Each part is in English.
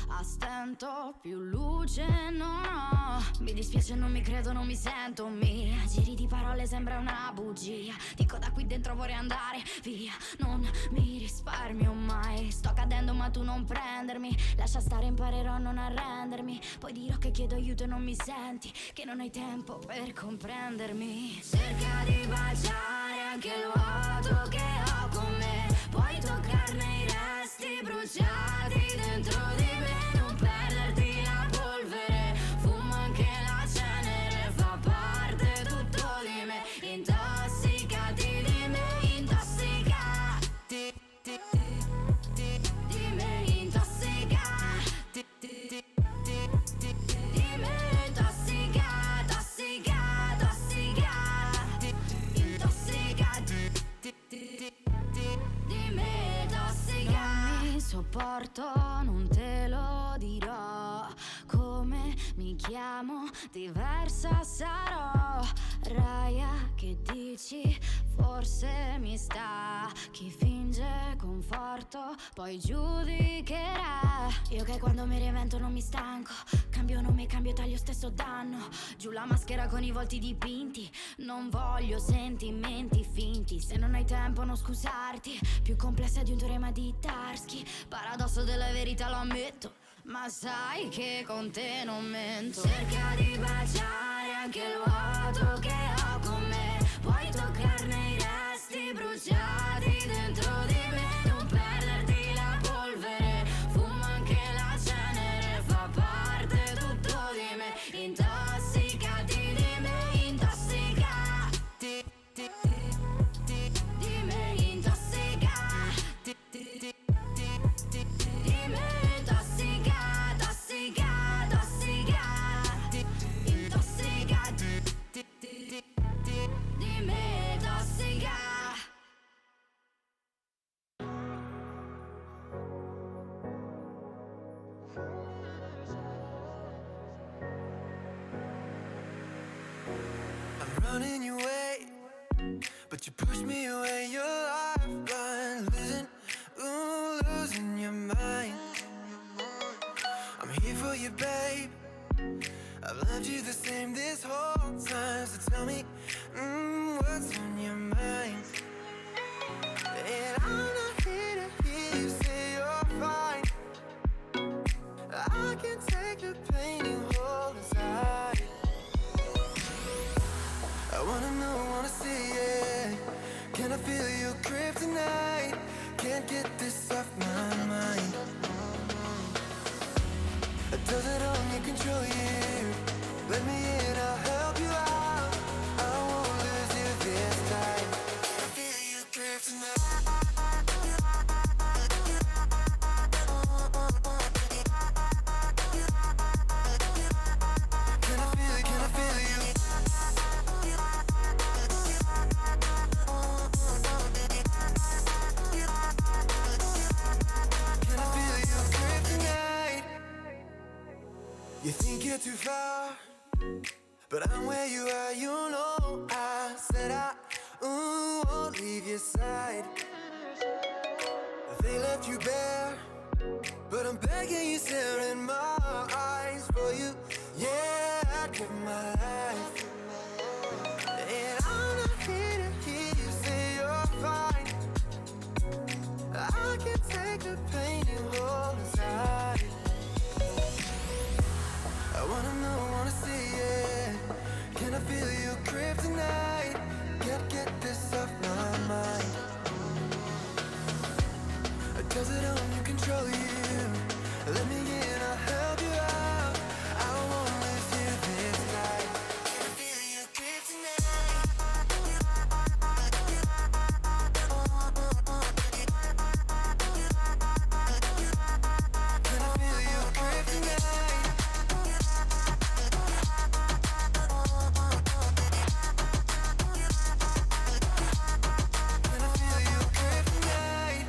a stento, più luce non ho. Mi dispiace, non mi credo, non mi sento mia. Giri di parole sembra una bugia. Dico da qui dentro vorrei andare via. Non mi risparmio mai. Sto cadendo ma tu non prendermi. Lascia stare, imparerò a non arrendermi. Poi dirò che chiedo aiuto e non mi senti, che non hai tempo per comprendermi. Cerca di baciare anche il vuoto che ho con me. Puoi toccarne i resti bruciati dentro di me. Non perderti la polvere, fuma anche la cenere. Fa parte tutto di me. Intossicati di me, intossicati di me, intossicati di me, tossica, tossica, tossicati, intossicati di me, tossica. Non mi sopporto, non te lo dirò. Come mi chiamo, diversa sarò. Raya, che dici? Forse mi sta. Chi finge conforto poi giudicherà. Io che quando mi reinvento non mi stanco. Cambio nome, cambio taglio, stesso danno. Giù la maschera con i volti dipinti. Non voglio sentimenti finti. Se non hai tempo non scusarti. Più complessa di un teorema di Tarski. Paradosso della verità, lo ammetto, ma sai che con te non mento. Cerca di baciare anche il vuoto che ho con me. Puoi toccarne i resti bruciati dentro di me. Non perderti la polvere, fuma anche la cenere. Fa parte tutto di me. Intossicati di me, intossicati di me, intossicati di me, tossica, tossica, tossicati, intossicati di me, tossica. I'm running your way, but you push me away. Your lifeline, losing your mind. I'm here for you, babe. I've loved you the same this whole time. So tell me, what's on your mind? And I'm not here to hear you say you're fine. I can take the pain you hold inside. I wanna know, wanna see it. Can I feel your grip tonight? Can't get this off my mind. Does it only control you? Let me in, I'll help you out. I won't lose you this time. I feel your grip tonight. Can I feel it? Can I feel you? Can I feel your grip tonight? You think you're too far, but I'm where you are, you know. I said I won't leave your side. They left you bare, but I'm begging you, stare in my eyes. For you, yeah, I'd give my life. And I'm not here to hear you say you're fine. I can take the pain you hold inside. I wanna know, wanna see it. Can I feel your grip tonight? Can't get this off my mind. Does it only control you? Let me in, I'll help you out. I won't lose you this night. Can I feel your grip tonight? Can I feel your grip tonight? Can I feel your grip tonight?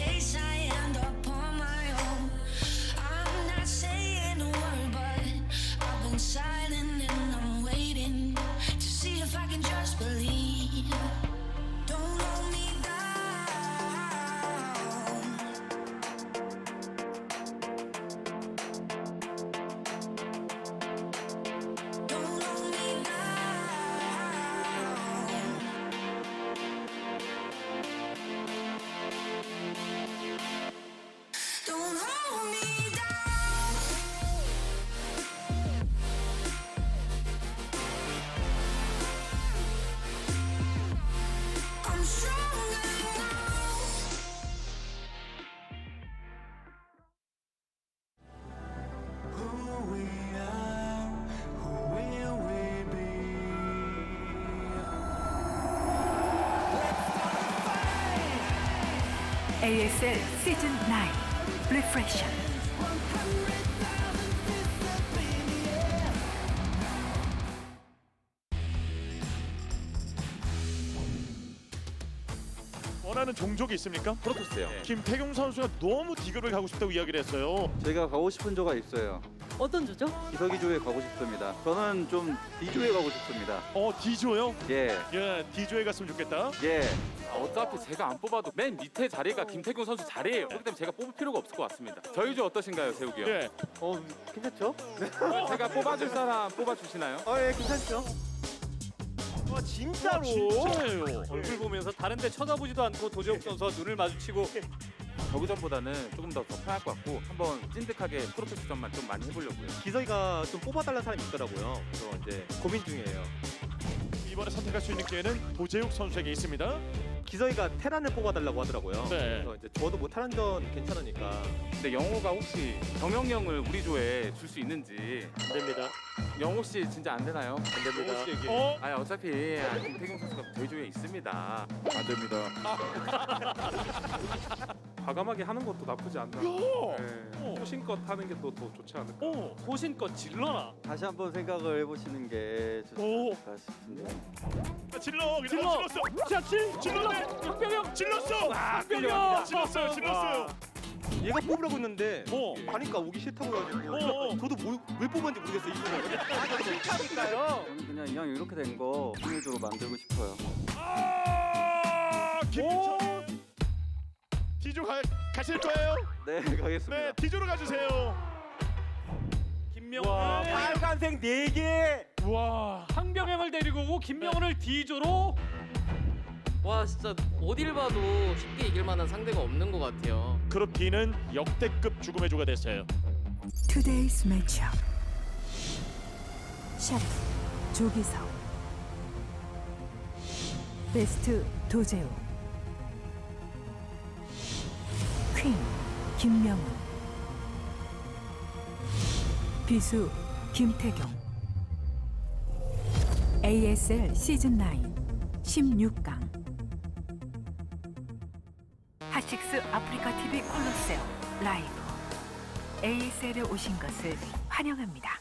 case I end up on my own. I'm not saying a word, but I've been silent and I'm waiting to see if I can just believe. Don't hold me down. Don't hold me down. Don't hold me down. I'm stronger now. Who we are, who will we be? ASL 시즌 9 Reflection. 원하는 종족이 있습니까? 프로토스요. 김태경 선수가 너무 디그를 가고 싶다고 이야기를 했어요. 제가 가고 싶은 조가 있어요. 어떤 조죠? 기석이조에 가고 싶습니다. 저는 좀 D조에 가고 싶습니다. D조요? 예, 예, D조에 갔으면 좋겠다. 예. 어차피 제가 안 뽑아도 맨 밑에 자리가 김태균 선수 자리예요. 그렇기 때문에 제가 뽑을 필요가 없을 것 같습니다. 저희 조 어떠신가요, 세욱이 형? 예. 괜찮죠? 제가 뽑아줄 사람 뽑아주시나요? 예, 괜찮죠? 진짜로? 진짜예요. 얼굴 보면서 다른 데 쳐다보지도 않고 도재욱 선수와 눈을 마주치고 저그전보다는 조금 더 편할 것 같고 한번 찐득하게 프로토스전만 좀 많이 해보려고요. 기석이가 좀 뽑아달라는 사람이 있더라고요. 그래서 이제 고민 중이에요. 이번에 선택할 수 있는 기회는 도재욱 선수에게 있습니다. 기석이가 테란을 뽑아달라고 하더라고요. 네. 그래서 이제 저도 뭐 테란전 괜찮으니까 근데 영호가 혹시 정영영을 우리 조에 줄 수 있는지. 안 됩니다. 영호 씨 진짜 안 되나요? 안 됩니다. 아니 어차피 김태경 선수가 저희 조에 있습니다. 안 됩니다. 과감하게 하는 것도 나쁘지 않나. 네. 소신껏 하는 게 또 더 좋지 않을까. 소신껏 질러라. 다시 한번 생각을 해보시는 게 오. 좋을까 싶은데. 질렀어. 자, 질렀네. 박병영 질렀어. 박병영 질렀어요. 얘가 뽑으라고 했는데 어. 가니까 오기 싫다고 해가지고 저도 왜 뽑았는지 모르겠어요. 이분을. 싫다니까요. 저는 그냥 이왕 이렇게 된 거 승리조로 만들고 싶어요. 김민철. D조 가실 거예요? 네, 가겠습니다. 네, D조로 가주세요. 김명훈 빨간색 4개. 와. 황병영을 데리고 오고 김명훈을 D조로. 와 진짜 어딜 봐도 쉽게 이길 만한 상대가 없는 것 같아요. 그룹 D는 역대급 죽음의 조가 됐어요. Today's matchup. 샤프 조기석, 베스트 도재욱, 퀸 김명훈, 비수 김태경. ASL 시즌 9 16강. 핫식스 아프리카 TV 콜로세움 라이브. ASL에 오신 것을 환영합니다.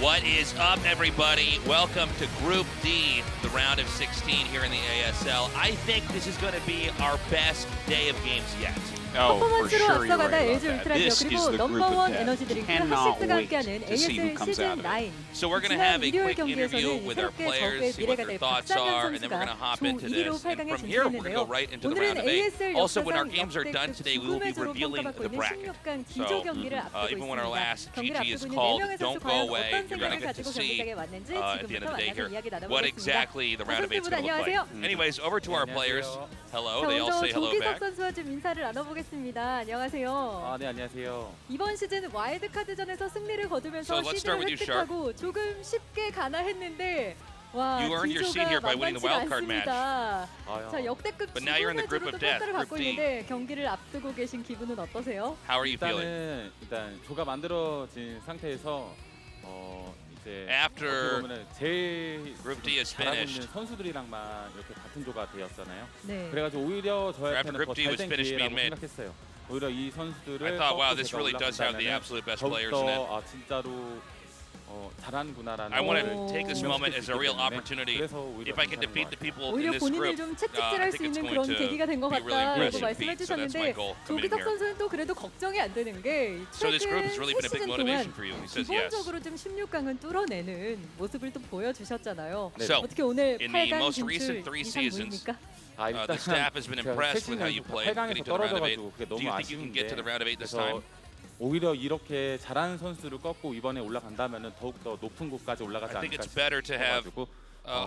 What is up, everybody? Welcome to Group D, the round of 16 here in the ASL. I think this is going to be our best day of games yet. 퍼포먼스로 앞서가다 LG 울트라죠. 그리고 넘버원 에너지 드링크 핫식스가 함께하는 ASL 시즌 9. So we're going to 지난 have a 일요일 quick interview 경기에서는 with our 새롭게 players, 적의 see what 미래가 their 될 thoughts 박상현 are, and then we're going to 선수가 hop 조 into 1위로 this. And 8강에 from here, we're going to go 진출했는데요. right into the 오늘은 round of 8. ASL Also, when our 역사상 games are done 역대급 today, we will be 죽음의 조로 revealing 평가받고 the 있는 bracket. 16강 D조 So, 경기를 앞두고 even when our 있습니다. last 경기를 GG is 앞두고 있는 called, 4명의 don't 선수 go 과연 away. 어떤 You're going 생각을 to get to 가지고 see 경기장에 왔는지 at the end of 지금부터 the day 만나서 here 이야기 what 나눠보겠습니다. exactly the round of 8 is going to look 안녕하세요. like. Anyways, over to our players. Hello, 자, they all 먼저 say hello 조기석 back. 선수와 좀 인사를 나눠보겠습니다. 안녕하세요. 네 안녕하세요. 이번 시즌 와일드카드전에서 승리를 거두면서 So let's start with 시즌을 you, Shark. 획득하고 조금 쉽게 가나 했는데 와 You earned your seat here D조가 by winning the 만만치 wild card match. 않습니다. 자 역대급 But now you're in the group 죽음의 of 조로 또 death, 평가를 받고 group D. 있는데 경기를 앞두고 계신 기분은 어떠세요? How are you feeling? 일단 조가 만들어진 상태에서 이제 After 어떻게 보면은 제일 Group D is 잘하고 finished. 있는 선수들이랑만 이렇게 같은 조가 되었잖아요. 네. 그래가지고 오히려 저한테는 Group 더 D was 잘된 finished being 기회라고 made. 생각했어요. 오히려 이 선수들을 I thought, wow, 꺾고 this 제가 really does have the 올라간다면은 absolute best players in it. 더욱더 진짜로 잘하는구나라는. I want to take this moment as a real opportunity. 그래서 오히려 If I can 괜찮은 defeat 것 the 같아요. people in 오히려 this 본인을 group, 좀 I 채찍질할 수 think it's 있는 going 그런 to 계기가 된 것 be really 같다라고 impressive 말씀해 feat. So that's my 주셨는데 goal coming in 조기석 here. 선수는 또 그래도 걱정이 안 되는 게 So this group 최근 has really been a big 3시즌 motivation 동안 for you. He says yes. 기본적으로 좀 16강은 뚫어내는 모습을 또 보여주셨잖아요. So, 어떻게 오늘 in the 8강 most 진출 recent 3 이상 seasons, 보입니까? the staff has been impressed with how you played, getting to the round of 8. 그게 Do 너무 you think you can get to the round of 8 this 그래서 time? 오히려 이렇게 잘하는 선수를 꺾고 이번에 올라간다면은 더욱 더 높은 곳까지 올라가지 I think 않을까 it's better to have 싶어가지고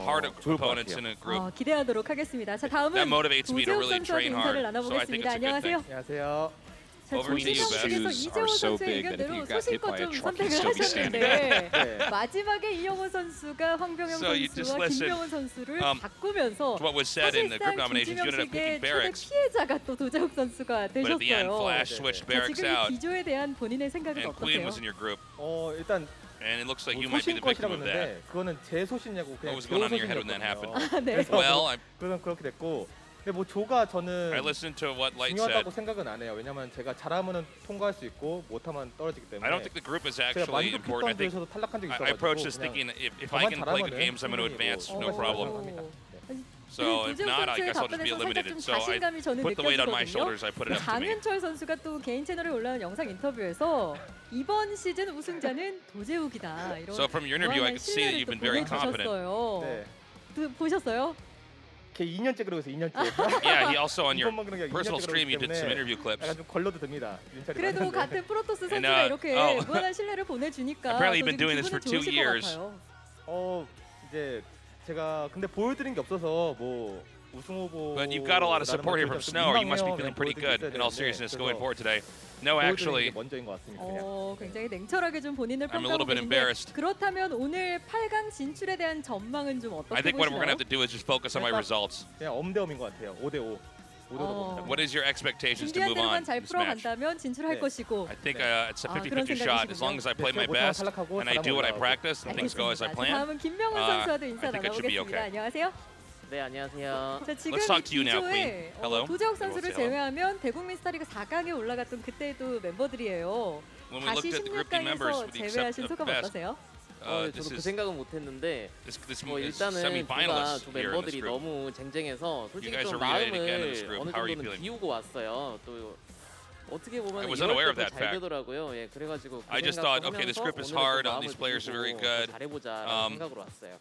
harder 좋을 것 opponents 같아요. in a group. 기대하도록 하겠습니다. 자, 다음은 That motivates me to 도재욱 really 선수와도 train 인사를 hard. So I think 나눠보겠습니다. it's a good 안녕하세요. thing. 안녕하세요. 자, Over to you, 조기석 Beth. 측에서 이재호 선수의 의견대로 소신껏 좀 선택을 하셨는데 마지막에 이영호 선수가 황병영 So you just 선수와 listen. 김명훈 선수를 To 바꾸면서 what was said in the group 사실상 nominations, you ended up 조지명식의 picking 최대 Barracks. 피해자가 또 도재욱 선수가 But at the end, 되셨어요. Flash switched 자, Barracks 지금 이 out, 기조에 대한 본인의 생각은 and Queen 어떠세요? was in your group. 일단 And it looks like 뭐 you might be the victim 소신껏이라고 of that. 했는데 그거는 제 소신이냐고 What 그냥 was going on in your head when that 소신이었거든요. happened? 네. Well, 그건 그렇게 됐고 근데 뭐 조가 저는 I listened to what Light said. 중요하다고 생각은 안 해요. 왜냐면 제가 잘하면은 통과할 수 있고 못하면 떨어지기 때문에 I don't think the group is 제가 actually important. I 만족했던 think 데서도 탈락한 적이 I approach 있어가지고 this thinking 그냥 if I can play good 잘하면은 games, I'm going to advance, no 충분히 problem. 생각합니다. So if 도재욱 not, I 선수의 guess I'll just be 답변에서 살짝 eliminated. 좀 So I 자신감이 저는 put the weight on my 느껴지거든요. shoulders. I put it up to me. 장윤철 선수가 또 개인 채널에 올라온 영상 인터뷰에서 이번 시즌 우승자는 도재욱이다. 이런 So from your interview, I 무한한 could see that you've 신뢰를 또 been very confident. 보여주셨어요. 네. 보셨어요? 걔 2년째 그러고 있어 2년째. Yeah, he also on your 이번만 그런 게 personal 2년째 stream, you 그러기 did some 때문에 interview clips. 약간 좀 걸러도 됩니다. 윤철이 그래도 맞는데. 같은 프로토스 And, 선수가 이렇게 oh. 무한한 신뢰를 보내주니까 Apparently 또 you've been 지금 doing this for 기분은 2 좋으실 것 years. 같아요. 이제 제가 근데 보여드린 게 없어서 뭐 우승 후보. But you've got a lot of support here from Snow. You must be feeling pretty good in all seriousness going forward today. No, actually, 먼저인 것 같습니다. 그냥. 굉장히 냉철하게 좀 본인을 I'm a 평가하고 little bit 계신데 embarrassed. 그렇다면 오늘 8강 진출에 대한 전망은 좀 어떻게 I think what we're going to have 보시나요? to do is just focus on my results. 그냥 엄대엄인 것 같아요. 5대5. 5대5. What is your expectations to 준비한 move 대로만 on 잘 this match? 풀어간다면 진출할 네. 것이고 I think it's a 아, 50-50 shot. As long as I play my best and I do what I practice and things go as I 알겠습니다. plan. 다음은 김명훈 선수와도 인사 I think it should be 나눠보겠습니다. okay. 안녕하세요. 네, 안녕하세요. 자, 지금 Let's talk to you now, 기조에, Queen. Hello. 도재욱 선수를 Hello. 제외하면 대국민 스타리그 4강에 올라갔던 그때도 멤버들이에요. When we 다시 looked at the group D members, 16강에서 with the except 제외하신 of 소감 best, 어떠세요? this 저도 그 is 생각은 못했는데 this 뭐 is 일단은 누가 semi-finalists 두 here in this 멤버들이 group. 너무 쟁쟁해서 솔직히 guys 좀 are reunited again in this 마음을 group. 어느 How are you 정도는 feeling? 비우고 왔어요. 또 어떻게 I 보면 was unaware of 이럴 that 때도 잘 fact. 되더라고요. 예, 그래가지고 그 I just thought, okay, this group is hard. All these players are very good. 잘해보자라는 생각으로 왔어요.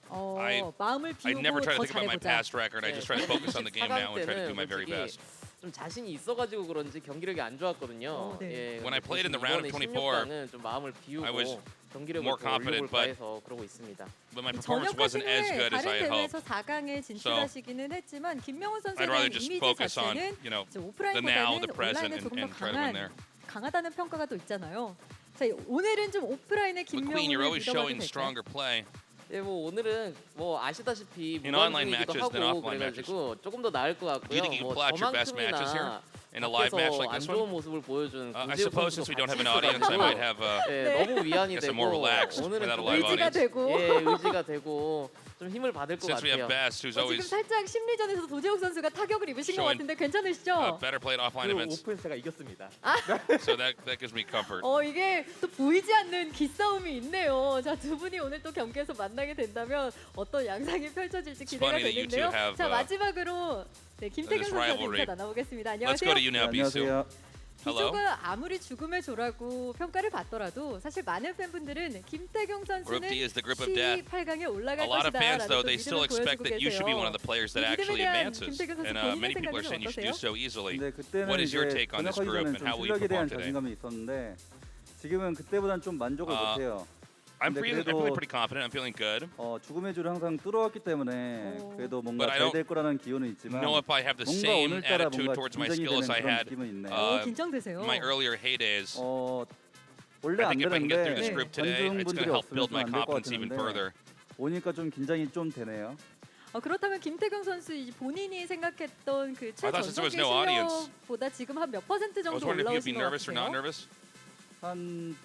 마음을 I 비우고 never try to 더 think about my 잘해보자. past record. I just try to focus on the game now and try to do my very best. 좀 자신이 있어가지고 그런지 경기력이 안 좋았거든요. 네. 예, When I 근데 played in the 이번에 round of 24, 16강은 좀 마음을 비우고 I was 경기력을 more 더 올리고 confident, but 해서 그러고 있습니다. But my performance wasn't as 전역하신 good as I 후에 had 다른 hoped. 대회에서 4강에 진출하시기는 했지만 김명훈 선수에 I'd rather 대한 just 이미지 focus on, 자체는 you know, 이제 the now, the 오프라인보다는 present, 온라인에 조금 더 and try to win there. 강하다는 평가가 또 있잖아요. 자, 오늘은 좀 오프라인의 But Queen, you're 김명훈을 always 믿어봐도 showing 될까요? stronger play. 예, 뭐 오늘은 뭐 아시다시피 In online 무관중이기도 matches than 하고 offline 그래가지고 조금 더 나을 것 Do you 같고요. think you can 뭐 pull out your best matches here 저만큼이나 in a live match 밖에서 like 안 this 좋은 one? 모습을 보여준 I 구재욱 suppose since 선수도 we don't have an 같이 audience, I might 있어가지고 have 네, 너무 위안이 guess I'm 되고 more relaxed 오늘은 without a 좀 live 의지가 audience. 되고 예, 의지가 되고 좀 힘을 받을 것 Since we have 같아요. Best, who's 지금 always 살짝 심리전에서 도재욱 선수가 타격을 입으신 것 showing, 같은데 괜찮으시죠? better played offline 그 events. 오프에서 제가 이겼습니다. So that gives me comfort. 이게 또 보이지 않는 기싸움이 있네요. 자, 두 분이 오늘 또 경기에서 만나게 된다면 어떤 양상이 펼쳐질지 기대가 funny that you two 되는데요. have, 자, 마지막으로 태균 this 선수한테 rivalry. 인사 나눠보겠습니다. Let's go 안녕하세요. to you now, Bisu. Hello. 비조가 아무리 죽음의 조라고 평가를 받더라도 사실 많은 팬분들은 김태경 Group 선수는 D is the group of death. 18강에 A 올라갈 lot of fans, 것이다라는 though, 또 they still 믿음을 expect 보여주고 that you should be one of 계세요. the players that 이 믿음에 actually 대한 advances. 김태경 선수 And 본인의 many people are 생각은 saying you should do 어떠세요? so easily. 근데 그때는 What is your 이제 take on this 전역하기 group 전에는 and 좀 how will you 실력에 대한 perform today? 자신감이 있었는데 지금은 그때보다는 좀 만족을 못해요. I'm 근데 feeling 그래도 pretty confident. I'm feeling good. 죽음의 줄을 항상 뚫어왔기 때문에 그래도 뭔가 But I 잘 don't 될 거라는 기운은 있지만 know if I have the 뭔가 same 오늘따라 attitude 뭔가 towards my 긴장이 skill as I 되는 그런 had 느낌은 있네. 긴장되세요. my earlier heydays. 원래 I 안 think if I can get through 되는데 this group today, it's going 관중분들이 to help 없으면 build 좀 my 안 될 것 confidence even 같은데 further. 오니까 좀 긴장이 좀 되네요. 그렇다면 김태경 선수 본인이 생각했던 그 I thought since there was 최전성기 no audience. 실력보다 지금 한 몇 퍼센트 I was 정도 wondering if you'd 올라오신 be 것 nervous or not 같아요? nervous. 한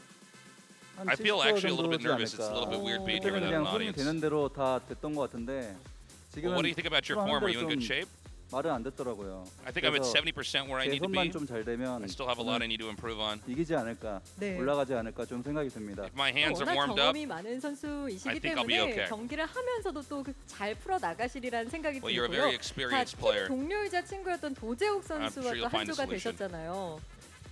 I feel 70% actually a little bit 정도 nervous. 오지 It's a little bit weird being 그때는 here without an 그냥 소리 audience. 되는 대로 다 됐던 것 같은데 Well, 지금은 what do you think about your 하는 form? Are 대로 you in good 좀 shape? 말을 안 듣더라고요. I think I'm at 그래서 70% where I 제 need to be. 손만 좀 잘 되면 I still have a lot I need to improve on. 이기지 않을까, 네. 올라가지 않을까 좀 생각이 듭니다. If my hands are 워낙 warmed up, 경험이 많은 선수이시기 I think I'll be 때문에 okay. 경기를 하면서도 또 잘 풀어 나가시리라는 생각이 well, you're a 들고요. very experienced player. 동료이자 친구였던 도재욱 선수와 sure 또 you'll find a 한조가 solution. 되셨잖아요.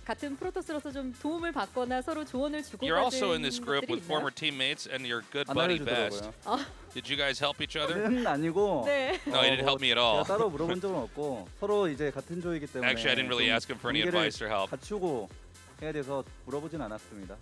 같은 프로토스로서 좀 도움을 받거나 서로 조언을 You're also in 주고받은 this group 것들이 with 있나요? former teammates and your good 안 buddy Best. 알려주더라고요. Did you guys help each other? 는 아니고. 네. No, he didn't help me at all. 제가 따로 물어본 적은 없고 서로 이제 같은 조이기 때문에. Actually, I didn't really ask him for any advice or help. 갖추고 해야 돼서 물어보진 않았습니다.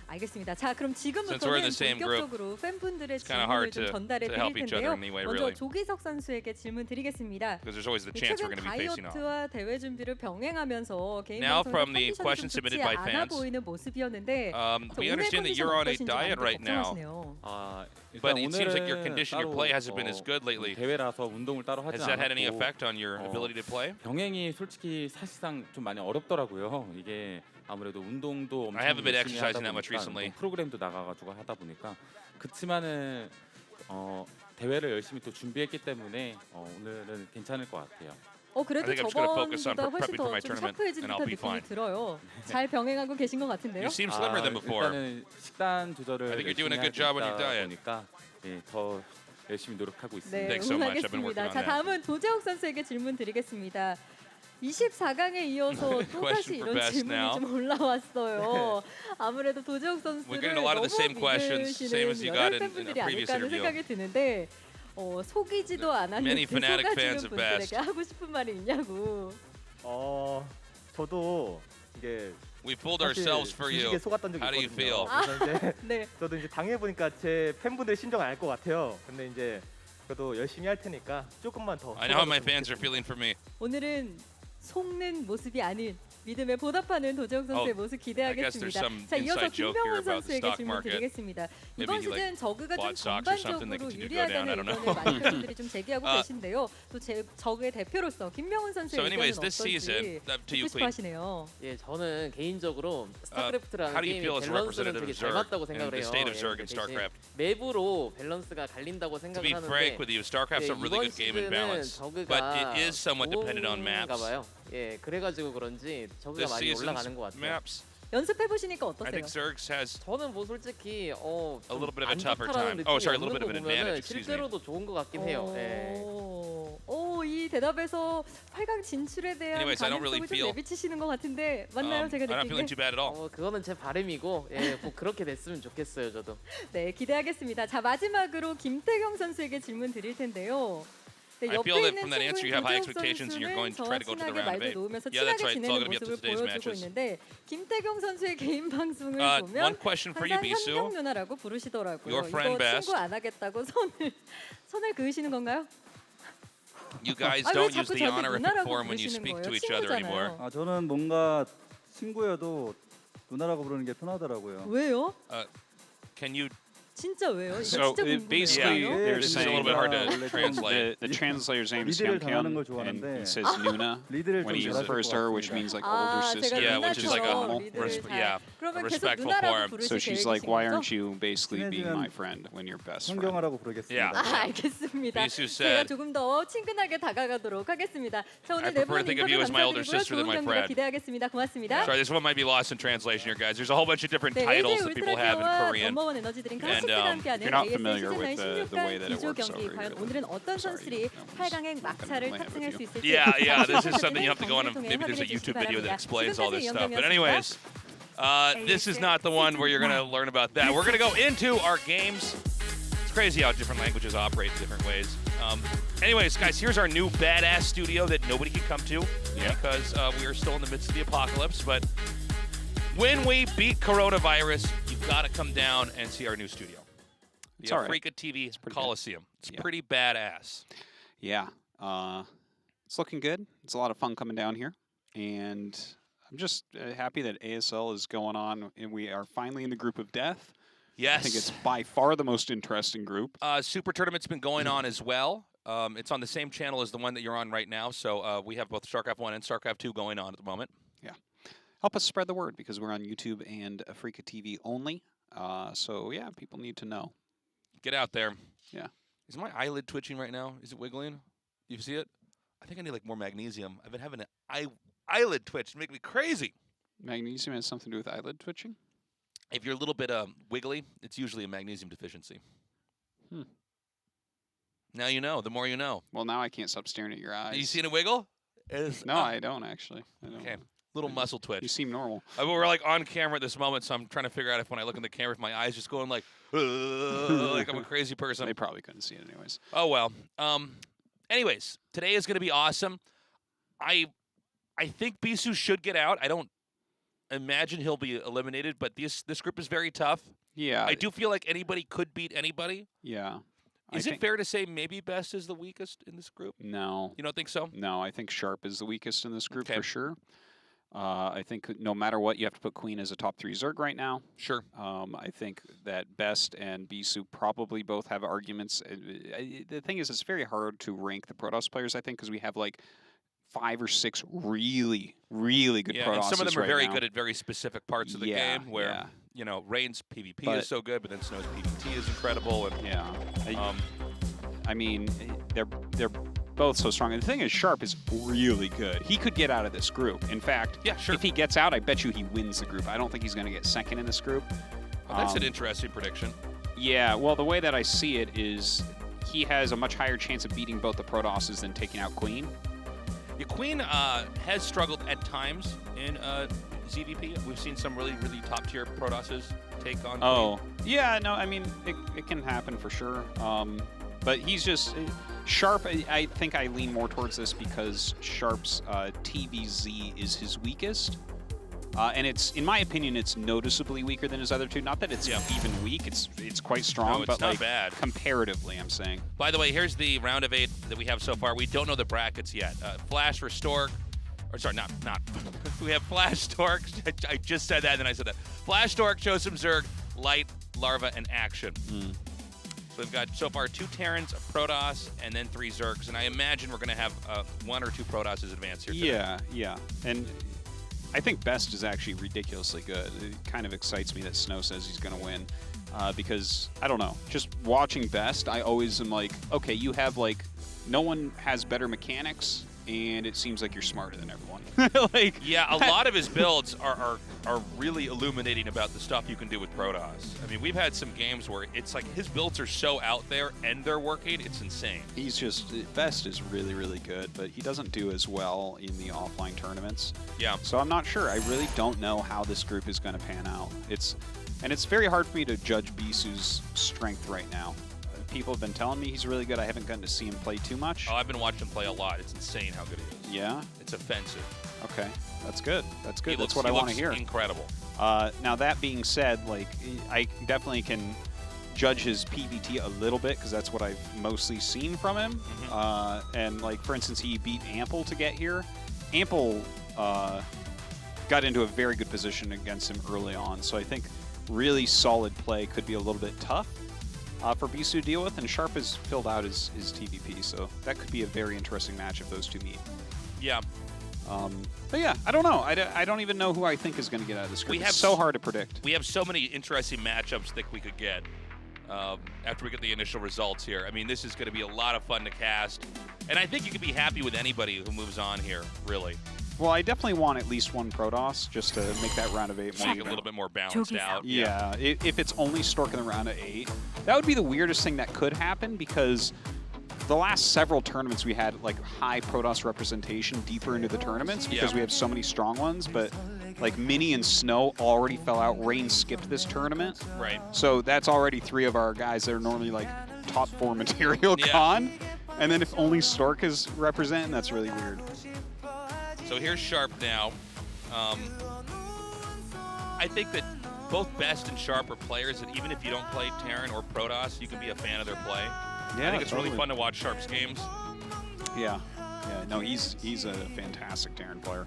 알겠습니다. 자, 그럼 Since we're in 지금부터는 the same group, 본격적으로 팬분들의 it's kinda 질문을 hard 좀 to 전달해 help 드릴 each other 텐데요. anyway, 먼저 really. 조기석 선수에게 질문 드리겠습니다. Because there's always the chance we're 최근 going to be facing off. 다이어트와 대회 준비를 병행하면서 개인 Now 방송에서 from the 컨디션이 questions 좀 submitted 좋지 by 않아 fans, 보이는 모습이었는데 we understand that you're on a diet right now, 걱정하시네요. but it seems like your condition, your play hasn't been as good lately. 대회라서 운동을 따로 하지 Has that had any 않았고 effect on your ability to play? 병행이 솔직히 사실상 좀 많이 어렵더라고요. 이게 아무래도 운동도 엄청 I haven't been 열심히 하다 exercising that much 보니까 recently. 운동 프로그램도 나가가지고 하다 보니까 그치만은 대회를 열심히 또 준비했기 때문에 오늘은 괜찮을 것 같아요. 그래도 I think I'm just gonna focus on 저번보다 훨씬 prepping for my 더 좀 tournament, 샤프해진 and I'll 듯한 be 느낌이 fine. 들어요. 잘 병행하고 계신 것 같은데요. You seem slimmer than before. 일단은 식단 조절을 I think you're doing a 열심히 good job on your 하고 diet. 보니까 예, 더 열심히 노력하고 있습니다. 네, Thanks so much. I've been working 응원하겠습니다. on 자, that. 다음은 도재욱 선수에게 질문 드리겠습니다. 24강에 이어서 또다시 Question for 이런 Best 질문이 now. 좀 올라왔어요. 아무래도 도재욱 We're 선수를 getting a lot of the 너무 same questions, same as you 믿으시는 got 여러 in a 팬분들이 previous 아닐까 하는 interview. 생각이 드는데 속이지도 않았는데 Many fanatic fans 속아주는 of 분들에게 Best. 하고 싶은 말이 있냐고. 저도 이게 We fooled 사실 ourselves for you. 주식에 속았던 적이 How do you 있거든요. feel? 그래서 이제 네. 저도 이제 당해보니까 제 팬분들 심정을 알 것 같아요. 근데 이제 저도 열심히 할 테니까 조금만 더. I know how my fans are feeling for me. 오늘은 속는 모습이 아닌 믿음에 보답하는 도재욱 선수의 모습 I guess there's 기대하겠습니다. some 자, 이어서 inside joke here 김명훈 about the 선수에게 stock 질문 market. 드리겠습니다. Maybe 이번 he, like, 시즌 저그가 좀 bought stocks or something that 전반적으로 continue to go down. I 유리하다는 don't know. 의견을 많은 팬분들이 좀 제기하고 계신데요. 또 저그의 대표로서 김명훈 선수의 So anyways, 의견은 this season, 어떤지 up to you, 듣고 싶어 Queen. 하시네요. 예, 저는 개인적으로 How 스타크래프트라는 do you 게임의 feel as a 밸런스는 representative 되게 of 잘 Zerg 맞다고 and 생각을 the 해요. state of 예, Zerg in 근데 이제 StarCraft? 맵으로 밸런스가 갈린다고 To 생각을 be 하는데 frank with you, StarCraft's a really 이번 good game in 시즌은 balance, 저그가 but it is somewhat dependent on 좋은가 maps. 봐요. 예, 그래가지고 그런지 저그가 This 많이 season's 올라가는 것 같아요. maps, 연습해 보시니까 I 어떠세요? think Zerg's has 저는 뭐 솔직히 a little bit of a 안 tougher 좋다라는 time. Oh, sorry, a 느낌이 little bit of an 없는 거 보면은 advantage. Excuse me. 실제로도 좋은 것 같긴 해요. 예. 이 대답에서 8강 진출에 대한 Anyways, I don't really 가능성을 좀 feel- 내비치시는 것 같은데 맞나요? 제가 I'm not feeling 느끼기에? too bad at all. 그거는 제 바람이고 예, 꼭 그렇게 됐으면 좋겠어요, 저도. 네, 기대하겠습니다. 자, 마지막으로 김태경 선수에게 질문 드릴 텐데요. 네, I 옆에 feel that 있는 from that answer you 친구인 have high 도재욱 expectations and you're 선수는 going to 저와 try to go to the 친하게 round of 말도 eight. 놓으면서 Yeah, that's 친하게 right. It's all 지내는 going to be up to 모습을 today's 보여주고 matches. 있는데 김태경 선수의 개인 방송을 One 보면 question for you, 항상 Bisu. 현경 누나라고 부르시더라고요. Your friend 이거 Best. 친구 안 하겠다고 손을 그으시는 건가요? You guys 아, 왜 don't use 자꾸 the 저를 honorific 누나라고 form when you 부르시는 speak 거예요? to each other anymore. 친구잖아요. 저는 뭔가 친구여도 누나라고 부르는 게 편하더라고요. 왜요? Can you? 진짜 왜요? 이거 So 진짜 basically, 궁금해요. they're This is a little saying bit hard to 원래 좀 translate. the translator's name is 리드를 당하는 Hyunkyun, 걸 and 좋아하는데 he says Nuna 리드를 when 좀 he 잘하실 refers to 것 her, which 같습니다. means like 아, older 제가 sister, Yeah, which is like a 누나처럼 리드를 yeah, 그러면 a 계속 respectful 누나라고 form. 부르실 So she's like, 계획이신 why 거죠? aren't you basically being 친해지면 my friend when you're best friend? 존경하라고 부르겠습니다. Yeah. 알겠습니다. Bisu 제가 said, 조금 더 친근하게 다가가도록 하겠습니다. 자, 오늘 I 네 prefer to 분 think of 인터뷰 you as my older 감사드리고요. sister than 좋은 my 경기를 friend. 기대하겠습니다. 고맙습니다. Sorry, this one might be lost in translation here, guys. There's a whole bunch of different 네, titles LG that people have in 울트라키와 Korean. 넘버원 에너지 드링크 And, 하식스가 함께하는 you're not ASL familiar 시즌 9 with the way that it 16강 works 기조 경기. over 과연 here. 오늘은 어떤 Sorry, 선수들이 no, I'm 8강행 just 막차를 gonna play it 탑승할 with 수 you. 있을지 Yeah, this is 다시 something you have to go on. 통해 Maybe there's a 확인해 YouTube 주시기 video that 바랍니다. explains all this stuff. But 지금까지 anyways, this is not the one where you're going to learn about that. We're going to go into our games. It's crazy how different languages operate in different ways. Anyways, guys, here's our new badass studio that nobody can come to because we are still in the midst of the apocalypse. But when we beat coronavirus, you've got to come down and see our new studio. The It's all right. AfreecaTV pretty Coliseum. It's Yeah. pretty badass. Yeah, it's looking good. It's a lot of fun coming down here, and I'm just happy that ASL is going on, and we are finally in the group of death. Yes. I think it's by far the most interesting group. Super Tournament's been going on as well. It's on the same channel as the one that you're on right now. So we have both StarCraft 1 and StarCraft 2 going on at the moment. Help us spread the word because we're on YouTube and AfreecaTV only. So yeah, people need to know. Get out there. Yeah. Is my eyelid twitching right now? Is it wiggling? You see it? I think I need like more magnesium. I've been having an eyelid twitch, make me crazy. Magnesium has something to do with eyelid twitching? If you're a little bit wiggly, it's usually a magnesium deficiency. Now you know. The more you know. Well, now I can't stop staring at your eyes. You seen a wiggle? No, I don't actually. I don't. Okay. Little muscle twitch. You seem normal. We're like on camera at this moment, so I'm trying to figure out if when I look in the camera, if my eyes just going like I'm a crazy person. They probably couldn't see it anyways. Oh well. Anyways, today is going to be awesome. I think Bisu should get out. I don't imagine he'll be eliminated, but this group is very tough. Yeah. I do feel like anybody could beat anybody. Yeah. Is it fair to say maybe Best is the weakest in this group? No. You don't think so? No, I think Sharp is the weakest in this group Okay. for sure. I think no matter what, you have to put Queen as a top 3 Zerg right now. Sure. I think that Best and Bisu probably both have arguments. The thing is, it's very hard to rank the Protoss players, I think, because we have like 5 or 6 really, really good Yeah, Protosses and some of them are right very now. good at very specific parts of the game where, you know, Rain's PvP is so good, but then Snow's PvT is incredible. And, I mean, they're both so strong. And the thing is, Sharp is really good. He could get out of this group. In fact, if he gets out, I bet you he wins the group. I don't think he's going to get second in this group. Well, that's an interesting prediction. Yeah, well, the way that I see it is he has a much higher chance of beating both the Protosses than taking out Queen. Yeah, Queen has struggled at times in ZVP. We've seen some really, really top-tier Protosses take on Queen. Yeah, no, I mean, it can happen for sure. But he's just... Sharp, I think I lean more towards this because Sharp's TVZ is his weakest. And it's, in my opinion, it's noticeably weaker than his other two. Not that it's even weak, it's quite strong, No, it's but not like bad. Comparatively, I'm saying. By the way, here's the round of 8 that we have so far. We don't know the brackets yet. Flash for Stork, or sorry, not. We have Flash Stork. I just said that, and then I said that. Flash Stork, Chosen Zerg, Light, Larva, and Action. We've got so far 2 Terrans, a Protoss, and then 3 Zergs, and I imagine we're going to have 1 or 2 Protosses advance here today. Yeah. And I think Best is actually ridiculously good. It kind of excites me that Snow says he's going to win because, I don't know, just watching Best, I always am like, okay, you have like, no one has better mechanics, and it seems like you're smarter than everyone. Yeah, a lot of his builds are really illuminating about the stuff you can do with Protoss. I mean, we've had some games where it's like his builds are so out there and they're working, it's insane. He's just, Best is really, really good, but he doesn't do as well in the offline tournaments. Yeah. So I'm not sure. I really don't know how this group is going to pan out. It's very hard for me to judge Bisu's strength right now. People have been telling me he's really good. I haven't gotten to see him play too much. Oh, I've been watching him play a lot. It's insane how good he is. Yeah? It's offensive. Okay, that's good. That's good. That's what I want to hear. Incredible. Now that being said, like I definitely can judge his PvT a little bit because that's what I've mostly seen from him. And like for instance, he beat Ample to get here. Ample got into a very good position against him early on, so I think really solid play could be a little bit tough for Bisu to deal with, and Sharp has filled out his TVP, so that could be a very interesting match if those two meet. Yeah. But yeah, I don't know. I don't even know who I think is going to get out of this group. It's so hard to predict. We have so many interesting matchups that we could get after we get the initial results here. I mean, this is going to be a lot of fun to cast, and I think you could be happy with anybody who moves on here, really. Well, I definitely want at least one Protoss just to make that round of 8 more Make it a little bit more balanced out. Yeah, if it's only Stork in the round of 8, that would be the weirdest thing that could happen because the last several tournaments we had like high Protoss representation deeper into the tournaments because we have so many strong ones, but like Mini and Snow already fell out. Rain skipped this tournament. Right. So that's already 3 of our guys that are normally like top 4 material gone. And then if only Stork is representing, that's really weird. So here's Sharp now. I think that both Best and Sharp are players that even if you don't play Terran or Protoss, you can be a fan of their play. Yeah, I think it's really fun to watch Sharp's games. Yeah. No, he's a fantastic Terran player.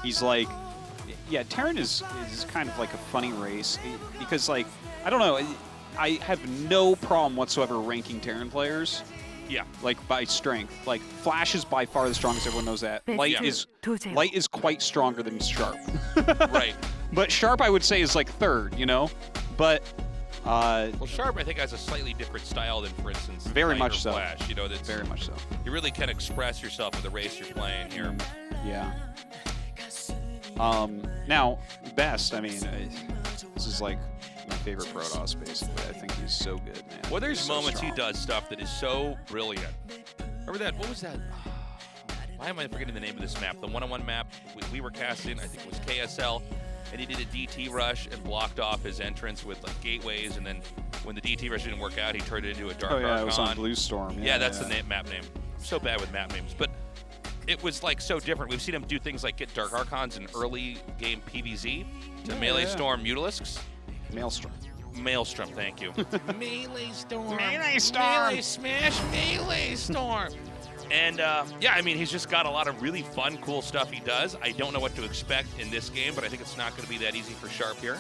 He's like, Terran is kind of like a funny race because like, I don't know, I have no problem whatsoever ranking Terran players. Yeah. Like by strength. Like Flash is by far the strongest, everyone knows that. Light is quite stronger than Sharp. Right. But Sharp I would say is like 3rd, you know? But Well, Sharp, I think, has a slightly different style than, for instance, Very Knight much or so. Flash. You know, that's Very much so. You really can express yourself with the race you're playing here. Yeah. Now, Best, I mean, this is like my favorite Protoss, basically. I think he's so good, man. Well, there's He's so moments strong. he does stuff that is so brilliant. Remember that? What was that? Why am I forgetting the name of this map? The 1-on-1 map we were casting, I think it was KSL, and he did a DT rush and blocked off his entrance with like gateways, and then when the DT rush didn't work out, he turned it into a Dark Oh, yeah, Archon. it was on Blue Storm. Yeah, that's the map name. I'm so bad with map names. But it was like so different. We've seen him do things like get Dark Archons in early game PvZ to Melee Storm Mutalisks. Maelstrom. Maelstrom, thank you. Melee Storm. Melee Storm. Melee Smash Melee Storm. And yeah, I mean, he's just got a lot of really fun, cool stuff he does. I don't know what to expect in this game, but I think it's not going to be that easy for Sharp here.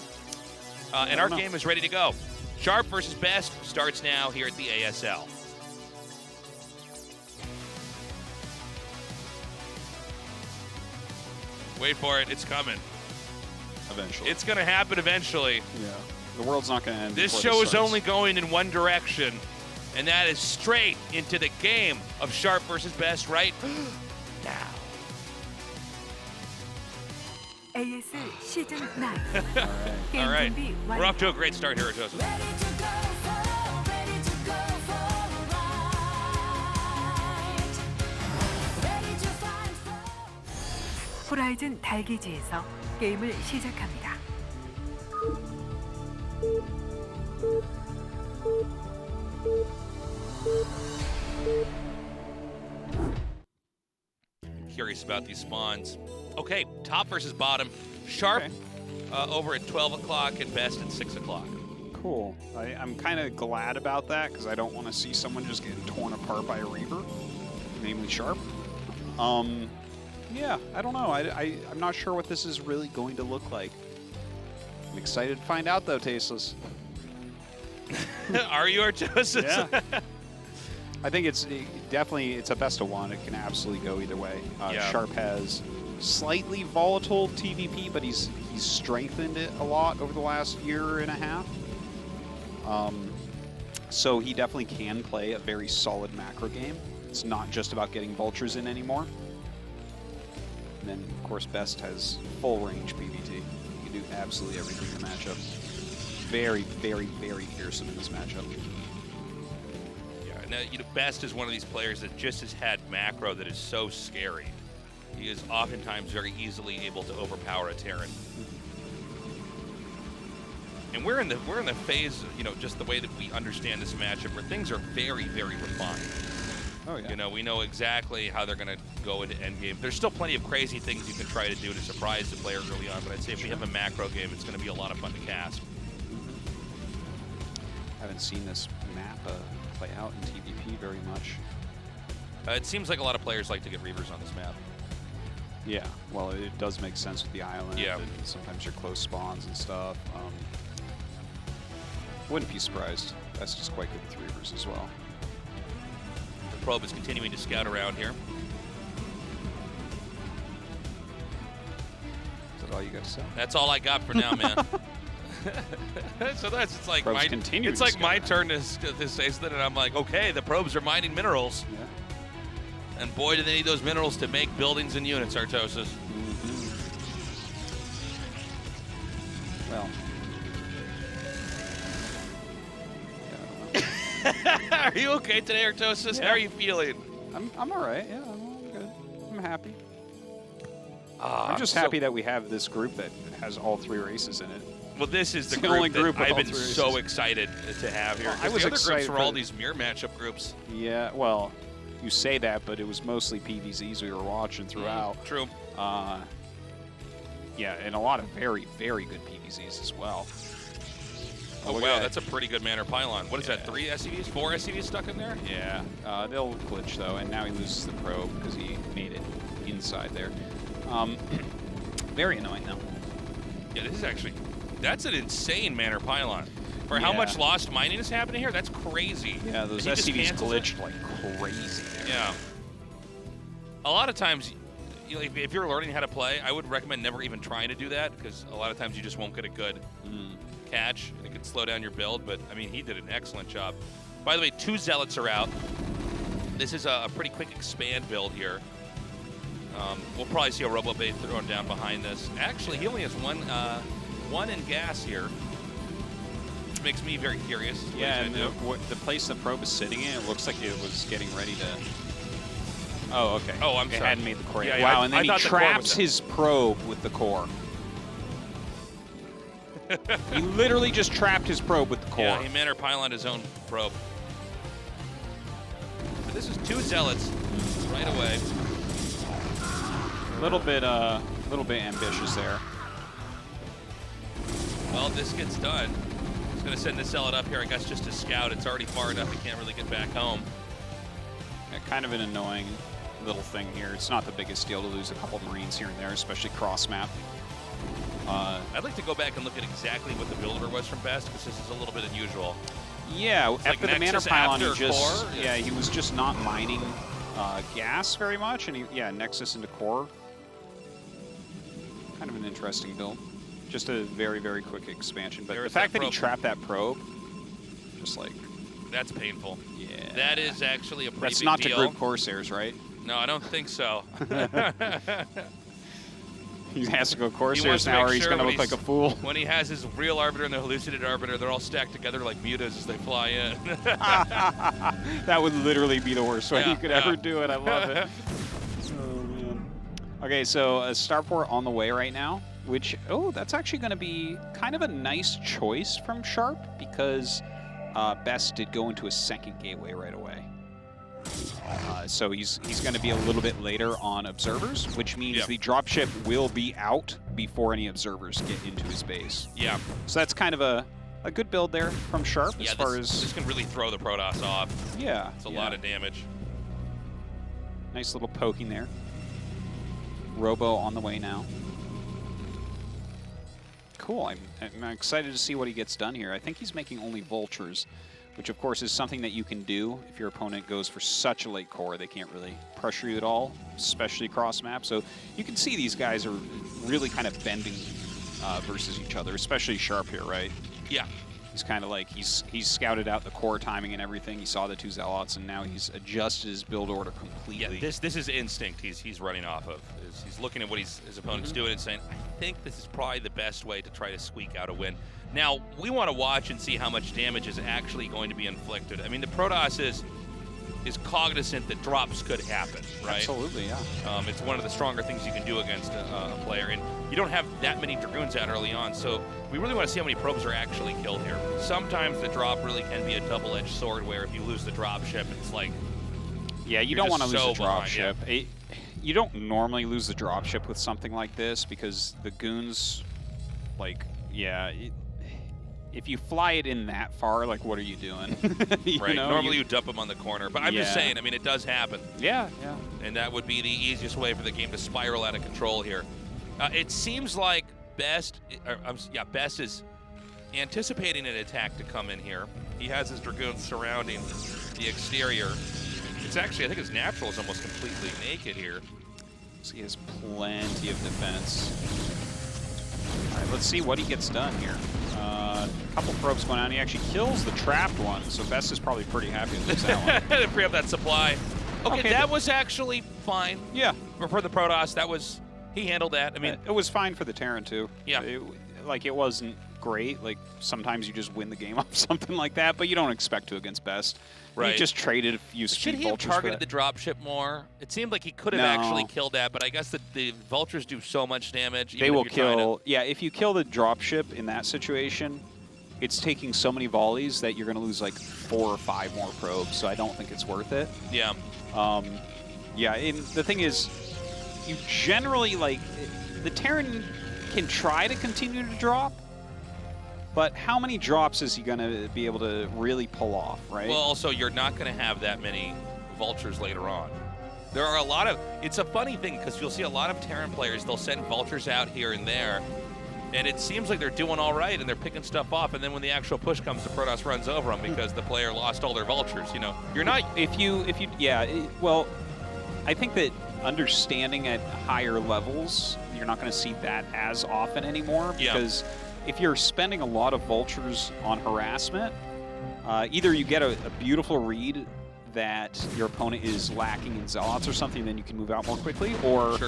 And our game is ready to go. Sharp versus Best starts now here at the ASL. Wait for it, it's coming. Eventually. It's going to happen eventually. Yeah. The world's not going to end. This before show is starts. only going in one direction, and that is straight into the game of Sharp versus Best right now. ASL 시즌 9. All right. 준비 We're 완료. off to a great start here at Joseph. 호라이즌 달기지에서 게임을 시작합니다. Curious about these spawns. Okay, top versus bottom. Sharp over at 12 o'clock and Best at 6 o'clock. Cool. I'm kind of glad about that because I don't want to see someone just getting torn apart by a Reaver, namely Sharp. Yeah, I don't know. I'm not sure what this is really going to look like. I'm excited to find out, though, Tasteless. Are you, Artosis? Yeah. I think it's a best of one. It can absolutely go either way. Yeah. Sharp has slightly volatile TVP, but he's strengthened it a lot over the last year and a half. So he definitely can play a very solid macro game. It's not just about getting vultures in anymore. And then, of course, Best has full range PvT. You can do absolutely everything in the matchup. Very, very, very fearsome in this matchup. Yeah, and you know, Best is one of these players that just has had macro that is so scary. He is oftentimes very easily able to overpower a Terran. And we're in the phase, you know, just the way that we understand this matchup, where things are very, very refined. Oh, yeah. You know, we know exactly how they're going to go into endgame. There's still plenty of crazy things you can try to do to surprise the player early on, but I'd say if we have a macro game, it's going to be a lot of fun to cast. Haven't seen this map play out in TVP very much. It seems like a lot of players like to get Reavers on this map. Yeah, well, it does make sense with the island. Yeah. And sometimes your close spawns and stuff. Wouldn't be surprised. That's just quite good with Reavers as well. The probe is continuing to scout around here. Is that all you got to say? That's all I got for now, man. So it's like Probes my continue it's to like scout my around. turn to say that, and I'm like, okay, the probes are mining minerals, Yeah. and boy, do they need those minerals to make buildings and units, Artosis. Well. Are you okay today, Artosis? Yeah. How are you feeling? I'm all right. Yeah, I'm good. I'm happy. I'm I'm just happy that we have this group that has all three races in it. Well, this is the It's the group only that group with I've all been three so races. excited to have here. Well, I 'Cause was the other excited groups were for all the- these mirror matchup groups. Yeah, well, you say that, but it was mostly PvZs we were watching throughout. True. Yeah, and a lot of very, very good PvZs as well. Oh, look wow, at that's a pretty good Manor Pylon. What is that, 3 SCVs, 4 SCVs stuck in there? Yeah, they'll glitch though, and now he loses the probe because he made it inside there. Very annoying though. Yeah, this is actually, that's an insane Manor Pylon. For how much lost mining is happening here, that's crazy. Yeah, those And he just SCVs cancels glitched like crazy there. Yeah. A lot of times, you know, if you're learning how to play, I would recommend never even trying to do that because a lot of times you just won't get a good catch. It could slow down your build, but I mean, he did an excellent job. By the way, 2 Zealots are out. This is a pretty quick expand build here. We'll probably see a Robo Bait thrown down behind this. Actually, he only has one in gas here. Which makes me very curious. Yeah, and the place the probe is sitting in, it looks like it was getting ready to... Oh, okay. Oh, I'm it sorry. hadn't made the core yet. Yeah, Wow, and then he traps his probe with the core. He literally just trapped his probe with the core. Yeah, he manner pyloned his own probe. But this is 2 Zealots right away. A little bit ambitious there. Well, this gets done. He's going to send the Zealot up here, I guess, just to scout. It's already far enough he can't really get back home. Yeah, kind of an annoying little thing here. It's not the biggest deal to lose a couple of Marines here and there, especially cross map. I'd like to go back and look at exactly what the build order was from Best, because this is a little bit unusual. Yeah, It's after like the manor Nexus pylon, he after just core? he was just not mining gas very much, and Nexus into core. Kind of an interesting build. Just a very, very quick expansion. But the fact that he trapped that probe, just like... That's painful. Yeah. That is actually a pretty That's big not deal. to group Corsairs, right? No, I don't think so. He has to go He wants Corsairs to now, make or he's sure going to when look like a fool. When he has his real Arbiter and the hallucinated Arbiter, they're all stacked together like mutas as they fly in. That would literally be the worst way Yeah, you could yeah. ever do it. I love it. Oh, man. Okay, so a Starport on the way right now, which, that's actually going to be kind of a nice choice from Sharp because Best did go into a second gateway right away. So he's going to be a little bit later on observers, which means the dropship will be out before any observers get into his base. Yeah. So that's kind of a good build there from Sharp as far as... This can really throw the Protoss off. Yeah. It's a lot of damage. Nice little poking there. Robo on the way now. Cool. I'm excited to see what he gets done here. I think he's making only vultures, which of course is something that you can do if your opponent goes for such a late core. They can't really pressure you at all, especially cross map. So you can see these guys are really kind of bending versus each other, especially Sharp here, right? Yeah. He's kind of like, he's scouted out the core timing and everything. He saw the 2 Zealots, and now he's adjusted his build order completely. Yeah, this is instinct he's running off of. He's looking at what his opponent's doing and saying, I think this is probably the best way to try to squeak out a win. Now, we want to watch and see how much damage is actually going to be inflicted. I mean, the Protoss is cognizant that drops could happen, right? Absolutely, yeah. It's one of the stronger things you can do against a player, and you don't have that many Dragoons out early on, so we really want to see how many probes are actually killed here. Sometimes the drop really can be a double-edged sword, where if you lose the drop ship, it's like... Yeah, you don't want to lose the drop behind, ship. You don't normally lose the drop ship with something like this, because the goons, like, if you fly it in that far, like, what are you doing? Right. Normally you dump them on the corner. But I'm just saying, I mean, it does happen. Yeah, yeah. And that would be the easiest way for the game to spiral out of control here. It seems like Best is anticipating an attack to come in here. He has his Dragoons surrounding the exterior. It's actually, I think his natural is almost completely naked here. So he has plenty of defense. All right, let's see what he gets done here. A couple probes going on. He actually kills the trapped one, so Best is probably pretty happy with that one. To free up that supply. Okay, that was actually fine. Yeah. For the Protoss, he handled that. I mean, it was fine for the Terran too. Yeah. It wasn't great. Like, sometimes you just win the game off something like that, but you don't expect to against Best. Right. He just traded a few Should speed he have vultures targeted the dropship more? It seemed like he could have actually killed that, but I guess the vultures do so much damage. They will kill. Yeah, if you kill the dropship in that situation, it's taking so many volleys that you're going to lose like 4 or 5 more probes. So I don't think it's worth it. Yeah. Yeah. And the thing is, you generally the Terran can try to continue to drop. But how many drops is he going to be able to really pull off, right? Well, also, you're not going to have that many vultures later on. There are a lot of... It's a funny thing, because you'll see a lot of Terran players, they'll send vultures out here and there, and it seems like they're doing all right, and they're picking stuff off, and then when the actual push comes, the Protoss runs over them because the player lost all their vultures, you know? You're not... Well, I think that understanding at higher levels, you're not going to see that as often anymore. Because if you're spending a lot of vultures on harassment, either you get a beautiful read that your opponent is lacking in zealots or something, then you can move out more quickly, or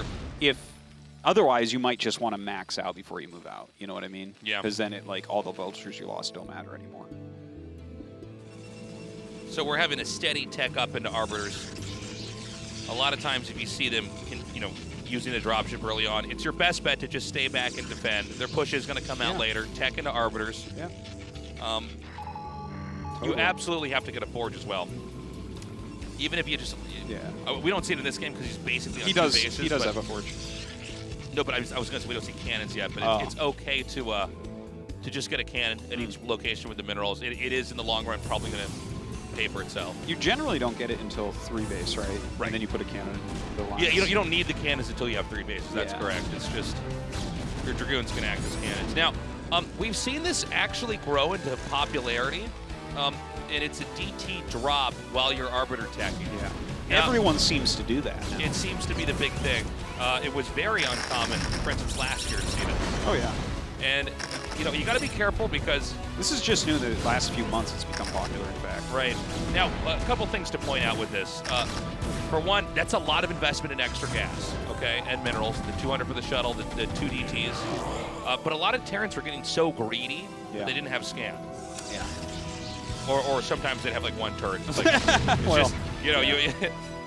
if otherwise you might just want to max out before you move out. You know what I mean? Yeah. Because then it, like, all the vultures you lost don't matter anymore. So we're having a steady tech up into Arbiters. A lot of times if you see them, using a dropship early on, it's your best bet to just stay back and defend. Their push is going to come out later. Tech into Arbiters. Yeah. You absolutely have to get a Forge as well. Even if you just... we don't see it in this game because he's basically on two bases. He does have a Forge. No, but I was going to say we don't see cannons yet, but it's okay to just get a cannon at each location with the minerals. It is, in the long run, probably going to pay for itself. You generally don't get it until 3 base, right? And then you put a cannon in the line. Yeah, you don't need the cannons until you have 3 bases. That's correct. It's just your Dragoons can act as cannons. Now, we've seen this actually grow into popularity, and it's a DT drop while you're Arbiter attacking. Yeah. Now, everyone seems to do that now. It seems to be the big thing. It was very uncommon, for instance, last year to see this. Oh, yeah. And, you got to be careful because... This is just new. The last few months it's become popular, in fact. Right. Now, a couple things to point out with this. For one, that's a lot of investment in extra gas, okay, and minerals. The 200 for the shuttle, the 2 DTs. But a lot of Terrans were getting so greedy they didn't have scan. Yeah. Or sometimes they'd have like 1 turret. It's like, it's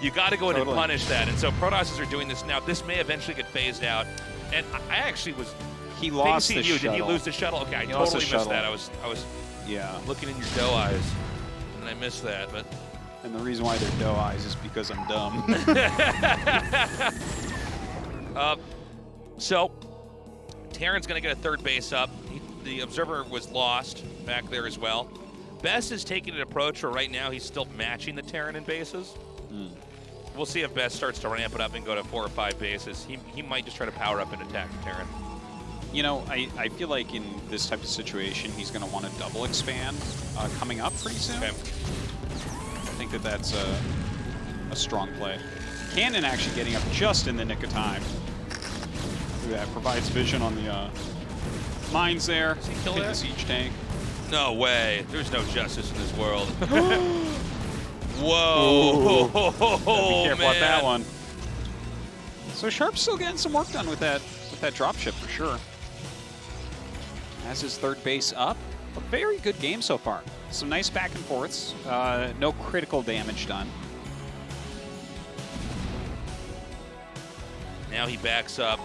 you got to go in and punish that. And so Protosses are doing this now. This may eventually get phased out. And I actually was... He lost the shuttle. Did he lose the shuttle? Okay, I totally missed that. I was looking in your doe eyes, and I missed that. But and the reason why they're doe eyes is because I'm dumb. So Terran's going to get a 3rd base up. The Observer was lost back there as well. Best is taking an approach where right now he's still matching the Terran in bases. We'll see if Best starts to ramp it up and go to 4 or 5 bases. He might just try to power up and attack the Terran. I feel like in this type of situation, he's going to want to double expand coming up pretty soon. Okay. I think that's a strong play. Cannon actually getting up just in the nick of time. Look at that. Provides vision on the mines there. Does he kill Hit that? the siege tank. No way. There's no justice in this world. Whoa. Be careful man. with that one. So Sharp's still getting some work done with that dropship for sure. Has his 3rd base up. A very good game so far. Some nice back and forths. No critical damage done. Now he backs up.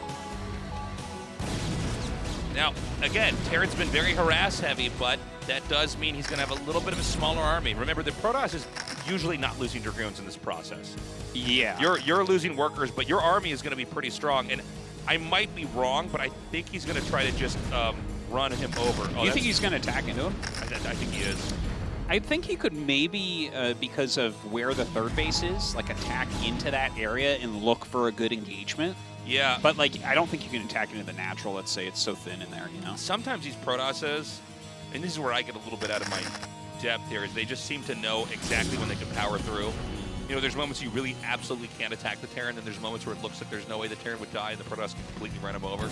Now, again, Terran's been very harass heavy, but that does mean he's going to have a little bit of a smaller army. Remember, the Protoss is usually not losing Dragoons in this process. Yeah. You're losing workers, but your army is going to be pretty strong. And I might be wrong, but I think he's going to try to just run him over. You think he's going to attack into him? I think he is. I think he could maybe, because of where the 3rd base is, like attack into that area and look for a good engagement. Yeah. But like, I don't think you can attack into the natural. Let's say it's so thin in there, Sometimes these Protosses, and this is where I get a little bit out of my depth here, is they just seem to know exactly when they can power through. There's moments you really absolutely can't attack the Terran, and there's moments where it looks like there's no way the Terran would die, and the Protoss can completely run him over.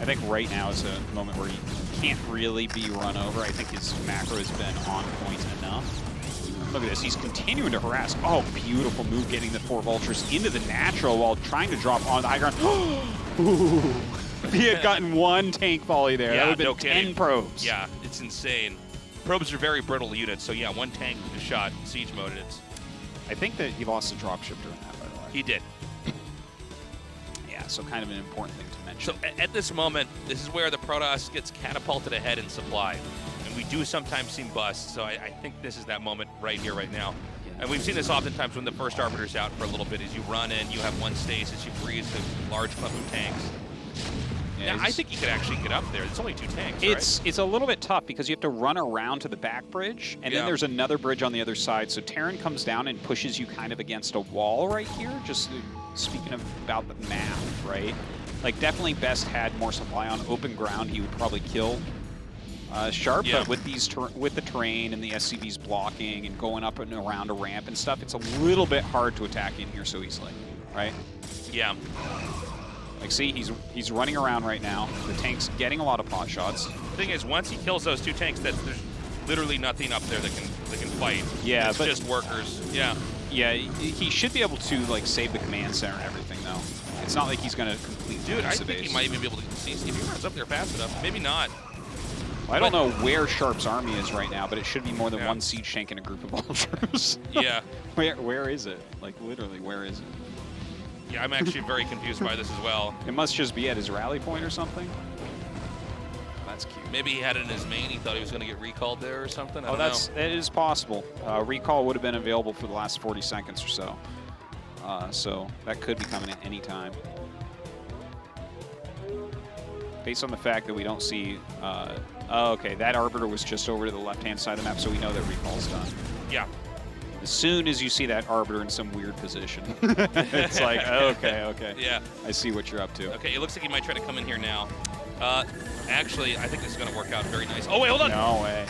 I think right now is a moment where he can't really be run over. I think his macro has been on point enough. Look at this. He's continuing to harass. Oh, beautiful move getting the 4 vultures into the natural while trying to drop on the high ground. Ooh. If he had gotten 1 tank volley there, that would have been 10 probes. Yeah, it's insane. Probes are very brittle units, so yeah, 1 tank with a shot, siege mode, and it's... I think that he lost the dropship during that, by the way. He did. Yeah, so kind of an important thing to mention. So at this moment, this is where the Protoss gets catapulted ahead in supply. And we do sometimes see busts, so I think this is that moment right here, right now. Yeah. And we've seen this oftentimes when the first Arbiter's out for a little bit, is you run in, you have 1 stasis, you freeze a large clump of tanks. Yeah, I think he could actually get up there. It's only 2 tanks, right? It's a little bit tough because you have to run around to the back bridge, and then there's another bridge on the other side. So Terran comes down and pushes you kind of against a wall right here, just speaking about the map, right? Like, definitely Best had more supply on open ground. He would probably kill Sharp, but with with the terrain and the SCVs blocking and going up and around a ramp and stuff, it's a little bit hard to attack in here so easily. right? Yeah. Like, see, he's running around right now. The tank's getting a lot of pot shots. The thing is, once he kills those 2 tanks, there's literally nothing up there that can fight. Yeah, it's but just workers. Yeah. Yeah, he should be able to like save the command center and everything though. It's not like he's gonna complete. Dude, I the think base. he might even be able to see if he runs up there fast enough. Maybe not. Well, I don't know where Sharp's army is right now, but it should be more than Yeah. one siege tank and a group of ultras. Yeah. Where is it? Like literally, where is it? Yeah, I'm actually very confused by this as well. It must just be at his rally point or something. That's cute. Maybe he had it in his main. He thought he was going to get recalled there or something. I Oh, don't know. that is possible. Recall would have been available for the last 40 seconds or so. So that could be coming at any time. Based on the fact that we don't see... oh, okay, that Arbiter was just over to the left-hand side of the map, so we know that recall's done. Yeah. As soon as you see that Arbiter in some weird position, it's like, okay. Yeah. I see what you're up to. Okay, it looks like he might try to come in here now. Actually, I think this is going to work out very nice. Oh, wait, hold on. No way.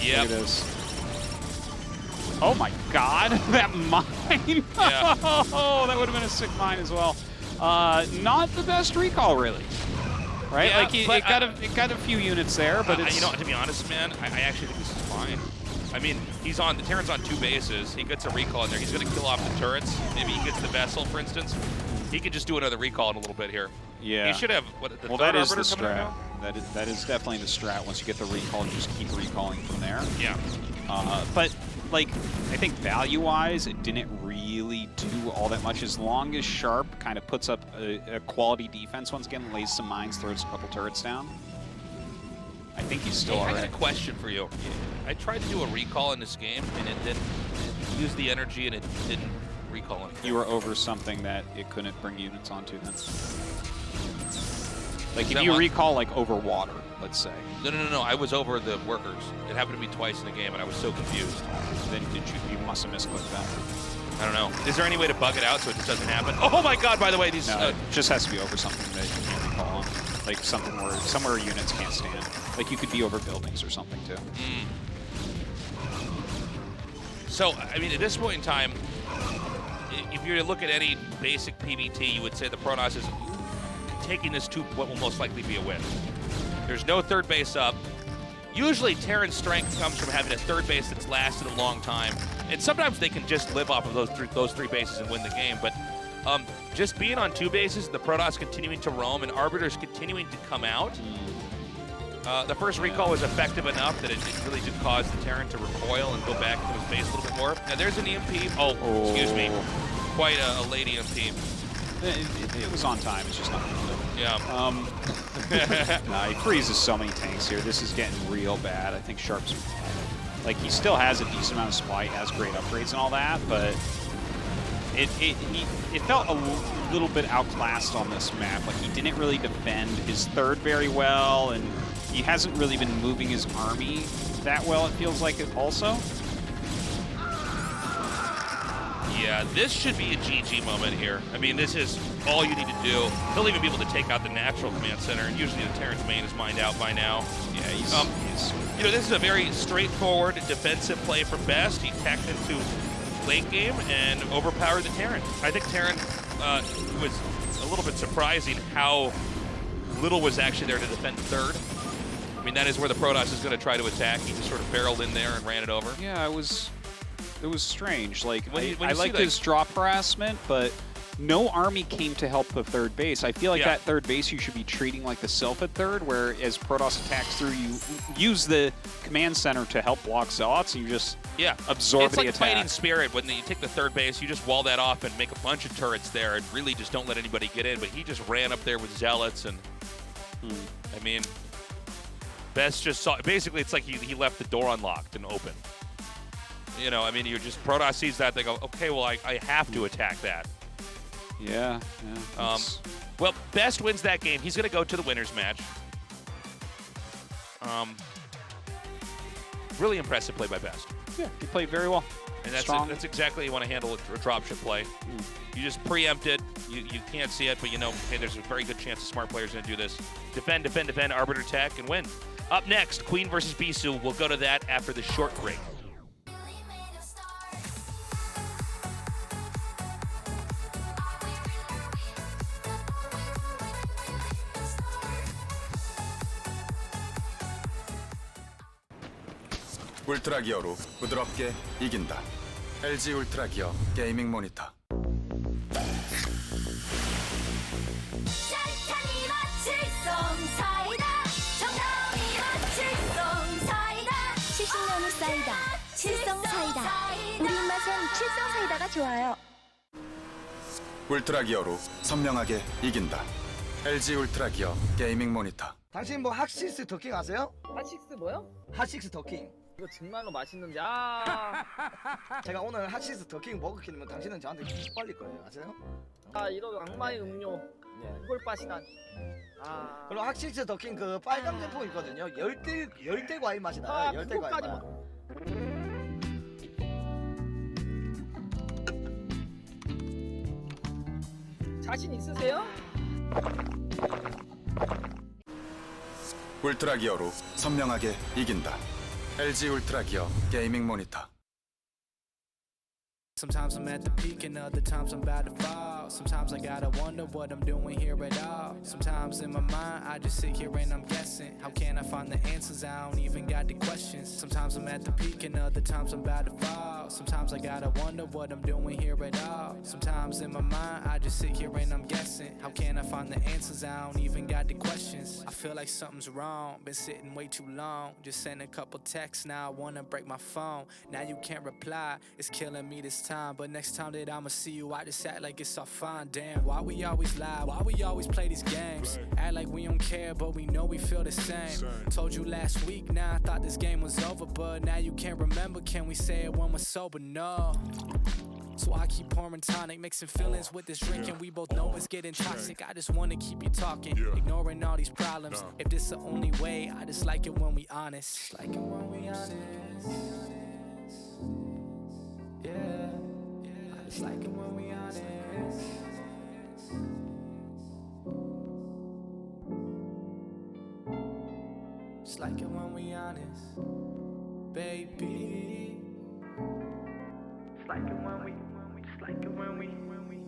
Yeah. Look at this. Oh my god, that mine! Yeah. Oh, that would have been a sick mine as well. Not the best recall, really. Right? Yeah, like, it got a few units there, but it's... You know, to be honest, man, I actually think this is fine. I mean, the Terran's on 2 bases. He gets a recall in there. He's going to kill off the turrets. Maybe he gets the vessel, for instance. He could just do another recall in a little bit here. Yeah. He should have, the well, third that is the Arbiter coming in strat. now? That is definitely the strat. Once you get the recall, just keep recalling from there. Yeah. But, like, I think value-wise, it didn't really do all that much. As long as Sharp kind of puts up a quality defense once again, lays some mines, throws a couple turrets down, I think he's still I alright. got a question for you. I tried to do a recall in this game, and it didn't use the energy, and it didn't recall anything. You were over something that it couldn't bring units onto then. Like, if that you what? recall, like, over water, let's say. No. I was over the workers. It happened to me twice in the game, and I was so confused. Then you must have misclicked that. I don't know. Is there any way to bug it out so it just doesn't happen? Oh my god, by the way, these... No, it just has to be over something that you can't recall on. Like, somewhere units can't stand. Like, you could be over buildings or something, too. So, I mean, at this point in time, if you were to look at any basic PvT, you would say the Protoss is taking this to what will most likely be a win. There's no third base up. Usually, Terran's strength comes from having a third base that's lasted a long time. And sometimes they can just live off of those three bases and win the game. But just being on 2 bases, the Protoss continuing to roam, and Arbiters continuing to come out. The first recall was effective enough that it really did cause the Terran to recoil and go back to his base a little bit more. Now, there's an EMP. Oh, excuse me. Quite a late EMP. It was on time. It's just not good. Yeah. Nah, he freezes so many tanks here. This is getting real bad. I think Sharp's... Like, he still has a decent amount of supply. He has great upgrades and all that, but... It felt a little bit outclassed on this map. Like, he didn't really defend his third very well, and he hasn't really been moving his army that well, it feels like it also. Yeah, this should be a GG moment here. I mean, this is all you need to do. He'll even be able to take out the natural command center, and usually the Terran's main is mined out by now. Yeah, he's you know, this is a very straightforward defensive play from Best. He tacked into late game and overpowered the Terran. I think Terran was a little bit surprising how little was actually there to defend third. I mean, that is where the Protoss is going to try to attack. He just sort of barreled in there and ran it over. Yeah, it was strange. Like, When you I see, liked his drop harassment, but no army came to help the third base. I feel like that third base you should be treating like the Sylph at third, where as Protoss attacks through, you use the command center to help block Zealots, and you just absorb it's the like attack. Fighting Spirit. When you take the third base, you just wall that off and make a bunch of turrets there and really just don't let anybody get in. But he just ran up there with Zealots, and I mean, Best just saw, basically it's like he left the door unlocked and open. You know, I mean, you just, Protoss sees that, they go, okay, well, I have to attack that. Yeah. Well, Best wins that game. He's going to go to the winner's match. Really impressive play by Best. Yeah, he played very well. And that's exactly how you want to handle a dropship play. You just preempt it. You can't see it, but you know, hey, there's a very good chance a smart player's going to do this. Defend, Arbiter attack, and win. Up next, Queen versus Bisu. We'll go to that after the short break. 울트라 기어로 부드럽게 이긴다. LG 울트라 기어 게이밍 모니터. 짜릿한 이맛 사이다. 정다운 이맛 사이다. 70년이 사이다. 칠성 사이다. 우리 입맛엔 칠성 사이다가 좋아요. 울트라 기어로 선명하게 이긴다. LG 울트라 기어 게이밍 모니터. 당신 뭐 핫식스 더킹 아세요? 핫식스 뭐요? 핫식스 더킹. 이거 정말로 맛있는데 제가 오늘 핫식스 더킹 먹었기면 당신은 저한테 빨릴 거예요. 아세요? 이런 악마의 음료 이걸 빠시다니. 그리고 핫식스 더킹 그 빨간 제품 있거든요. 열대 과일 맛이 나요. 열대 과일 맛. 자신 있으세요? 울트라 기어로 선명하게 이긴다. LG 울트라 기어 게이밍 모니터. Sometimes I'm at the peak and other times I'm about to fall. Sometimes I gotta wonder what I'm doing here at all. Sometimes in my mind I just sit here and I'm guessing. How can I find the answers? I don't even got the questions. Sometimes I'm at the peak and other times I'm about to fall. Sometimes I gotta wonder what I'm doing here at all. Sometimes in my mind I just sit here and I'm guessing. How can I find the answers? I don't even got the questions. I feel like something's wrong. Been sitting way too long. Just sent a couple texts. Now I wanna break my phone. Now you can't reply. It's killing me this time. But next time that I'ma see you, I just act like it's all fine. Damn, why we always lie? Why we always play these games? Act like we don't care, but we know we feel the same. Told you last week, now I thought this game was over, but now you can't remember. Can we say it when we're sober? No. So I keep pouring tonic, mixing feelings with this drink, and we both know it's getting toxic. I just wanna keep you talking, ignoring all these problems. If this the only way, I just like it when we honest. Like it when we honest. Yeah. I just like it when we honest. Just like it when we honest, baby. Just like it when we, just like it when we.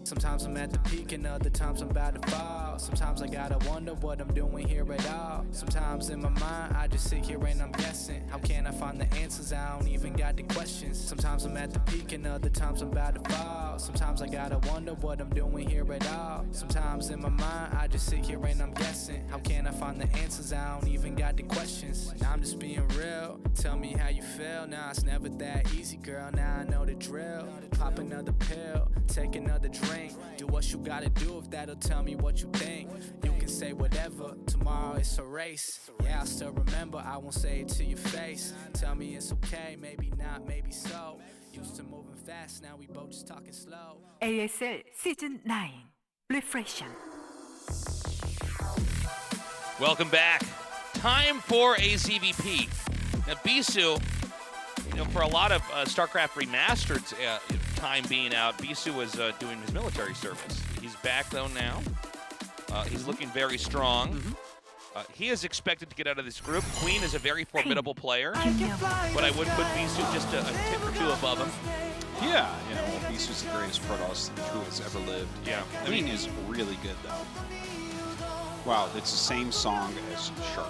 Sometimes I'm at the peak and other times I'm about to fall. Sometimes I gotta wonder what I'm doing here at all. Sometimes in my mind I just sit here and I'm guessing. How can I find the answers? I don't even got the questions. Sometimes I'm at the peak and other times I'm about to fall. Sometimes I gotta wonder what I'm doing here at all. Sometimes in my mind I just sit here and I'm guessing. How can I find the answers? I don't even got the questions. Now I'm just being real. Tell me how you feel. Now it's never that easy, girl. Now I know the drill. Pop another pill, take another drink. Do what you gotta do if that'll tell me what you think. You can say whatever, tomorrow it's a race. Yeah, I still remember, I won't say it to your face. Tell me it's okay, maybe not, maybe so. Used to moving fast, now we both just talking slow. ASL 시즌 9 Reflection. Welcome back. Time for a ZVP. Now, Bisu, for a lot of StarCraft Remastered time being out, Bisu was doing his military service. He's back, though, now. He's looking very strong. He is expected to get out of this group. Queen is a very formidable player, but I would put Bisu just a tick or two above him. Yeah, well, Bisu's the greatest Protoss who has ever lived. Yeah. Queen is really good, though. Wow, it's the same song as Sharp.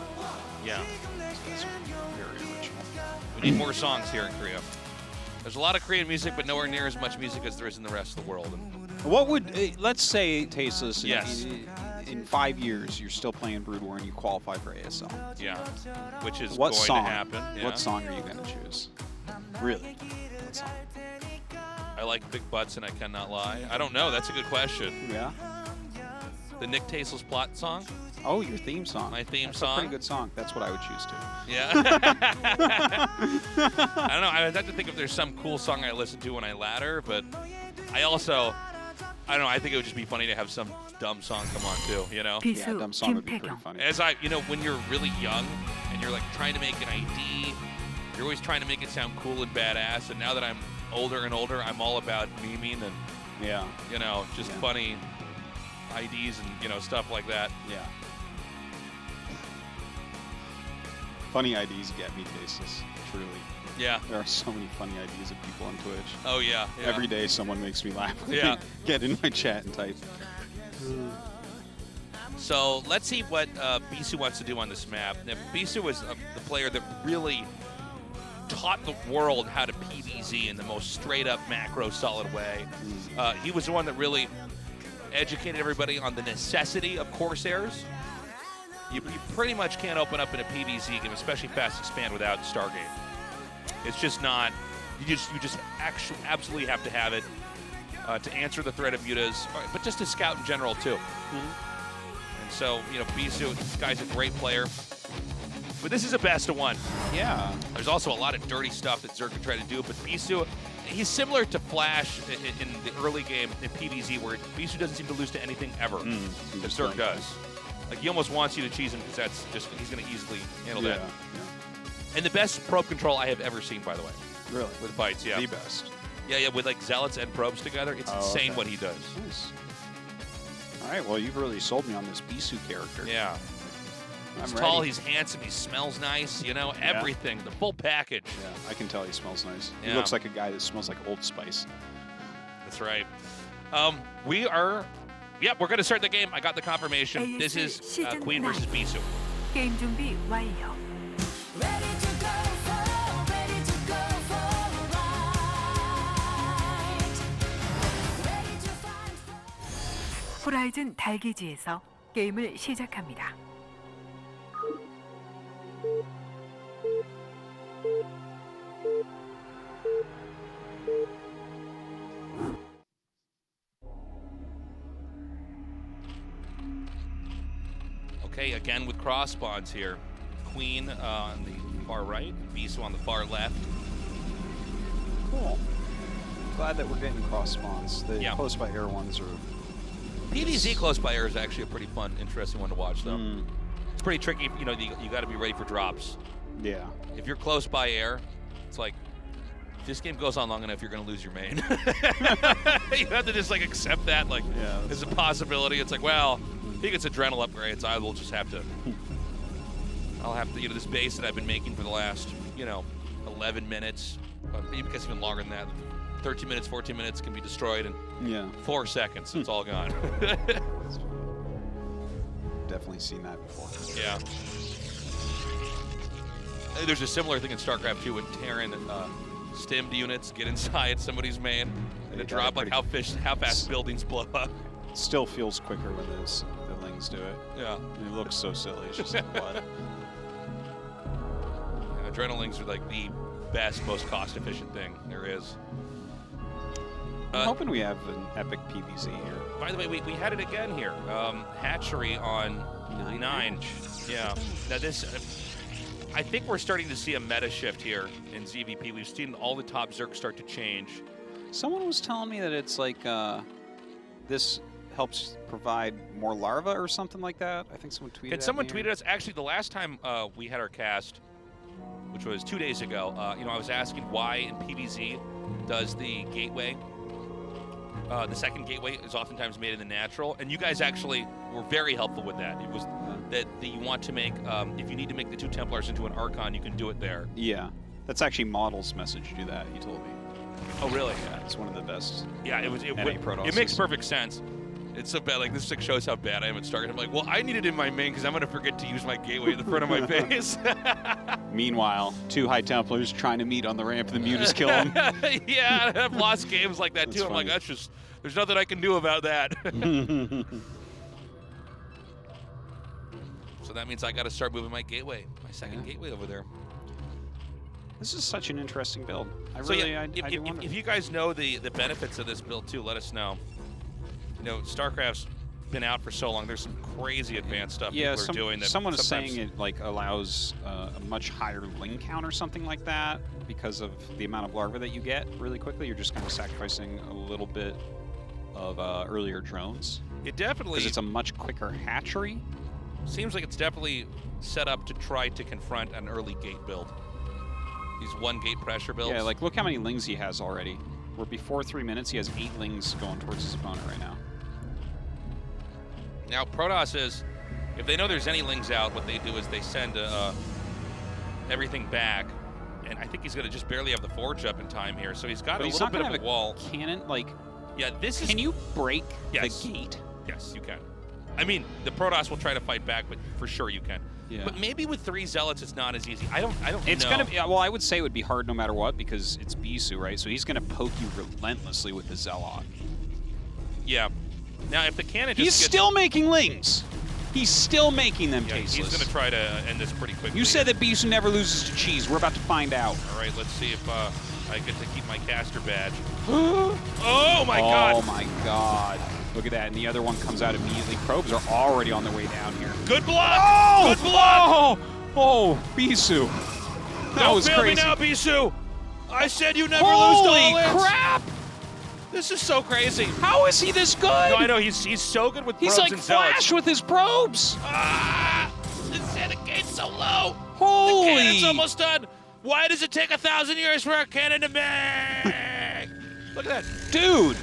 Yeah. That's very original. We need more songs here in Korea. There's a lot of Korean music, but nowhere near as much music as there is in the rest of the world. What would, let's say, Tasteless, yes. in 5 years, you're still playing Brood War and you qualify for ASL. Yeah, which is what going song, to happen. Yeah. What song are you going to choose? Really? What song? I like Big Butts and I Cannot Lie. I don't know. That's a good question. Yeah. The Nick Tasteless plot song? Oh, your theme song. My theme That's song? a pretty good song. That's what I would choose to. Yeah. I don't know. I would have to think if there's some cool song I listen to when I ladder, but I also, I don't know, I think it would just be funny to have some dumb song come on too, Yeah, dumb song would be pretty funny. As when you're really young and you're like trying to make an ID, you're always trying to make it sound cool and badass, and now that I'm older and older, I'm all about memeing and, just funny IDs and, stuff like that. Yeah. Funny IDs get me, Tasteless, truly. Yeah. There are so many funny IDs of people on Twitch. Oh, yeah. Every day someone makes me laugh. Yeah. Get in my chat and type. So let's see what Bisu wants to do on this map. Now, Bisu was the player that really taught the world how to PvZ in the most straight-up macro solid way. He was the one that really educated everybody on the necessity of Corsairs. You pretty much can't open up in a PvZ game, especially fast expand, without Stargate. It's just not. You just actually absolutely have to have it to answer the threat of mutas, but just to scout in general too. And so, you know, Bisu, this guy's a great player. But this is a best of one. Yeah. There's also a lot of dirty stuff that Zerg can try to do, but Bisu, he's similar to Flash in the early game in PvZ, where Bisu doesn't seem to lose to anything ever. That Zerg does. Like, he almost wants you to cheese him because that's just, he's going to easily handle that. And the best probe control I have ever seen, by the way. Really? With fights, yeah. The best. Yeah, with like zealots and probes together. It's insane what he does. Nice. All right, well, you've really sold me on this Bisu character. Yeah. He's I'm tall, ready. he's handsome, he smells nice, you know, everything, the full package. Yeah, I can tell he smells nice. Yeah. He looks like a guy that smells like Old Spice. That's right. We're going to start the game. I got the confirmation. This is Queen versus Bisu. 게임 준비 완료. 호라이즌 달기지에서 게임을 시작합니다. Okay, again with cross spawns here. Queen on the far right, Bisu on the far left. Cool. Glad that we're getting cross spawns. The close by air ones are. PvZ close by air is actually a pretty fun, interesting one to watch, though. It's pretty tricky. You know, you got to be ready for drops. Yeah. If you're close by air, it's like, if this game goes on long enough, you're going to lose your main. You have to just like accept that, like, there's a possibility. It's like, well, if he gets adrenal upgrades, I will just have to. I'll have to, you know, this base that I've been making for the last, 11 minutes, maybe guess even longer than that. 13 minutes, 14 minutes can be destroyed in 4 seconds. It's all gone. Definitely seen that before. Yeah. There's a similar thing in StarCraft 2 when Terran stimmed units get inside somebody's main and it drop like how fast buildings blow up. Still feels quicker when the Lings do it. Yeah. It looks so silly. It's just like, what? Yeah, Adrenalings are like the best, most cost-efficient thing there is. I'm hoping we have an epic PvZ here. By the way, we had it again here. Hatchery on 9. Yeah. Now this, I think we're starting to see a meta shift here in ZVP. We've seen all the top Zerg start to change. Someone was telling me that it's like this helps provide more larvae or something like that. I think someone tweeted. Can someone tweeted us? Actually, the last time we had our cast, which was 2 days ago, I was asking why in PvZ does the gateway. The second gateway is oftentimes made in the natural, and you guys actually were very helpful with that. It was that you want to make, if you need to make the 2 Templars into an Archon, you can do it there. Yeah, that's actually Model's message to do that, he told me. Oh, really? Yeah, it's one of the best. Yeah, it makes perfect sense. It's so bad, like this like shows how bad I am at StarCraft. I'm like, well, I need it in my main because I'm going to forget to use my gateway at the front of my base. Meanwhile, 2 High Templars trying to meet on the ramp, and the mutas kill them. Yeah, I've lost games like that too. I'm like, that's just, there's nothing I can do about that. So that means I got to start moving my gateway, my second gateway over there. This is such an interesting build. If you guys know the benefits of this build too, let us know. You know, StarCraft's been out for so long. There's some crazy advanced stuff people are doing. That someone is saying it like allows a much higher Ling count or something like that because of the amount of larvae that you get really quickly. You're just kind of sacrificing a little bit of earlier drones. It definitely, because it's a much quicker hatchery. Seems like it's definitely set up to try to confront an early gate build. These 1 gate pressure builds. Yeah, like look how many Lings he has already. Where before 3 minutes, he has 8 Lings going towards his opponent right now. Now, Protoss is, if they know there's any Lings out, what they do is they send everything back. And I think he's going to just barely have the forge up in time here. So he's got a little bit of a wall. Cannon, like, yeah, this is. Can you break the gate? Yes, you can. I mean, the Protoss will try to fight back, but for sure you can. Yeah. But maybe with 3 zealots, it's not as easy. I don't It's know. gonna be, well, I would say it would be hard no matter what because it's Bisu, right? So he's gonna poke you relentlessly with the zealot. Yeah. Now, if the cannon just He's still making lings. He's still making them tasteless. He's going to try to end this pretty quickly. You said that Bisu never loses to cheese. We're about to find out. All right, let's see if I get to keep my caster badge. Oh, my God. Oh, my God. Look at that. And the other one comes out immediately. Probes are already on their way down here. Good block. Oh! Good block. Oh, Bisu. That was fail crazy. me now, Bisu. I said you never Holy lose to all-ins. crap! This is so crazy. How is he this good? No, I know. He's so good with He's probes like and zealots. Flash with his probes. Ah! The gate's so low. Holy! The cannon's almost done. Why does it take 1,000 years for a cannon to make? Look at that. Dude,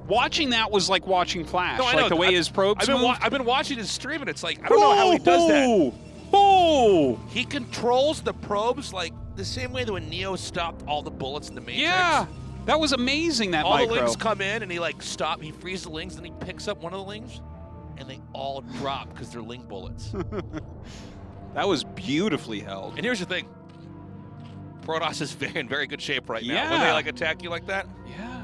watching that was like watching Flash. No, I like know. the way his probes I've been watching his stream, and it's like, I don't know how he does that. Oh! He controls the probes like the same way that when Neo stopped all the bullets in the Matrix. Yeah, that was amazing, that all micro. the lings come in, and he like he frees the lings, and he picks up one of the lings, and they all drop because they're ling bullets. That was beautifully held. And here's the thing. Protoss is in very good shape right now. Yeah. When they like attack you like that. Yeah.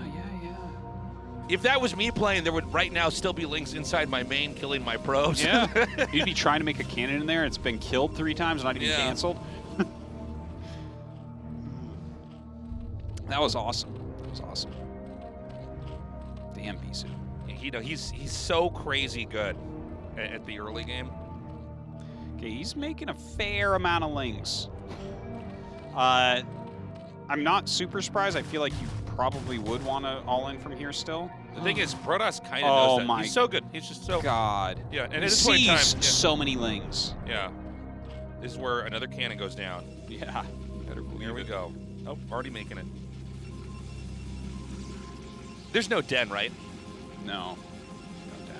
If that was me playing, there would right now still be lings inside my main killing my probes. Yeah. You'd be trying to make a cannon in there. It's been killed 3 times, not even canceled. That was awesome. That was awesome. Damn, Bisu. He's so crazy good at the early game. Okay, he's making a fair amount of lings. I'm not super surprised. I feel like you probably would want to all-in from here still. The thing is, Protoss kind of knows that. My He's so good. He's just so... God. Yeah, and he at this point in time... so many lings. Yeah. This is where another cannon goes down. Yeah. Better believe Here we it. go. Oh, already making it. There's no den, right? No.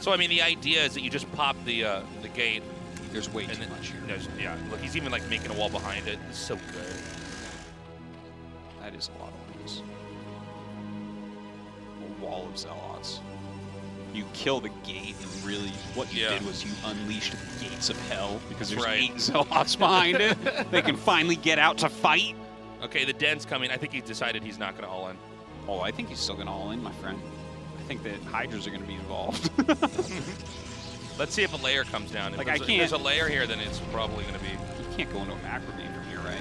So, I mean, the idea is that you just pop the gate. There's way too much here. Yeah, look, he's even, like, making a wall behind it. It's so good. That is a lot of lings. A wall of zealots. You kill the gate, and really what you did was you unleashed the gates of hell because there's 8 zealots behind it. They can finally get out to fight. Okay, the den's coming. I think he decided he's not going to all in. Oh, I think he's still going to all in, my friend. I think that Hydras are going to be involved. Let's see if a layer comes down. If Like, there's I if can't- there's a layer here, then it's probably going to be... You can't go into a macro game from here, right?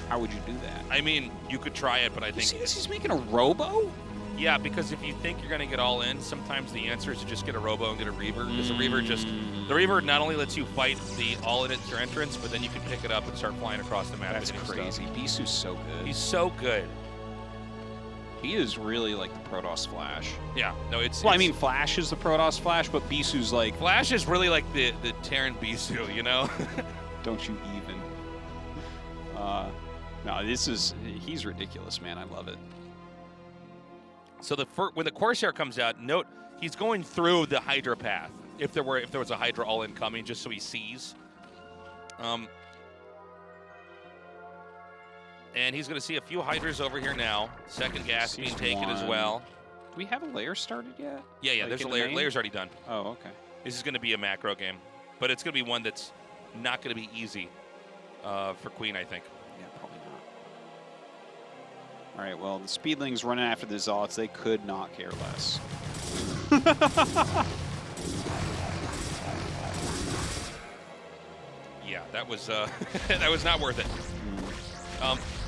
How would you do that? I mean, you could try it, but I think... You see this? He's making a robo? Yeah, because if you think you're going to get all in, sometimes the answer is to just get a robo and get a reaver. Because the reaver not only lets you fight the all in at your entrance, but then you can pick it up and start flying across the map. That's and hitting crazy. stuff. Bisu's so good. He's so good. He is really like the Protoss Flash. Yeah, no, it's... Well, I mean, Flash is the Protoss Flash, but Bisu's like... Flash is really like the Terran Bisu, you know? Don't you even. No, he's ridiculous, man. I love it. So when the Corsair comes out, note he's going through the Hydra path. If there was a Hydra all incoming, just so he sees. And he's going to see a few Hydras over here now. Second gas being taken as well. Do we have a layer started yet? Yeah, Like there's a in layer. the main? Layer's already done. Oh, okay. This is going to be a macro game, but it's going to be one that's not going to be easy for Queen, I think. Yeah, probably not. All right, well, the Speedlings running after the Zealots, they could not care less. Yeah, that was that was not worth it.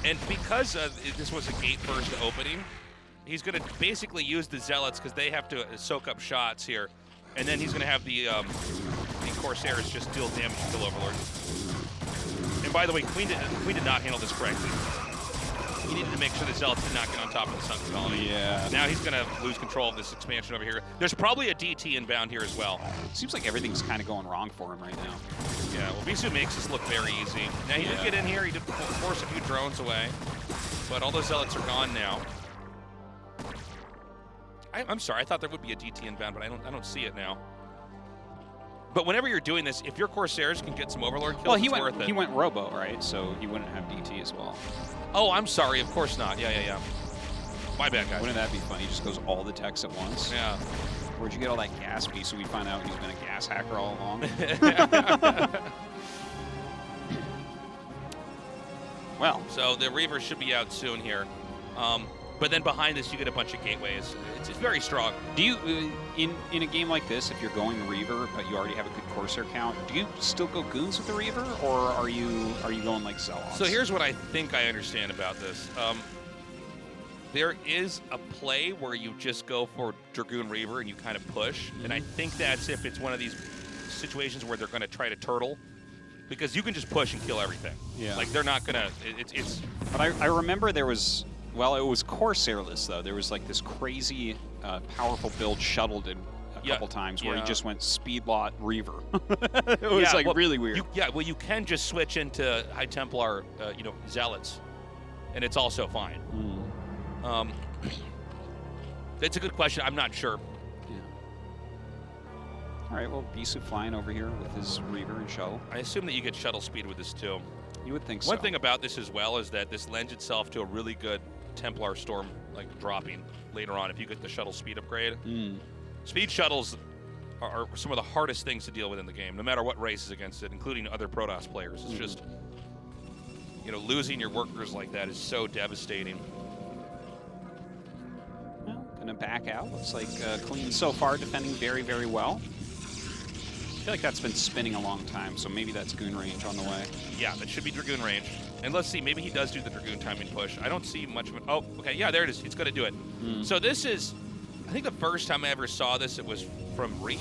And because this was a gate first opening, he's going to basically use the Zealots because they have to soak up shots here, and then he's going to have the Corsairs just deal damage to Kill Overlord. And by the way, Queen did not handle this correctly. He needed to make sure the Zealots did not get on top of the Sun Colony. Yeah. Now he's going to lose control of this expansion over here. There's probably a DT inbound here as well. Seems like everything's kind of going wrong for him right now. Yeah, well, Bisu makes this look very easy. Now, he did get in here. He did force a few drones away. But all those Zealots are gone now. I'm sorry. I thought there would be a DT inbound, but I don't see it now. But whenever you're doing this, if your Corsairs can get some Overlord kills, it's worth it. He went Robo, right? So he wouldn't have DT as well. Oh, I'm sorry. Of course not. Yeah. My bad, guys. Wouldn't that be funny? He just goes all the techs at once. Yeah. Where'd you get all that gas, Bisu? We find out he's been a gas hacker all along. Well, so the Reaver should be out soon here. But then behind this, you get a bunch of gateways. It's very strong. Do you, in a game like this, if you're going Reaver, but you already have a good Corsair count, do you still go Goons with the Reaver, or are you going like Zealots? So here's what I think I understand about this. There is a play where you just go for Dragoon Reaver and you kind of push, and I think that's if it's one of these situations where they're going to try to turtle, because you can just push and kill everything. Yeah. Like they're not going to. It's. But I remember there was. Well, it was Corsairless, though. There was like this crazy, powerful build shuttled in a couple times where he just went speed lot Reaver. It was like really weird. Well, you can just switch into High Templar, Zealots, and it's also fine. That's a good question. I'm not sure. Yeah. All right, well, Bisu flying over here with his Reaver and shuttle. I assume that you get shuttle speed with this, too. You would think so. One thing about this as well is that this lends itself to a really good Templar Storm dropping later on if you get the shuttle speed upgrade. Speed shuttles are some of the hardest things to deal with in the game, no matter what race is against it, including other Protoss players. It's just, losing your workers like that is so devastating. Well, gonna back out. Looks like Clean so far defending very, very well. I feel like that's been spinning a long time, so maybe that's Goon range on the way. Yeah, that should be Dragoon range. And let's see, maybe he does do the Dragoon timing push. I don't see much of it. Oh, okay, yeah, there it is. He's going to do it. So this is, I think the first time I ever saw this, it was from Reach.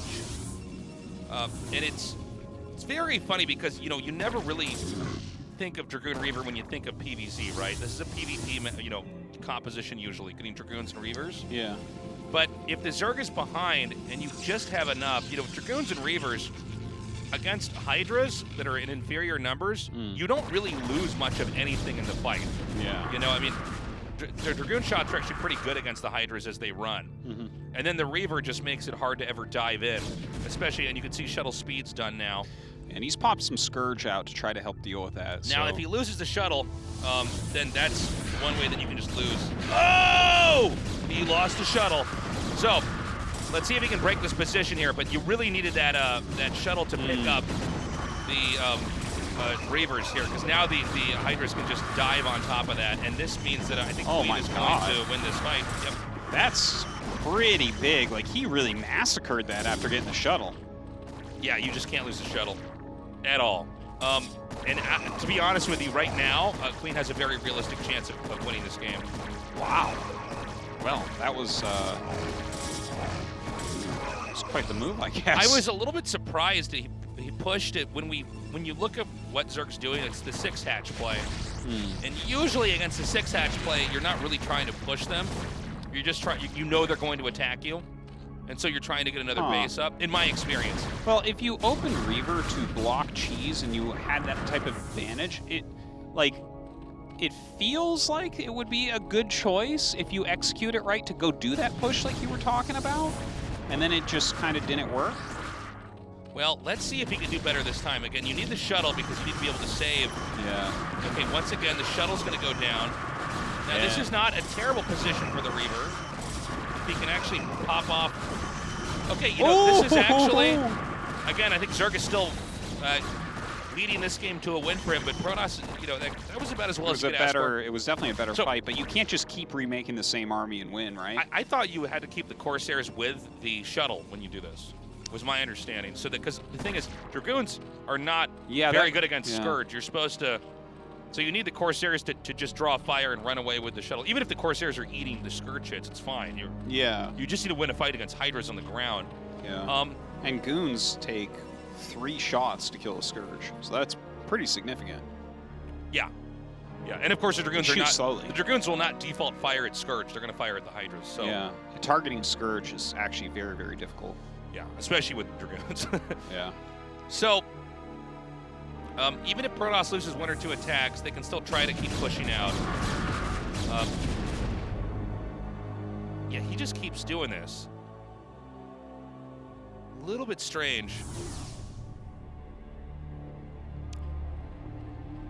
And it's very funny because, you never really think of Dragoon Reaver when you think of PvZ, right? This is a PvP, composition usually, getting Dragoons and Reavers. Yeah. But if the Zerg is behind and you just have enough, Dragoons and Reavers against Hydras that are in inferior numbers, you don't really lose much of anything in the fight. Yeah. The Dragoon shots are actually pretty good against the Hydras as they run. And then the Reaver just makes it hard to ever dive in, especially, and you can see shuttle speed's done now. And he's popped some Scourge out to try to help deal with that. Now, if he loses the shuttle, then that's one way that you can just lose. Oh! He lost the shuttle. So, let's see if he can break this position here, but you really needed that shuttle to pick up the Reavers here, because now the Hydras can just dive on top of that, and this means that I think Queen is going to win this fight. Yep. That's pretty big. Like, he really massacred that after getting the shuttle. Yeah, you just can't lose the shuttle at all. And to be honest with you, right now, Queen has a very realistic chance of winning this game. Wow. Well, that was quite the move, I guess. I was a little bit surprised that he pushed it. When you look at what Zerg's doing, it's the 6-hatch play. And usually against the 6-hatch play, you're not really trying to push them. You're just trying. You know they're going to attack you. And so you're trying to get another base up, in my experience. Well, if you open Reaver to block cheese and you had that type of advantage, it feels like it would be a good choice if you execute it right to go do that push like you were talking about, and then it just kind of didn't work. Well, let's see if he can do better this time. Again, you need the shuttle because you need to be able to save. Yeah. Okay, once again, the shuttle's going to go down. Now, this is not a terrible position for the Reaver. He can actually pop off. Okay, this is actually, again, I think Zerg is still leading this game to a win for him, but Protoss, that was about as well as he could ask for. It was definitely a better fight, but you can't just keep remaking the same army and win, right? I thought you had to keep the Corsairs with the shuttle when you do this, was my understanding. So that, because the thing is, Dragoons are not very good against Scourge. You're supposed to, so you need the Corsairs to just draw fire and run away with the shuttle. Even if the Corsairs are eating the Scourge hits, it's fine. You just need to win a fight against Hydras on the ground. Yeah. And Goons take 3 shots to kill a Scourge, so that's pretty significant. Yeah. Yeah, and of course the Dragoons are not slowly. The Dragoons will not default fire at Scourge. They're going to fire at the Hydras. So yeah, targeting Scourge is actually very, very difficult. Yeah, especially with Dragoons. Yeah. So even if Protoss loses 1 or 2 attacks, they can still try to keep pushing out. Yeah, he just keeps doing this. A little bit strange.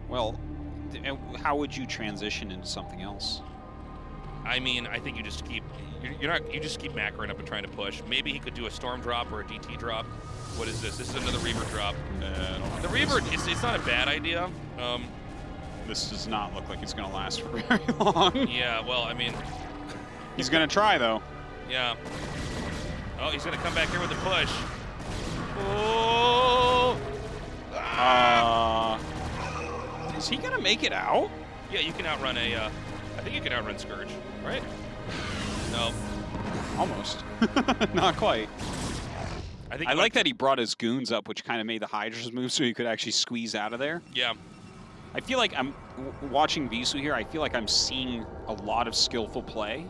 Well, how would you transition into something else? I mean, I think you just keep you just keep macroing up and trying to push. Maybe he could do a storm drop or a DT drop. What is this? This is another Reaver drop. The Reaver, it's not a bad idea. This does not look like it's going to last for very long. Yeah, well, I mean, he's going to try though. Yeah. Oh, he's going to come back here with a push. Oh! Is he going to make it out? Yeah, you can outrun I think you can outrun Scourge, right? No. Almost. Not quite. I like that he brought his goons up, which kind of made the Hydra's move so he could actually squeeze out of there. Yeah. I feel like I'm watching Bisu here. I feel like I'm seeing a lot of skillful play.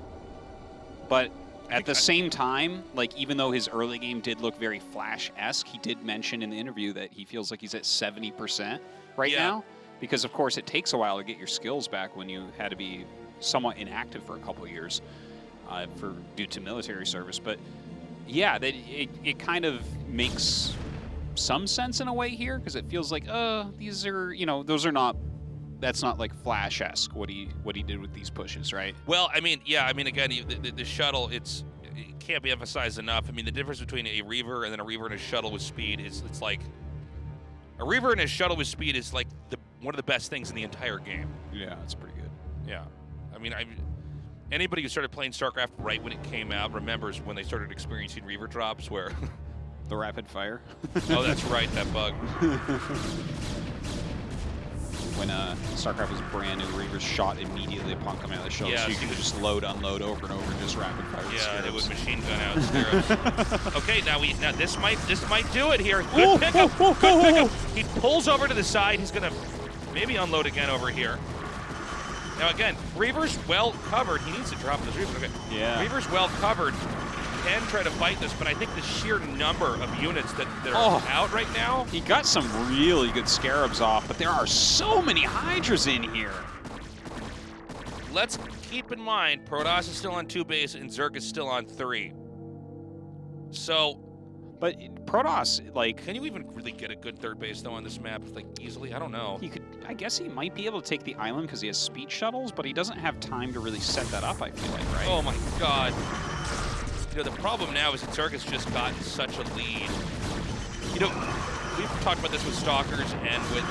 But at the same time, like even though his early game did look very Flash-esque, he did mention in the interview that he feels like he's at 70% right now. Because of course it takes a while to get your skills back when you had to be somewhat inactive for a couple of years due to military service. But yeah, it kind of makes some sense in a way here because it feels like, these are, that's not like Flash-esque what he did with these pushes, right? Well, I mean, yeah, I mean, again, the shuttle, it can't be emphasized enough. I mean, the difference between a Reaver and then a Reaver and a shuttle with speed is, it's like, a Reaver and a shuttle with speed is like one of the best things in the entire game. Yeah, it's pretty good. Yeah. I mean, anybody who started playing StarCraft right when it came out remembers when they started experiencing Reaver drops where... The rapid fire? Oh, that's right, that bug. When StarCraft was brand new, Reavers shot immediately upon coming out of the shuttle, so you can just load, unload over and over and just rapid fire. Yeah, it would machine gun out scarabs. Okay, now this might do it here. Good pickup. Good pickup. He pulls over to the side. He's gonna maybe unload again over here. Now again, Reaver's well covered. He needs to drop this Reaver. Okay. Yeah. Reaver's well covered. Can try to fight this, but I think the sheer number of units that are out right now. He got some really good scarabs off, but there are so many Hydras in here. Let's keep in mind, Protoss is still on 2 base and Zerg is still on 3. So, but Protoss, like, can you even really get a good 3rd base though on this map, like easily? I don't know. He could. I guess he might be able to take the island because he has speed shuttles, but he doesn't have time to really set that up. I feel like, right? Oh my God. You know, the problem now is that Zerg has just gotten such a lead. You know, we've talked about this with Stalkers and with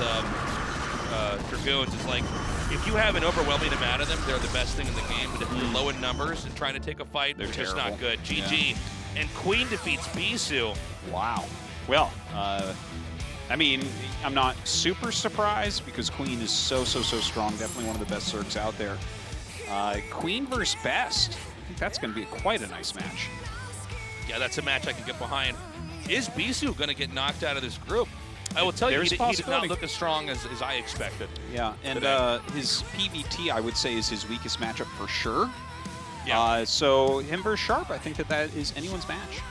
Dragoons. It's like, if you have an overwhelming amount of them, they're the best thing in the game. But if you're low in numbers and trying to take a fight, they're just not good. GG. Yeah. And Queen defeats Bisu. Wow. Well, I mean, I'm not super surprised because Queen is so strong. Definitely one of the best Zergs out there. Queen versus Best. I think that's going to be quite a nice match. Yeah, that's a match I can get behind. Is Bisu going to get knocked out of this group? I will tell you, he did not look as strong as I expected. Yeah, and his PVT, I would say, is his weakest matchup for sure. Yeah. So him versus Sharp, I think that is anyone's match.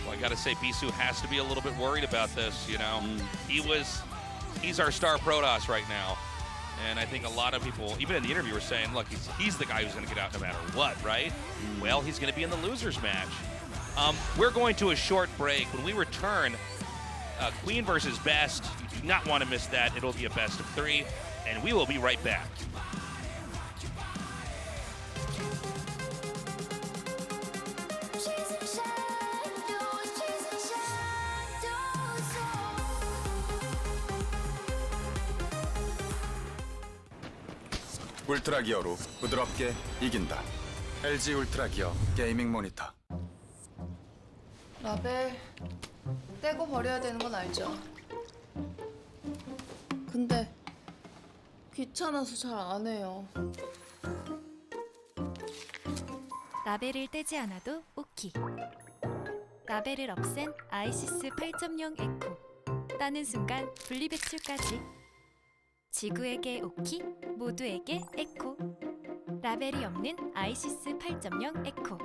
Well, I got to say, Bisu has to be a little bit worried about this, you know. He's our star Protoss right now. And I think a lot of people, even in the interview, were saying, look, he's the guy who's going to get out no matter what, right? Well, he's going to be in the losers match. We're going to a short break. When we return, Queen versus Best. You do not want to miss that. It'll be a best of 3, and we will be right back. 울트라 기어로 부드럽게 이긴다. LG 울트라 기어 게이밍 모니터. 라벨 떼고 버려야 되는 건 알죠? 근데 귀찮아서 잘 안 해요. 라벨을 떼지 않아도 오키. 라벨을 없앤 아이시스 8.0 에코. 따는 순간 분리배출까지. 지구에게 오키, 모두에게 에코. 라벨이 없는 아이시스 8.0 에코.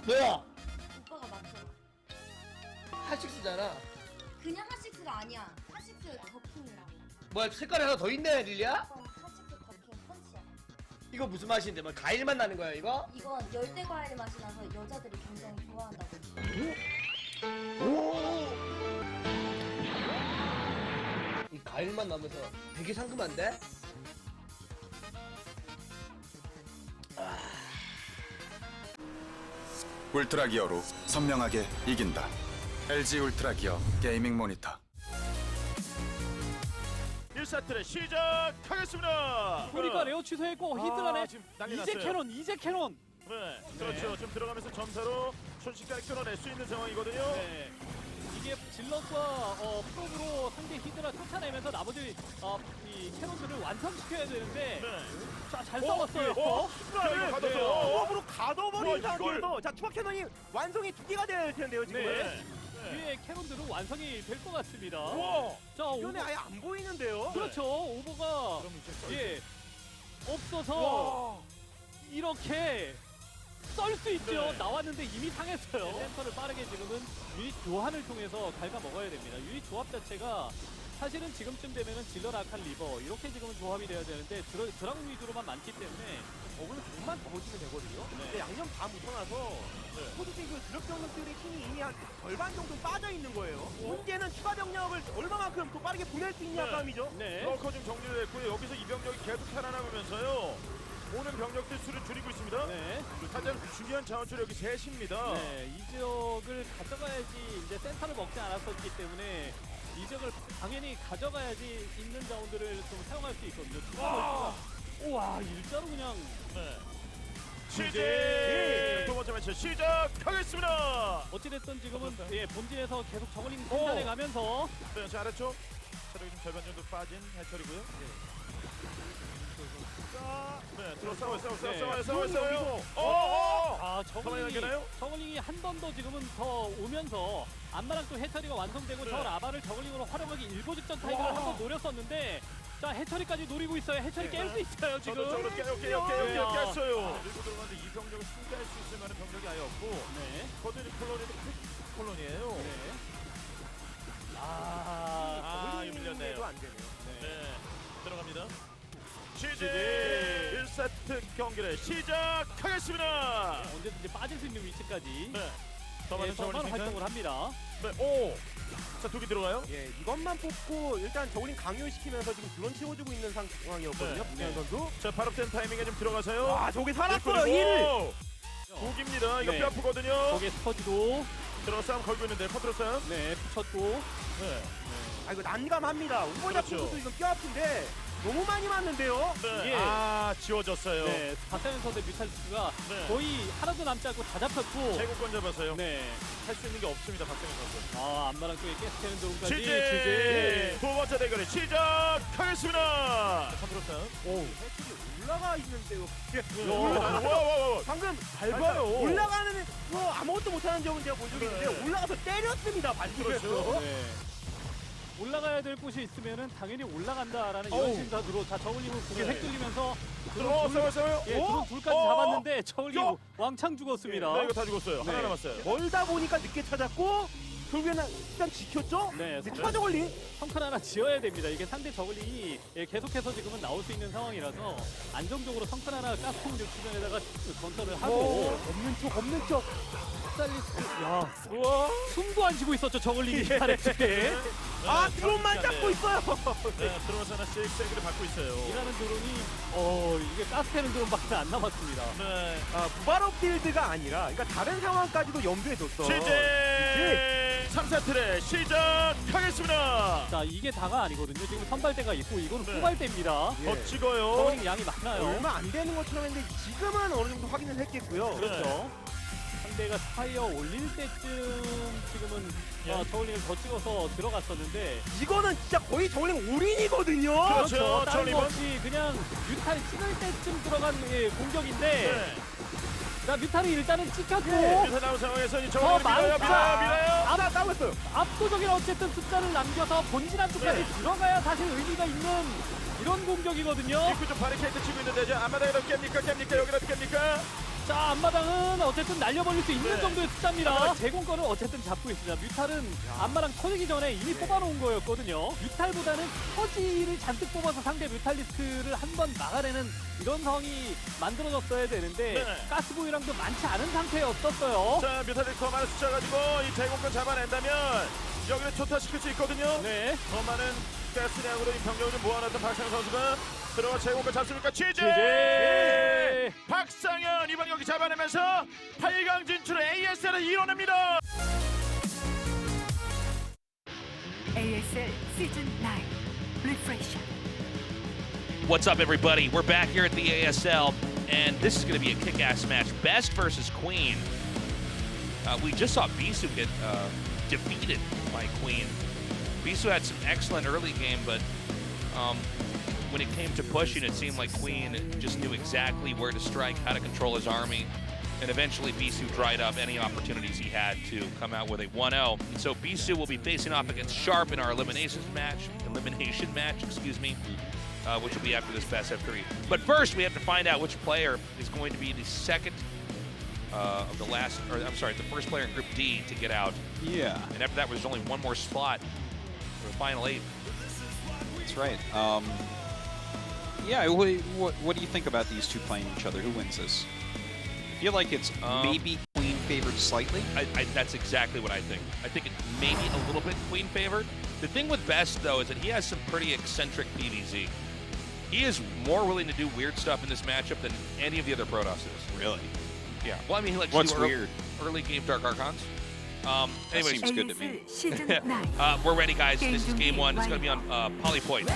뭐야? 오빠가 맞춰. 핫식스잖아. 그냥 핫식스가 아니야. 핫식스 더킹이라고. 뭐야, 색깔이 하나 더 있네, 릴리야? 핫식스 더킹 펀치야. 이거 무슨 맛인데? 뭐 과일 맛 나는 거야, 이거? 이건 열대 과일 맛이 나서 여자들이 굉장히 좋아한다고. 이 과일 맛 나면서 되게 상큼한데? 울트라 기어로 선명하게 이긴다. LG 울트라 기어 게이밍 모니터. 1세트를 시작하겠습니다. 보니까 레오 취소했고 히드라네. 지금 난리 이제 났어요. 캐논, 이제 캐논. 네, 그렇죠. 지금 들어가면서 점사로 순식간에 끊어낼 수 있는 상황이거든요. 네. 이게 질럿과 프로브로 상대 히드라 쫓아내면서 나머지 이 캐논들을 완성시켜야 되는데 자, 잘 싸웠어요. 순간을 네. 프로브로 가둬버린 와, 상태에서 자 추가 캐논이 완성이 2개가 돼야 될 텐데요 지금. 네. 뒤에 캐논들은 완성이 될 것 같습니다. 우와. 자, 이거는 아예 안 보이는데요. 그렇죠. 오버가 없어서 이렇게 썰 수 있죠. 네. 나왔는데 이미 상했어요. 센터를 빠르게 지금은 유닛 교환을 통해서 갉아 먹어야 됩니다. 유닛 조합 자체가 사실은 지금쯤 되면은 질러 라칸 리버 이렇게 지금은 조합이 돼야 되는데 드라군 위주로만 많기 때문에 오늘 공만 더 보시면 되거든요. 네. 근데 양념 다 묻혀놔서 포지팅 그 드력 병력들의 힘이 이미 한 절반 정도 빠져 있는 거예요. 문제는 추가 병력을 얼마만큼 또 빠르게 보낼 수 있냐 싸움이죠. 네. 러커 좀 정리를 했고요. 여기서 이 병력이 계속 살아남으면서요. 오는 병력들 수를 줄이고 있습니다. 네. 가장 중요한 자원줄이 셋입니다. 네, 이 지역을 가져가야지 이제 센터를 먹지 않았었기 때문에 이 지역을 당연히 가져가야지 있는 자원들을 좀 사용할 수 있거든요. 우와, 일자로 그냥 시제 두 번째 매치 시작하겠습니다. 어찌됐든 지금은 본진에서 계속 저글링 생산해 가면서 네, 잘했죠. 체력이 좀 절반 정도 빠진 해철이고요. 네, 들어 싸워요. 아, 저글링이 한 번 더 지금은 더 오면서 안마랑 또 해처리가 완성되고 저 라바를 저글링으로 활용하기 일보 직전 타이밍을 한 번 노렸었는데 자, 해처리까지 노리고 있어요. 해처리 깰 수 있어요, 지금. 저도 깼어요. 밀고 들어가는데 이 병력을 승리할 수 있을 만한 병력이 아예 없고. 네. 그것도 이제 콜론이도 콜론이에요. 네. 이거 밀렸네요. 안 되네요. 네, 들어갑니다. 시제 1세트 경기를 시작하겠습니다. 언제든지 빠질 수 있는 위치까지 더 많은 저글링 활동을 합니다. 네, 자, 두 개 들어가요? 예, 이것만 뽑고 일단 저글링 강요시키면서 지금 드론 채워주고 있는 상황이었거든요. 박찬현 선수. 자, 발업된 타이밍에 좀 들어가서요. 아, 저게 살았어요. 1! 독입니다. 이거 네. 뼈 아프거든요. 저게 스퍼지도 들어 싸움 걸고 있는데 컨트롤 싸움. 네, 붙였고. 네. 아, 이거 난감합니다. 우보자 그렇죠. 선수도 이거 뼈 아픈데 너무 많이 맞는데요. 네. 이게 지워졌어요. 네, 박찬현 선수의 뮤탈리스크가 네. 거의 하나도 남지 않고 다 잡혔고. 제국권 잡았어요. 네. 할 수 있는 게 없습니다, 박정현 선수. 안마랑 쪽에 가스캐는 드론까지. 시제 두 번째 대결을 시작하겠습니다. 컨트롤 싸움. 해출이 올라가 있는데요. 와. 방금 밟아요. 올라가는 아무것도 못하는 적은 제가 본 적이 있는데 올라가서 때렸습니다. 그렇죠. 네. 올라가야 될 곳이 있으면은 당연히 올라간다라는 이런 심사으로 자 저글링을 고개 획돌리면서 싸워요. 예, 드론 둘까지 잡았는데 저글링 왕창 죽었습니다. 네, 이거 다 죽었어요. 하나 남았어요. 멀다 보니까 늦게 찾았고 결국에는 일단 지켰죠? 네, 추가 저글링 성큰 하나 지어야 됩니다. 이게 상대 저글링이 계속해서 지금은 나올 수 있는 상황이라서 안정적으로 성큰 하나 가스통 주변에다가 건설을 하고 없는 척 스타일리스트 야, 우와, 숨도 안 쉬고 있었죠 저글링이 잘했지. 드론만 잡고 있어요. 네, 들어와서 하나씩 세기를 받고 있어요. 일하는 드론이 이게 가스캐는 드론밖에 안 남았습니다. 네. 부바로 필드가 아니라 그러니까 다른 상황까지도 염두에 뒀어. 시제 3세트를 시작하겠습니다. 자, 이게 다가 아니거든요. 지금 선발대가 있고 이거는 후발대입니다. 더 찍어요. 저글링 양이 많아요. 얼마 안 되는 것처럼 했는데 지금은 어느 정도 확인을 했겠고요. 그렇죠. 상대가 스파이어 올릴 때쯤 지금은 저글링을 더 찍어서 들어갔었는데 이거는 진짜 거의 저글링 올인이거든요. 그렇죠. 다른 거 없이 그냥 뮤탈 찍을 때쯤 들어간 공격인데 자, 뮤탈이 일단은 찍혔고 뮤탈 나온 상황에서 이 저글링을 밀어요. 싸웠어요. 압도적인 어쨌든 숫자를 남겨서 본진 한쪽까지 들어가야 사실 의미가 있는 이런 공격이거든요. 입구 좀 바리케이트 치고 있는데 이제 앞마당이라도 깹니까? 여기라도 깹니까? 자, 앞마당은 어쨌든 날려버릴 수 있는 정도의 숫자입니다. 제공권을 어쨌든 잡고 있습니다. 뮤탈은 앞마당 터지기 전에 이미 뽑아놓은 거였거든요. 뮤탈보다는 터지를 잔뜩 뽑아서 상대 뮤탈리스크를 한 번 막아내는 이런 상황이 만들어졌어야 되는데 가스보이랑도 많지 않은 상태였었어요. 자, 뮤탈리스크 더 많은 숫자 가지고 이 제공권 잡아낸다면 여기를 초타시킬 수 있거든요. 네. 더 많은 가스량으로 이 병력을 좀 모아놨던 박상현 선수가 들어가 제공을 잡습니까? 취재! 박상현 이번 경기 잡아내면서 8강 진출을 ASL을 이뤄냅니다. ASL 시즌 9 리프레시. What's up, everybody? We're back here at the ASL, and this is going to be a kick-ass match. Best versus Queen. We just saw Bisu get defeated by Queen. Bisu had some excellent early game, but when it came to pushing, it seemed like Queen just knew exactly where to strike, how to control his army, and eventually Bisu dried up any opportunities he had to come out with a 1-0. And so Bisu will be facing off against Sharp in our elimination match, which will be after this best of 3. But first, we have to find out which player is going to be the second of the last, or I'm sorry, the first player in Group D to get out. Yeah. And after that, there's only one more spot for the final 8. That's right. Yeah, what do you think about these two playing each other? Who wins this? I feel like it's maybe Queen favored slightly. That's exactly what I think. I think it may be a little bit Queen favored. The thing with Best, though, is that he has some pretty eccentric PvZ. He is more willing to do weird stuff in this matchup than any of the other Protoss is. Really? Yeah. Well, I mean, he likes What's to do weird? Early game Dark Archons. Anyways, seems good to me. We're ready, guys. This is game 1. It's going to be on Polypoint.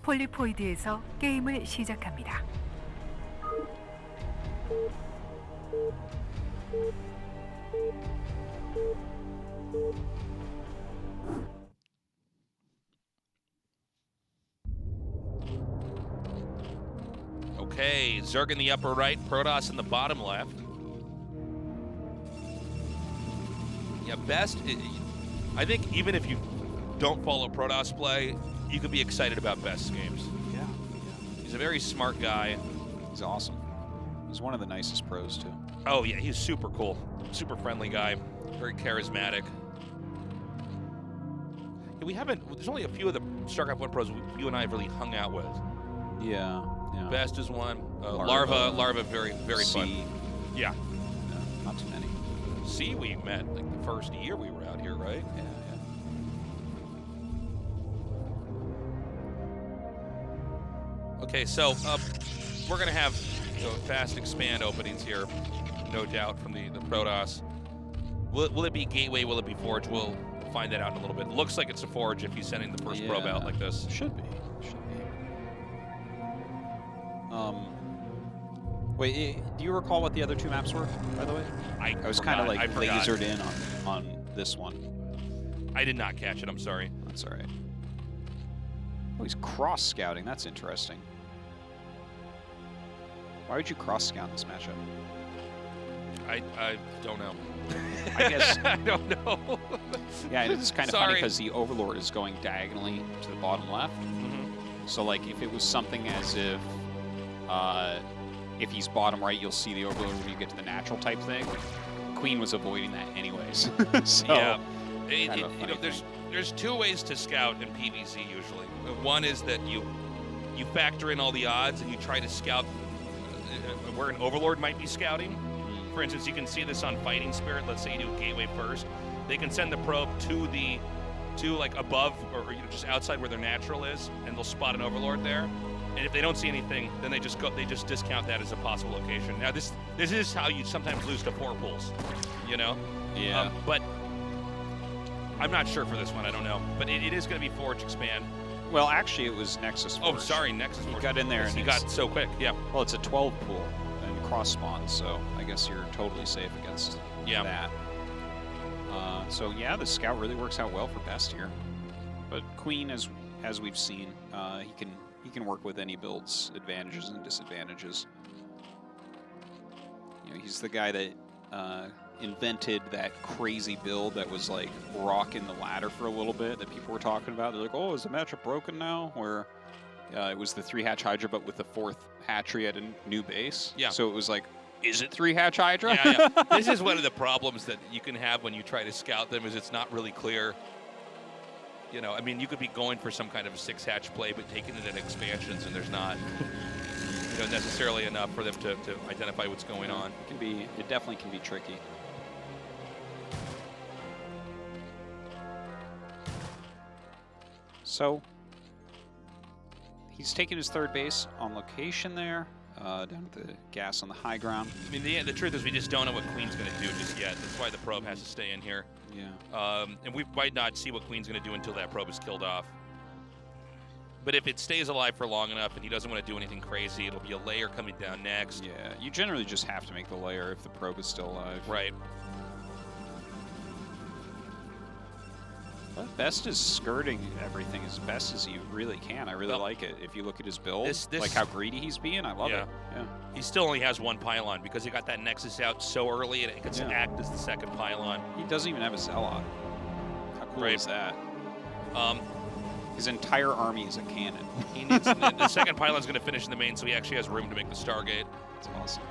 폴리포이드에서 게임을 시작합니다. Okay, Zerg in the upper right, Protoss in the bottom left. Yeah, Best, I think even if you don't follow Protoss play, you could be excited about Best's games. Yeah. He's a very smart guy. He's awesome. He's one of the nicest pros, too. Oh, yeah, he's super cool. Super friendly guy. Very charismatic. Yeah, we haven't, there's only a few of the StarCraft 1 pros you and I have really hung out with. Yeah. Best is one. Larva, very, very fun. Yeah. No, not too many. C, we met like the first year we were out here, right? Yeah. Okay, so we're going to have fast expand openings here, no doubt, from the Protoss. Will it be Gateway? Will it be Forge? We'll find that out in a little bit. Looks like it's a Forge if he's sending the first probe out like this. Should be. Wait, do you recall what the other two maps were, by the way? I was kind of like lasered in on this one. I did not catch it, I'm sorry. That's all right. Oh, he's cross-scouting. That's interesting. Why would you cross-scout this matchup? I don't know. I guess. I don't know. Yeah, it's kind of funny because the Overlord is going diagonally to the bottom left. So, like, if it was something as if he's bottom right, you'll see the Overlord when you get to the natural type thing. Queen was avoiding that anyways. So, yeah. There's two ways to scout in PvZ usually. One is that you factor in all the odds and you try to scout where an Overlord might be scouting. For instance, you can see this on Fighting Spirit. Let's say you do Gateway first. They can send the probe to like above or just outside where their natural is, and they'll spot an Overlord there. And if they don't see anything, then they just discount that as a possible location. Now this is how you sometimes lose to 4 pools, you know? Yeah. But I'm not sure for this one. I don't know. But it is going to be Forge Expand. Well, actually, it was Nexus Forge. Oh, sorry, Nexus Forge. He got in there and he got so quick. Yeah. Well, it's a 12 pool and cross spawn, so I guess you're totally safe against that. So yeah, the scout really works out well for Best here. But Queen, as we've seen, he can work with any build's advantages and disadvantages. You know, he's the guy that invented that crazy build that was like rocking the ladder for a little bit that people were talking about. They're like, oh, is the matchup broken now? Where it was the 3-hatch Hydra, but with the 4th hatchery at a new base. Yeah. So it was like, is it 3-hatch Hydra? Yeah. This is one of the problems that you can have when you try to scout them, is it's not really clear. You know, I mean, you could be going for some kind of 6-hatch play, but taking it at expansions, and there's not. necessarily enough for them to identify what's going on. It definitely can be tricky. So he's taking his third base on location there, down at the gas on the high ground. I mean, the truth is we just don't know what Queen's going to do just yet. That's why the probe has to stay in here. Yeah. And we might not see what Queen's going to do until that probe is killed off. But if it stays alive for long enough and he doesn't want to do anything crazy, it'll be a layer coming down next. Yeah, you generally just have to make the layer if the probe is still alive. Right. But Best is skirting everything as best as he really can. I really like it. If you look at his build, like how greedy he's being, I love it. Yeah. He still only has one pylon because he got that Nexus out so early and it gets to act as the second pylon. He doesn't even have a Zealot. How cool is that? His entire army is a cannon. He needs the second pylon's going to finish in the main, so he actually has room to make the Stargate. That's awesome.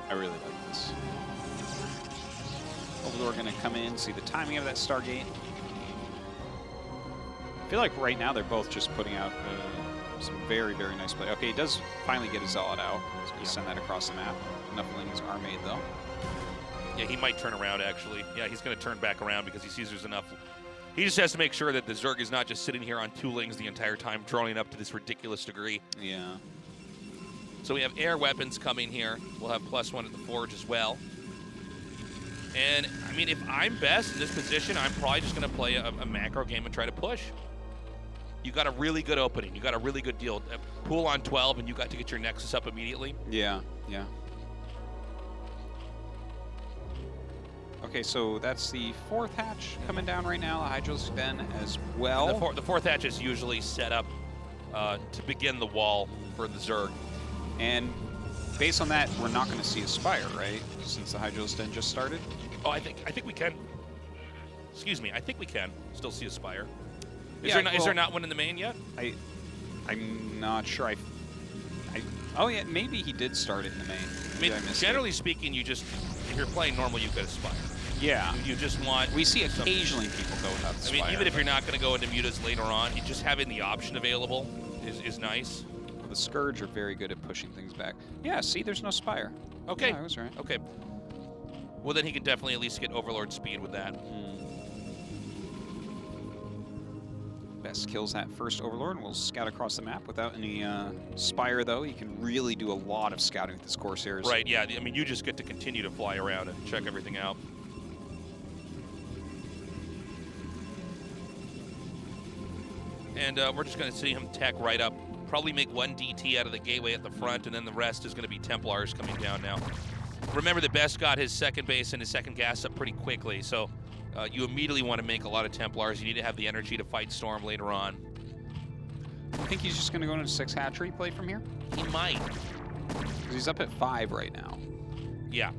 I really like this. Overlord are going to come in, see the timing of that Stargate. I feel like right now they're both just putting out some very, very nice play. Okay, he does finally get his Zealot out. He's going to send that across the map. Enough Lings are made, though. Yeah, he might turn around, actually. Yeah, he's going to turn back around because he sees there's enough. He just has to make sure that the Zerg is not just sitting here on 2 Lings the entire time, droning up to this ridiculous degree. Yeah. So we have air weapons coming here. We'll have +1 at the Forge as well. And, I mean, if I'm Best in this position, I'm probably just going to play a macro game and try to push. You got a really good opening. You got a really good deal. Pool on 12, and you got to get your Nexus up immediately. Yeah, yeah. Okay, so that's the 4th hatch coming down right now. The Hydra's been as well. And the fourth hatch is usually set up to begin the wall for the Zerg. And based on that, we're not going to see a Spire, right? Since the Hydra's Den just started? Oh, I think we can. Excuse me, I think we can still see a Spire. Is there not one in the main yet? I'm not sure. Oh yeah, maybe he did start it in the main. I mean, generally speaking, if you're playing normal, you get a Spire. Yeah. You just want... We see occasionally people go without the Spire. I mean, even if you're not going to go into mutas later on, just having the option available is nice. Well, the Scourge are very good at pushing things back. Yeah, see, there's no Spire. Okay. Yeah, I was right. Okay. Well, then he can definitely at least get Overlord speed with that. Best kills that first Overlord, and we'll scout across the map without any Spire, though. He can really do a lot of scouting with his Corsairs. Right, yeah. I mean, you just get to continue to fly around and check everything out. And we're just going to see him tech right up. Probably make 1 DT out of the gateway at the front, and then the rest is going to be Templars coming down now. Remember, the Best got his second base and his second gas up pretty quickly, so you immediately want to make a lot of Templars. You need to have the energy to fight Storm later on. You think he's just going to go into 6 hatchery play from here? He might. Because he's up at 5 right now. Yeah.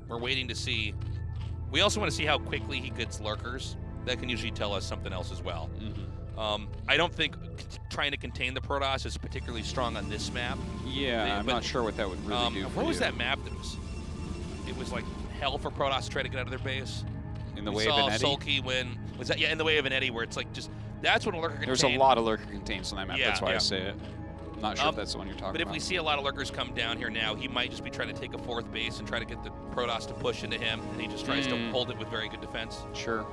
We're waiting to see. We also want to see how quickly he gets Lurkers. That can usually tell us something else as well. I don't think trying to contain the Protoss is particularly strong on this map. Yeah, I'm not sure what that would really do for What was that map that was? It was like hell for Protoss to try to get out of their base. In the way of an Eddy? Sulky when was that? Yeah, in the way of an Eddy, where it's like just that's what a lurker contains. There's a lot of lurker contains on that map. Yeah, that's why I say it. I'm not sure if that's the one you're talking about. But if about. we see a lot of lurkers come down here now, he might just be trying to take a 4th base and try to get the Protoss to push into him, and he just tries to hold it with very good defense. Sure,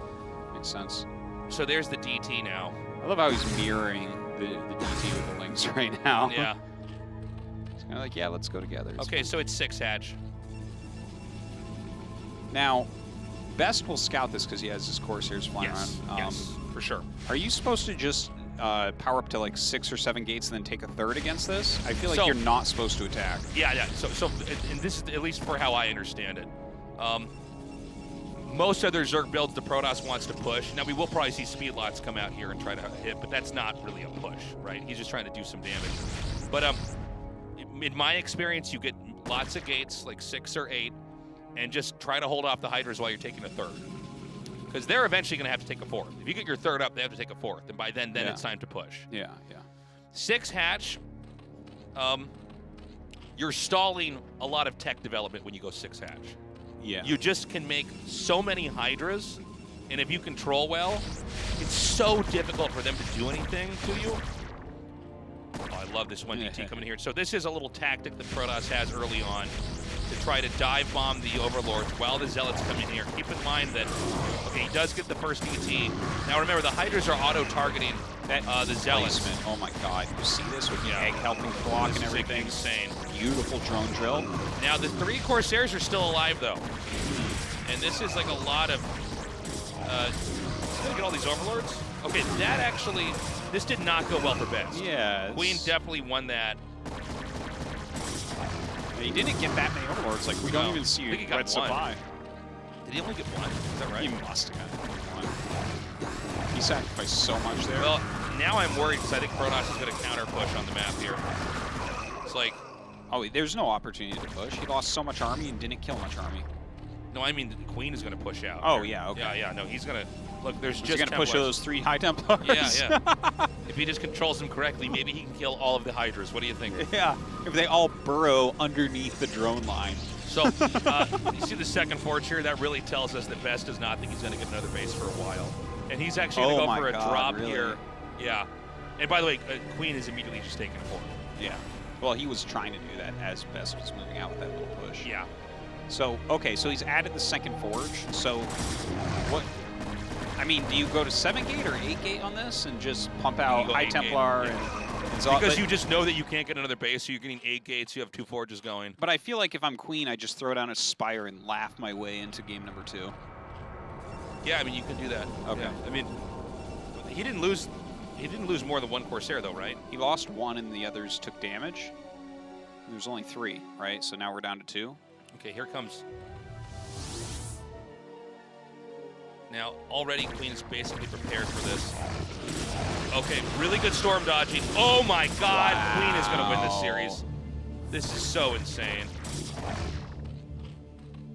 makes sense. So there's the DT now. I love how he's mirroring the DT with the Lings right now. Yeah. It's kind of like, yeah, let's go together. It's okay, fun. so it's 6 hatch. Now, Best will scout this because he has his Corsairs flying around. Yes, for sure. Are you supposed to just power up to like 6 or 7 gates and then take a 3rd against this? I feel like you're not supposed to attack. Yeah. So and this is at least for how I understand it. Most other Zerg builds, the Protoss wants to push. Now, we will probably see speed lots come out here and try to hit, but that's not really a push, right? He's just trying to do some damage. But in my experience, you get lots of gates, like 6 or 8, and just try to hold off the Hydras while you're taking a 3rd. Because they're eventually going to have to take a 4th. If you get your 3rd up, they have to take a 4th, and by then it's time to push. Yeah. 6 hatch, you're stalling a lot of tech development when you go 6 hatch. Yeah. You just can make so many Hydras, and if you control well, it's so difficult for them to do anything to you. Oh, I I love this 1DT coming here. So this is a little tactic that Protoss has early on to try to dive bomb the Overlords while the Zealots come in here. Keep in mind that, okay, he does get the first DT. Now remember, the Hydras are auto-targeting the Zealots. Placement. Oh my god, you see this with the egg helping block and everything? Insane. Beautiful drone drill. Now the 3 Corsairs are still alive though. And this is like a lot of, look at all these Overlords. Okay, that actually, this did not go well for Best. Yeah. Queen definitely won that. He didn't get that many Overlords. Like, we don't even see I think he got Red one. Supply. Did he only get one? Is that right? He must have gotten one. He sacrificed so much there. Well, now I'm worried because I think Protoss is going to counter push on the map here. It's like... Oh, there's no opportunity to push. He lost so much army and didn't kill much army. No, I mean, the Queen is going to push out. Oh, here. yeah, okay. Yeah, no, he's going to... Look, there's He's just going to push those 3 High Templars. Yeah. If he just controls them correctly, maybe he can kill all of the Hydras. What do you think? Yeah, if they all burrow underneath the drone line. So, you see the second forge here? That really tells us that Best does not think he's going to get another base for a while. And he's actually going to go for a drop here. Yeah. And by the way, Queen is immediately just taking 4. Yeah. Well, he was trying to do that as Best was moving out with that little push. Yeah. So, okay, so he's added the second forge. So, what... I mean, do you go to 7 gate or 8 gate on this and just pump out High Templar and because you just know that you can't get another base, so you're getting 8 gates, you have 2 forges going. But I feel like if I'm Queen, I just throw down a Spire and laugh my way into game number 2. Yeah, I mean, you can do that. Okay. Yeah. I mean, he didn't lose more than 1 Corsair, though, right? He lost 1 and the others took damage. There's only 3, right? So now we're down to 2. Okay, here comes... Now, already Queen is basically prepared for this. Okay, really good storm dodging. Oh my god, wow. Queen is going to win this series. This is so insane.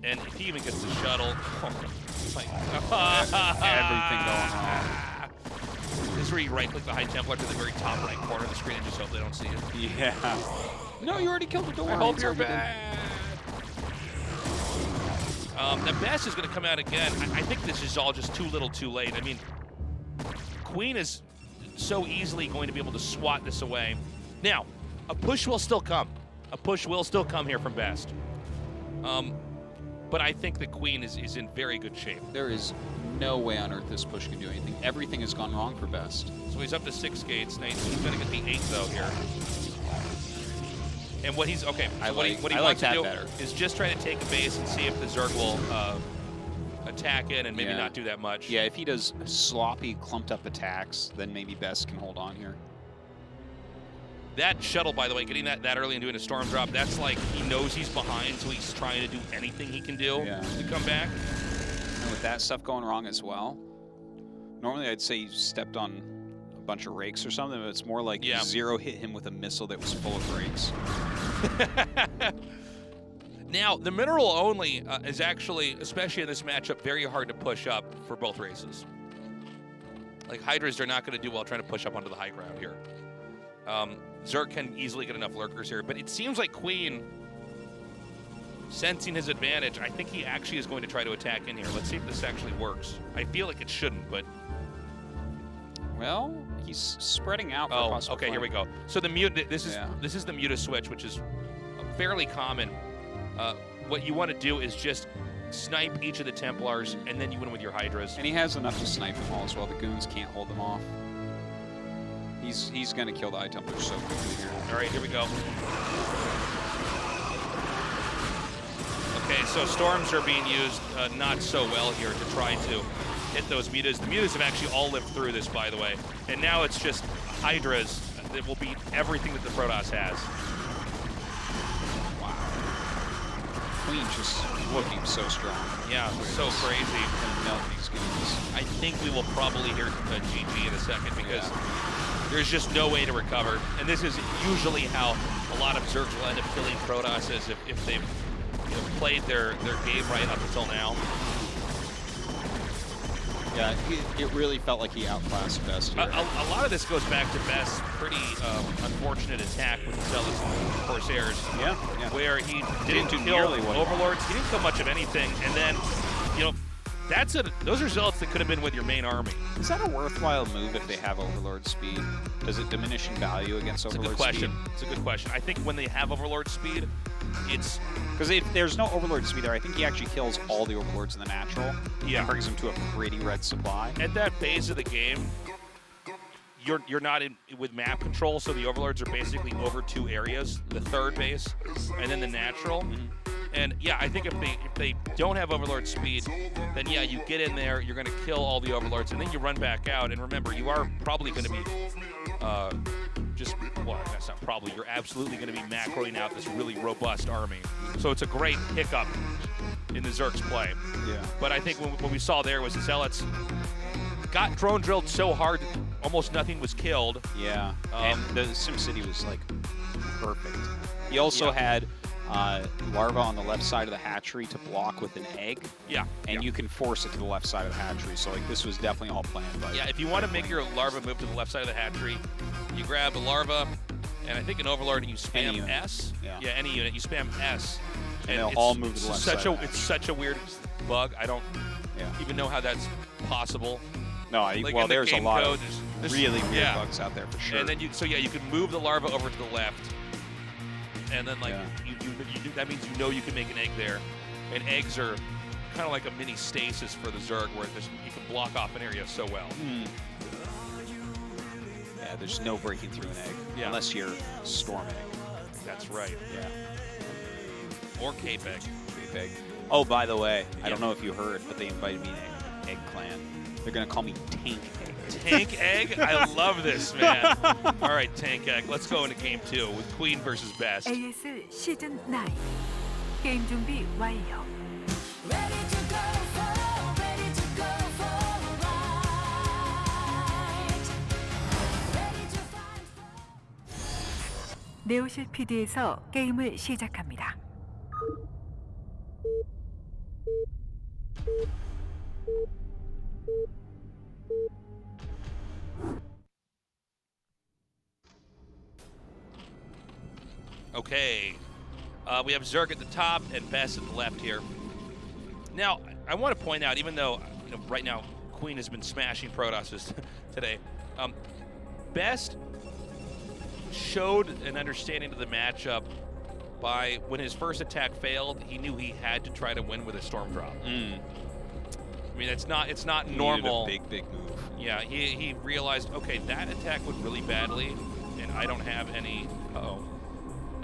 And if he even gets the shuttle, oh my god. Everything going on. This is where you right-click the High Templar to the very top right corner of the screen and just hope they don't see it. Yeah. No, you already killed the door. I hope you're bad. The Best is going to come out again. I think this is all just too little too late. I mean, Queen is so easily going to be able to swat this away. Now, a push will still come. A push will still come here from Best. But I think the Queen is in very good shape. There is no way on earth this push can do anything. Everything has gone wrong for Best. So he's up to 6 gates. Now he's going to get the 8, though, here. And what he's, okay, so what he wants to do is just try to take a base and see if the Zerg will attack it and maybe not do that much. Yeah, if he does sloppy, clumped up attacks, then maybe Best can hold on here. That shuttle, by the way, getting that early and doing a storm drop, that's like he knows he's behind, so he's trying to do anything he can do to come back. And with that stuff going wrong as well, normally I'd say he stepped on a bunch of rakes or something, but it's more like Zero hit him with a missile that was full of rakes. Now, the mineral only is actually, especially in this matchup, very hard to push up for both races. Like, Hydras are not going to do well trying to push up onto the high ground here. Zerg can easily get enough lurkers here, but it seems like Queen, sensing his advantage, I think he actually is going to try to attack in here. Let's see if this actually works. I feel like it shouldn't, but... Well, he's spreading out for possible okay, here we go. So the mute, this is the Muta switch, which is fairly common. What you want to do is just snipe each of the Templars, and then you win with your Hydras. And he has enough to snipe them all as well. The goons can't hold them off. He's going to kill the High Templars so quickly here. All right, here we go. Okay, so storms are being used not so well here to try to hit those mutas. The mutas have actually all lived through this, by the way. And now it's just Hydras that will beat everything that the Protoss has. Wow. Queen just looking so strong. Yeah, so crazy. I think we will probably hear GG in a second because there's just no way to recover. And this is usually how a lot of Zergs will end up killing Protosses if they've played their game right up until now. Yeah, it really felt like he outclassed Best here. A lot of this goes back to Best's pretty unfortunate attack with the Zealots and Corsairs. Yeah. Where he didn't kill Overlords. He didn't kill much of anything. And then, those are zealots that could have been with your main army. Is that a worthwhile move if they have Overlord speed? Does it diminish in value against Overlord speed? It's a good question. I think when they have Overlord speed, it's... Because if there's no Overlord speed there, I think he actually kills all the Overlords in the natural. Yeah. And brings them to a pretty red supply. At that phase of the game, you're not in with map control, so the Overlords are basically over 2 areas, the third base, and then the natural. And yeah, I think if they don't have Overlord speed, then yeah, you get in there, you're going to kill all the Overlords, and then you run back out. And remember, you are probably going to be that's not probably, you're absolutely going to be macroing out this really robust army. So it's a great hiccup in the Zerg's play. Yeah. But I think what we saw there was the Zealots got drone drilled so hard that almost nothing was killed. Yeah, and the SimCity was like perfect. He also had larva on the left side of the hatchery to block with an egg. Yeah. And you can force it to the left side of the hatchery. So like this was definitely all planned. By if you want to make your larva move to the left side of the hatchery, you grab a larva and I think an Overlord and you spam S. Yeah, any unit. You spam S. And they'll all move to the left side. It's such a weird bug. I don't even know how that's possible. No, well, there's a lot of really weird bugs out there for sure. And then you can move the larva over to the left, and then that means you can make an egg there, and eggs are kind of like a mini stasis for the Zerg, where you can block off an area so well. Yeah, there's no breaking through an egg unless you're Storm Egg. That's right. Yeah. Or Cape Egg. Cape Egg. Oh, by the way, I don't know if you heard, but they invited me to Egg Clan. They're going to call me Tank Egg. Tank Egg? I love this, man. All right, Tank Egg. Let's go into game 2 with Queen versus Best. ASL 시즌 9 게임 준비 완료. 네오실 PD에서 게임을 시작합니다. Okay, we have Zerg at the top and Best at the left here. Now, I want to point out, even though right now Queen has been smashing Protosses today, Best showed an understanding of the matchup by when his first attack failed, he knew he had to try to win with a Storm Drop. I mean, it's not normal. Needed a big move. Yeah, he realized, okay, that attack went really badly, and I don't have any.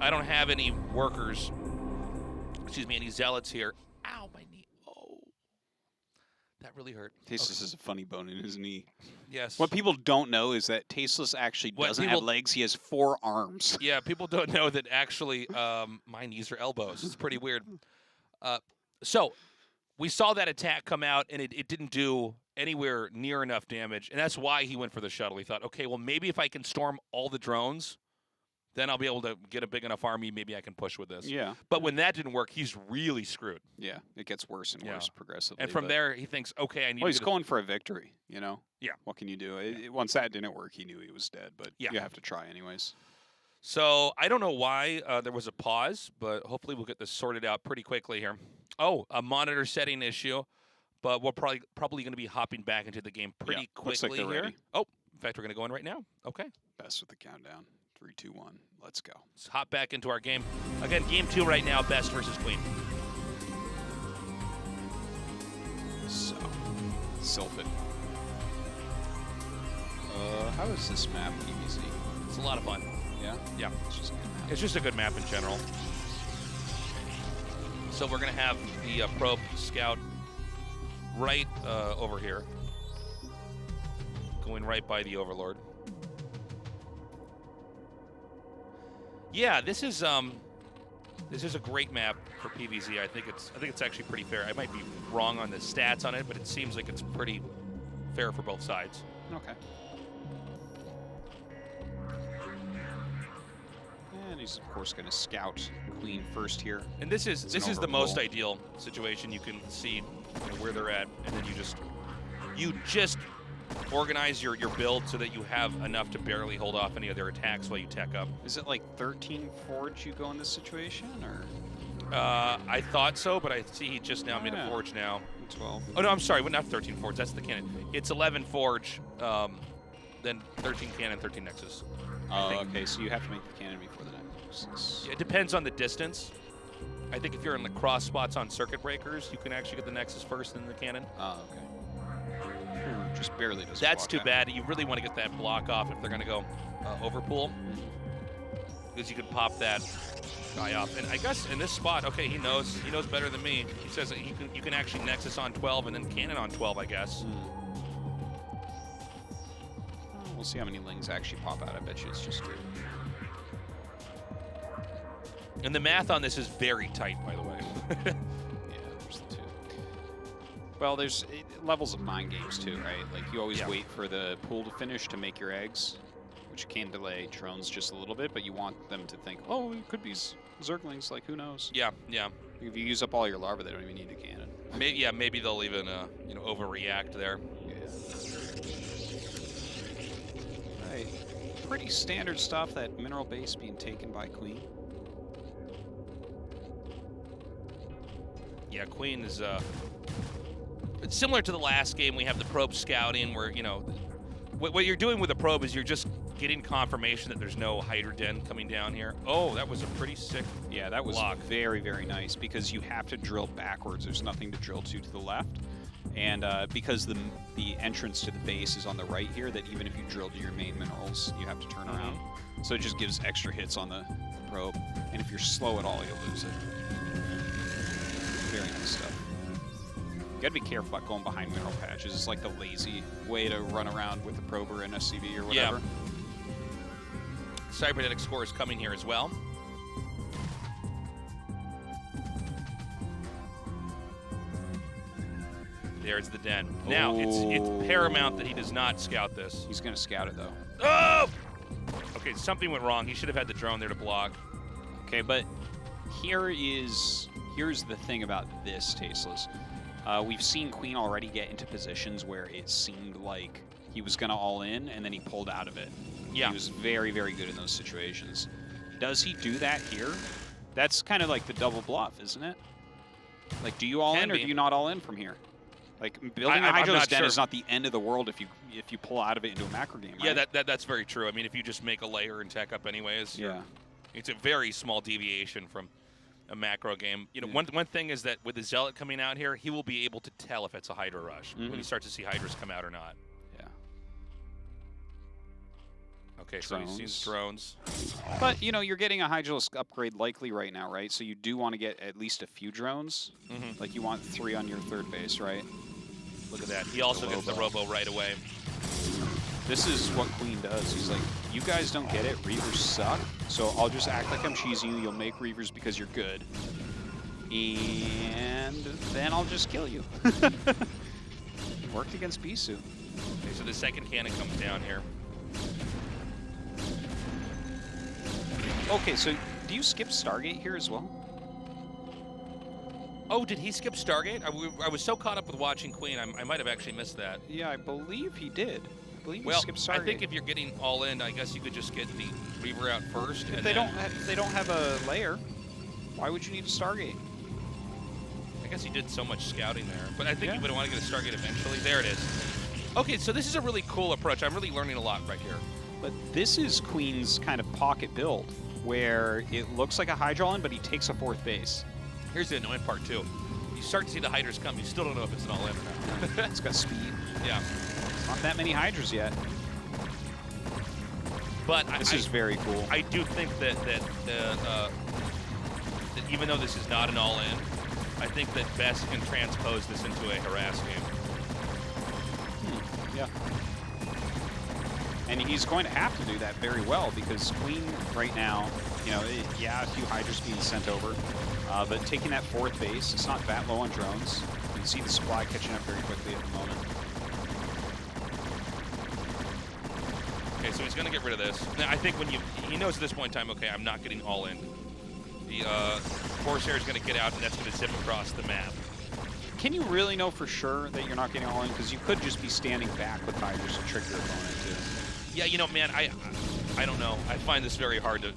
I don't have any workers. Excuse me, any zealots here. Ow, my knee. Oh, that really hurt. Tasteless is a funny bone in his knee. Yes. What people don't know is that Tasteless actually doesn't have legs. He has 4 arms. Yeah, people don't know that actually my knees are elbows. It's pretty weird. So we saw that attack come out, and it didn't do anywhere near enough damage, and that's why he went for the shuttle. He thought, okay, well, maybe if I can storm all the drones, then I'll be able to get a big enough army. Maybe I can push with this. Yeah. But when that didn't work, he's really screwed. Yeah, it gets worse and worse progressively. And from there, he thinks, okay, I need. Well, he's going for a victory. You know. Yeah. What can you do? Once that didn't work, he knew he was dead. But you have to try anyways. So I don't know why there was a pause, but hopefully we'll get this sorted out pretty quickly here. Oh, a monitor setting issue, but we're probably going to be hopping back into the game pretty quickly looks like they're here. ready. Oh, in fact, we're going to go in right now. Okay. Best with the countdown. 3, 2, 1. Let's go. Let's hop back into our game. Again, game 2 right now, Best versus Queen. So, Sylphid. How is this map PvZ? It's a lot of fun. Yeah? Yeah. It's just a good map. It's just a good map in general. So we're going to have the probe scout right over here. Going right by the Overlord. Yeah, this is a great map for PvZ. I think it's actually pretty fair. I might be wrong on the stats on it, but it seems like it's pretty fair for both sides. Okay. And he's of course going to scout Queen first here. And this is the most ideal situation. You can see where they're at, and then you just organize your build so that you have enough to barely hold off any of their attacks while you tech up. Is it like 13 Forge you go in this situation, or? I thought so, but I see he just now made a Forge now. 12. Oh, no, I'm sorry. Well, not 13 Forge. That's the cannon. It's 11 Forge, then 13 cannon, 13 Nexus. Oh, okay. So you have to make the cannon before the Nexus. Yeah, it depends on the distance. I think if you're in the cross spots on circuit breakers, you can actually get the Nexus first and then the cannon. Oh, okay. Just barely does. That's too bad. You really want to get that block off if they're going to go overpool. Because you can pop that guy off. And I guess in this spot, okay, he knows better than me. He says that you can actually Nexus on 12 and then cannon on 12, I guess. We'll see how many Lings actually pop out. I bet you it's just 2. And the math on this is very tight, by the way. Yeah, there's the 2. Well, there's levels of mind games too, right? Like you always wait for the pool to finish to make your eggs, which can delay drones just a little bit, but you want them to think, oh, it could be Zerglings, like who knows? Yeah, yeah. If you use up all your larvae, they don't even need a cannon. Maybe they'll even overreact there. Right. Pretty standard stuff, that mineral base being taken by Queen. Yeah, Queen is it's similar to the last game. We have the probe scouting where, what you're doing with the probe is you're just getting confirmation that there's no Hydra Den coming down here. Oh, that was a pretty sick that was block. Very, very nice because you have to drill backwards. There's nothing to drill to the left. And because the entrance to the base is on the right here, that even if you drill to your main minerals, you have to turn around. So it just gives extra hits on the probe. And if you're slow at all, you'll lose it. Very nice stuff. You gotta be careful about going behind mineral patches. It's like the lazy way to run around with the prober and SCV or whatever. Yeah. Cybernetic score is coming here as well. There's the den. Now, it's paramount that he does not scout this. He's going to scout it, though. Oh! Okay, something went wrong. He should have had the drone there to block. Okay, but here's the thing about this, Tasteless. We've seen Queen already get into positions where it seemed like he was going to all in, and then he pulled out of it. Yeah. He was very, very good in those situations. Does he do that here? That's kind of like the double bluff, isn't it? Like, do you all in or do you not all in from here? Like, building a Hydra's Den is not the end of the world if you pull out of it into a macro game, right? Yeah, that's very true. I mean, if you just make a layer and tech up anyways, it's a very small deviation from a macro game. One thing is that with the Zealot coming out here, he will be able to tell if it's a Hydra rush when he starts to see Hydras come out or not. Yeah. Okay, so he sees drones. But, you're getting a Hydralisk upgrade likely right now, right? So you do want to get at least a few drones. Like, you want 3 on your third base, right? Look at that. He also gets the Robo right away. This is what Queen does. He's like, you guys don't get it. Reavers suck. So I'll just act like I'm cheesing you. You'll make Reavers because you're good. And then I'll just kill you. Worked against Bisu. Okay, so the second cannon comes down here. Okay, so do you skip Stargate here as well? Oh, did he skip Stargate? I was so caught up with watching Queen, I might have actually missed that. Yeah, I believe he did. I believe he skipped Stargate. I think if you're getting all in, I guess you could just get the Reaver out first. If they don't have a layer, why would you need a Stargate? I guess he did so much scouting there, but I think you would want to get a Stargate eventually. There it is. Okay, so this is a really cool approach. I'm really learning a lot right here. But this is Queen's kind of pocket build, where it looks like a Hydrolin, but he takes a 4th base. Here's the annoying part, too. You start to see the Hydras come, you still don't know if it's an all-in or not. It's got speed. Yeah. Not that many Hydras yet. But this is very cool. I do think that even though this is not an all-in, I think that Best can transpose this into a harass game. Yeah. And he's going to have to do that very well because Queen right now, a few Hydras being sent over, but taking that 4th base, it's not that low on drones. You can see the supply catching up very quickly at the moment. Okay, so he's going to get rid of this. Now, I think he knows at this point in time, okay, I'm not getting all in. The Corsair is going to get out, and that's going to zip across the map. Can you really know for sure that you're not getting all in? Because you could just be standing back with Hydras to trick your opponent, too. Yeah, man, I don't know. I find this very hard to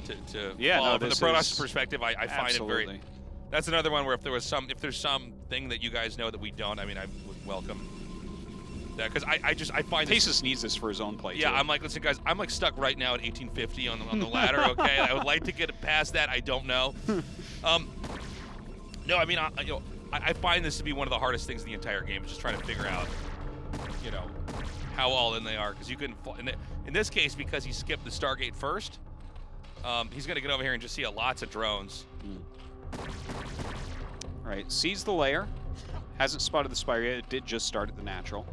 yeah, follow. no, From the Protoss perspective, I find it That's another one where if there's something that you guys know that we don't, I mean, I would welcome that, because I find Thesis needs this for his own play. Yeah, too. I'm like, listen, guys, I'm like stuck right now at 1850 on the ladder. Okay, I would like to get past that. I don't know. No, I mean, I find this to be one of the hardest things in the entire game. Is just trying to figure out, you know, how all in they are, because you can. In this case, because he skipped the Stargate first, he's going to get over here and just see lots of drones. All right, sees the layer. Hasn't spotted the spire yet. It did just start at the natural.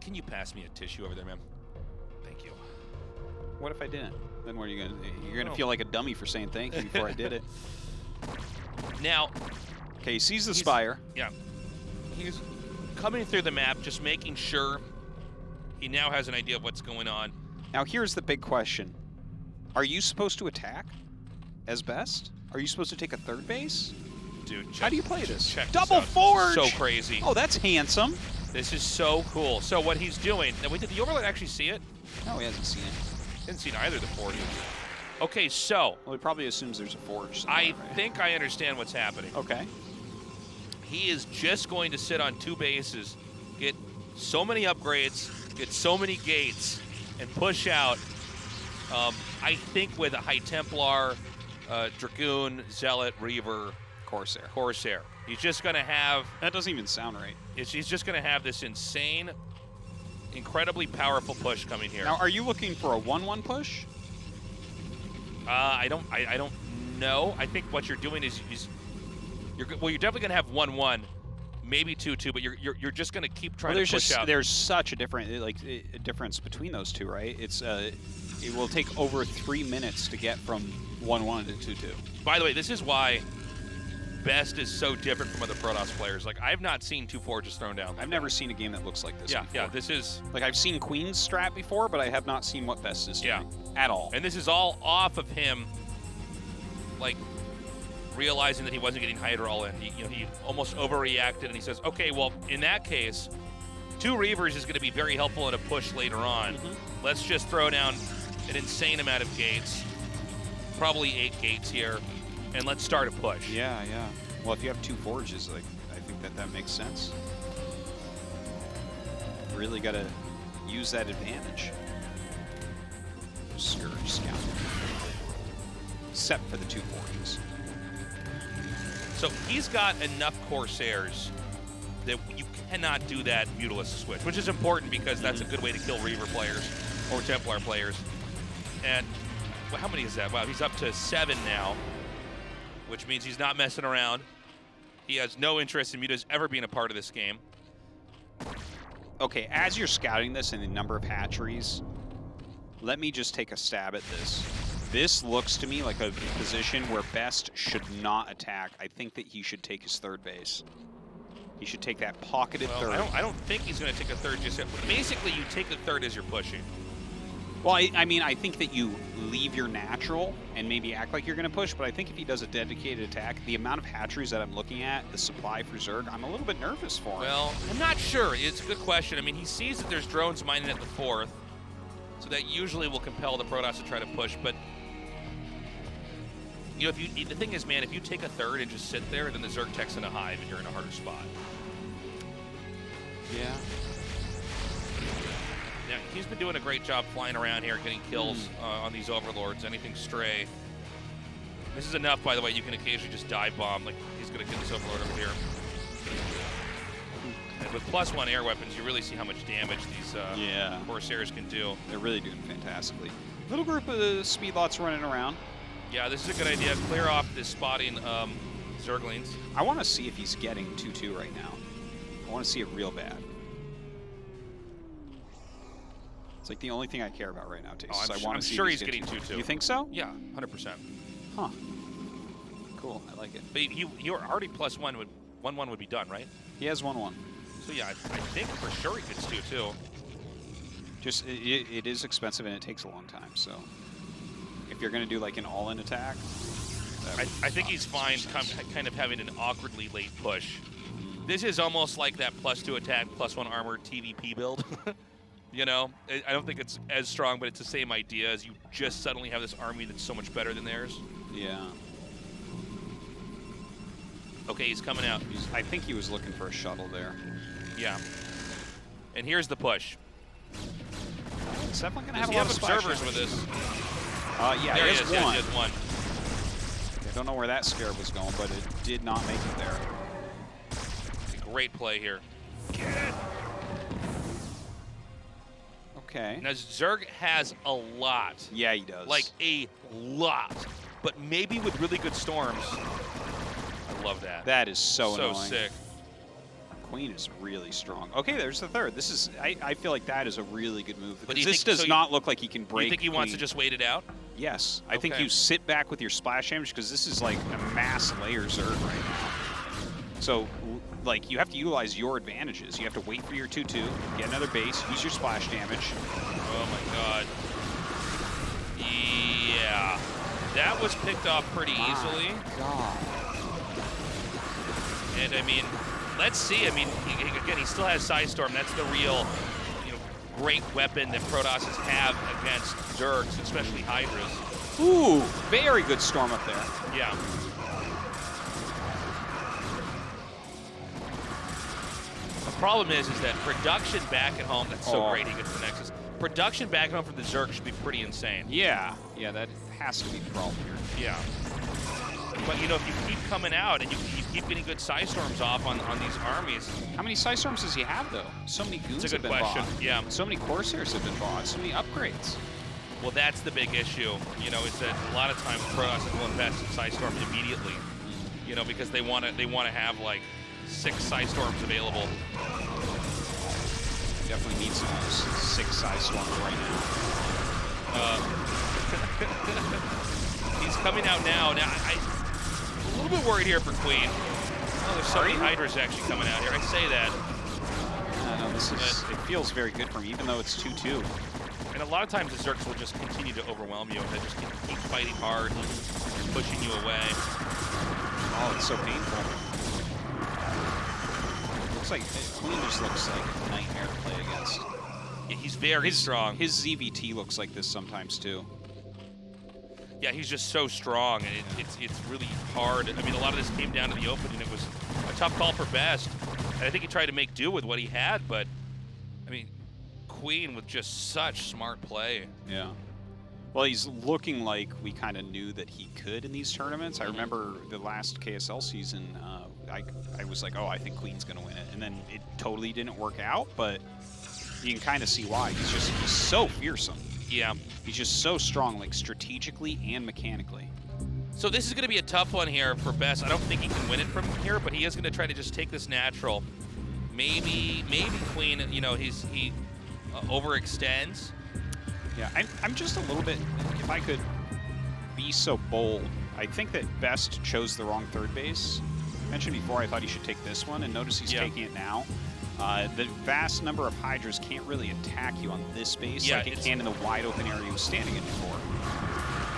Can you pass me a tissue over there, ma'am? Thank you. What if I didn't? Then what are you gonna? You're gonna feel like a dummy for saying thank you before I did it. Now, okay, he sees the spire. Yeah, he's coming through the map, just making sure he now has an idea of what's going on. Now here's the big question: are you supposed to attack as best? Are you supposed to take a third base? Dude, how do you play this? Check Double this out. forge! So crazy. Oh, that's handsome. This is so cool. So what he's doing, now, did the Overlord actually see it? No, he hasn't seen it. Didn't see either of the forges. Okay, so. Well, he probably assumes there's a forge. I think I understand what's happening. Okay. He is just going to sit on 2 bases, get so many upgrades, get so many gates, and push out, I think, with a High Templar, Dragoon, Zealot, Reaver, Corsair. He's just going to have... That doesn't even sound right. He's just going to have this insane, incredibly powerful push coming here. Now, are you looking for a 1-1 push? I don't know. I think what you're doing is you're definitely going to have 1-1, maybe 2-2, but you're just going to keep trying to push out. There's such a difference between those two, right? It's it will take over 3 minutes to get from 1-1 to 2-2. By the way, this is why Best is so different from other Protoss players. Like, I've not seen 2 forges thrown down. I've never seen a game that looks like this before. Yeah, this is... Like, I've seen Queen's strat before, but I have not seen what Best is doing at all. And this is all off of him, like, realizing that he wasn't getting Hydra all in. He almost overreacted, and he says, okay, well, in that case, 2 Reavers is going to be very helpful in a push later on. Let's just throw down an insane amount of gates, probably 8 gates here, and let's start a push. Yeah. Well, if you have 2 forges, like, I think that makes sense. Really got to use that advantage. Scourge Scout. Except for the 2 forges. So he's got enough Corsairs that you cannot do that Mutilist switch, which is important because that's a good way to kill Reaver players or Templar players. And well, how many is that? Wow, he's up to 7 now, which means he's not messing around. He has no interest in Mutas ever being a part of this game. Okay, as you're scouting this and the number of hatcheries, let me just take a stab at this. This looks to me like a position where Best should not attack. I think that he should take his 3rd base. He should take that pocketed 3rd. I don't think he's going to take a 3rd just yet. Basically, you take the 3rd as you're pushing. Well, I mean, I think that you leave your natural and maybe act like you're going to push, but I think if he does a dedicated attack, the amount of hatcheries that I'm looking at, the supply for Zerg, I'm a little bit nervous for him. Well, I'm not sure. It's a good question. I mean, he sees that there's drones mining at the 4th, so that usually will compel the Protoss to try to push, but you know, the thing is, man, if you take a 3rd and just sit there, then the Zerg tech's in a hive and you're in a harder spot. Yeah. Now, he's been doing a great job flying around here, getting kills on these Overlords, anything stray. This is enough, by the way. You can occasionally just dive bomb. Like, he's going to get this Overlord over here. And with +1 air weapons, you really see how much damage these Corsairs can do. They're really doing fantastically. Little group of speed lots running around. Yeah, this is a good idea. Clear off this spotting Zerglings. I want to see if he's getting 2-2 right now. I want to see it real bad. It's like the only thing I care about right now, Taste. I'm sure he's getting 2-2. You think so? Yeah, 100%. Huh. Cool, I like it. But you're already +1 would 1-1 would be done, right? He has 1-1. So yeah, I think for sure he gets 2-2. Just it is expensive and it takes a long time. So if you're going to do like an all-in attack, I think he's fine kind of having an awkwardly late push. This is almost like that +2 attack, +1 armor TVP build. You know, I don't think it's as strong, but it's the same idea as you just suddenly have this army that's so much better than theirs. Yeah. Okay, he's coming out. I think he was looking for a shuttle there. Yeah. And here's the push. It's definitely going to Does have he a lot have of splash observers with damage. this? Yeah, there he has one. Yeah, he has one. I don't know where that scarab was going, but it did not make it there. It's a great play here. Okay. Now, Zerg has a lot. Yeah, he does. Like, a lot. But maybe with really good storms. I love that. That is so annoying. sick. Queen is really strong. Okay, there's the third. This is, I feel like that is a really good move. But Because this does not look like he can break You think he wants to Queen. just wait it out? Yes. I think Okay. you sit back with your splash damage because this is like a mass layer Zerg right now. So, like, you have to utilize your advantages. You have to wait for your 2-2, get another base, use your splash damage. Oh my god. Yeah. That was picked off pretty easily. God. And I mean, let's see. I mean, again, he still has Psystorm. That's the real, great weapon that Protosses have against Zergs, especially Hydras. Ooh, very good storm up there. Yeah. The problem is that production back at home, that's so great he gets the Nexus. Production back at home from the Zerg should be pretty insane. Yeah, that has to be the problem here. Yeah. But, if you keep coming out and you keep getting good Psystorms off on these armies. How many Psystorms does he have, though? So many goons It's a have good been question. bought. Yeah. So many Corsairs have been bought. So many upgrades. Well, that's the big issue, is that a lot of times Protosses will invest in Psystorms immediately, because they want to have like 6 Psystorms available. Definitely need some of those 6 Psystorms right now. He's coming out now. Now, I'm a little bit worried here for Queen. Oh, there's so many Hydras actually coming out here. I say that. No, it feels very good for me, even though it's 2-2. And a lot of times the Zergs will just continue to overwhelm you. They just keep fighting hard, pushing you away. Oh, it's so painful. Looks like Queen just looks like a nightmare to play against. Yeah, he's very strong. His ZVT looks like this sometimes too. Yeah, he's just so strong, and it's really hard. I mean, a lot of this came down to the open, and it was a tough call for Best. And I think he tried to make do with what he had, but I mean, Queen with just such smart play. Yeah. Well, he's looking like we kind of knew that he could in these tournaments. I remember the last KSL season, I was like, oh, I think Queen's going to win it. And then it totally didn't work out, but you can kind of see why. He's so fearsome. Yeah. He's just so strong, like strategically and mechanically. So this is going to be a tough one here for Best. I don't think he can win it from here, but he is going to try to just take this natural. Maybe Queen, he overextends. Yeah, I'm just a little bit, if I could be so bold, I think that Best chose the wrong third base. I mentioned before I thought he should take this one, and notice he's taking it now. The vast number of Hydras can't really attack you on this base like it can in the wide open area he was standing in before.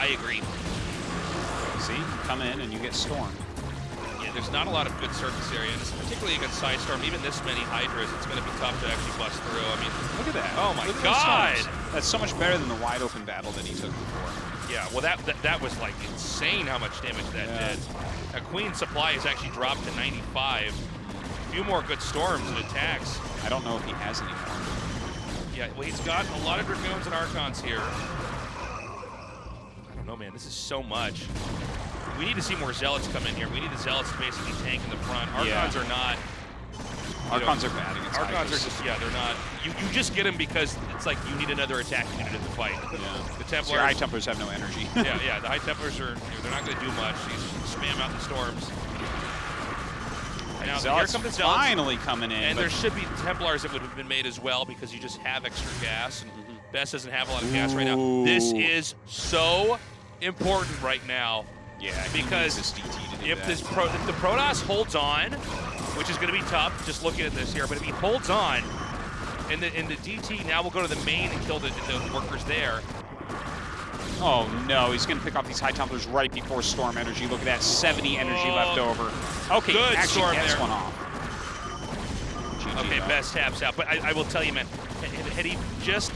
I agree. See, you come in and you get stormed. Yeah, there's not a lot of good surface area, and particularly against Psystorm. Even this many Hydras, it's going to be tough to actually bust through. I mean, look at that. Oh my Look at God! those storms. That's so much better than the wide open battle that he took before. Yeah, well, that was like insane how much damage that did. Queen's supply has actually dropped to 95. A few more good storms and attacks. I don't know if he has any more. Yeah, well, he's got a lot of Dragoons and Archons here. I don't know, man. This is so much. We need to see more Zealots come in here. We need the Zealots to basically tank in the front. Archons are not. Archons are bad against Archons are just, they're not. You just get them because it's like you need another attack unit in the fight. Yeah. The Templars. So your High Templars have no energy. yeah. The High Templars are, they're not going to do much. You spam out the storms. Now, Zealots here come the Zealots. finally coming in. And there should be Templars that would have been made as well because you just have extra gas. And Best doesn't have a lot of gas right now. This is so important right now. Yeah, because if the Protoss holds on, which is going to be tough, just looking at this here, but if he holds on, and the DT now will go to the main and kill the workers there. Oh no, he's going to pick off these High Templars right before Storm Energy. Look at that, 70 energy left over. Okay, good actually storm gets there. one off. GG, okay, Best taps out, but I will tell you, man, had he just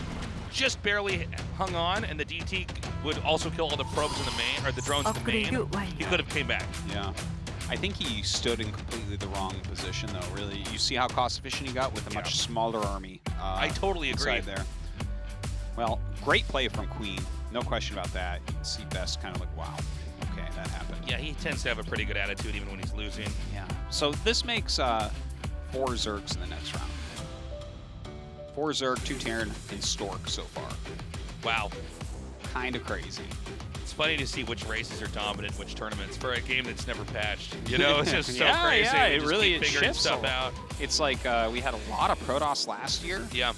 barely hung on, and the DT would also kill all the probes in the main, or the drones in the main, he could have came back. Yeah. I think he stood in completely the wrong position, though. Really, you see how cost efficient he got with a much smaller army. I totally agree. Inside there. Well, great play from Queen. No question about that. You can see Best kind of like, wow, okay, that happened. Yeah, he tends to have a pretty good attitude even when he's losing. Yeah. So this makes 4 Zergs in the next round. 4 Zerg, 2 Terran, and Stork so far. Wow. Kind of crazy. It's funny to see which races are dominant, which tournaments for a game that's never patched. You know, it's just so crazy. Yeah, it just really keep figuring shifts stuff out. It's like we had a lot of Protoss last year. Yeah.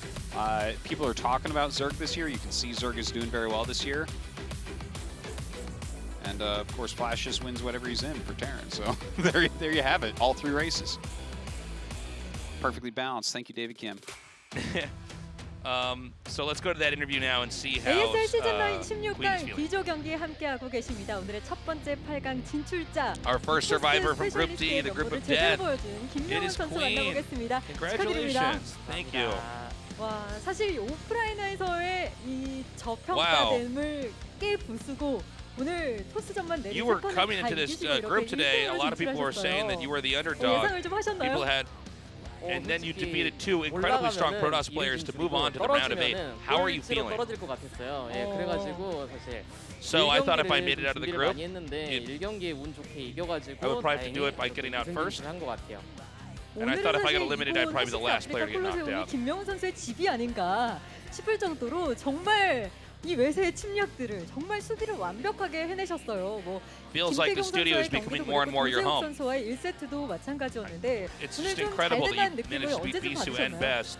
People are talking about Zerg this year. You can see Zerg is doing very well this year. And of course, Flash just wins whatever he's in for Terran. So there you have it. All 3 races. Perfectly balanced. Thank you, David Kim. So let's go to that interview now and see how ASL 시즌 9 Queen is 16강 feeling. B조 경기에 함께하고 계십니다. 오늘의 첫 번째 8강 진출자. Our first survivor from Group D, the Group of Death. 보여준 It 김명훈 is 선수 Queen. 만나보겠습니다. 축하드립니다. Congratulations. Thank you. 와, 사실 오프라인에서의 이 저평가됨을 깨 부수고 오늘 토스전만 내리 You were coming into this group today. A lot of people were saying that you were the underdog. 예상을 좀 하셨나요? People had, and then you defeated 2 incredibly strong Protoss players to move on to the round of 8. How are you feeling? 떨어질 것 같았어요. 예, 그래가지고 사실 So I thought if I made it out of the group, 많이 했는데 1경기에 운 좋게 이겨가지고 I would probably have to do it by getting out first. 한것 같아요. And I thought if I got eliminated, I'd probably be the last player to get knocked out. 김명훈 선수의 집이 아닌가 싶을 정도로 정말 이 외세의 침략들을 정말 수비를 완벽하게 해내셨어요. 뭐 Feels like the studio is becoming more and more your home. 선수와의 1세트도 마찬가지였는데 It's 오늘 just 좀 incredible 잘 that 돼가는 you 느낌을 managed to beat 언제쯤 Bisu and 받으셨나요? Best.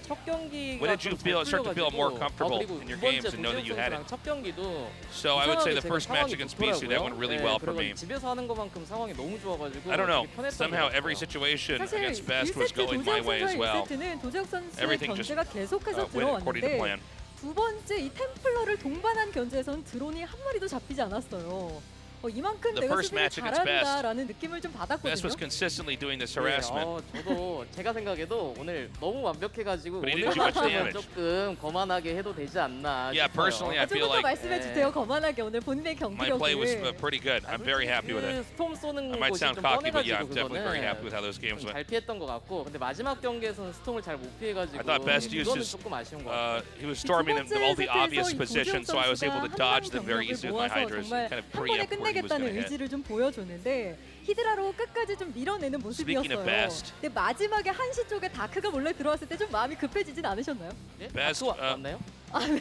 첫 경기가 When did you start to feel more comfortable in your games and know that you had it? 첫 경기도 So I would say the first match against Bisu, that went really well for me. 집에서 하는 것만큼 상황이 너무 좋아가지고 I don't know. Somehow every situation against Best was going my way as well. 1세트는 도재욱 선수의 Everything just 견제가 계속해서 went according to 들어왔는데 plan. 두 번째 이 템플러를 동반한 견제에서는 드론이 한 마리도 잡히지 않았어요. 이만큼 The 내가 first 수비를 match against Best. 잘한다라는 느낌을 좀 받았거든요. Best was consistently doing this harassment. 저도 제가 생각해도 오늘 너무 완벽해가지고 But he didn't do much 오늘만큼은 damage. 조금 거만하게 해도 되지 않나 Yeah, 싶어요. personally, I feel 조금 더 like 말씀해 주세요. 거만하게 오늘 본인의 my play was 경기력을. pretty good. I'm very happy with it. 스톰 쏘는 I might 곳이 sound 좀 cocky, but yeah, I'm 뻔해가지고 definitely very happy 그거는 with how those games 잘 went. 피했던 것 같고 근데 마지막 경기에서는 스톰을 잘 못 피해가지고 I thought Best used 이거는 his, 조금 아쉬운 것 같아요. he was storming all the obvious positions, so I was able to dodge them very easily with my Hydras and kind of 한 번에 preempt where he was going 끝내겠다는 to hit. 의지를 좀 보여줬는데 히드라로 끝까지 좀 밀어내는 Speaking of 모습이었어요. Best. 근데 마지막에 한시 쪽에 다크가 몰래 들어왔을 때 좀 마음이 급해지진 않으셨나요? Best, 맞나요?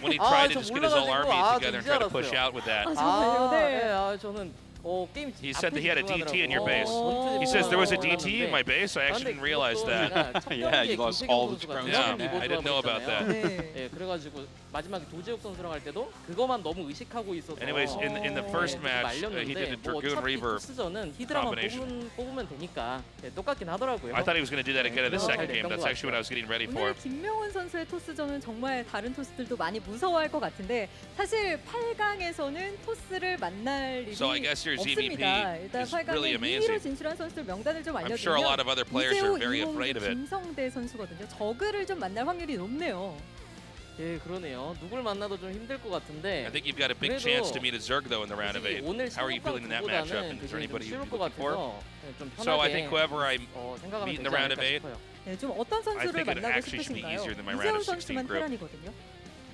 when he tried to just get his whole army together and try to push out with that. 저는 게임 He said that he had a DT in your base. 전투 He says there was a 집중하느라고 DT in my base. I actually didn't realize that. Yeah, you lost all the drones. Yeah, I didn't know about that. 예, 그래가지고 마지막에 도재욱 선수랑 할 때도 그것만 너무 의식하고 있어서. Anyways, in the first match, he did a Dragoon Reaver 토스전은 히드라만 combination. 뽑으면 되니까 똑같긴 하더라고요. I thought he was going to do that again in the second game. That's actually what I was getting ready for. 오늘 김명훈 선수의 토스전은 정말 다른 토스들도 많이 무서워할 것 같은데 사실 8강에서는 토스를 만날 일이 So I guess your ZVP 없습니다. 일단 is really 8강에 2위로 amazing. 진출한 선수들 명단을 좀 I'm sure a lot of 알려드리면 other players are 이재호, very 이몽규, afraid of it. 김성대 선수거든요. 저그를 좀 만날 확률이 높네요. 예, 그러네요. 누굴 만나도 좀 힘들 것 같은데. I think you've got a big chance to meet a Zerg though in the round of 8. 오늘 How are you feeling in that matchup? And is there anybody you're looking for? 좀 So I 편하게 think whoever I 생각하면 meet in 되지 the round of 않을까 8, 싶어요. 네, 좀 어떤 I 선수를 think it 만나고 actually should be 싶으신가요? easier than my round 이재호 of 16 선수만 group. 테란이거든요.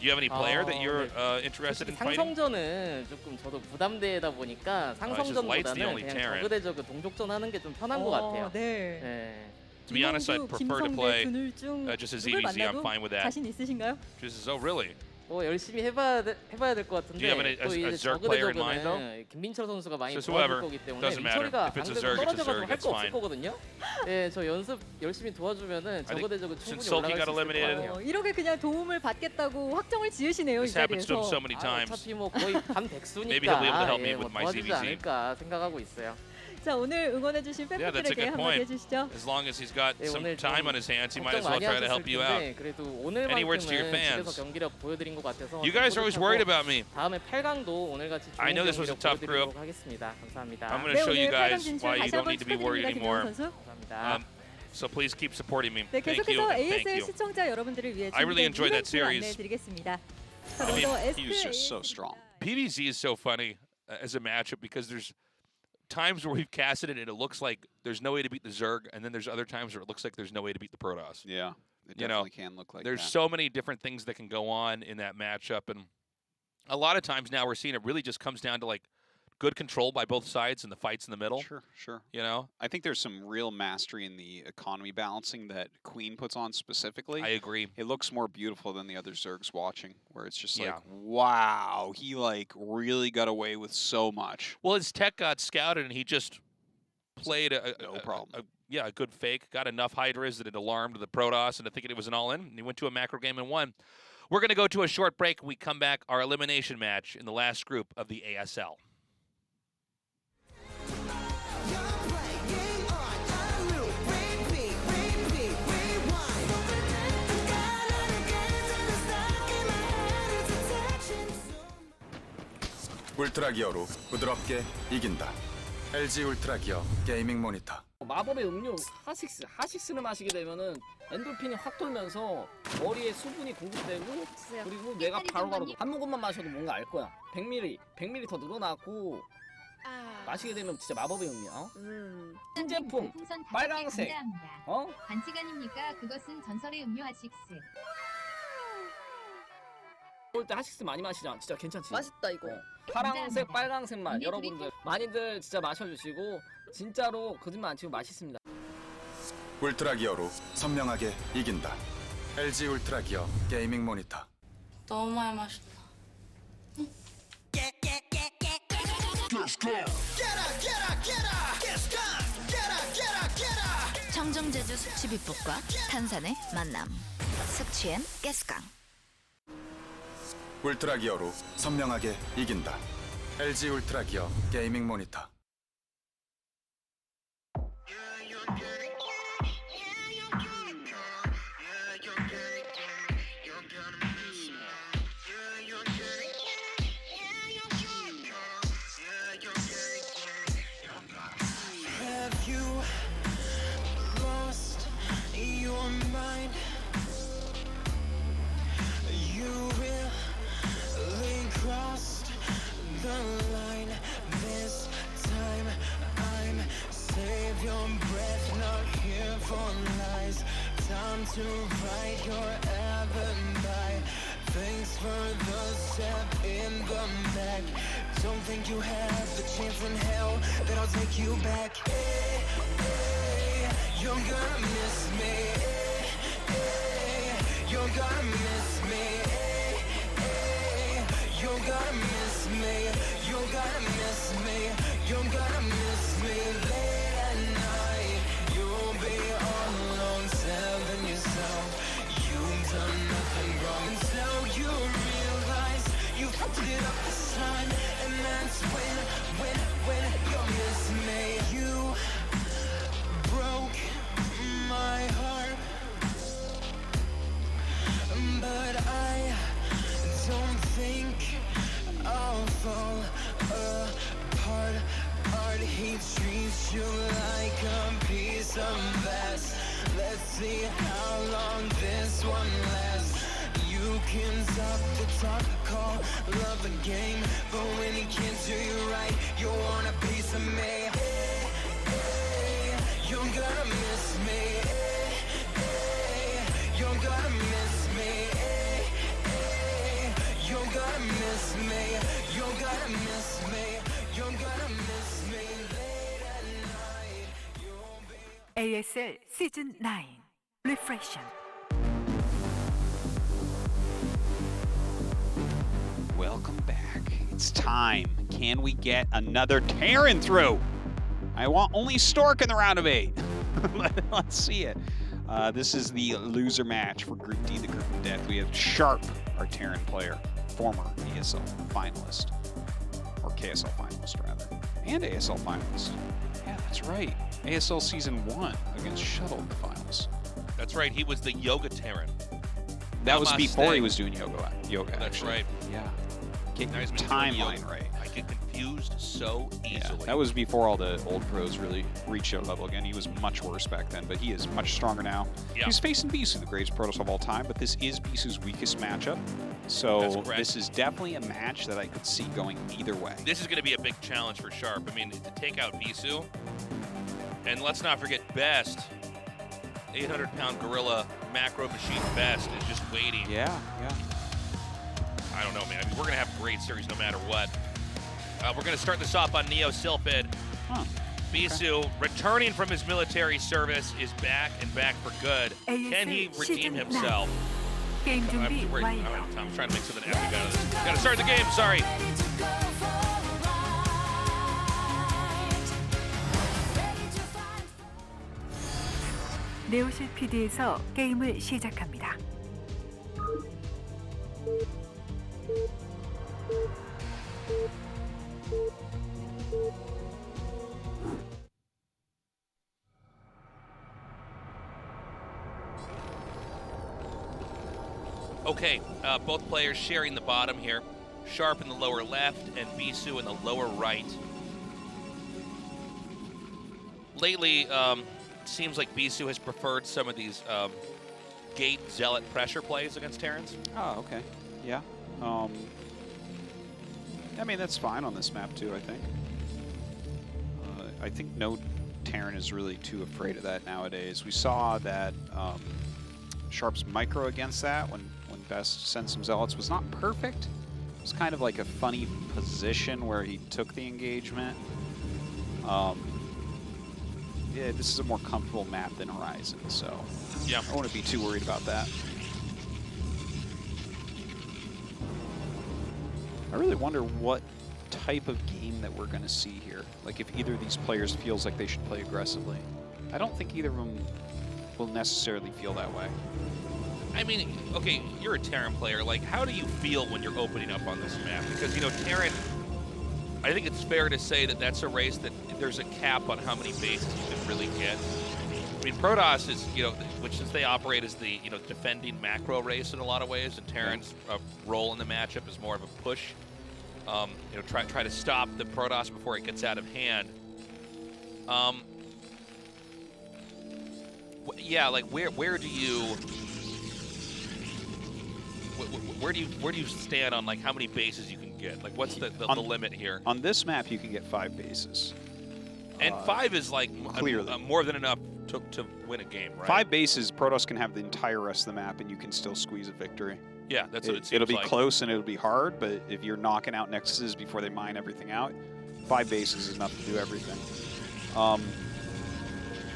Do you have any player that you're interested in fighting? 상성전은 조금 저도 부담되다 보니까 Light's the only 상성전보다는 그냥 Terran. 저그 대 저그 동족전 하는 게 좀 편한 것 같아요. 네. 네. To be honest, I'd prefer to play just a 누굴 ZVZ. I'm 만나도 fine with that. 자신 있으신가요? Just oh really? 열심히 해봐야 될 것 같은데 Do you have a 또 이제 Zerg 저그 대 player in mind, though? 저그는 김민철 선수가 많이 Just 도와줄 whoever. 거기 때문에 Doesn't matter. 민철이가 If it's a 안 Zerg, 그래도 it's a 떨어져가지고 Zerg. 할 It's 거 없을 fine. 거거든요. 예, 저 연습 열심히 도와주면은 저그 대 저그 충분히 since Sulky 올라갈 got 수 있을 것 eliminated, 같아요. 이렇게 그냥 도움을 받겠다고 확정을 지으시네요. 이 This happens to him 자리에서. so many times. 어차피 뭐 거의 반 백수니까 Maybe he'll be able to help me 예, with my 도와주지 ZVZ. 않을까 생각하고 있어요. 자, 오늘 응원해주신 Yeah, that's a 팬분들에게 good 한마디 point. 해주시죠. As long as he's got some 오늘 time on his hands, he might 걱정 as well 많이 try to 하셨을 help you out. 텐데 그래도 Any words to your 오늘만큼은 fans? 집에서 경기력 보여드린 것 같아서 You guys are always worried about me. 다음에 8강도 오늘같이 좋은 I know this was a 경기력 tough group. 보여드리도록 하겠습니다. 감사합니다. I'm going to show you 오늘 guys 8강 진출 why you 다시 don't 한번 need to be worried 축하드립니다, anymore. 김명훈 선수. 감사합니다. So please keep supporting me. 네, Thank you. 계속해서 Thank ASL you. 시청자 여러분들을 위해 I really 준비된 enjoyed that 이벤트를 series. 안내해드리겠습니다. 자, I mean, 먼저 He was just SK so strong. PVZ is so funny as a matchup because there's times where we've casted it and it looks like there's no way to beat the Zerg, and then there's other times where it looks like there's no way to beat the Protoss. Yeah, it definitely can look like there's that. so many different things that can go on in that matchup, and a lot of times now we're seeing it really just comes down to like good control by both sides and the fights in the middle. Sure, sure. You know? I think there's some real mastery in the economy balancing that Queen puts on specifically. I agree. It looks more beautiful than the other Zergs watching, where it's just Yeah. like, wow, he like really got away with so much. Well, his tech got scouted and he just played a problem. A good fake, got enough Hydras that it alarmed the Protoss into thinking it was an all-in, and he went to a macro game and won. We're going to go to a short break. When we come back, our elimination match in the last group of the ASL. 울트라 기어로 부드럽게 이긴다. LG 울트라 기어 게이밍 모니터. 마법의 음료 하식스를 마시게 되면은 엔돌핀이 확 돌면서 머리에 수분이 공급되고 그리고 뇌가 바로바로 한 모금만 마셔도 뭔가 알 거야. 100ml 더 늘어나고 마시게 되면 진짜 마법의 음료. 신제품 빨강색. 반칙아닙니까? 그것은 전설의 음료 하식스. 올 때 하식스 많이 마시자. 진짜 괜찮지? 맛있다 이거. 파랑색, 빨강색 맛 여러분들 많이들 진짜 마셔주시고 진짜로 거짓말 안 치고 맛있습니다. 울트라 기어로 선명하게 이긴다. LG 울트라 기어 게이밍 모니터. 너무 많이 마셨다. 청정제주 숙취비법과 탄산의 만남. 숙취엔 가스강. 울트라 기어로 선명하게 이긴다. LG 울트라 기어 게이밍 모니터. Have you lost your mind? You really crossed the line. This time I'm save your breath, not here for lies. Time to write your alibi. Thanks for the step in the back. Don't think you have the chance in hell that I'll take you back. Hey, hey, you're gonna miss me. Hey, you're gonna miss me. Hey, you're gonna miss me. You're gonna miss me. You're gonna miss me late at night. You'll be all alone, telling yourself you've done nothing wrong until you realize you fucked it up this time. And that's when you miss me. You broke my heart, but I don't think I'll fall apart. Art, he treats you like a piece of glass. Let's see how long this one lasts. You can talk the talk, call love a game, but when he can't do you right, you want a piece of me. Hey, hey, you're gonna miss me. Hey, you're gonna miss me. Hey, you're gonna miss me. You're gonna miss me. You're gonna miss me late at night. You'll be ASL 시즌 9 Reflection. Welcome back. It's time. Can we get another Terran through? I want only Stork in the round of 8. Let's see it. This is the loser match for Group D, the group of death. We have Sharp, our Terran player, former ASL finalist, or KSL finalist rather, and ASL finalist. Yeah, that's right. ASL Season 1 against Shuttle in the finals. That's right. He was the Yoga Terran. That was before he was doing yoga. That's actually. right. Yeah. Get your Guys, timeline right. I get confused so easily. Yeah, that was before all the old pros really reached that level again. He was much worse back then, but he is much stronger now. Yeah. He's facing Bisu, the greatest Protoss of all time, but this is Bisu's weakest matchup. So this is definitely a match that I could see going either way. This is going to be a big challenge for Sharp. I mean, to take out Bisu. And let's not forget Best, 800-pound gorilla macro machine Best is just waiting. Yeah. I don't know, man. I mean, we're going to have a great series no matter what. We're going to start this off on Neo Sylphid. Bisu, returning from his military service, is back and back for good. Can he redeem himself? 게임 준비 완료. I'm trying to make something epic out of this. Got to start the game, sorry. 네오실 PD에서 게임을 시작합니다. Okay, both players sharing the bottom here. Sharp in the lower left and Bisu in the lower right. Lately, it seems like Bisu has preferred some of these gate zealot pressure plays against Terrans. Oh, okay. Yeah. I mean, that's fine on this map too, I think. I think no Terran is really too afraid of that nowadays. We saw that Sharp's micro against that when Best sent some zealots was not perfect. It was kind of like a funny position where he took the engagement. Yeah, this is a more comfortable map than Horizon, so yeah, I wouldn't be too worried about that. I really wonder what type of game that we're going to see here. Like if either of these players feels like they should play aggressively. I don't think either of them will necessarily feel that way. I mean, okay, you're a Terran player. Like, how do you feel when you're opening up on this map? Because, you know, Terran, I think it's fair to say that that's a race that there's a cap on how many bases you can really get. I mean, Protoss is, you know, which since they operate as the, you know, defending macro race in a lot of ways, and Terran's role in the matchup is more of a push. You know, try to stop the Protoss before it gets out of hand. Yeah, like where do you stand on like how many bases you can get? Like what's the limit here? On this map, you can get 5 bases. And 5 is like clearly more than enough to win a game, right? 5 bases, Protoss can have the entire rest of the map, and you can still squeeze a victory. Yeah, that's what it seems It'll be like. close and it'll be hard, but if you're knocking out nexuses before they mine everything out, 5 bases is enough to do everything.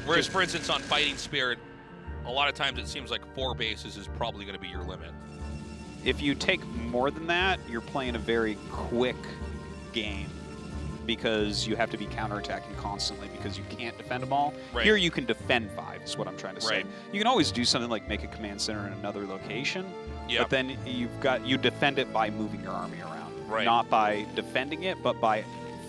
Whereas, for instance, on Fighting Spirit, a lot of times it seems like 4 bases is probably going to be your limit. If you take more than that, you're playing a very quick game because you have to be counterattacking constantly because you can't defend them all. Right. Here you can defend 5 is what I'm trying to say. Right. You can always do something like make a command center in another location, yeah. But then you defend it by moving your army around. Right. Not by defending it, but by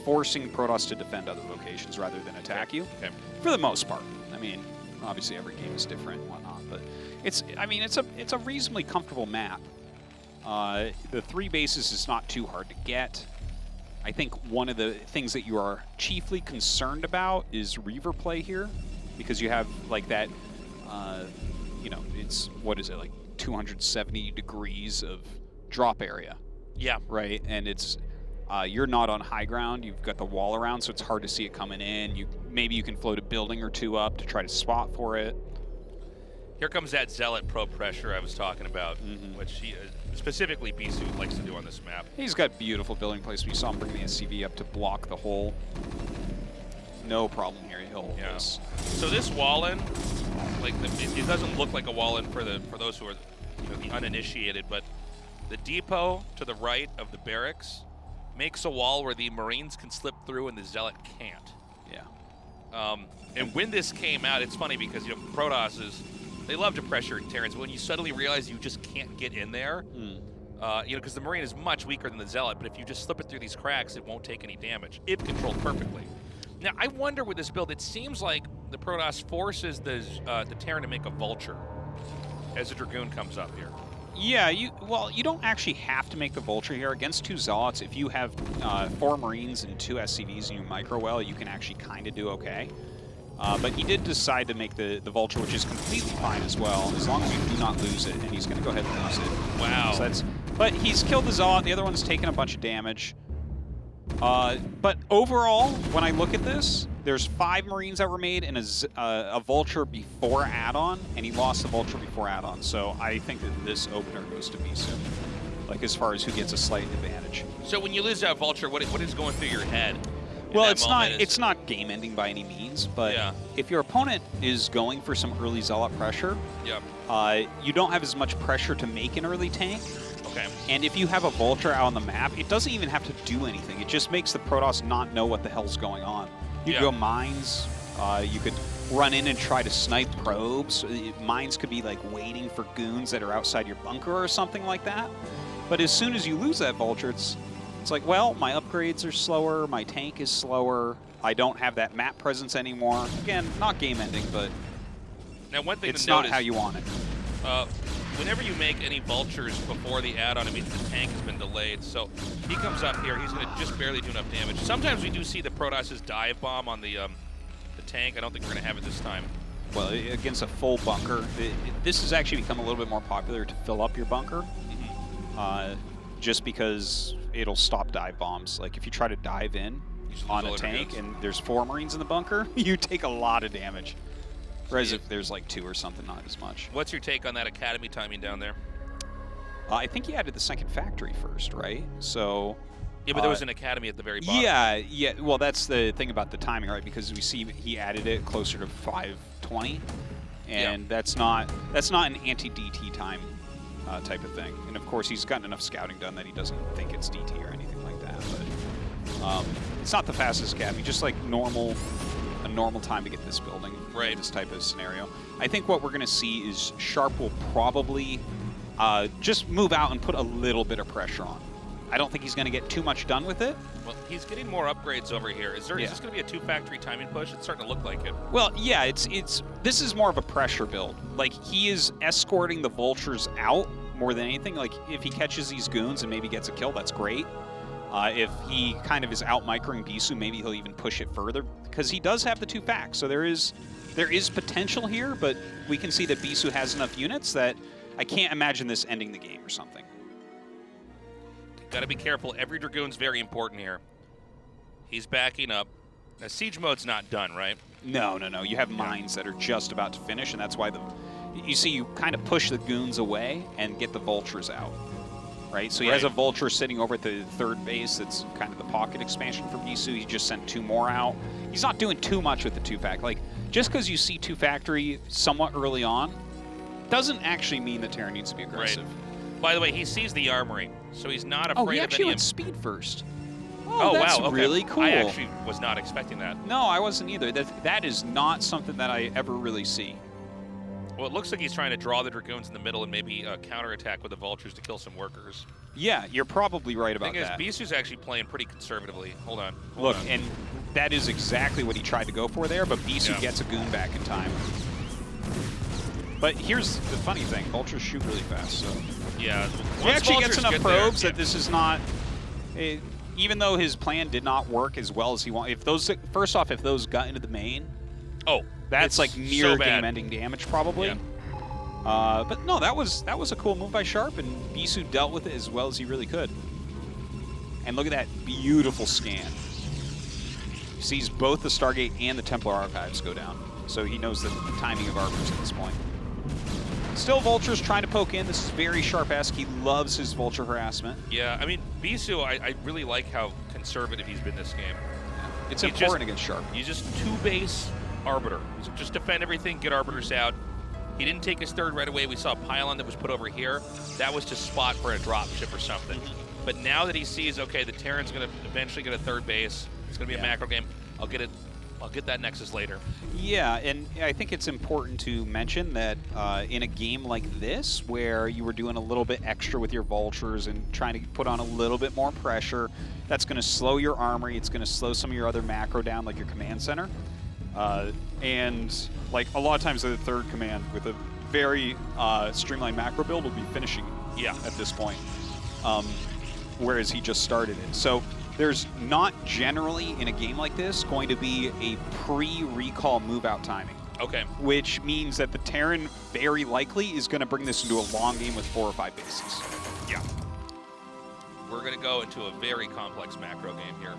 forcing Protoss to defend other locations rather than attack you. Okay. For the most part. I mean, obviously every game is different and whatnot, but it's a reasonably comfortable map. The 3 bases is not too hard to get. I think one of the things that you are chiefly concerned about is Reaver play here, because you have like that, you know, it's, what is it, like 270 degrees of drop area. Yeah. Right, and it's, you're not on high ground, you've got the wall around, so it's hard to see it coming in. Maybe you can float a building or 2 up to try to spot for it. Here comes that Zealot Pro pressure I was talking about, which he, specifically Bisu likes to do on this map. He's got beautiful building placement. You saw him bring the SCV up to block the hole. No problem here. He'll hold this. So this wall-in, like it doesn't look like a wall-in for those who are, you know, the uninitiated, but the depot to the right of the barracks makes a wall where the Marines can slip through and the Zealot can't. Yeah. And when this came out, it's funny because, you know, Protoss is, they love to pressure Terrans, but when you suddenly realize you just can't get in there, you know, because the Marine is much weaker than the Zealot, but if you just slip it through these cracks, it won't take any damage, if controlled perfectly. Now, I wonder with this build, it seems like the Protoss forces the Terran to make a Vulture as a Dragoon comes up here. Yeah, you don't actually have to make the Vulture here. Against 2 Zealots, if you have 4 Marines and 2 SCVs in your micro well, you can actually kind of do okay. But he did decide to make the Vulture, which is completely fine as well, as long as you do not lose it, and he's going to go ahead and lose it. Wow. So But he's killed the Zealot. The other one's taken a bunch of damage. But overall, when I look at this, there's 5 Marines that were made and a Vulture before add-on, and he lost the Vulture before add-on. So I think that this opener goes to Bisu, like as far as who gets a slight advantage. So when you lose that Vulture, what is going through your head? Well, it's not game-ending by any means, but if your opponent is going for some early Zealot pressure, you don't have as much pressure to make an early tank. Okay. And if you have a Vulture out on the map, it doesn't even have to do anything. It just makes the Protoss not know what the hell's going on. You could go mines. You could run in and try to snipe probes. Mines could be like waiting for goons that are outside your bunker or something like that. But as soon as you lose that Vulture, it's like, well, my upgrades are slower, my tank is slower, I don't have that map presence anymore. Again, not game-ending, but now, one thing it's to not note how is, you want it. Whenever you make any Vultures before the add-on, it means the tank has been delayed. So he comes up here, he's going to just barely do enough damage. Sometimes we do see the Protoss's dive bomb on the tank. I don't think we're going to have it this time. Well, against a full bunker, this has actually become a little bit more popular to fill up your bunker, just because it'll stop dive bombs. Like if you try to dive in on a tank and there's 4 Marines in the bunker, you take a lot of damage. Whereas if there's like 2 or something, not as much. What's your take on that Academy timing down there? I think he added the second factory first, right? So. Yeah, but there was an Academy at the very bottom. Yeah. Well, that's the thing about the timing, right? Because we see he added it closer to 5:20, and that's not an anti-DT time type of thing. And of course, he's gotten enough scouting done that he doesn't think it's DT or anything like that. But it's not the fastest Academy, just like a normal time to get this building. Right. In this type of scenario. I think what we're going to see is Sharp will probably just move out and put a little bit of pressure on. I don't think he's going to get too much done with it. Well, he's getting more upgrades over here. Is this going to be a 2-factory timing push? It's starting to look like it. Well, yeah, this is more of a pressure build. Like, he is escorting the Vultures out more than anything. Like, if he catches these goons and maybe gets a kill, that's great. If he kind of is out-microing Bisu, maybe he'll even push it further, because he does have the 2 facts. So there is potential here, but we can see that Bisu has enough units that I can't imagine this ending the game or something. Got to be careful. Every Dragoon's very important here. He's backing up. Now, siege mode's not done, right? No. You have mines that are just about to finish, and that's why you see you kind of push the goons away and get the Vultures out. Right? So he has a Vulture sitting over at the 3rd base. That's kind of the pocket expansion for Bisu. He just sent 2 more out. He's not doing too much with the 2-fact. Like, just because you see 2-factory somewhat early on doesn't actually mean that Terran needs to be aggressive. Right. By the way, he sees the armory, so he's not afraid of any... Oh, he actually went speed first. Oh, that's wow. Okay. Really cool. I actually was not expecting that. No, I wasn't either. That is not something that I ever really see. Well, it looks like he's trying to draw the Dragoons in the middle and maybe counterattack with the Vultures to kill some workers. Yeah, you're probably right about that. The thing is, Bisu's actually playing pretty conservatively. Hold on. Look, and that is exactly what he tried to go for there, but Bisu gets a goon back in time. But here's the funny thing. Vultures shoot really fast, so... Yeah. He actually gets enough probes that this is not... even though his plan did not work as well as he wanted... First off, if those got into the main... Oh, that's like near game-ending damage, probably. Yeah. But no, that was a cool move by Sharp, and Bisu dealt with it as well as he really could. And look at that beautiful scan. He sees both the Stargate and the Templar Archives go down, so he knows the timing of arbors at this point. Still, Vulture's trying to poke in. This is very Sharp-esque. He loves his Vulture harassment. Yeah, I mean, Bisu, I really like how conservative he's been this game. Yeah. It's important against Sharp. You just 2-base Arbiter. Just defend everything, get Arbiters out. He didn't take his 3rd right away. We saw a pylon that was put over here. That was to spot for a drop ship or something. But now that he sees, okay, the Terran's going to eventually get a 3rd base, it's going to be a macro game, I'll get that Nexus later. Yeah, and I think it's important to mention that in a game like this, where you were doing a little bit extra with your Vultures and trying to put on a little bit more pressure, that's going to slow your armory, it's going to slow some of your other macro down, like your command center. And like a lot of times the 3rd command with a very streamlined macro build will be finishing at this point, whereas he just started it. So there's not generally in a game like this going to be a pre-recall move-out timing. Okay. Which means that the Terran very likely is going to bring this into a long game with 4 or 5 bases. Yeah. going to go into a very complex macro game here.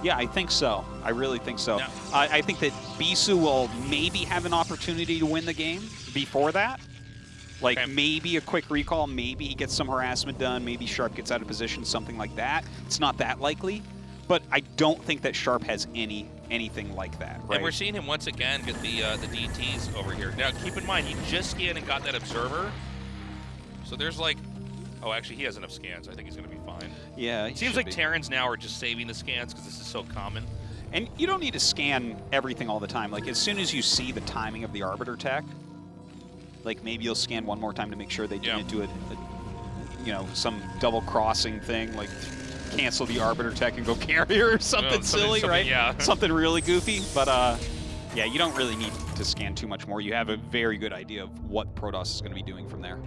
Yeah, I think so. I really think so. No. I think that Bisu will maybe have an opportunity to win the game before that. Like maybe a quick recall, maybe he gets some harassment done, maybe Sharp gets out of position, something like that. It's not that likely, but I don't think that Sharp has anything like that, right? And we're seeing him once again get the DTs over here. Now, keep in mind, he just scanned and got that Observer. So there's like, oh, actually, he has enough scans. I think he's going to be fine. Yeah, it seems like Terrans now are just saving the scans because this is so common. And you don't need to scan everything all the time. Like, as soon as you see the timing of the Arbiter tech, like maybe you'll scan one more time to make sure they didn't do some double crossing thing, like cancel the Arbiter tech and go carrier or something silly, right? Yeah. Something really goofy. But yeah, you don't really need to scan too much more. You have a very good idea of what Protoss is going to be doing from there.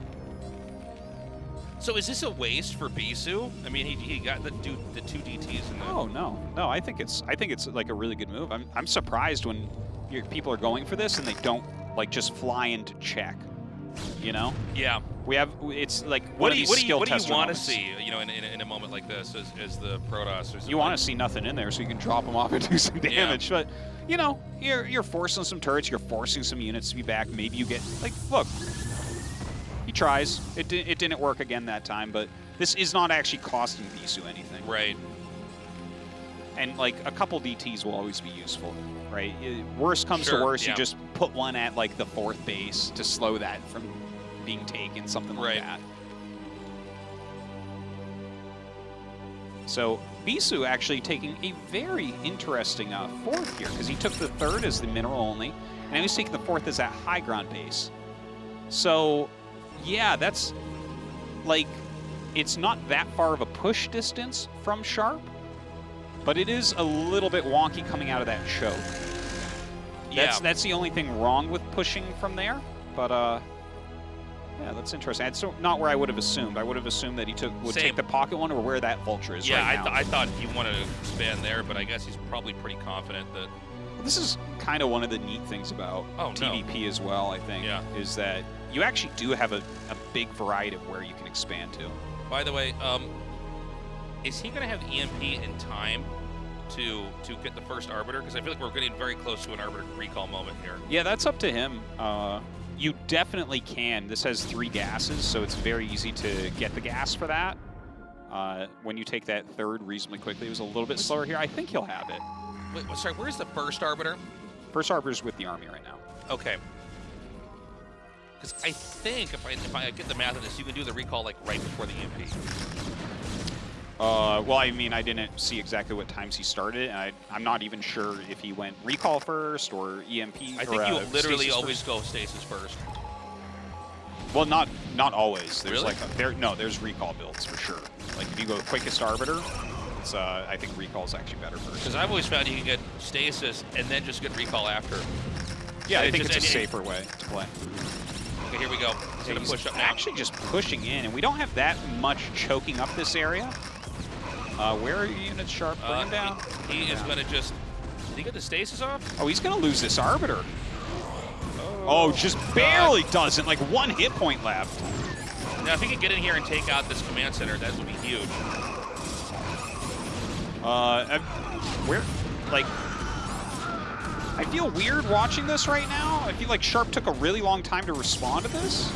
So is this a waste for Bisu? I mean, he got the two DTs in there. Oh no, I think it's like a really good move. I'm surprised when people are going for this and they don't like just fly into check. You know? Yeah. It's like what do you want to moments. see? You know, in a moment like this, as the Protoss. You want to see nothing in there so you can drop them off and do some damage. But you know, you're forcing some turrets, you're forcing some units to be back. Maybe you get like, look, he tries. It didn't work again that time, but this is not actually costing Bisu anything. Right. And like a couple DTs will always be useful. Right. Worst comes to worst, you just put one at like the 4th base to slow that from being taken, something like that. So Bisu actually taking a very interesting 4th here because he took the 3rd as the mineral only, and now he's taking the 4th as that high ground base. So yeah, that's like it's not that far of a push distance from Sharp. But it is a little bit wonky coming out of that choke. That's the only thing wrong with pushing from there. But yeah, that's interesting. That's not where I would have assumed. I would have assumed that he would take the pocket one or where that Vulture is right now. I thought he wanted to expand there, but I guess he's probably pretty confident that. Well, this is kind of one of the neat things about TVP as well, I think, is that you actually do have a big variety of where you can expand to. By the way, is he going to have EMP in time to get the first Arbiter? Because I feel like we're getting very close to an Arbiter recall moment here. Yeah, that's up to him. You definitely can. This has 3 gases, so it's very easy to get the gas for that. When you take that 3rd reasonably quickly, it was a little bit slower here. I think he'll have it. Wait, sorry, where's the first Arbiter? First Arbiter's with the Army right now. Okay. Because I think if I get the math of this, you can do the recall like right before the EMP. Well, I mean, I didn't see exactly what times he started, and I'm not even sure if he went recall first or EMP. I think you literally always go stasis first. Well, not always. There's really? There's recall builds for sure. Like if you go quickest Arbiter, it's I think recall is actually better first. Because I've always found you can get stasis and then just get recall after. Yeah, I think it's a safer way to play. Okay, here we go. He's gonna push up now. Actually just pushing in, and we don't have that much choking up this area. Where are your units, Sharp? Bring him down. He is going to just... Did he get the stasis off? Oh, he's going to lose this Arbiter. Oh, just barely doesn't. Like 1 hit point left. Now, if he could get in here and take out this command center, that would be huge. Where... Like... I feel weird watching this right now. I feel like Sharp took a really long time to respond to this.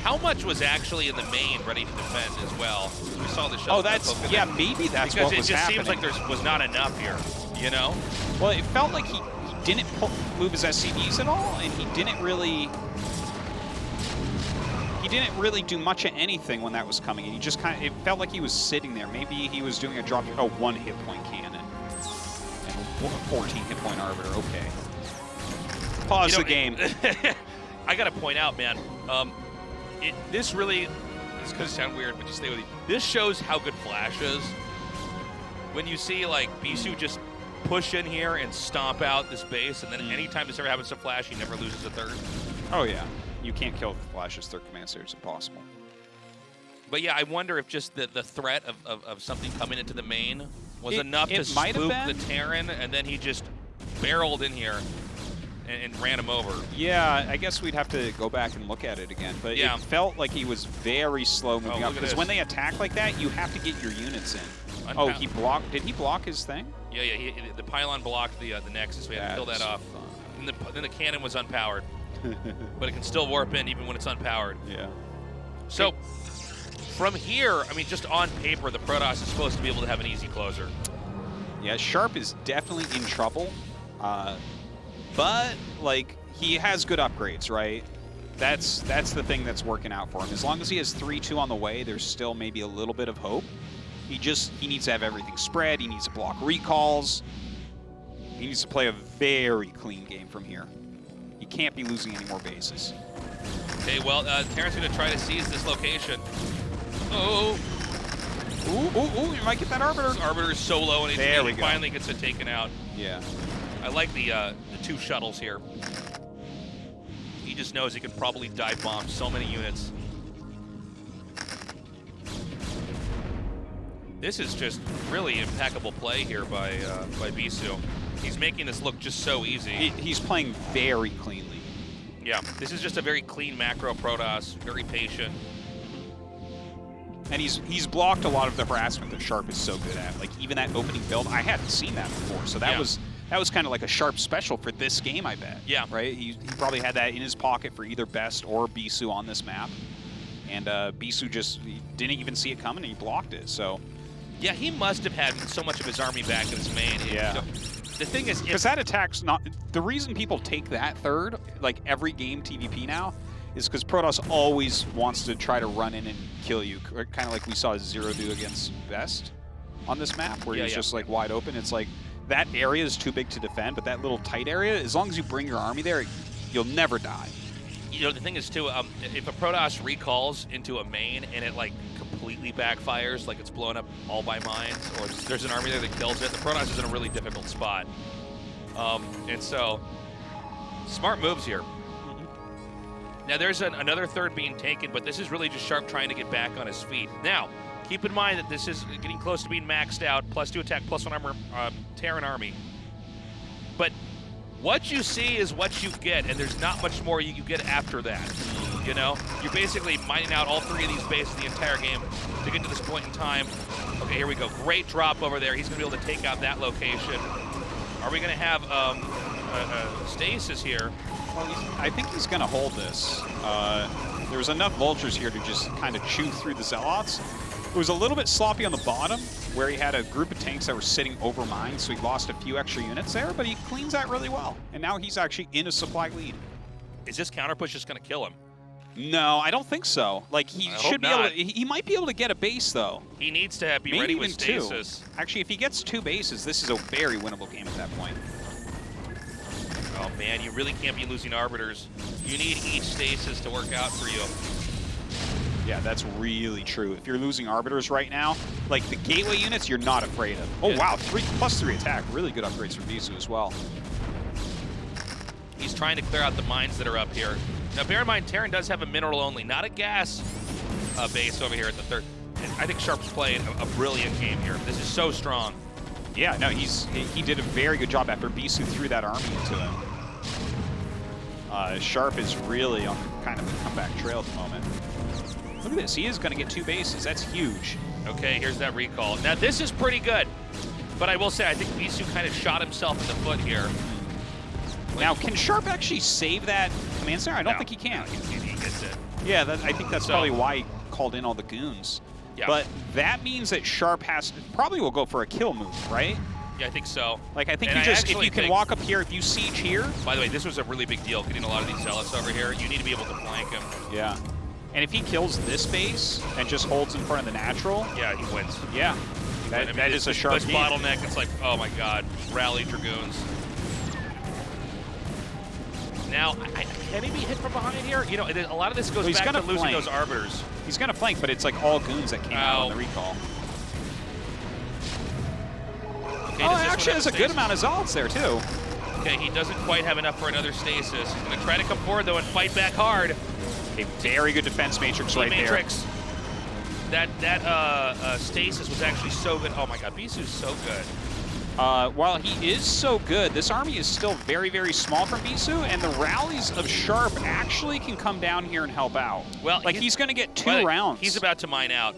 How much was actually in the main ready to defend as well? We saw the shuttle. Oh, maybe that's what was happening. Because it just seems like there was not enough here, you know? Well, it felt like he didn't move his SCVs at all, and he didn't really do much of anything when that was coming. And he just it felt like he was sitting there. Maybe he was doing a drop. Oh, 1 hit point cannon and 14 hit point Arbiter. Okay. Pause the game. I got to point out, man. This really, it's going to sound weird, but just stay with me. This shows how good Flash is. When you see, like, Bisu just push in here and stomp out this base, and then anytime this ever happens to Flash, he never loses a 3rd. Oh, yeah. You can't kill Flash's 3rd command center. It's impossible. But, yeah, I wonder if just the threat of something coming into the main was enough to spook the Terran, and then he just barreled in here and ran him over. Yeah, I guess we'd have to go back and look at it again. But Yeah. it felt like he was very slow moving up. look at Because this. when they attack like that, you have to get your units in. Oh, he blocked. Did he block his thing? Yeah. The pylon blocked the Nexus. We had to kill that off. And then the cannon was unpowered. But it can still warp in even when it's unpowered. Yeah. So from here, I mean, just on paper, the Protoss is supposed to be able to have an easy closer. Yeah, Sharp is definitely in trouble. But, like, he has good upgrades, right? That's the thing that's working out for him. As long as he has 3-2 on the way, there's still maybe a little bit of hope. He needs to have everything spread. He needs to block recalls. He needs to play a very clean game from here. He can't be losing any more bases. Okay, well, Terran's going to try to seize this location. Oh. Ooh, you might get that Arbiter. This Arbiter is so low, and he finally gets it taken out. Yeah. I like the 2 shuttles here. He just knows he can probably dive bomb so many units. This is just really impeccable play here by Bisu. He's making this look just so easy. He's playing very cleanly. Yeah, this is just a very clean macro Protoss, very patient. And he's blocked a lot of the harassment that Sharp is so good at. Like, even that opening build, I hadn't seen that before. So that was kind of like a Sharp special for this game, I bet. Yeah. Right? He probably had that in his pocket for either Best or Bisu on this map. And Bisu he didn't even see it coming, and he blocked it. So yeah, he must have had so much of his army back in his main. Yeah. The thing is, because that attack's not the reason people take that third, like every game TVP now, is because Protoss always wants to try to run in and kill you, kind of like we saw Zero do against Best on this map, where he's just like wide open. It's like that area is too big to defend, but that little tight area, as long as you bring your army there, you'll never die. You know, the thing is too, if a Protoss recalls into a main and it like completely backfires, like it's blown up all by mines, or there's an army there that kills it, the Protoss is in a really difficult spot. And so, smart moves here. Now there's another third being taken, but this is really just Sharp trying to get back on his feet. Now, keep in mind that this is getting close to being maxed out, +2 attack, +1 armor, Terran army. But what you see is what you get, and there's not much more you get after that. You know, you're basically mining out all 3 of these bases the entire game to get to this point in time. Okay, here we go. Great drop over there. He's going to be able to take out that location. Are we going to have a stasis here? Well, I think he's going to hold this. There's enough vultures here to just kind of chew through the Zealots. It was a little bit sloppy on the bottom, where he had a group of tanks that were sitting over mines, so he lost a few extra units there, but he cleans that really well. And now he's actually in a supply lead. Is this counter push just going to kill him? No, I don't think so. Like, he should be able to, he might be able to get a base, though. He needs to be ready with stasis. 2. Actually, if he gets 2 bases, this is a very winnable game at that point. Oh man, you really can't be losing Arbiters. You need each stasis to work out for you. Yeah, that's really true. If you're losing Arbiters right now, like the gateway units, you're not afraid of. Oh wow, +3 attack. Really good upgrades from Bisu as well. He's trying to clear out the mines that are up here. Now bear in mind, Terran does have a mineral only, not a gas base over here at the third. I think Sharp's playing a brilliant game here. This is so strong. Yeah, no, he did a very good job after Bisu threw that army into him. Sharp is really on kind of the comeback trail at the moment. Look at this, he is going to get 2 bases. That's huge. Okay, here's that recall. Now this is pretty good, but I will say I think Bisu kind of shot himself in the foot here. Now, can Sharp actually save that command center? I don't think he can. No, he gets it. Yeah, I think that's probably why he called in all the goons. Yeah. But that means that Sharp probably will go for a kill move, right? Yeah, I think so. Like, I think if you can walk up here, if you siege here. By the way, this was a really big deal, getting a lot of these Zealots over here. You need to be able to flank him. Yeah. And if he kills this base and just holds in front of the natural. Yeah, he wins. Yeah. That is a Sharp This bottleneck, it's like, oh my god, rally Dragoons. Now, can he be hit from behind here? You know, a lot of this goes back to losing those Arbiters. He's going to flank, but it's like all goons that came out on the recall. Okay, actually has a good amount of Zealots there, too. Okay, he doesn't quite have enough for another stasis. He's going to try to come forward, though, and fight back hard. A very good defense matrix right there. That stasis was actually so good. Oh my god, Bisu's so good. While he is so good, this army is still very, very small from Bisu, and the rallies of Sharp actually can come down here and help out. Well, like he's going to get 2 rounds. He's about to mine out.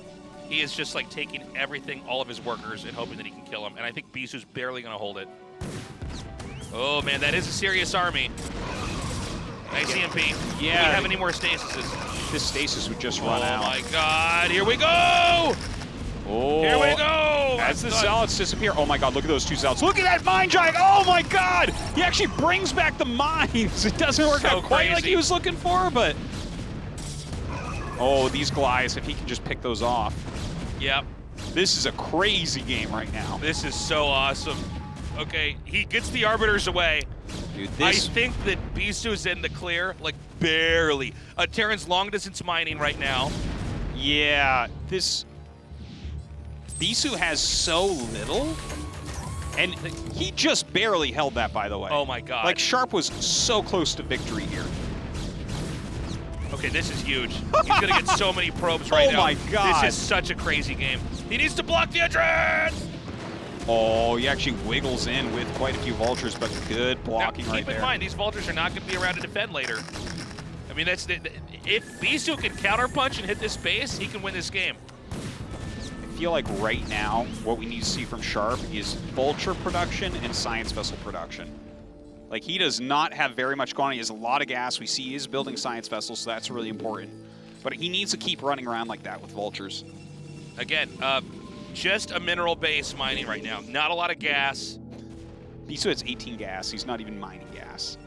He is just like taking everything, all of his workers, and hoping that he can kill him. And I think Bisu's barely going to hold it. Oh man, that is a serious army. Nice EMP. Yeah. Do we have any more stasises? This stasis would just run out. Oh my god, here we go! Oh, here we go! As the zealots disappear. Oh my god, look at those 2 zealots. Look at that mine giant. Oh my god! He actually brings back the mines. It doesn't work out quite like he was looking for, but... Oh, these Goliaths, if he can just pick those off. Yep. This is a crazy game right now. This is so awesome. Okay, he gets the Arbiters away. Dude, I think that Bisu's in the clear, like barely. Terran's long distance mining right now. Yeah, this... Bisu has so little, and he just barely held that, by the way. Oh my god. Like, Sharp was so close to victory here. Okay, this is huge. He's gonna get so many probes right now. Oh my god. This is such a crazy game. He needs to block the entrance! Oh, he actually wiggles in with quite a few vultures, but good blocking right there. Keep in mind, these vultures are not going to be around to defend later. I mean, if Bisu can counterpunch and hit this base, he can win this game. I feel like right now, what we need to see from Sharp is vulture production and science vessel production. Like, he does not have very much going on. He has a lot of gas. We see he is building science vessels, so that's really important. But he needs to keep running around like that with vultures. Again, just a mineral base mining right now. Not a lot of gas. Bisu has 18 gas. He's not even mining gas.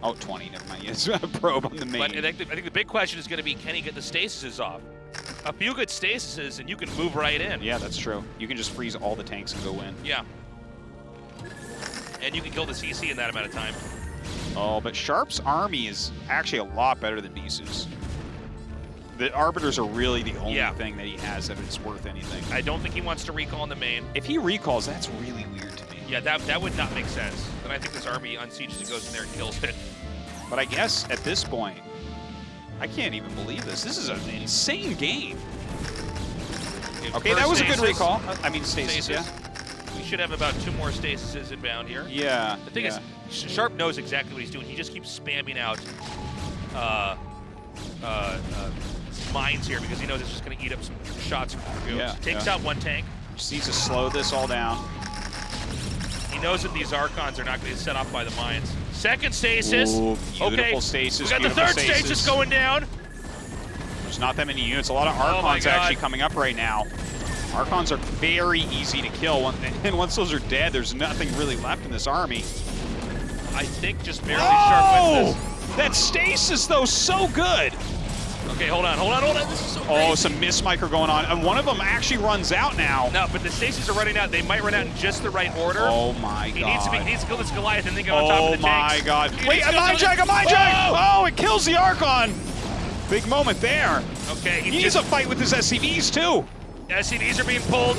Oh, 20. Never mind. He has a probe on the main. But I think the big question is going to be, can he get the stasises off? A few good stasises, and you can move right in. Yeah, that's true. You can just freeze all the tanks and go in. Yeah. And you can kill the CC in that amount of time. Oh, but Sharp's army is actually a lot better than Bisu's. The Arbiters are really the only thing that he has that it's worth anything. I don't think he wants to recall in the main. If he recalls, that's really weird to me. Yeah, that would not make sense. Then I think this army unsieges and goes in there and kills it. But I guess at this point, I can't even believe this. This is an insane game. Okay, that was a good recall. I mean, stasis, yeah. We should have about 2 more stasises inbound here. Yeah. The thing is, Sharp knows exactly what he's doing. He just keeps spamming out mines here because he knows it's just going to eat up some shots from the troops. Takes out 1 tank. Just needs to slow this all down. He knows that these Archons are not going to get set off by the mines. Second stasis. Ooh, beautiful stasis. We got the third stasis going down. There's not that many units. A lot of Archons actually coming up right now. Archons are very easy to kill, and once those are dead, there's nothing really left in this army. I think just barely Sharp wins this. That stasis, though, so good. Okay, hold on. This is so crazy. Oh, some mismicro going on. And one of them actually runs out now. No, but the stasis are running out. They might run out in just the right order. Oh, my God. He needs to kill this Goliath and then get on top of the tanks. Oh, my God. Wait, a mine jag! Oh, it kills the Archon. Big moment there. Okay. He needs a fight with his SCVs, too. SCVs are being pulled.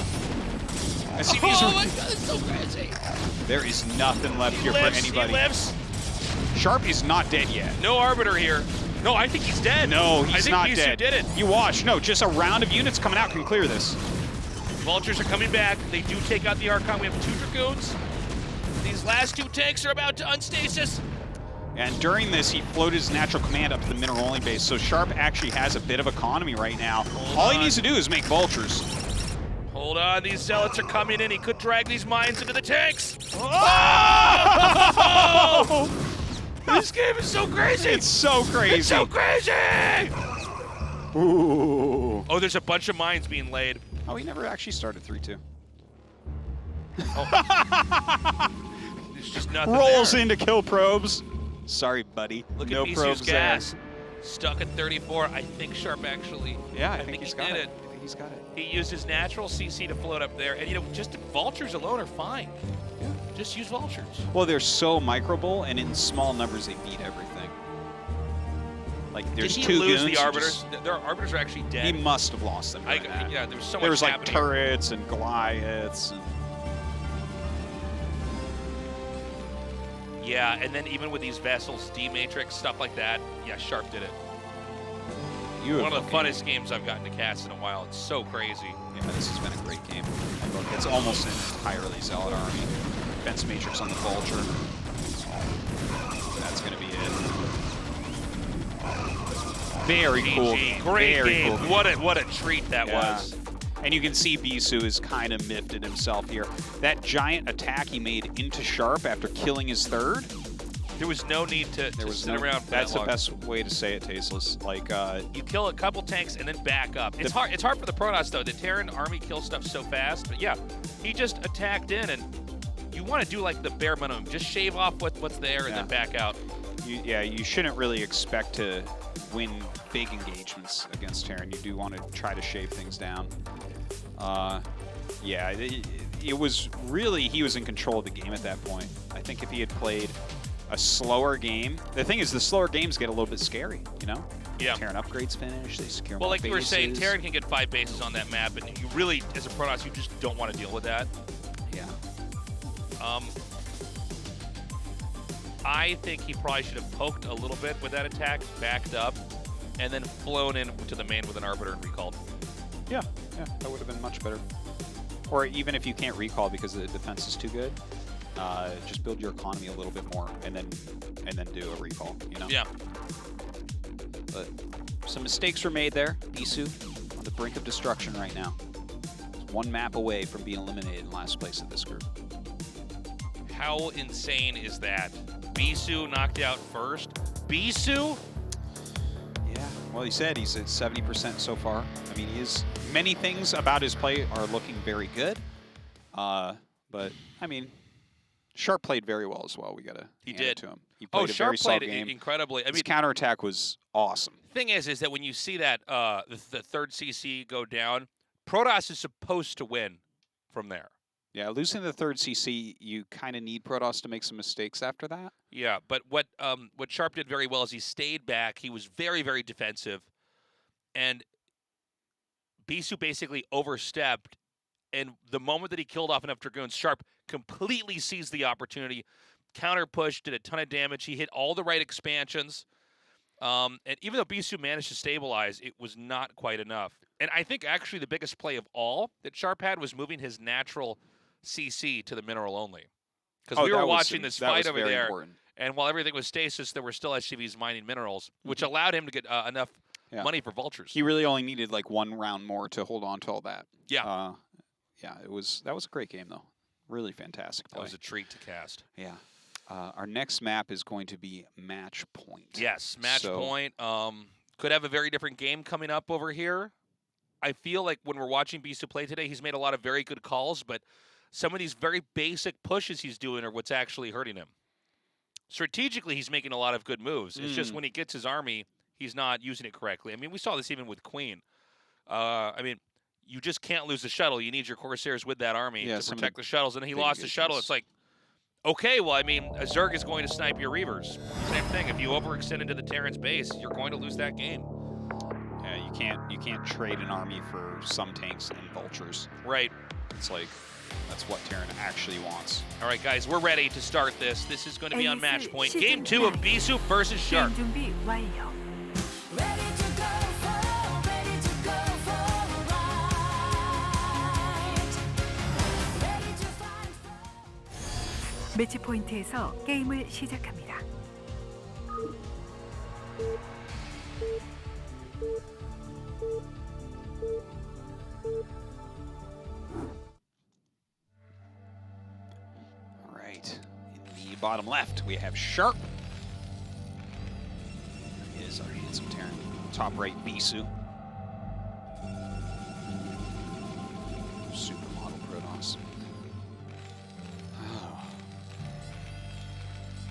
SCVs oh, my God, it's so crazy. There is nothing left here for anybody. He lives. Sharp is not dead yet. No Arbiter here. No, I think he's dead. No, he's not dead. I think Bisu did it. You watch. No, just a round of units coming out can clear this. Vultures are coming back. They do take out the Archon. We have 2 Dragoons. These last 2 tanks are about to unstasis. And during this, he floated his natural command up to the mineral-only base. So Sharp actually has a bit of economy right now. All he needs to do is make vultures. Hold on, these zealots are coming in. He could drag these mines into the tanks. Oh! This game is so crazy. It's so crazy. It's so crazy. Ooh. Oh, there's a bunch of mines being laid. Oh, he never actually started 3-2. Oh. There's just nothing Rolls there. in to kill probes. Sorry, buddy. Look no at probes Bisu's gas. Stuck at 34. I think Sharp actually. Yeah, I think he got did it. I think he's got it. He used his natural CC to float up there, and just vultures alone are fine. Yeah. Just use vultures. Well, they're so microable, and in small numbers, they beat everything. Like, there's Did he 2 lose goons. the Arbiters? Their Arbiters are actually dead. He must have lost them. Yeah, there was so much There was like happening. turrets and Goliaths. And... Yeah, and then even with these vessels, D-Matrix, stuff like that, yeah, Sharp did it. Beautiful. One of the funnest games I've gotten to cast in a while. It's so crazy. Yeah, this has been a great game. And look, it's almost an entirely Zealot army. Defense Matrix on the Vulture. That's going to be it. Very cool. Great Very game. cool. What a treat that was. And you can see Bisu has kind of miffed himself here. That giant attack he made into Sharp after killing his third. There was no need to sit around for That's that the long. best way to say it, Tasteless. Like you kill a couple tanks and then back up. It's hard. It's hard for the Protoss though. The Terran army kills stuff so fast. But yeah, he just attacked in, and you want to do like the bare minimum. Just shave off what's there and then back out. You shouldn't really expect to win big engagements against Terran. You do want to try to shave things down. Yeah, it was really, he was in control of the game at that point. I think if he had played a slower game, the thing is the slower games get a little bit scary, you know? Yeah. Terran upgrades finish, they secure Well, more like you were saying, bases. Terran can get 5 bases on that map, and you really, as a Protoss, you just don't want to deal with that. Yeah. I think he probably should have poked a little bit with that attack, backed up, and then flown in to the main with an Arbiter and recalled. Yeah, that would have been much better. Or even if you can't recall because the defense is too good, just build your economy a little bit more and then do a recall, you know? Yeah. But some mistakes were made there. Bisu on the brink of destruction right now. He's one map away from being eliminated in last place of this group. How insane is that? Bisu knocked out first. Bisu? Yeah, well, he said he's at 70% so far. I mean, many things about his play are looking very good. But, I mean, Sharp played very well as well. We got to hand it to him. He played a Sharp very solid played game. incredibly. I His mean, counterattack was awesome. Thing is that when you see that the third CC go down, Protoss is supposed to win from there. Yeah, losing the third CC, you kind of need Protoss to make some mistakes after that. Yeah, but what Sharp did very well is he stayed back. He was very, very defensive. And Bisu basically overstepped. And the moment that he killed off enough Dragoons, Sharp completely seized the opportunity, counter-pushed, did a ton of damage. He hit all the right expansions. And even though Bisu managed to stabilize, it was not quite enough. And I think actually the biggest play of all that Sharp had was moving his natural CC to the mineral only. Because we were watching this fight over there, and while everything was stasis, there were still SCVs mining minerals, which allowed him to get enough money for vultures. He really only needed like one round more to hold on to all that. Yeah. Yeah, that was a great game, though. Really fantastic play. That was a treat to cast. Yeah. Our next map is going to be Match Point. Yes, Match Point. Could have a very different game coming up over here. I feel like when we're watching Bisu play today, he's made a lot of very good calls, but some of these very basic pushes he's doing are what's actually hurting him. Strategically, he's making a lot of good moves. It's just when he gets his army, he's not using it correctly. I mean, we saw this even with Queen. I mean, you just can't lose the shuttle. You need your Corsairs with that army to protect the shuttles. And then he lost the shuttle. It's like, okay, well, I mean, a Zerg is going to snipe your Reavers. Same thing. If you overextend into the Terran's base, you're going to lose that game. Yeah, you can't trade an army for some tanks and vultures. Right. It's like, that's what Terran actually wants. All right, guys, we're ready to start this. This is going to be on Match Point. Game 2 of Bisu versus Sharp. 준비 완료. 매치 포인트에서 게임을 시작합니다. All right. In the bottom left, we have Sharp. There he is, our handsome Terran. Top right, Bisu. Supermodel Protoss.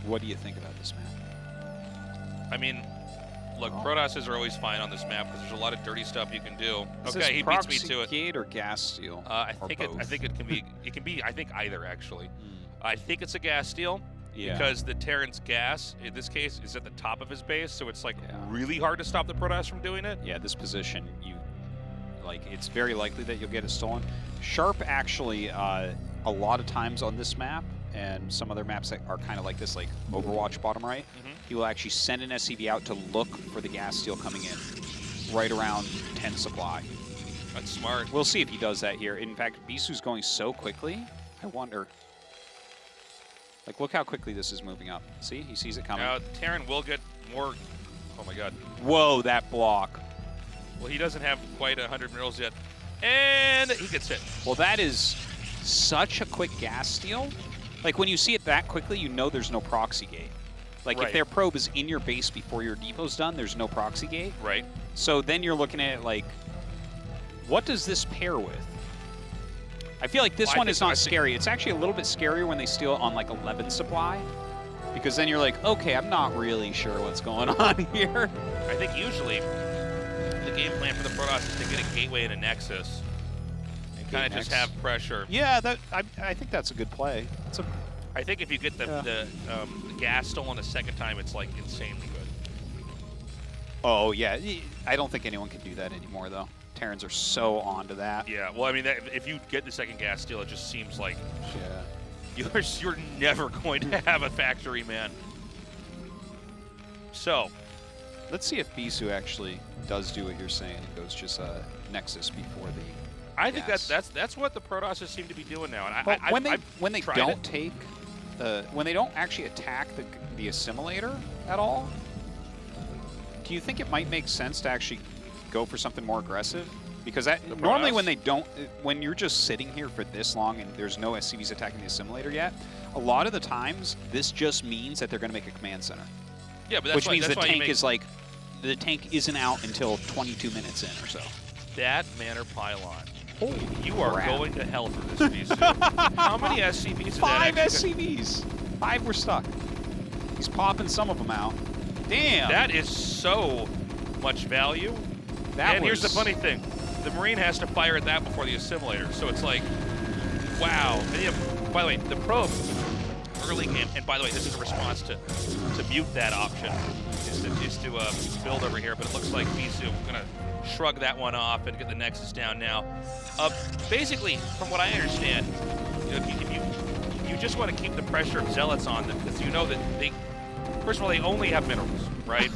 What do you think about this map? I mean, look, Protosses are always fine on this map because there's a lot of dirty stuff you can do. Is Okay, he beats me proxy to it. Gate or gas steel? I think it can be. It can be. I think either actually. I think it's a gas steel because the Terran's gas in this case is at the top of his base, so it's like really hard to stop the Protoss from doing it. Yeah, this position, it's very likely that you'll get it stolen. Sharp actually, a lot of times on this map, and some other maps that are kind of like this, like Overwatch bottom right, he will actually send an SCV out to look for the gas steel coming in. right around 10 supply. That's smart. We'll see if he does that here. In fact, Bisu's going so quickly. I wonder. Like, look how quickly this is moving up. See? He sees it coming. Now, Terran will get more. Oh, my God. Whoa, that block. Well, he doesn't have quite 100 minerals yet. And he gets hit. Well, that is such a quick gas steal. Like, when you see it that quickly, you know there's no proxy gate. Like, Right. if their probe is in your base before your depot's done, there's no proxy gate. Right. So then you're looking at it like, what does this pair with? I feel like this Well, one is not scary. It's actually a little bit scarier when they steal on like 11 supply. Because then you're like, okay, I'm not really sure what's going on here. I think usually the game plan for the Protoss is to get a gateway and a nexus and kind of just have pressure. Yeah, that I think that's a good play. I think if you get the gas stolen a second time, it's like insanely good. Oh, yeah. I don't think anyone can do that anymore, though. Terrans are so on to that. Yeah, well, I mean, if you get the second gas steal, it just seems like yeah. you're never going to have a factory, man. So, let's see if Bisu actually does do what you're saying and goes just Nexus before the. I think that's what the Protosses seem to be doing now. And But when they tried don't it. take when they don't actually attack the assimilator at all, do you think it might make sense to actually go for something more aggressive? Because normally when you're just sitting here for this long and there's no SCVs attacking the assimilator yet, a lot of the times this just means that they're going to make a command center. Yeah, but that's which why, means that's the why you tank make is like the tank isn't out until 22 minutes in or so. that manor pylon. Holy you are crap. going to hell for this Bisu. How many SCVs is that? 5 SCVs. 5 were stuck. He's popping some of them out. Damn. That is so much value. And here's the funny thing. The Marine has to fire at that before the assimilator. So it's like, wow. And yeah, by the way, the probe early game, and by the way, this is a response to mute that option, is to build over here, but it looks like Bisu going to shrug that one off and get the Nexus down now. Basically, from what I understand, if you just want to keep the pressure of Zealots on them, because you know that first of all, they only have minerals, right?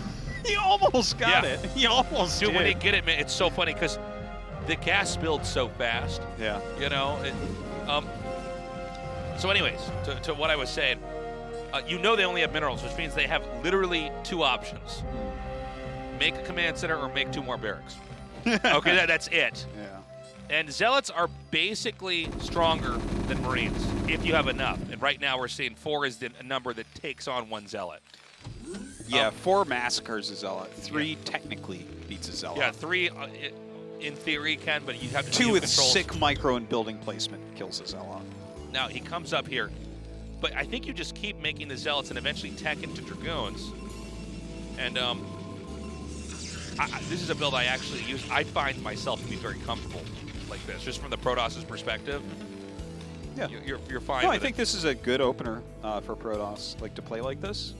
He almost got it. He almost Dude, did. when they get it, man, it's so funny because the gas builds so fast. Yeah. You know? So anyways, to what I was saying, you know they only have minerals, which means they have literally 2 options. Make a command center or make 2 more barracks. Okay, that's it. Yeah. And Zealots are basically stronger than Marines, if you have enough. And right now we're seeing 4 is the number that takes on 1 Zealot. Yeah, 4 massacres a Zealot. 3 technically beats a Zealot. Yeah, 3 in theory can, but you have to 2 with controls. sick micro and building placement kills a Zealot. Now he comes up here, but I think you just keep making the Zealots and eventually tech into Dragoons. And this is a build I actually use. I find myself to be very comfortable like this, just from the Protoss' perspective. Yeah, you're fine. No, with I think this is a good opener for Protoss, like to play like this.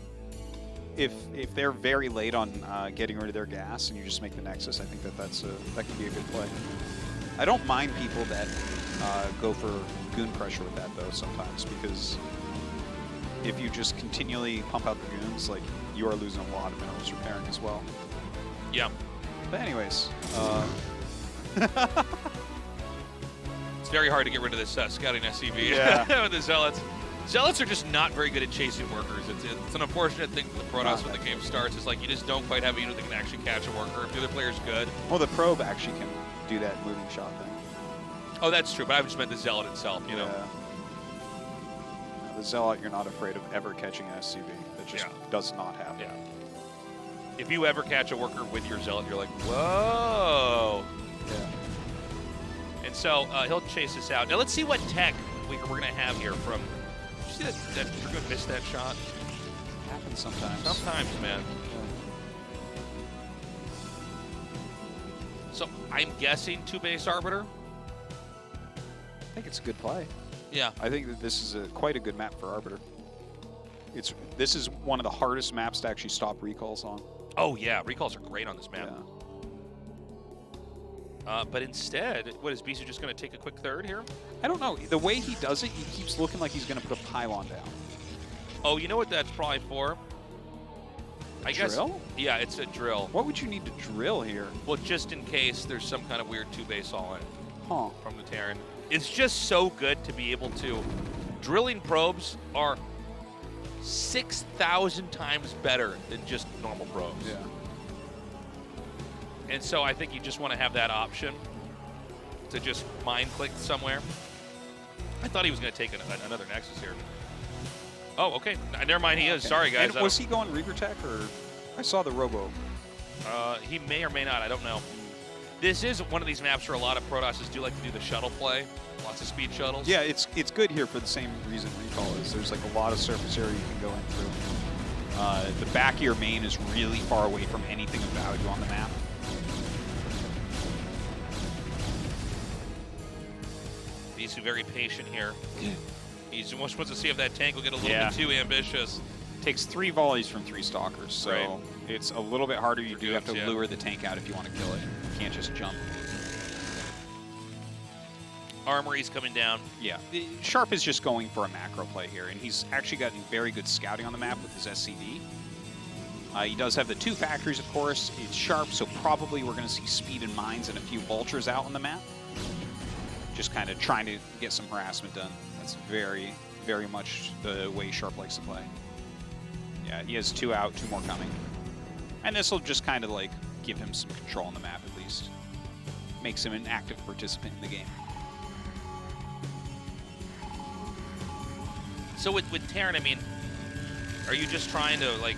If they're very late on getting rid of their gas and you just make the Nexus, I think that can be a good play. I don't mind people that go for goon pressure with that though sometimes, because if you just continually pump out the goons, like you are losing a lot of minerals repairing as well. Yeah. But anyways, it's very hard to get rid of this scouting SCV Yeah. with the Zealots. Zealots are just not very good at chasing workers. It's an unfortunate thing for the Protoss when the game starts. It's like you just don't quite have a unit that can actually catch a worker. If the other player's good. well, the probe actually can do that moving shot thing. Oh, that's true, but I just meant the Zealot itself, you know. The Zealot, you're not afraid of ever catching an SCV. That just does not happen. Yeah. If you ever catch a worker with your Zealot, you're like, whoa. Yeah. And so he'll chase us out. Now let's see what tech we're going to have here from. Did you see that Dragoon missed that shot? Happens sometimes. Sometimes, man. So I'm guessing 2 base Arbiter. I think it's a good play. Yeah. I think that this is quite a good map for Arbiter. This is one of the hardest maps to actually stop recalls on. Oh yeah, recalls are great on this map. But instead, what is Bisu just going to take a quick third here? I don't know. The way he does it, he keeps looking like he's going to put a pylon down. Oh, you know what that's probably for? I guess. Drill? Yeah, it's a drill. What would you need to drill here? Well, just in case there's some kind of weird 2-base all in Huh. from the Terran. It's just so good to be able to. Drilling probes are 6,000 times better than just normal probes. Yeah. And so I think you just want to have that option to just mind click somewhere. I thought he was going to take another Nexus here. Oh, okay. Never mind, he is. Sorry, guys. And was he going Reaver Tech, or I saw the Robo? He may or may not. I don't know. This is one of these maps where a lot of Protosses do like to do the shuttle play. Lots of speed shuttles. Yeah, it's good here for the same reason Recall is. There's like a lot of surface area you can go in through. The back of your main is really far away from anything of value on the map. Bisu very patient here. He almost wants to see if that tank will get a little bit too ambitious. Takes 3 volleys from 3 stalkers, so it's a little bit harder. You do have to lure the tank out if you want to kill it. You can't just jump. Armory's coming down. Yeah, Sharp is just going for a macro play here, and he's actually gotten very good scouting on the map with his SCV. He does have the 2 factories, of course. It's Sharp, so probably we're going to see speed and mines and a few vultures out on the map. Just kind of trying to get some harassment done. That's very, very much the way Sharp likes to play. Yeah, he has 2 out, 2 more coming. And this will just kind of like give him some control on the map at least. Makes him an active participant in the game. So with Terran, I mean, are you just trying to like,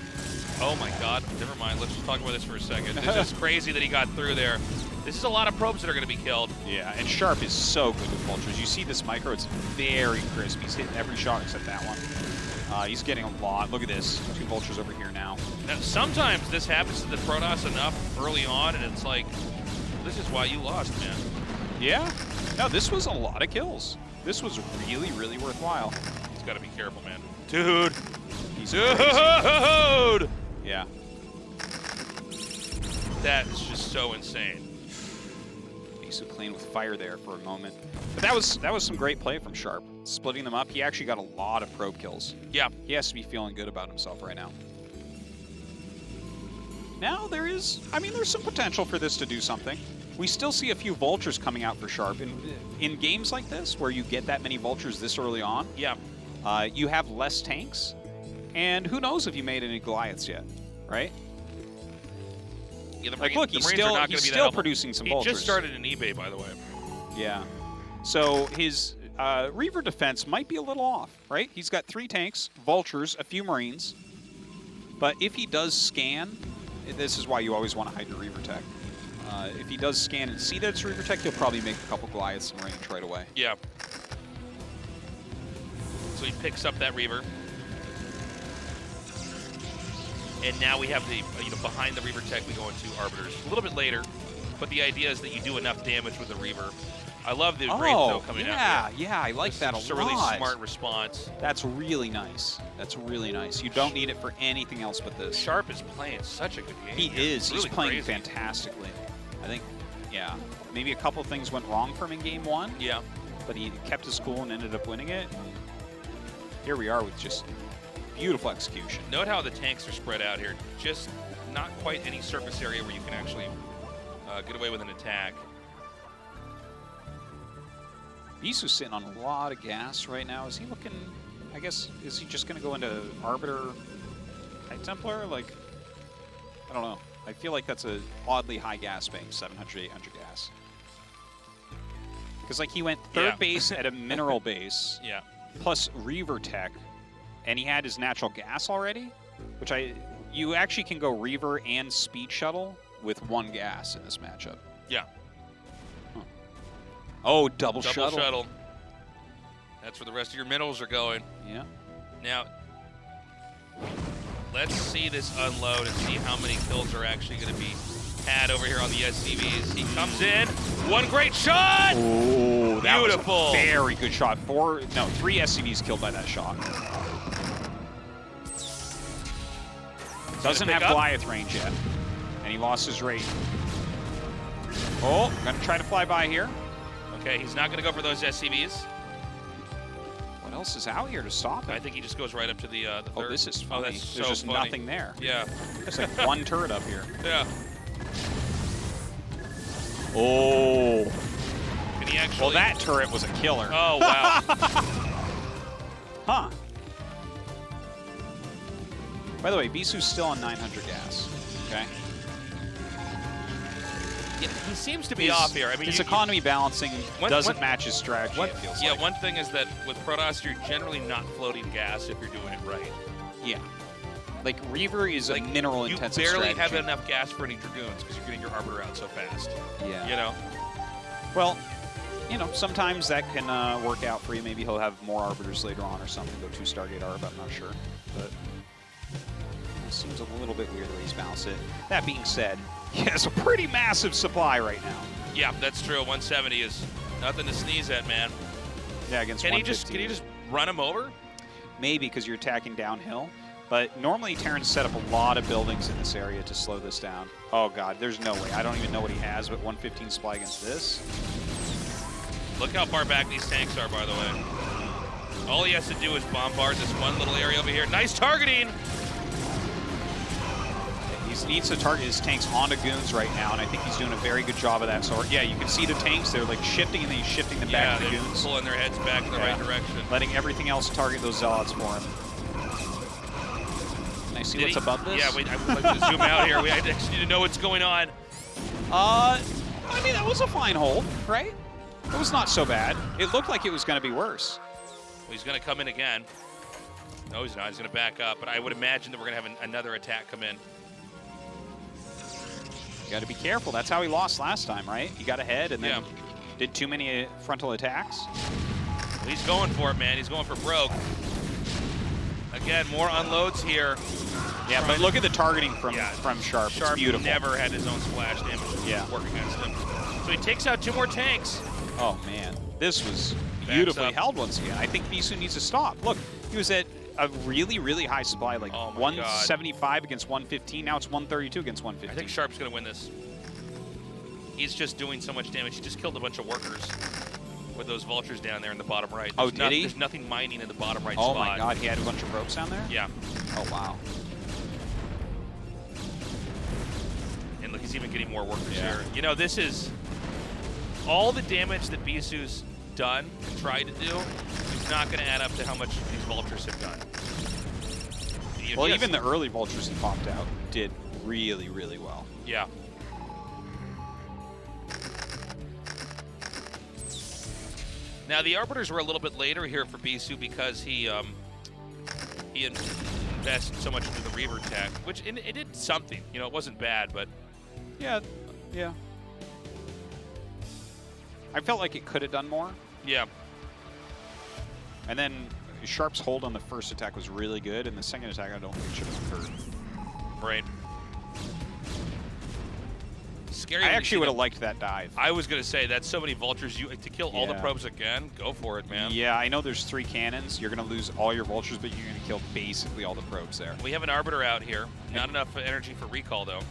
oh my God, never mind, let's just talk about this for a second. It's just crazy that he got through there. This is a lot of probes that are going to be killed. Yeah, and Sharp is so good with vultures. You see this micro, it's very crisp. He's hitting every shot except that one. He's getting a lot. Look at this, 2 vultures over here now. Now, sometimes this happens to the Protoss enough early on, and it's like, this is why you lost, man. Yeah, no, this was a lot of kills. This was really, really worthwhile. He's got to be careful, man. Dude! Dude! Yeah. That is just so insane. Bisu playing with fire there for a moment. But that was some great play from Sharp. Splitting them up, he actually got a lot of probe kills. Yeah. He has to be feeling good about himself right now. Now there's some potential for this to do something. We still see a few vultures coming out for Sharp. In games like this, where you get that many vultures this early on, you have less tanks. And who knows if you made any Goliaths yet, right? Yeah, like, look, he's still producing some vultures. He just started an eBay, by the way. Yeah. So his Reaver defense might be a little off, right? He's got 3 tanks, vultures, a few Marines. But if he does scan, this is why you always want to hide your Reaver tech. If he does scan and see that it's Reaver tech, he'll probably make a couple Goliaths in range right away. Yeah. So he picks up that Reaver. And now we have the, behind the Reaver tech, we go into Arbiters a little bit later. But the idea is that you do enough damage with the Reaver. I love the Wraith, though, coming out. Yeah, I like that a lot. It's a really smart response. That's really nice. That's really nice. You don't need it for anything else but this. Sharp is playing such a good game. He is. Really He's playing crazy. fantastically. I think, yeah, maybe a couple things went wrong for him in game 1. Yeah. But he kept his cool and ended up winning it. Here we are with just beautiful execution. Note how the tanks are spread out here. Just not quite any surface area where you can actually get away with an attack. Bisu's sitting on a lot of gas right now. Is he looking, I guess, is he just going to go into Arbiter High Templar? Like, I don't know. I feel like that's a oddly high gas bank, 700, 800 gas. Because, like, he went 3rd base at a mineral base. Yeah. Plus Reaver tech. And he had his natural gas already, which you actually can go Reaver and Speed Shuttle with 1 gas in this matchup. Yeah. Huh. Oh, double shuttle. Double shuttle. That's where the rest of your minerals are going. Yeah. Now, let's see this unload and see how many kills are actually going to be had over here on the SCVs. He comes in. 1 great shot! Oh, that beautiful. Was a very good shot. 3 SCVs killed by that shot. Doesn't have Goliath range yet. And he lost his rate. Oh, gonna try to fly by here. Okay, he's not gonna go for those SCVs. What else is out here to stop him. I think he just goes right up to the third. Oh, this is funny. That's There's so just funny. nothing there. Yeah. It's like one turret up here. Yeah. Oh. Can he actually? Well, that turret was a killer. Oh, wow. Huh. By the way, Bisu's still on 900 gas. Okay. Yeah, he seems to be off here. I mean, his economy balancing doesn't match his strategy. One, it feels yeah, like. one thing is that with Protoss, you're generally not floating gas if you're doing it right. Yeah. Like Reaver is a mineral intensive You barely strategy. have enough gas for any Dragoons because you're getting your Arbiter out so fast. Yeah. You know? Well, you know, sometimes that can work out for you. Maybe he'll have more Arbiters later on or something. Go 2 Stargate Arb, I'm not sure. But it seems a little bit weird the way he's balanced it. That being said, he has a pretty massive supply right now. Yeah, that's true. 170 is nothing to sneeze at, man. Yeah, against Can 115. he just run him over? Maybe because you're attacking downhill. But normally Terran's set up a lot of buildings in this area to slow this down. Oh god, there's no way. I don't even know what he has, but 115 supply against this. Look how far back these tanks are, by the way. All he has to do is bombard this one little area over here. Nice targeting! He needs to target his tanks onto goons right now, and I think he's doing a very good job of that. So yeah, you can see the tanks, they're like shifting, and then he's shifting them back to the they're goons. pulling their heads back in the right direction. Letting everything else target those zealots for him. Can I see what's above this? Yeah, wait, I would like to zoom out here. I just need to know what's going on. I mean, that was a fine hold, right? It was not so bad. It looked like it was going to be worse. Well, he's going to come in again. No, he's not. He's going to back up. But I would imagine that we're going to have another attack come in. You got to be careful. That's how he lost last time, right? He got ahead and then did too many frontal attacks. Well, he's going for it, man. He's going for broke. Again, more unloads here. Yeah, but look at the targeting from Sharp. Sharp It's beautiful. never had his own splash damage work against him. So he takes out 2 more tanks. Oh, man. This was beautifully held once again. I think Bisu needs to stop. Look, he was at a really, really high supply, like 175 against 115. Now it's 132 against 115. I think Sharp's going to win this. He's just doing so much damage. He just killed a bunch of workers with those vultures down there in the bottom right. Oh, did he? There's nothing mining in the bottom right Oh, spot. my God. He had a bunch of ropes down there? Yeah. Oh, wow. And look, he's even getting more workers here. You know, this is all the damage that Bisu's done and tried to do is not going to add up to how much these vultures have done. Well, even the early vultures he popped out did really, really well. Yeah. Now, the Arbiters were a little bit later here for Bisu because he invested so much into the Reaver tech, which it did something. You know, it wasn't bad, but... Yeah. I felt like it could have done more. Yeah. And then Sharp's hold on the first attack was really good, and the second attack I don't think should have occurred. Right. Scary. I actually would have liked that dive. I was going to say, that's so many vultures. To kill all the probes again, go for it, man. Yeah, I know there's 3 cannons. You're going to lose all your vultures, but you're going to kill basically all the probes there. We have an Arbiter out here. Not enough energy for recall, though.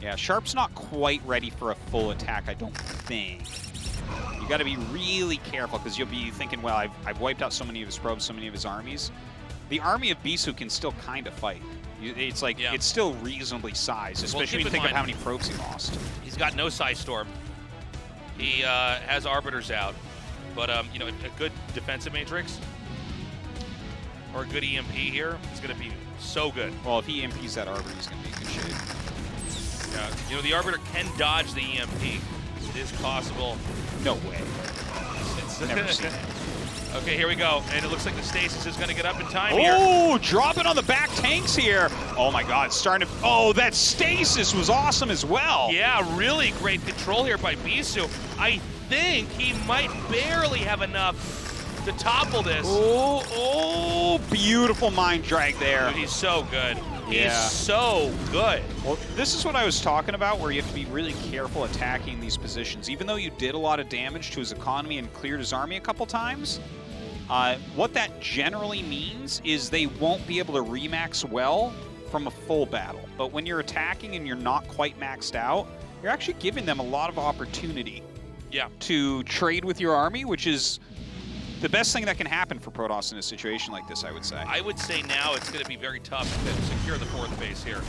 Yeah, Sharp's not quite ready for a full attack, I don't think. You got to be really careful because you'll be thinking, well, I've wiped out so many of his probes, so many of his armies. The army of Bisu can still kind of fight. It's like, it's still reasonably sized, especially when you think of how many probes he lost. He's got no Psy Storm. He has Arbiters out. But, you know, a good defensive matrix or a good EMP here is going to be so good. Well, if he EMPs that Arbiter, he's going to be in good shape. Yeah, you know, the Arbiter can dodge the EMP. It is possible. No way. Never seen it. Okay, here we go. And it looks like the stasis is going to get up in time here. Oh, dropping on the back tanks here. Oh, my God. Starting to... Oh, that stasis was awesome as well. Yeah, really great control here by Bisu. I think he might barely have enough to topple this. Oh, beautiful mind drag there. Dude, he's so good. Yeah. He's so good. Well, this is what I was talking about, where you have to be really careful attacking these positions. Even though you did a lot of damage to his economy and cleared his army a couple times, what that generally means is they won't be able to remax well from a full battle. But when you're attacking and you're not quite maxed out, you're actually giving them a lot of opportunity to trade with your army, which is the best thing that can happen for Protoss in a situation like this, I would say. I would say now it's going to be very tough to secure the 4th base here.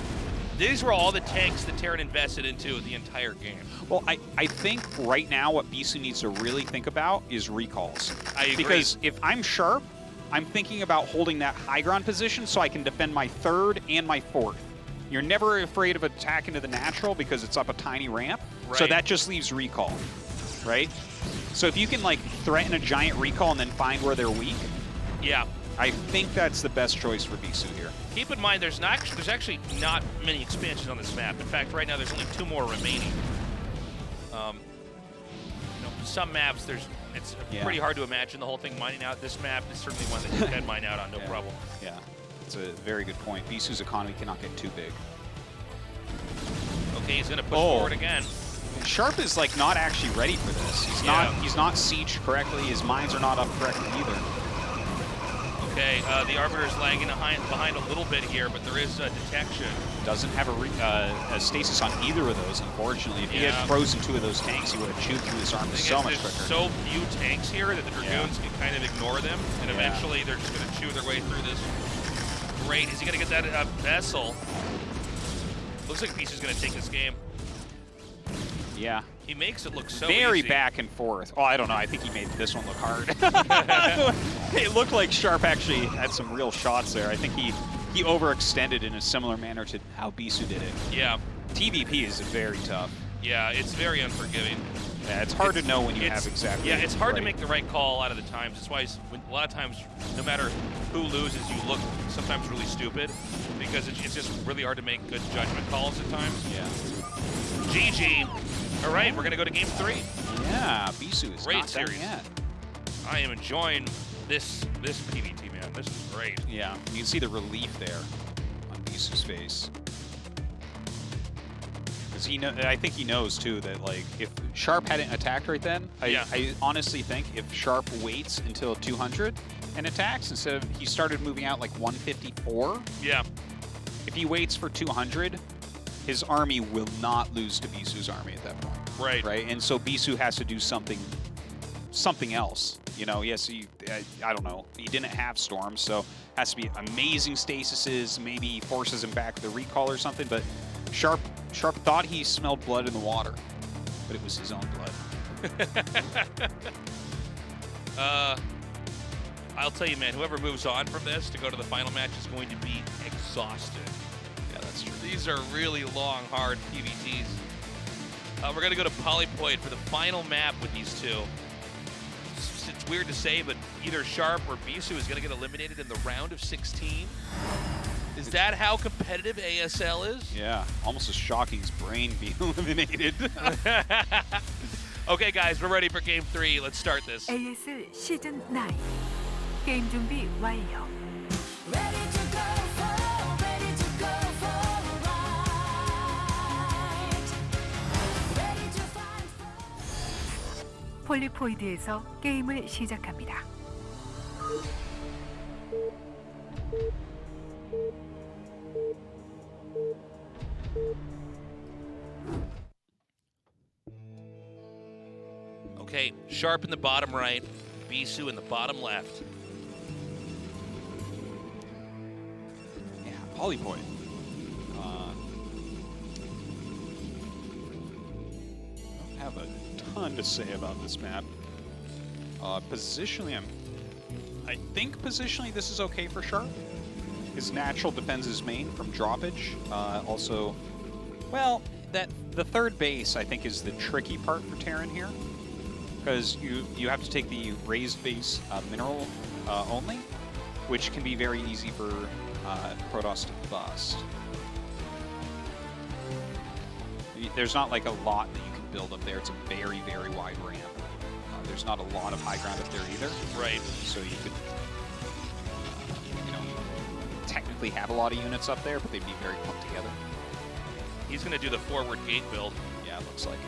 These were all the tanks that Terran invested into the entire game. Well, I think right now what Bisu needs to really think about is recalls. I agree. Because if I'm Sharp, I'm thinking about holding that high ground position so I can defend my 3rd and my 4th. You're never afraid of attack into the natural because it's up a tiny ramp. Right. So that just leaves recall, right? So if you can like threaten a giant recall and then find where they're weak, yeah, I think that's the best choice for Bisu here. Keep in mind, there's actually not many expansions on this map. In fact, right now there's only 2 more remaining. Some maps it's pretty hard to imagine the whole thing mining out. This map is certainly one that you can mine out on no problem. Yeah, it's a very good point. Bisu's economy cannot get too big. Okay, he's gonna push forward again. Sharp is like not actually ready for this. He's not sieged correctly. His mines are not up correctly either. Okay, the Arbiter's lagging behind a little bit here, but there is detection. Doesn't have a stasis on either of those, unfortunately. If he had frozen 2 of those tanks, he would have chewed through his army so much quicker. There's so few tanks here that the Dragoons can kind of ignore them, and eventually they're just going to chew their way through this. Great. Is he going to get that vessel? Looks like Bisu's going to take this game. Yeah. He makes it look so very easy. back and forth. Oh, I don't know. I think he made this one look hard. It looked like Sharp actually had some real shots there. I think he overextended in a similar manner to how Bisu did it. Yeah. TVP is very tough. Yeah, it's very unforgiving. Yeah, it's hard to know when you have exactly. Yeah, it's hard to make the right call out of the times. That's why a lot of times, no matter who loses, you look sometimes really stupid because it's just really hard to make good judgment calls at times. Yeah. GG. All right, we're gonna go to game 3. Yeah, Bisu is not done yet. I am enjoying this PvT, man. This is great. Yeah, you can see the relief there on Bisu's face. Because I think he knows too that like if Sharp hadn't attacked right then, I honestly think if Sharp waits until 200 and attacks instead of he started moving out like 154. Yeah. If he waits for 200, his army will not lose to Bisu's army at that point. Right. Right. And so Bisu has to do something else. You know, yes, I don't know. He didn't have storms, so has to be amazing stasises. Maybe he forces him back with a recall or something. But Sharp thought he smelled blood in the water, but it was his own blood. I'll tell you, man, whoever moves on from this to go to the final match is going to be exhausted. Yeah, that's true. These are really long, hard PvTs. We're going to go to Polypoid for the final map with these two. It's weird to say, but either Sharp or Bisu is going to get eliminated in the round of 16. Is that how competitive ASL is? Yeah, almost as shocking as Brain being eliminated. Okay, guys, we're ready for game 3. Let's start this. ASL 시즌 9 게임 준비 완료. 폴리포이드에서 게임을 시작합니다. Okay, Sharp in the bottom right, Bisu in the bottom left. Yeah, Polypoid. I don't have a ton to say about this map. Positionally, I think positionally this is okay for Sharp. His natural defends his main from droppage. Also, well, the third base I think is the tricky part for Terran here, because you have to take the raised base mineral only, which can be very easy for Protoss to bust. There's not like a lot that you can build up there. It's a very, very wide ramp. There's not a lot of high ground up there either. Right. So you could, technically have a lot of units up there, but they'd be very clumped together. He's going to do the forward gate build. Yeah, it looks like it.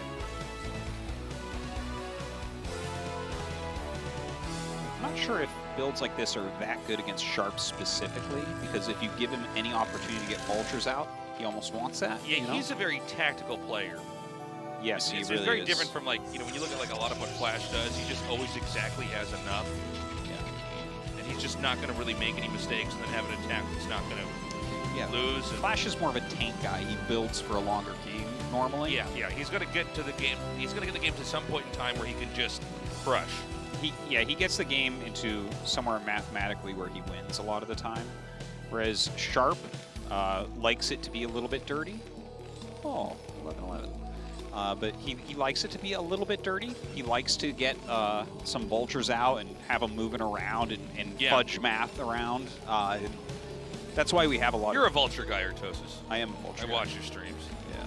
I'm not sure if builds like this are that good against Sharp specifically, because if you give him any opportunity to get vultures out, he almost wants that. Yeah, he's a very tactical player. Yes, it's really very is. different from when you look at a lot of what Flash does, he just always exactly has enough. just not going to really make any mistakes and then have an attack that's not going to lose. And Flash is more of a tank guy. He builds for a longer game normally. yeah, he's going to get to the game. He's going to get the game to some point in time where he can just crush. He gets the game into somewhere mathematically where he wins a lot of the time. Whereas Sharp likes it to be a little bit dirty. Oh, 11-11. But he likes it to be a little bit dirty. He likes to get some vultures out and have them moving around and fudge math around. That's why we have a lot You're a vulture guy, Artosis. I am a vulture guy. I watch your streams. Yeah.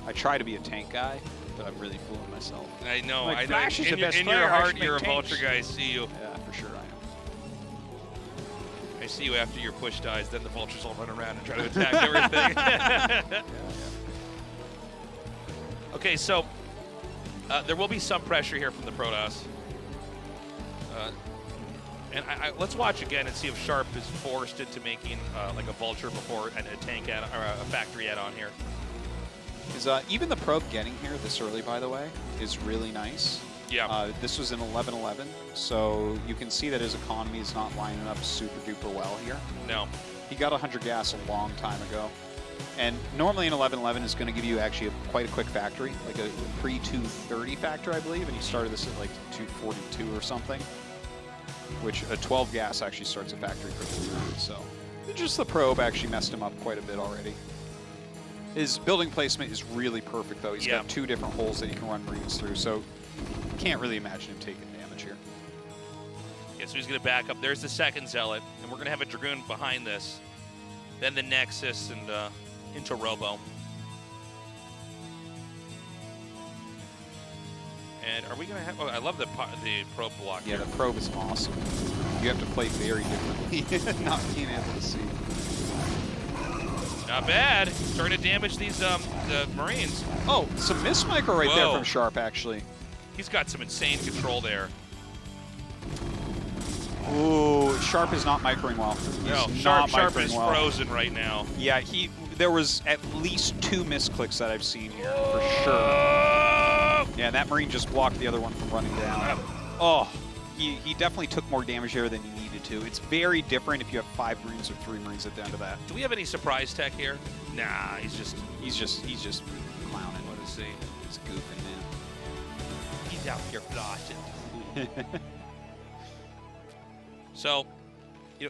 I try to be a tank guy, but I'm really fooling myself. I know. Like, I know. Flash is the best in player, your I heart, should make you're a tanks. vulture guy. I see you. Yeah, for sure I am. I see you after your push dies, then the vultures all run around and try to attack everything. Okay, so there will be some pressure here from the Protoss. And let's watch again and see if Sharp is forced into making like a vulture before and a tank add or a factory add-on here. Even the probe getting here this early, by the way, is really nice. Yeah. This was an 11-11, so you can see that his economy is not lining up super duper well here. No. He got 100 gas a long time ago. And normally an 11-11 is going to give you actually quite a quick factory, like a pre-230 factor, I believe, and he started this at like 242 or something, which a 12 gas actually starts a factory quickly. So just the probe actually messed him up quite a bit already. His building placement is really perfect, though. He's got 2 different holes that he can run Marines through, so can't really imagine him taking damage here. Yeah, so he's going to back up. There's the second Zealot, and we're going to have a Dragoon behind this. Then the Nexus and into Robo. And are we going to have... Oh, I love the probe block. Yeah, here. the probe is awesome. You have to play very differently, not being able to see. Not bad. Starting to damage these the Marines. Oh, some miss micro right there from Sharp, actually. He's got some insane control there. Ooh, Sharp is not microing well. He's Sharp microing is well. frozen right now. Yeah, there was at least 2 misclicks that I've seen here, for sure. Yeah, that Marine just blocked the other one from running down. Oh, he definitely took more damage there than he needed to. It's very different if you have 5 Marines or 3 Marines at the end of that. Do we have any surprise tech here? Nah, he's just clowning. What is he? He's goofing, man. He's out here flossing. So,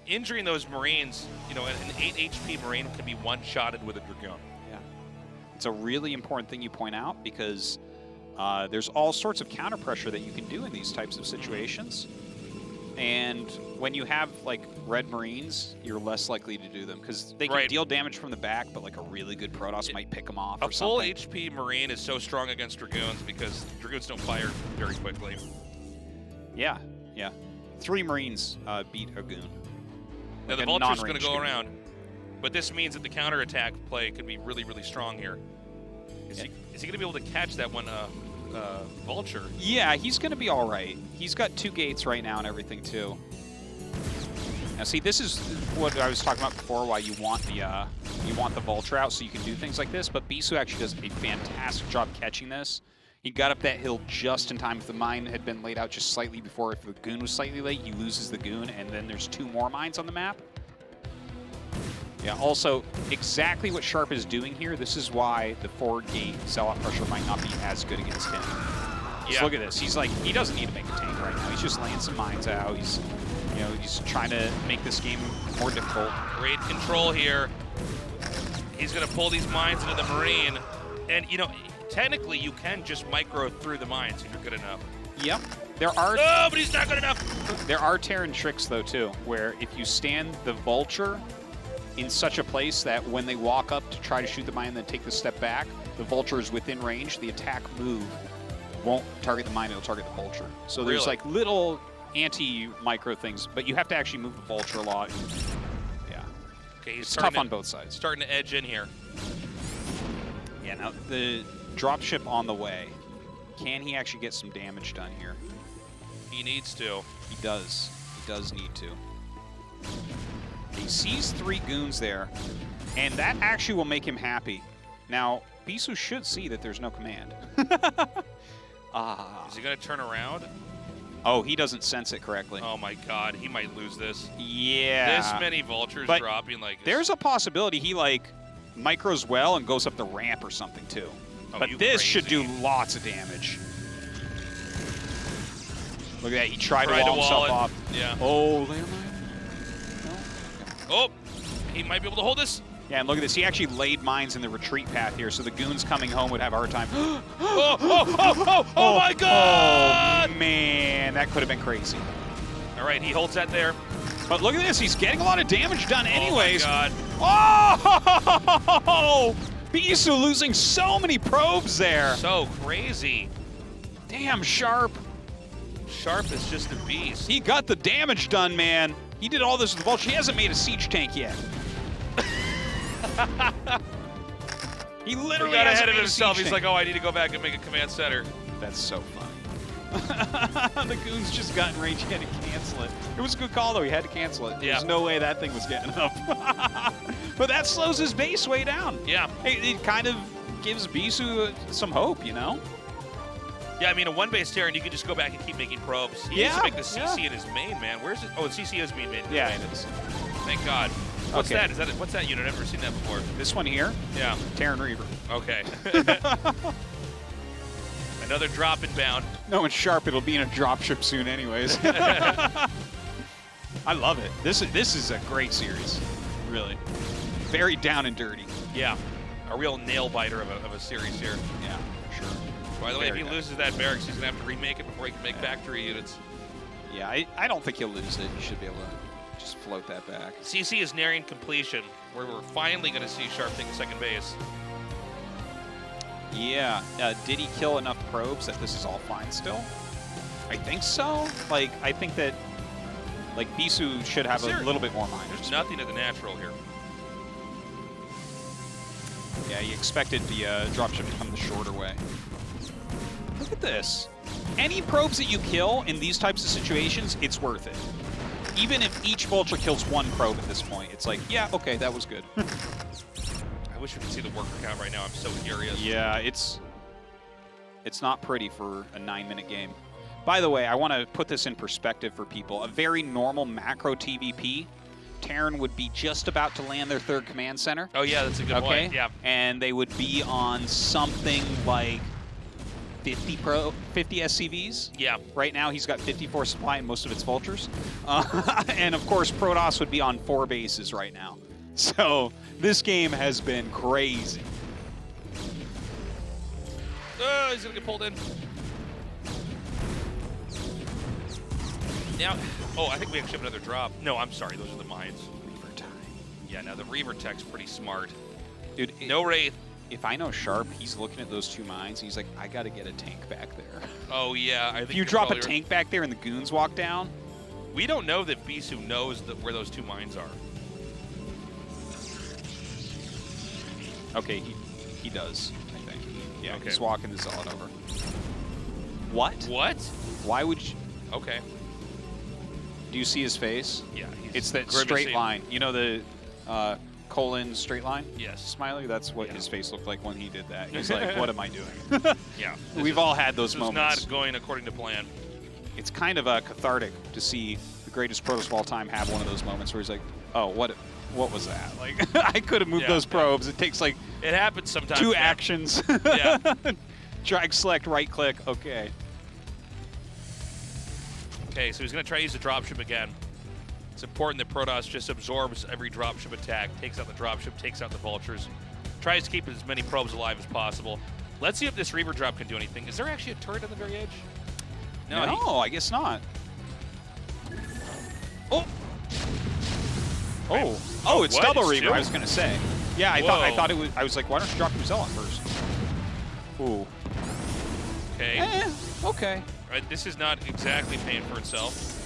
injuring those Marines, an 8 HP Marine can be one-shotted with a Dragoon. Yeah. It's a really important thing you point out because there's all sorts of counter pressure that you can do in these types of situations. And when you have, like, red Marines, you're less likely to do them because they can deal damage from the back, but, like, a really good Protoss might pick them off or something. A full HP Marine is so strong against Dragoons because Dragoons don't fire very quickly. Yeah, yeah. 3 Marines beat a goon. Now, the Vulture's going to go around. But this means that the counterattack play could be really, really strong here. Is he going to be able to catch that one Vulture? Yeah, he's going to be all right. He's got 2 gates right now and everything, too. Now, see, this is what I was talking about before, why you want the Vulture out so you can do things like this. But Bisu actually does a fantastic job catching this. He got up that hill just in time. If the mine had been laid out just slightly before, if the goon was slightly late, he loses the goon, and then there's 2 more mines on the map. Yeah, also, exactly what Sharp is doing here, this is why the forward gate sell-off pressure might not be as good against him. Yeah. Look at this. He's like, he doesn't need to make a tank right now. He's just laying some mines out. He's, he's trying to make this game more difficult. Great control here. He's going to pull these mines into the Marine. And, technically, you can just micro through the mines if you're good enough. Yep. There are... Oh, but he's not good enough! There are Terran tricks, though, too, where if you stand the Vulture in such a place that when they walk up to try to shoot the mine and then take the step back, the Vulture is within range, the attack move won't target the mine, it'll target the Vulture. So there's like little anti-micro things, but you have to actually move the Vulture a lot. Yeah. Okay, he's it's tough on both sides. Starting to edge in here. Yeah, now the dropship on the way. Can he actually get some damage done here? He needs to. He does. He does need to. He sees 3 goons there, and that actually will make him happy. Now, Bisu should see that there's no command. Is he going to turn around? Oh, he doesn't sense it correctly. Oh my God, he might lose this. Yeah. This many vultures But dropping like. There's a possibility he like micros well and goes up the ramp or something too. Oh, but this should do lots of damage. Look at that. He tried to wall himself it. off. Yeah. Oh, Oh, he might be able to hold this. yeah, and look at this. He actually laid mines in the retreat path here, so the goons coming home would have a hard time. Oh my God! Oh, man. That could have been crazy. All right, he holds that there. But look at this. He's getting a lot of damage done anyways. Oh my God. Oh! Bisu losing so many probes there. So crazy. Damn, Sharp. Sharp is just a beast. He got the damage done, man. He did all this with the Vulture. He hasn't made a siege tank yet. He literally got hasn't ahead of made a himself. siege He's tank. like, oh, I need to go back and make a command center. That's so funny. The goons just got in range. He had to cancel it. It was a good call, though. He had to cancel it. There's no way that thing was getting up. But that slows his base way down. Yeah. It kind of gives Bisu some hope, you know? Yeah, I mean, a one-base Terran, you can just go back and keep making probes. He needs to make the CC in his main, man. Where's it? Oh, the CC is being made. Yeah, it is. Thank God. What's Okay. that? What's that unit? I've never seen that before. This one here? Yeah. Terran Reaver. Okay. Another drop inbound. No, it's Sharp. It'll be in a dropship soon anyways. I love it. This is a great series, really. Very down and dirty. Yeah. A real nail-biter of a series here. Yeah, sure. By the way, if Very he loses that barracks, he's going to have to remake it before he can make factory units. Yeah, I don't think he'll lose it. He should be able to just float that back. CC is nearing completion, where we're finally going to see Sharp take the second base. Yeah. Did he kill enough probes that this is all fine still? I think so. Like, I think that, like, Bisu should have a little bit more mine. There's nothing at the natural here. Yeah, he expected the dropship to come the shorter way. Look at this. Any probes that you kill in these types of situations, it's worth it. Even if each vulture kills one probe at this point, it's like, yeah, okay, that was good. I wish we could see the worker count right now. I'm so curious. Yeah, it's not pretty for a 9-minute game. By the way, I want to put this in perspective for people. A very normal macro TVP, Terran would be just about to land their third command center. Oh, yeah, that's a good point. Yeah. And they would be on something like 50 SCVs. Yeah. Right now, he's got 54 supply and most of its vultures. And, of course, Protoss would be on 4 bases right now. So this game has been crazy. He's going to get pulled in. Now, oh, I think we actually have another drop. No, I'm sorry. Those are the mines. Reaver time. Yeah, now the Reaver tech's pretty smart. Dude, no Wraith. If I know Sharp, he's looking at those 2 mines. He's like, I got to get a tank back there. Oh, yeah. I think if you drop a tank back there and the goons walk down. We don't know that Bisu knows where those 2 mines are. Okay, he does, I think. Yeah, Okay. he's walking the Zealot over. What? What? Why would you... Okay. Do you see his face? Yeah. It's that grimacing. straight line. You know the colon straight line? Yes. Smiley? That's what his face looked like when he did that. He's like, what am I doing? Yeah. We've all had those this moments. This is not going according to plan. It's kind of cathartic to see the greatest Protoss of all time have one of those moments where he's like, oh, what was that? Like, I could have moved those probes. It takes like... It happens sometimes. 2 man. actions. Yeah. Drag, select, right click. Okay. Okay, so he's going to try to use the dropship again. It's important that Protoss just absorbs every dropship attack, takes out the dropship, takes out the vultures, tries to keep as many probes alive as possible. Let's see if this Reaver drop can do anything. Is there actually a turret on the very edge? No, I guess not. Oh! Oh! Oh, it's what? double It's Reaver, two? I was going to say. Yeah, I thought it was... I was like, why don't you drop your Zealot first? Ooh. Okay. Okay. Right, this is not exactly paying for itself.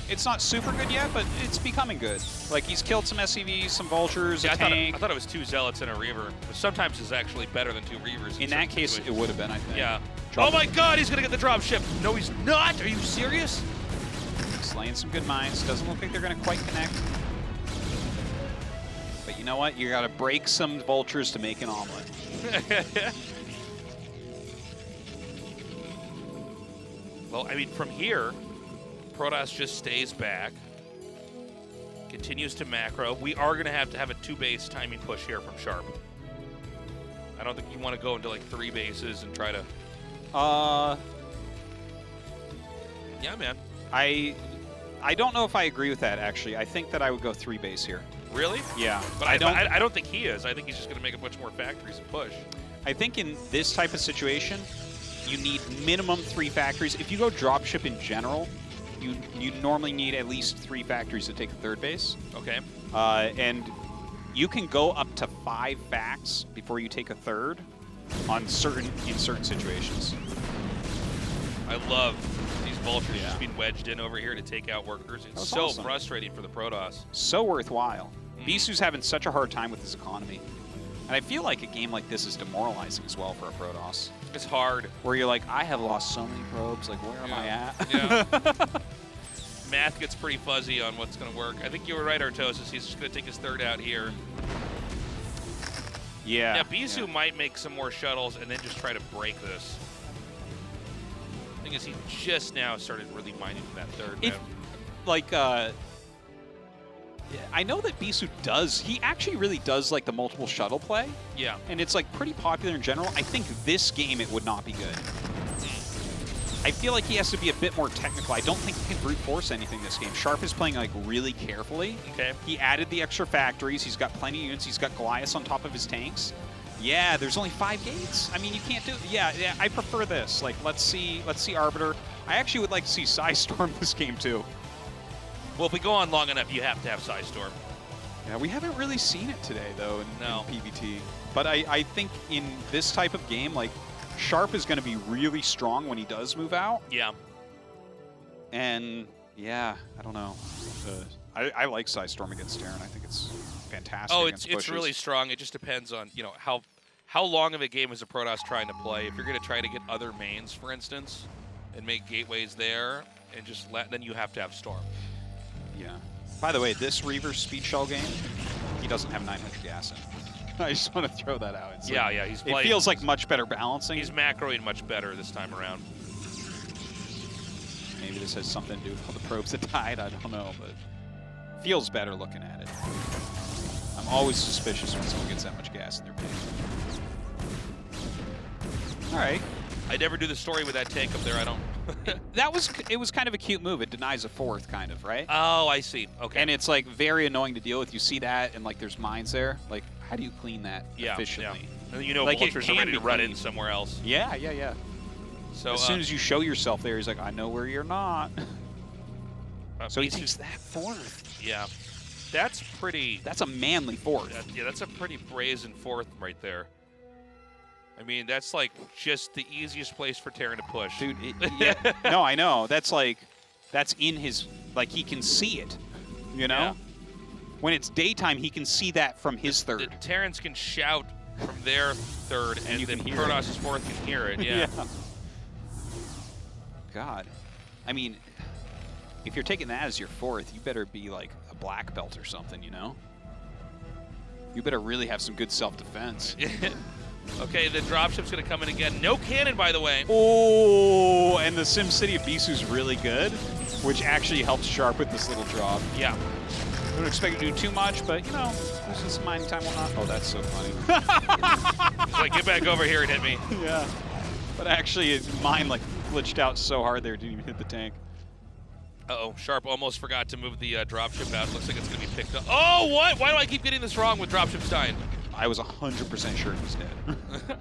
It's not super good yet, but it's becoming good. Like, he's killed some SCVs, some vultures, Yeah, a tank. I thought it was 2 Zealots and a Reaver. But sometimes it's actually better than 2 Reavers. In that case, it would have been, I think. Yeah. Drop Oh my God, he's going to get the dropship. No, he's not. Are you serious? Slaying some good mines. Doesn't look like they're going to quite connect. But you know what? You got to break some vultures to make an omelet. Well, I mean, from here, Protoss just stays back. Continues to macro. We are going to have a 2-base timing push here from Sharp. I don't think you want to go into like 3 bases and try to... Yeah, man. I don't know if I agree with that, actually. I think that I would go 3 base here. Really? Yeah. But I don't think he is. I think he's just going to make a bunch more factories and push. I think in this type of situation, you need minimum 3 factories. If you go dropship in general, you normally need at least 3 factories to take a 3rd base. Okay. And you can go up to 5 facts before you take a 3rd in certain situations. I love these vultures just being wedged in over here to take out workers. It's so awesome. frustrating for the Protoss. So worthwhile. Bisu's having such a hard time with his economy. And I feel like a game like this is demoralizing as well for a Protoss. It's hard. Where you're like, I have lost so many probes, like where am I at? Yeah. Math gets pretty fuzzy on what's going to work. I think you were right, Artosis. He's just going to take his 3rd out here. Yeah. Yeah, Bisu might make some more shuttles and then just try to break this. The thing is, he just now started really mining for that 3rd. Like, I know that Bisu he actually really does like the multiple shuttle play. Yeah. And it's like pretty popular in general. I think this game it would not be good. I feel like he has to be a bit more technical. I don't think he can brute force anything this game. Sharp is playing like really carefully. Okay. He added the extra factories. He's got plenty of units. He's got Goliaths on top of his tanks. Yeah, there's only 5 gates. I mean, you can't do it. Yeah, I prefer this. Like, let's see Arbiter. I actually would like to see Psystorm this game too. Well, if we go on long enough, you have to have Psystorm. Yeah, we haven't really seen it today though in PvT. But I think in this type of game, like, Sharp is going to be really strong when he does move out. Yeah. And, yeah, I don't know. I like Psystorm against Terran. I think it's fantastic. Oh, it's really strong. It just depends on, you know, how long of a game is a Protoss trying to play. If you're going to try to get other mains, for instance, and make gateways there, and just then you have to have Storm. Yeah. By the way, this Reaver's speed shell game, he doesn't have 900 gas in. I just want to throw that out. It's Yeah, like, yeah, he's it playing. feels like much better balancing. He's macroing much better this time around. Maybe this has something to do with all the probes that died. I don't know, but feels better looking at it. I'm always suspicious when someone gets that much gas in their tank. All right. I never do the story with that tank up there. I don't. It was kind of a cute move. It denies a 4th, kind of, right? Oh, I see. Okay. And it's like very annoying to deal with. You see that, and like there's mines there. Like, how do you clean that efficiently? Yeah. And you know, like, vultures are ready to run in somewhere else. Yeah, yeah, yeah. So as soon as you show yourself there, he's like, I know where you're not. So he takes that 4th. Yeah. That's pretty... That's a manly 4th. Yeah, that's a pretty brazen 4th right there. I mean, that's like just the easiest place for Terran to push. Dude, yeah. No, I know. That's like, that's in his, like he can see it, you know? Yeah. When it's daytime, he can see that from his 3rd. The Terrans can shout from their 3rd, and then Protoss' 4th can hear it, yeah. God. I mean, if you're taking that as your 4th, you better be like a black belt or something, you know? You better really have some good self-defense. Okay, the dropship's going to come in again. No cannon, by the way. Oh, and the SimCity of Bisu's really good, which actually helps Sharp with this little drop. Yeah. I don't expect to do too much, but, you know, losing some mining time will not. Oh, that's so funny. Like, get back over here and hit me. Yeah. But actually, his mine, like, glitched out so hard there, it didn't even hit the tank. Uh-oh, Sharp almost forgot to move the dropship out. Looks like it's going to be picked up. Oh, what? Why do I keep getting this wrong with dropships dying? I was 100% sure he was dead.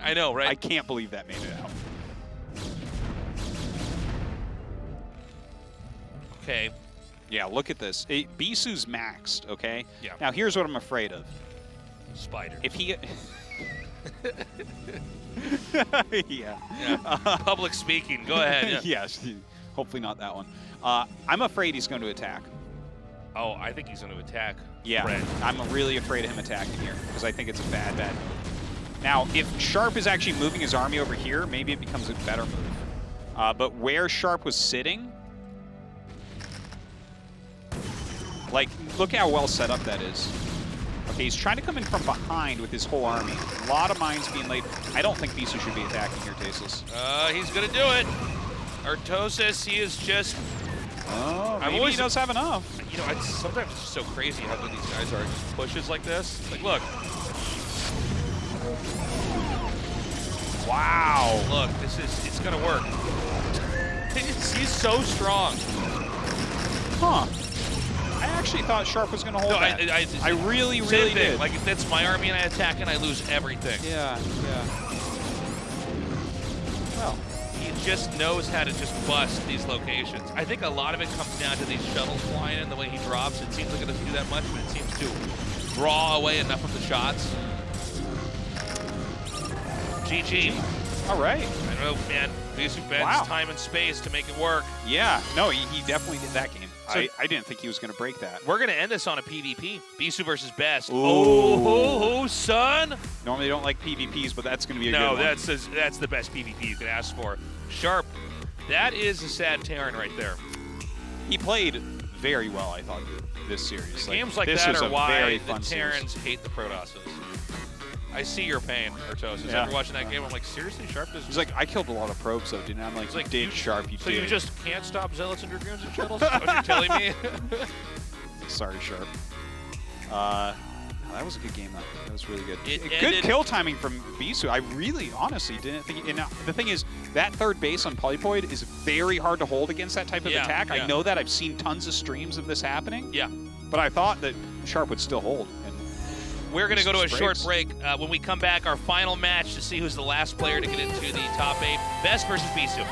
I know, right? I can't believe that made it out. Okay. Yeah, look at this. Bisu's maxed, okay? Yeah. Now, here's what I'm afraid of. Spider. If he... yeah. Public speaking. Go ahead. Yeah. Yes. Hopefully not that one. I'm afraid he's going to attack. Oh, I think he's going to attack. Yeah, Fred. I'm really afraid of him attacking here because I think it's a bad move. Now, if Sharp is actually moving his army over here, maybe it becomes a better move. But where Sharp was sitting, like, look how well set up that is. Okay, he's trying to come in from behind with his whole army. A lot of mines being laid. I don't think Bisu should be attacking here, Tasteless. He's going to do it. Artosis, he is just Oh, I'm maybe always he does have enough. You know, sometimes it's just so crazy how good these guys are. Just pushes like this. Like, look. Wow. Look, it's gonna work. He's so strong. Huh. I actually thought Sharp was gonna hold that. I really thing. did. Like, if that's my army and I attack and I lose everything. Yeah. Well. He just knows how to just bust these locations. I think a lot of it comes down to these shuttles flying in, the way he drops. It seems like it doesn't do that much, but it seems to draw away enough of the shots. GG. All right. I don't know, man. Bisu bends time and space to make it work. Yeah. No, he definitely did that game. So, I didn't think he was going to break that. We're going to end this on a PvP. Bisu versus Best. Ooh. Oh, son. Normally don't like PvPs, but that's going to be a good one. No, that's the best PvP you could ask for. Sharp, that is a sad Terran right there. He played very well, I thought, this series. Games like that are why the Terrans hate the Protosses. I see your pain, Artosis. After watching that game, I'm like, seriously, Sharp does. He's like, I killed a lot of probes, though, didn't I? I'm like, did Sharp, you so did. So you just can't stop Zealots and Dragoons and Shuttles? Is that what you're telling me? Sorry, Sharp. That was a good game, though. That was really good. Good good kill timing from Bisu. I really, honestly didn't think. And the thing is, that third base on Polypoid is very hard to hold against that type of attack. I know that. I've seen tons of streams of this happening. Yeah. But I thought that Sharp would still hold. We're going to go to a short break. When we come back, our final match to see who's the last player to get into the top 8. Best versus Bisu.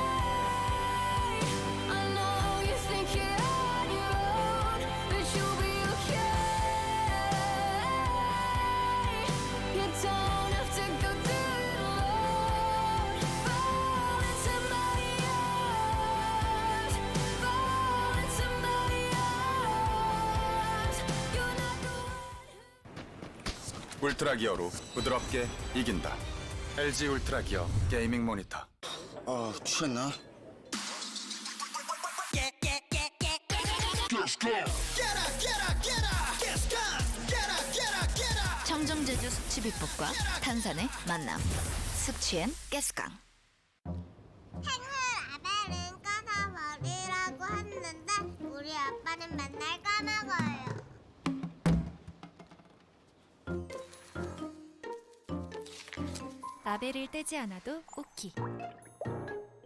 울트라 기어로 부드럽게 이긴다. LG 울트라 기어 게이밍 모니터. 취했나? 청정제주 숙취비법과 탄산의 만남. 숙취엔 가스강. 라벨은 까서버리라고 했는데 우리 아빠는 맨날 까먹어요. 라벨을 떼지 않아도 오키.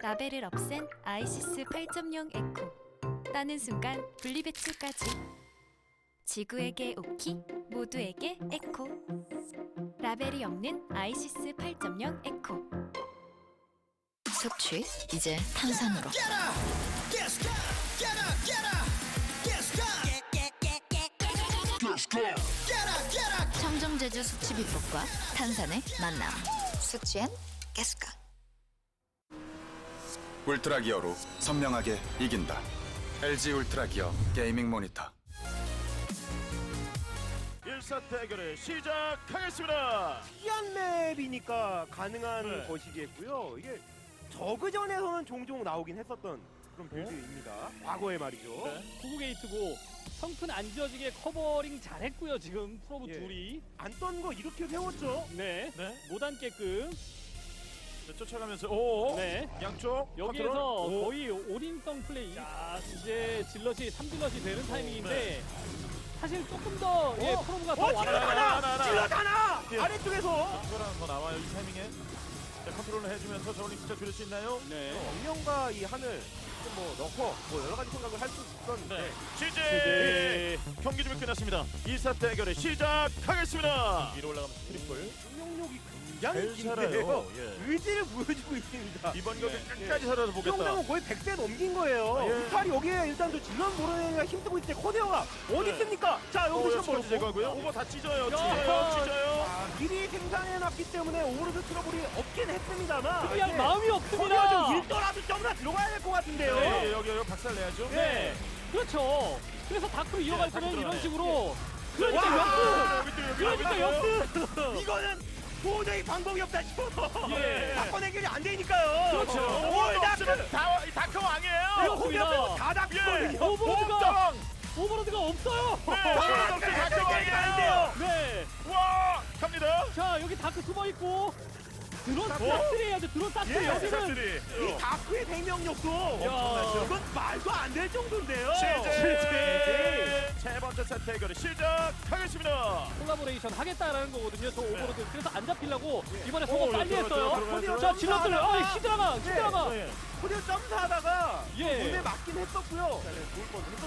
라벨을 없앤 아이시스 8.0 에코. 따는 순간 분리배출까지. 지구에게 오키, 모두에게 에코. 라벨이 없는 아이시스 8.0 에코. 숙취 이제 탄산으로. 청정제주 숙취비법과 탄산의 만남. 숙취엔 가스강. 울트라 기어로 선명하게 이긴다. LG 울트라 기어 게이밍 모니터. 1사 대결을 시작하겠습니다. 시안 맵이니까 가능한 것이겠고요. 이게 저그전에서는 종종 나오긴 했었던 그런 빌드입니다. 과거에 말이죠. 구구게이트고 성큰 안 지어지게 커버링 잘했고요. 지금 프로브 둘이 안 떤 거 이렇게 세웠죠. 네. 못 앉게끔 쫓아가면서 양쪽 여기에서 거의 올인성 플레이. 자, 이제 질럿이 3질럿이 되는 타이밍인데 사실 조금 더 프로브가 더 와라. 질럿 하나! 아래쪽에서 이거랑 더 나와요. 이 타이밍에. 자, 컨트롤을 해주면서 저울링 진짜 줄일 수 있나요? 네. 정명과 이 하늘 뭐 넣고 뭐 여러 가지 생각을 할 수 있었는데 시제 경기 준비 끝났습니다. 2사 대결을 시작하겠습니다. 위로 올라가면서 트리플. 능력이 굉장히 살아요. 긴데요. 의지를 보여주고 있습니다. 이번 경기 끝까지 살아서 보겠다. 이 정도면 거의 100대 넘긴 거예요. 무탈이 여기에 일단 저 질럿 모르는 애가 힘쓰고 있을 때 코디어가 어디 있습니까? 자, 여기서 시간 제거하고요. 오버 다 찢어요. 찢어요. 미리 생산해놨기 때문에 오버로드 트러블이 없긴 했습니다만 그냥 마음이 없습니다. 코디어 좀 잃더라도 좀 더 들어가야 될 것 같은데요. 네, 여기 박살 내야죠. 네. 그렇죠. 그래서 다크로 이어갈 거면 이런 식으로. 그러니까 역습. 이거는 도저히 방법이 없다 싶어서 다커 해결이 안 되니까요. 그렇죠. 다커 왕이에요. 이거 공격은 다 다커거든요. 오버로드가 없어요. 다커 왕이 안 돼요. 네. 와, 갑니다. 자, 여기 다크 숨어 있고. 드론 싹쓸이 해야죠. 드론 싹쓸이. 여기는 이 다크의 생명력도 야. 이건 말도 안 될 정도인데요. 실제 세 번째 세트 대결을 시작하겠습니다. 콜라보레이션 하겠다라는 거거든요. 저 오버로드. 그래서 안 잡히려고 이번에 오, 소금 빨리 했어요. 자, 질럿들. 히드라가. 코디오 점사하다가 예. 눈에 맞긴 했었고요.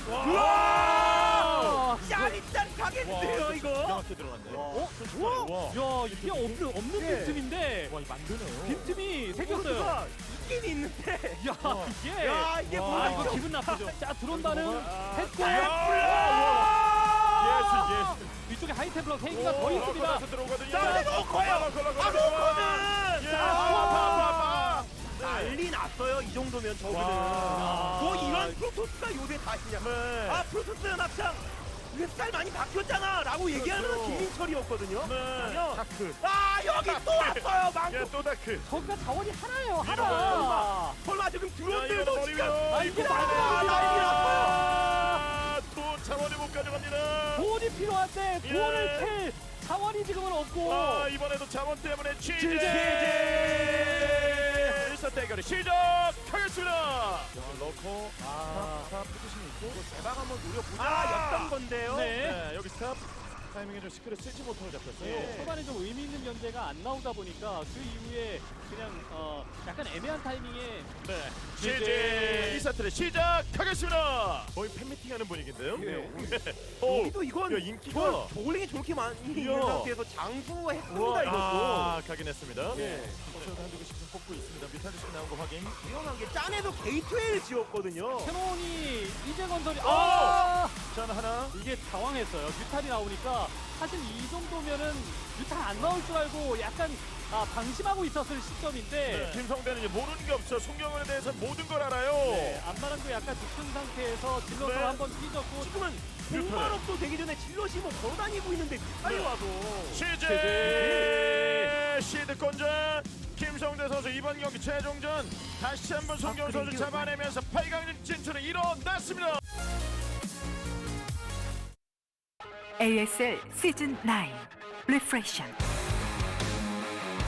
우와! 짜릿짜릿하겠는데요, 이거? 정확히 들어갔네요. 야, 이게 없는 빈틈인데. 와, 이 만드네요. 빈틈이 생겼어요. 코디가 있긴 있는데. 이게 뭐야, 이거 이거. 기분 나쁘죠. 자, 드론 반응 했고. 예스. 위쪽에 하이템플러 3개가 더 있습니다. 들어오거든요. 자, 넣고요. 자, 난리 났어요. 이 정도면 저거는. 와. 뭐 이런 프로토스가 요새 다시냐. 네. 아, 프로토스 연합장 웹살 많이 바뀌었잖아 라고 얘기하는 그렇죠. 김민철이었거든요. 네. 다크. 아, 여기 또 왔어요. 망고. 예, 또 다크. 저기가 자원이 하나예요. 위로 하나. 설마 지금 야, 드론들도 이거 지금 머리 위로. 난리 났어요. 또 자원이 못 가져갑니다. 돈이 필요한데 예. 돈을 캘 자원이 지금은 없고. 아, 이번에도 자원 때문에 취재. 1사 대결이 시작하겠습니다. 넣고 스탑 포지션이 있고 대박 한번 노려보자 아! 였던 건데요. 네. 여기 스탑 타이밍에 좀 스킬을 쓰지 못하고 잡혔어요. 예, 초반에 좀 의미 있는 견제가 안 나오다 보니까 그 이후에 그냥 약간 애매한 타이밍에 취재 2세트를 시작하겠습니다. 거의 팬미팅하는 분위기인데요. 여기도 이건 야, 인기가 저글링이 저렇게 많이 있는 이야. 상태에서 장수했습니다. 우와, 이것도. 아, 가긴 했습니다. 예. 한두 개씩 좀 뽑고 있습니다. 뮤탈리스크 나온 거 확인. 위험한 게 짠에도 게이트웨이를 지었거든요. 캐논이 이제 건설이 자, 하나. 이게 당황했어요. 뮤탈이 나오니까 사실 이 정도면은 뮤탈 안 나올 줄 알고 약간 방심하고 있었을 시점인데 김성대는 이제 모르는 게 없어. 송경원에 대해서 모든 걸 알아요. 네, 앞마랑도 약간 늦춘 상태에서 질럿을 네. 한번 삐졌고 지금은 공발업도 되기 전에 질럿이 뭐 걸어다니고 있는데 빨리 와서 취재 시드권자 김성대 선수 이번 경기 최종전 다시 한번 송경원 선수 잡아내면서 8강 진출을 이뤄냈습니다. ASL 시즌 9 Reflection.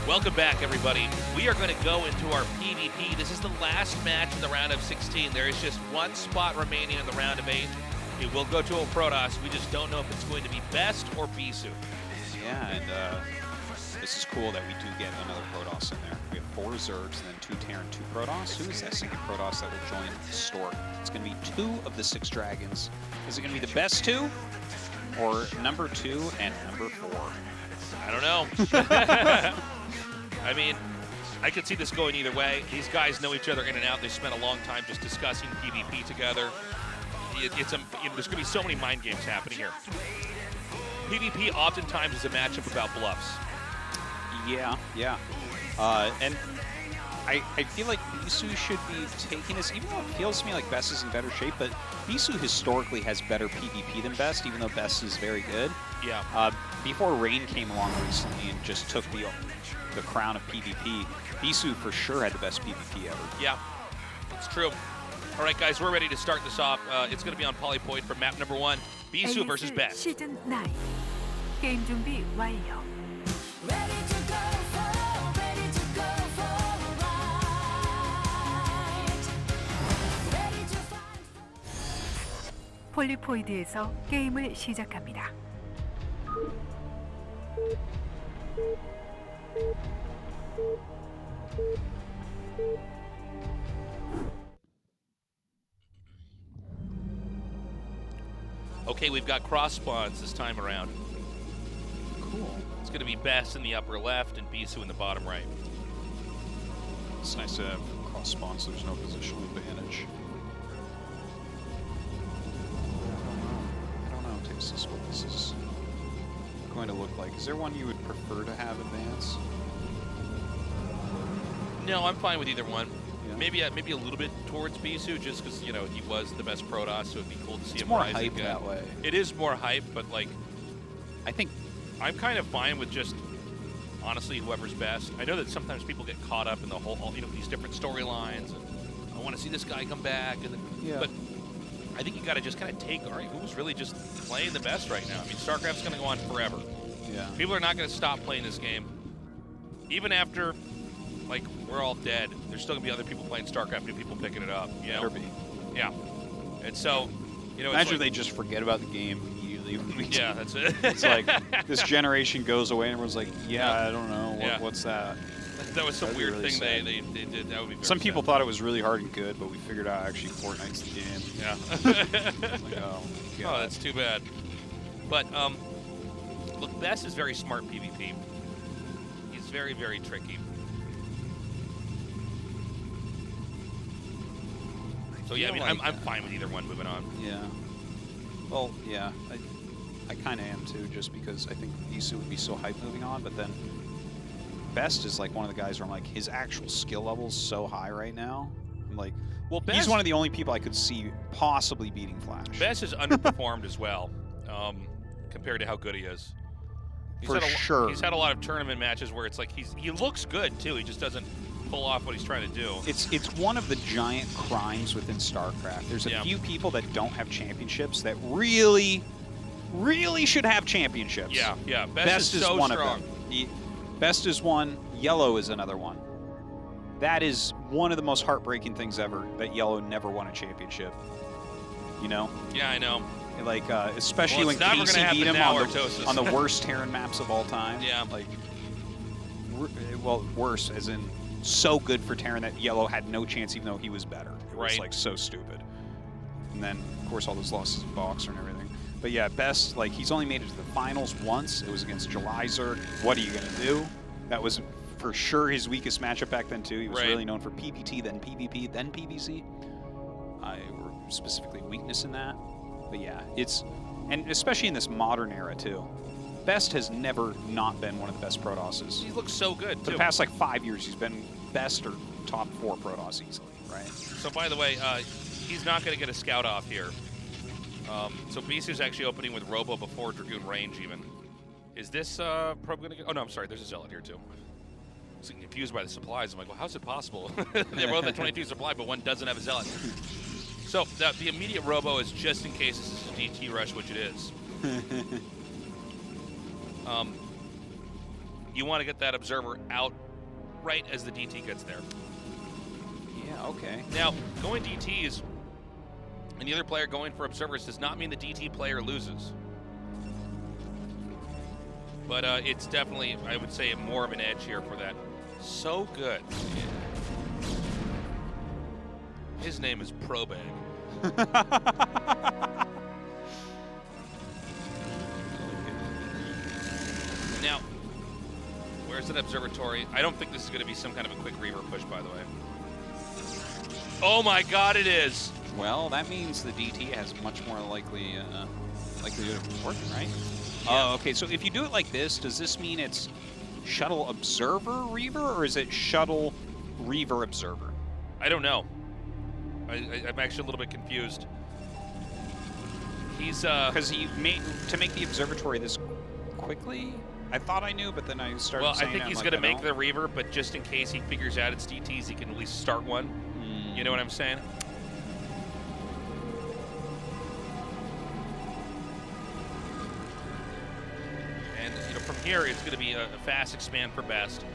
Welcome back, everybody. We are going to go into our PvP. This is the last match in the round of 16. There is just one spot remaining in the round of 8. It will go to a Protoss. We just don't know if it's going to be Best or Bisu. Yeah, and this is cool that we do get another Protoss in there. We have 4 Zergs and then 2 Terran, 2 Protoss. Who is that second Protoss that will join Stork? It's going to be 2 of the 6 dragons. Is it going to be the best 2? Or number 2 and number 4? I don't know. I mean, I could see this going either way. These guys know each other in and out. They spent a long time just discussing PvP together. There's going to be so many mind games happening here. PvP oftentimes is a matchup about bluffs. Yeah. And I feel like Bisu should be taking this, even though it feels to me like Best is in better shape, but Bisu historically has better PvP than Best, even though Best is very good. Yeah. Before Rain came along recently and just took the crown of PvP, Bisu for sure had the best PvP ever. Yeah, it's true. All right, guys, we're ready to start this off. It's going to be on Polypoid for map number 1, Bisu versus ASL Best. 시즌 9 게임 준비 완료. 폴리포이드에서 게임을 시작합니다. Okay, we've got cross spawns this time around. Cool. It's going to be Best in the upper left and Bisu in the bottom right. It's nice to have cross spawns so there's no positional advantage. I don't know, Texas, what this is going to look like. Is there one you would prefer to have advance? No, I'm fine with either one. Yeah. Maybe a little bit towards Bisu, just because he was the best Protoss, so it'd be cool to see It's him more rise hype again. that way. It is more hype, but like, I think I'm kind of fine with just honestly whoever's best. I know that sometimes people get caught up in the whole, these different storylines, and I want to see this guy come back, and but I think you got to just kind of take, all right, who's really just playing the best right now? I mean, StarCraft's going to go on forever. Yeah. People are not going to stop playing this game, even after like we're all dead, there's still gonna be other people playing StarCraft, new people picking it up. You know? Better be. Yeah. And so, you know, it's Imagine like, if they just forget about the game immediately. When we yeah, that's it. It's like this generation goes away and everyone's like, yeah, I don't know. What's that? That was some That'd be weird really thing sad. they did. That would be very Some people sad. thought it was really hard and good, but we figured out actually Fortnite's the game. Yeah. Like, oh, Oh, God. that's too bad. But look, Best is very smart PvP. He's very, very tricky. So yeah, I mean, I'm fine with either one moving on. Yeah. Well, yeah, I kind of am too, just because I think Bisu would be so hyped moving on, but then Best is like one of the guys where I'm like, his actual skill level's so high right now. I'm like, well, Best, he's one of the only people I could see possibly beating Flash. Best has underperformed as well, compared to how good he is. For sure. He's had a lot of tournament matches where it's like he looks good too. He just doesn't pull off what he's trying to do. It's one of the giant crimes within StarCraft. There's a few people that don't have championships that really should have championships. Yeah, yeah. Best is so one strong. of them. Best is one. Yellow is another one. That is one of the most heartbreaking things ever, that Yellow never won a championship. You know? Yeah, I know. Like, especially Well, when it's never Casey gonna beat him happen now, on Artosis. on the worst Terran maps of all time. Yeah. Like, well, worse, as in so good for Terran that Yellow had no chance even though he was better. It was, Right. like, so stupid. And then, of course, all those losses in Boxer and everything. But yeah, Best, like, he's only made it to the finals once. It was against Jelizer. What are you going to do? That was for sure his weakest matchup back then, too. He was Right. really known for PPT, then PvP, then PvC. Specifically weakness in that. But yeah, it's... And especially in this modern era, too. Best has never not been one of the best Protosses. He looks so good, For too. the past, like, 5 years, he's been best or top 4 Protoss easily, right? So by the way, he's not going to get a scout off here. So Bisu's actually opening with Robo before Dragoon range even. Is this probe going to get... Oh, no, I'm sorry. There's a Zealot here, too. I was confused by the supplies. I'm like, well, how's it possible? They both have 22 supply, but one doesn't have a Zealot. So the immediate Robo is just in case this is a DT rush, which it is. You want to get that Observer out right as the DT gets there. Yeah, okay. Now, going DTs and the other player going for Observers does not mean the DT player loses. But it's definitely, I would say, more of an edge here for that. So good. His name is Probag. Now, where's that observatory? I don't think this is going to be some kind of a quick Reaver push, by the way. Oh my God, it is! Well, that means the DT has much more likelihood of working, right? Yeah. Oh, okay. So if you do it like this, does this mean it's Shuttle Observer Reaver, or is it Shuttle Reaver Observer? I don't know. I'm actually a little bit confused. He's because he made to make the observatory this quickly. I thought I knew, but then I started. Well, I saying think it, he's I'm going to like, make the Reaver, but just in case he figures out it's DTs, he can at least start one. You know what I'm saying? And you know, from here, it's going to be a fast expand for Best.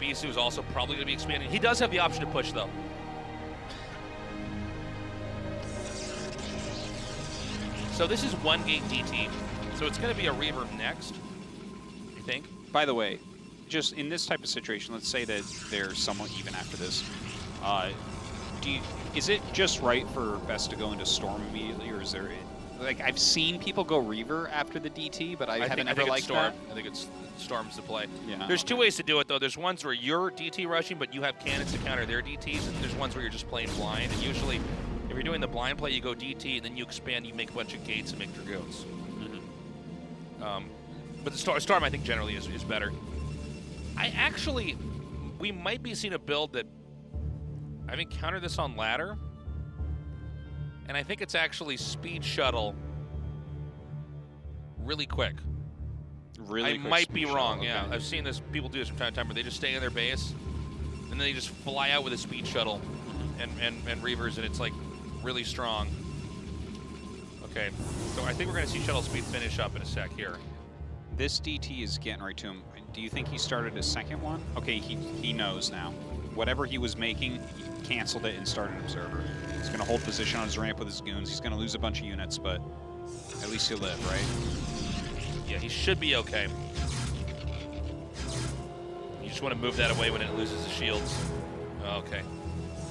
Bisu is also probably going to be expanding. He does have the option to push, though. So this is one gate DT. So it's going to be a Reaver next, you think? By the way, just in this type of situation, let's say that they're somewhat even after this. Is it just right for Best to go into Storm immediately, or is there... Like, I've seen people go Reaver after the DT, but I haven't ever liked Storm. that. I think it's Storm's the play. Yeah, There's two ways to do it, though. There's ones where you're DT rushing, but you have cannons to counter their DTs, and there's ones where you're just playing blind. And usually, if you're doing the blind play, you go DT, and then you expand, you make a bunch of gates and make Dragoons. But the Storm, I think, generally is better. We might be seeing a build that I've encountered this on ladder, and I think it's actually speed shuttle really quick. Really I quick might speed be shuttle, wrong, okay. yeah. I've seen this, people do this from time to time, where they just stay in their base, and then they just fly out with a speed shuttle and Reavers, and it's like really strong. Okay, so I think we're gonna see shuttle speed finish up in a sec here. this DT is getting right to him. Do you think he started a second one? Okay, he knows now. Whatever he was making, he canceled it and started Observer. He's going to hold position on his ramp with his goons. He's going to lose a bunch of units, but at least he'll live, right? Yeah, he should be okay. You just want to move that away when it loses the shields. Okay.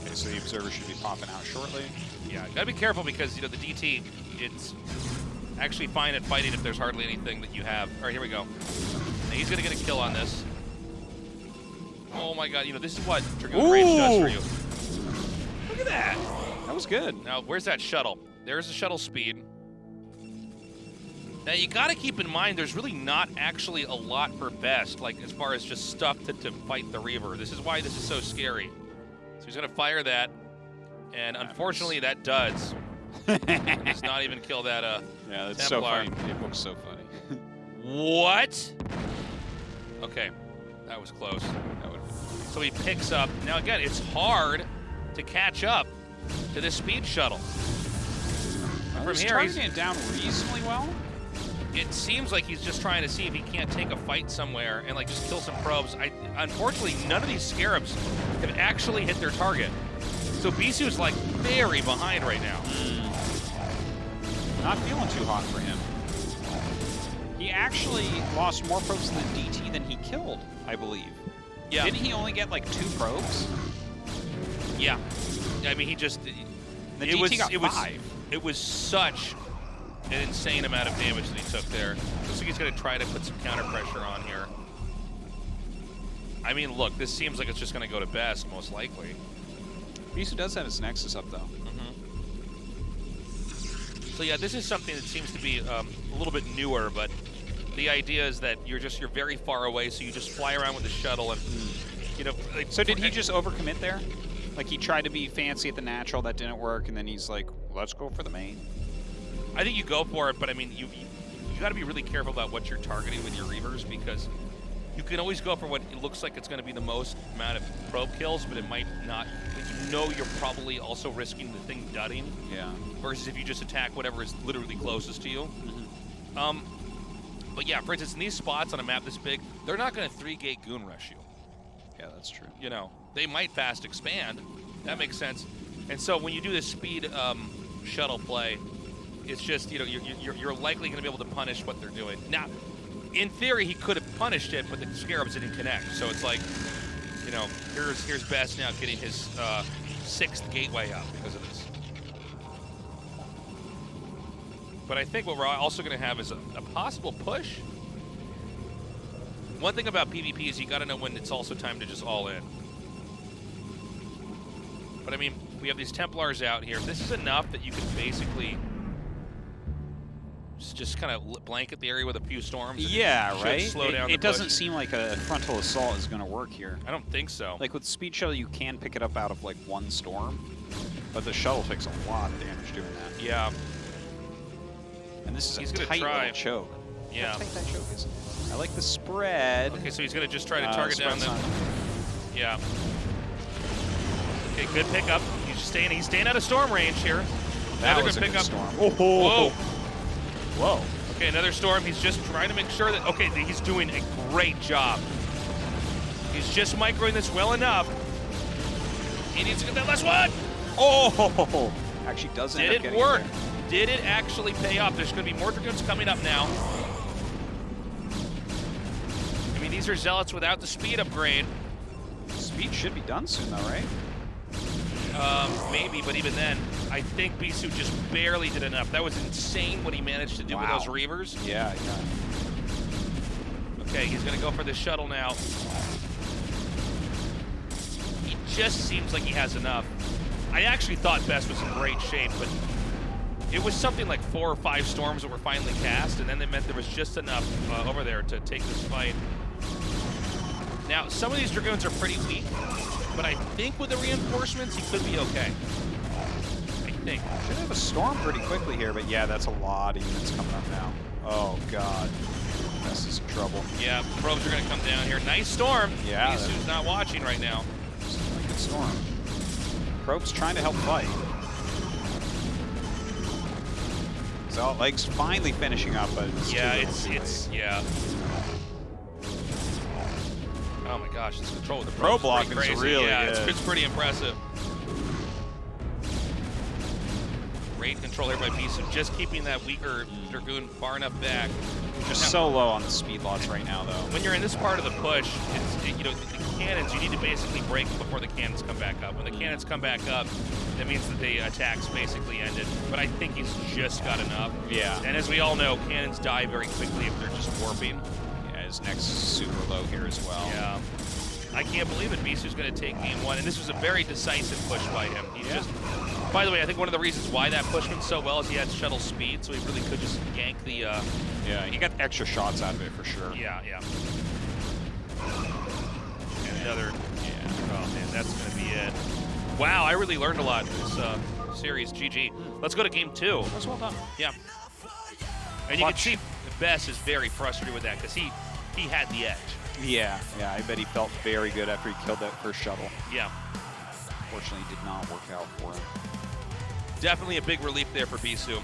Okay, so the Observer should be popping out shortly. Yeah, gotta be careful because, you know, the DT, it's actually fine at fighting if there's hardly anything that you have. All right, here we go. Now he's gonna get a kill on this. Oh my god, you know, this is what Dragoon Rage does for you. Look at that. That was good. Now, where's that shuttle? There's the shuttle speed. Now, you gotta keep in mind, there's really not actually a lot for best, like, as far as just stuff to fight the Reaver. This is why this is so scary. So he's gonna fire that, and unfortunately, that does. Does not even kill that, yeah, that's Templar. so funny. It looks so funny. What? Okay, that was close. So he picks up. Now again, it's hard to catch up to this speed shuttle. From He's here, he's targeting it down reasonably well. It seems like he's just trying to see if he can't take a fight somewhere and like just kill some probes. Unfortunately, none of these scarabs have actually hit their target. So Bisu's like very behind right now. Not feeling too hot for him. He actually lost more probes to the DT than he killed, I believe. Yeah. Didn't he only get like 2 probes? Yeah. I mean, he just... The DT got 5. It was such an insane amount of damage that he took there. Looks like he's going to try to put some counter pressure on here. I mean, look, this seems like it's just going to go to best, most likely. Bisu does have his Nexus up, though. So yeah, this is something that seems to be a little bit newer, but the idea is that you're very far away, so you just fly around with the shuttle and, you know. Like, so did he just overcommit there? Like he tried to be fancy at the natural, that didn't work, and then he's like, let's go for the main? I think you go for it, but I mean, you got to be really careful about what you're targeting with your Reavers, because you can always go for what it looks like it's going to be the most amount of probe kills, but it might not. You know, you're probably also risking the thing dudding. Yeah. Versus if you just attack whatever is literally closest to you. But yeah, for instance, in these spots on a map this big, they're not going to 3-gate goon rush you. Yeah, that's true. You know, they might fast expand. That makes sense. And so when you do this speed shuttle play, it's just, you know, you're likely going to be able to punish what they're doing. Now, in theory, he could have punished it, but the Scarabs didn't connect. So it's like, you know, here's Best now getting his 6th gateway up because of this. But I think what we're also going to have is a possible push. One thing about PvP is you got to know when it's also time to just all in. But I mean, we have these Templars out here. This is enough that you can basically just kind of blanket the area with a few storms. Yeah, right? Slow down it doesn't seem like a frontal assault is going to work here. I don't think so. Like with Speed Shuttle, you can pick it up out of like 1 storm, but the shuttle takes a lot of damage doing that. Yeah. And this is He's a gonna tight try. little choke. Yeah. How tight that choke is. I like the spread. Okay, so he's going to just try to target down them. Yeah. Okay, good pickup. He's staying out of storm range here. That now was they're a going good to pick up. storm. Oh. Whoa. Whoa. Okay, another storm. He's just trying to make sure that, okay, he's doing a great job. He's just microing this well enough. He needs to get that last one. Oh, actually does end up Did it getting work? there. Did it actually pay off? There's going to be more Dragoons coming up now. I mean, these are Zealots without the speed upgrade. Speed should be done soon, though, right? Maybe, but even then, I think Bisu just barely did enough. That was insane what he managed to do with those Reavers. Yeah. Okay, he's going to go for the shuttle now. He just seems like he has enough. I actually thought Best was in great shape, but it was something like 4 or 5 storms that were finally cast, and then it meant there was just enough over there to take this fight. Now, some of these Dragoons are pretty weak, but I think with the reinforcements, he could be okay. I think. Should have a storm pretty quickly here, but yeah, that's a lot of units coming up now. Oh, God. This is trouble. Yeah, probes are going to come down here. Nice storm. Yeah. Bisu's not watching right now. Like a storm. Probes trying to help fight. So Leg's finally finishing up, but it's Yeah, too little. yeah. Oh my gosh, this control with the Pro block is is crazy. really yeah, good. It's pretty impressive. Great control here by Bisu, just keeping that weaker Dragoon far enough back. Just so low on the speed lots right now, though. When you're in this part of the push, you know, the cannons, you need to basically break before the cannons come back up. When the cannons come back up, that means that the attack's basically ended. But I think he's just got enough. Yeah. And as we all know, cannons die very quickly if they're just warping. Yeah, his neck's super low here as well. Yeah. I can't believe it. Bisu's going to take game one, and this was a very decisive push by him. He just, by the way, I think one of the reasons why that push went so well is he had shuttle speed, so he really could just gank the. Yeah, he got extra shots out of it for sure. Yeah. And another. Yeah. Oh man, that's going to be it. Wow, I really learned a lot in this series. GG. Let's go to game two. That's well done. Yeah. And you can see Bess is very frustrated with that because he had the edge. Yeah, I bet he felt very good after he killed that first shuttle. Yeah. Fortunately, it did not work out for him. Definitely a big relief there for Bisu.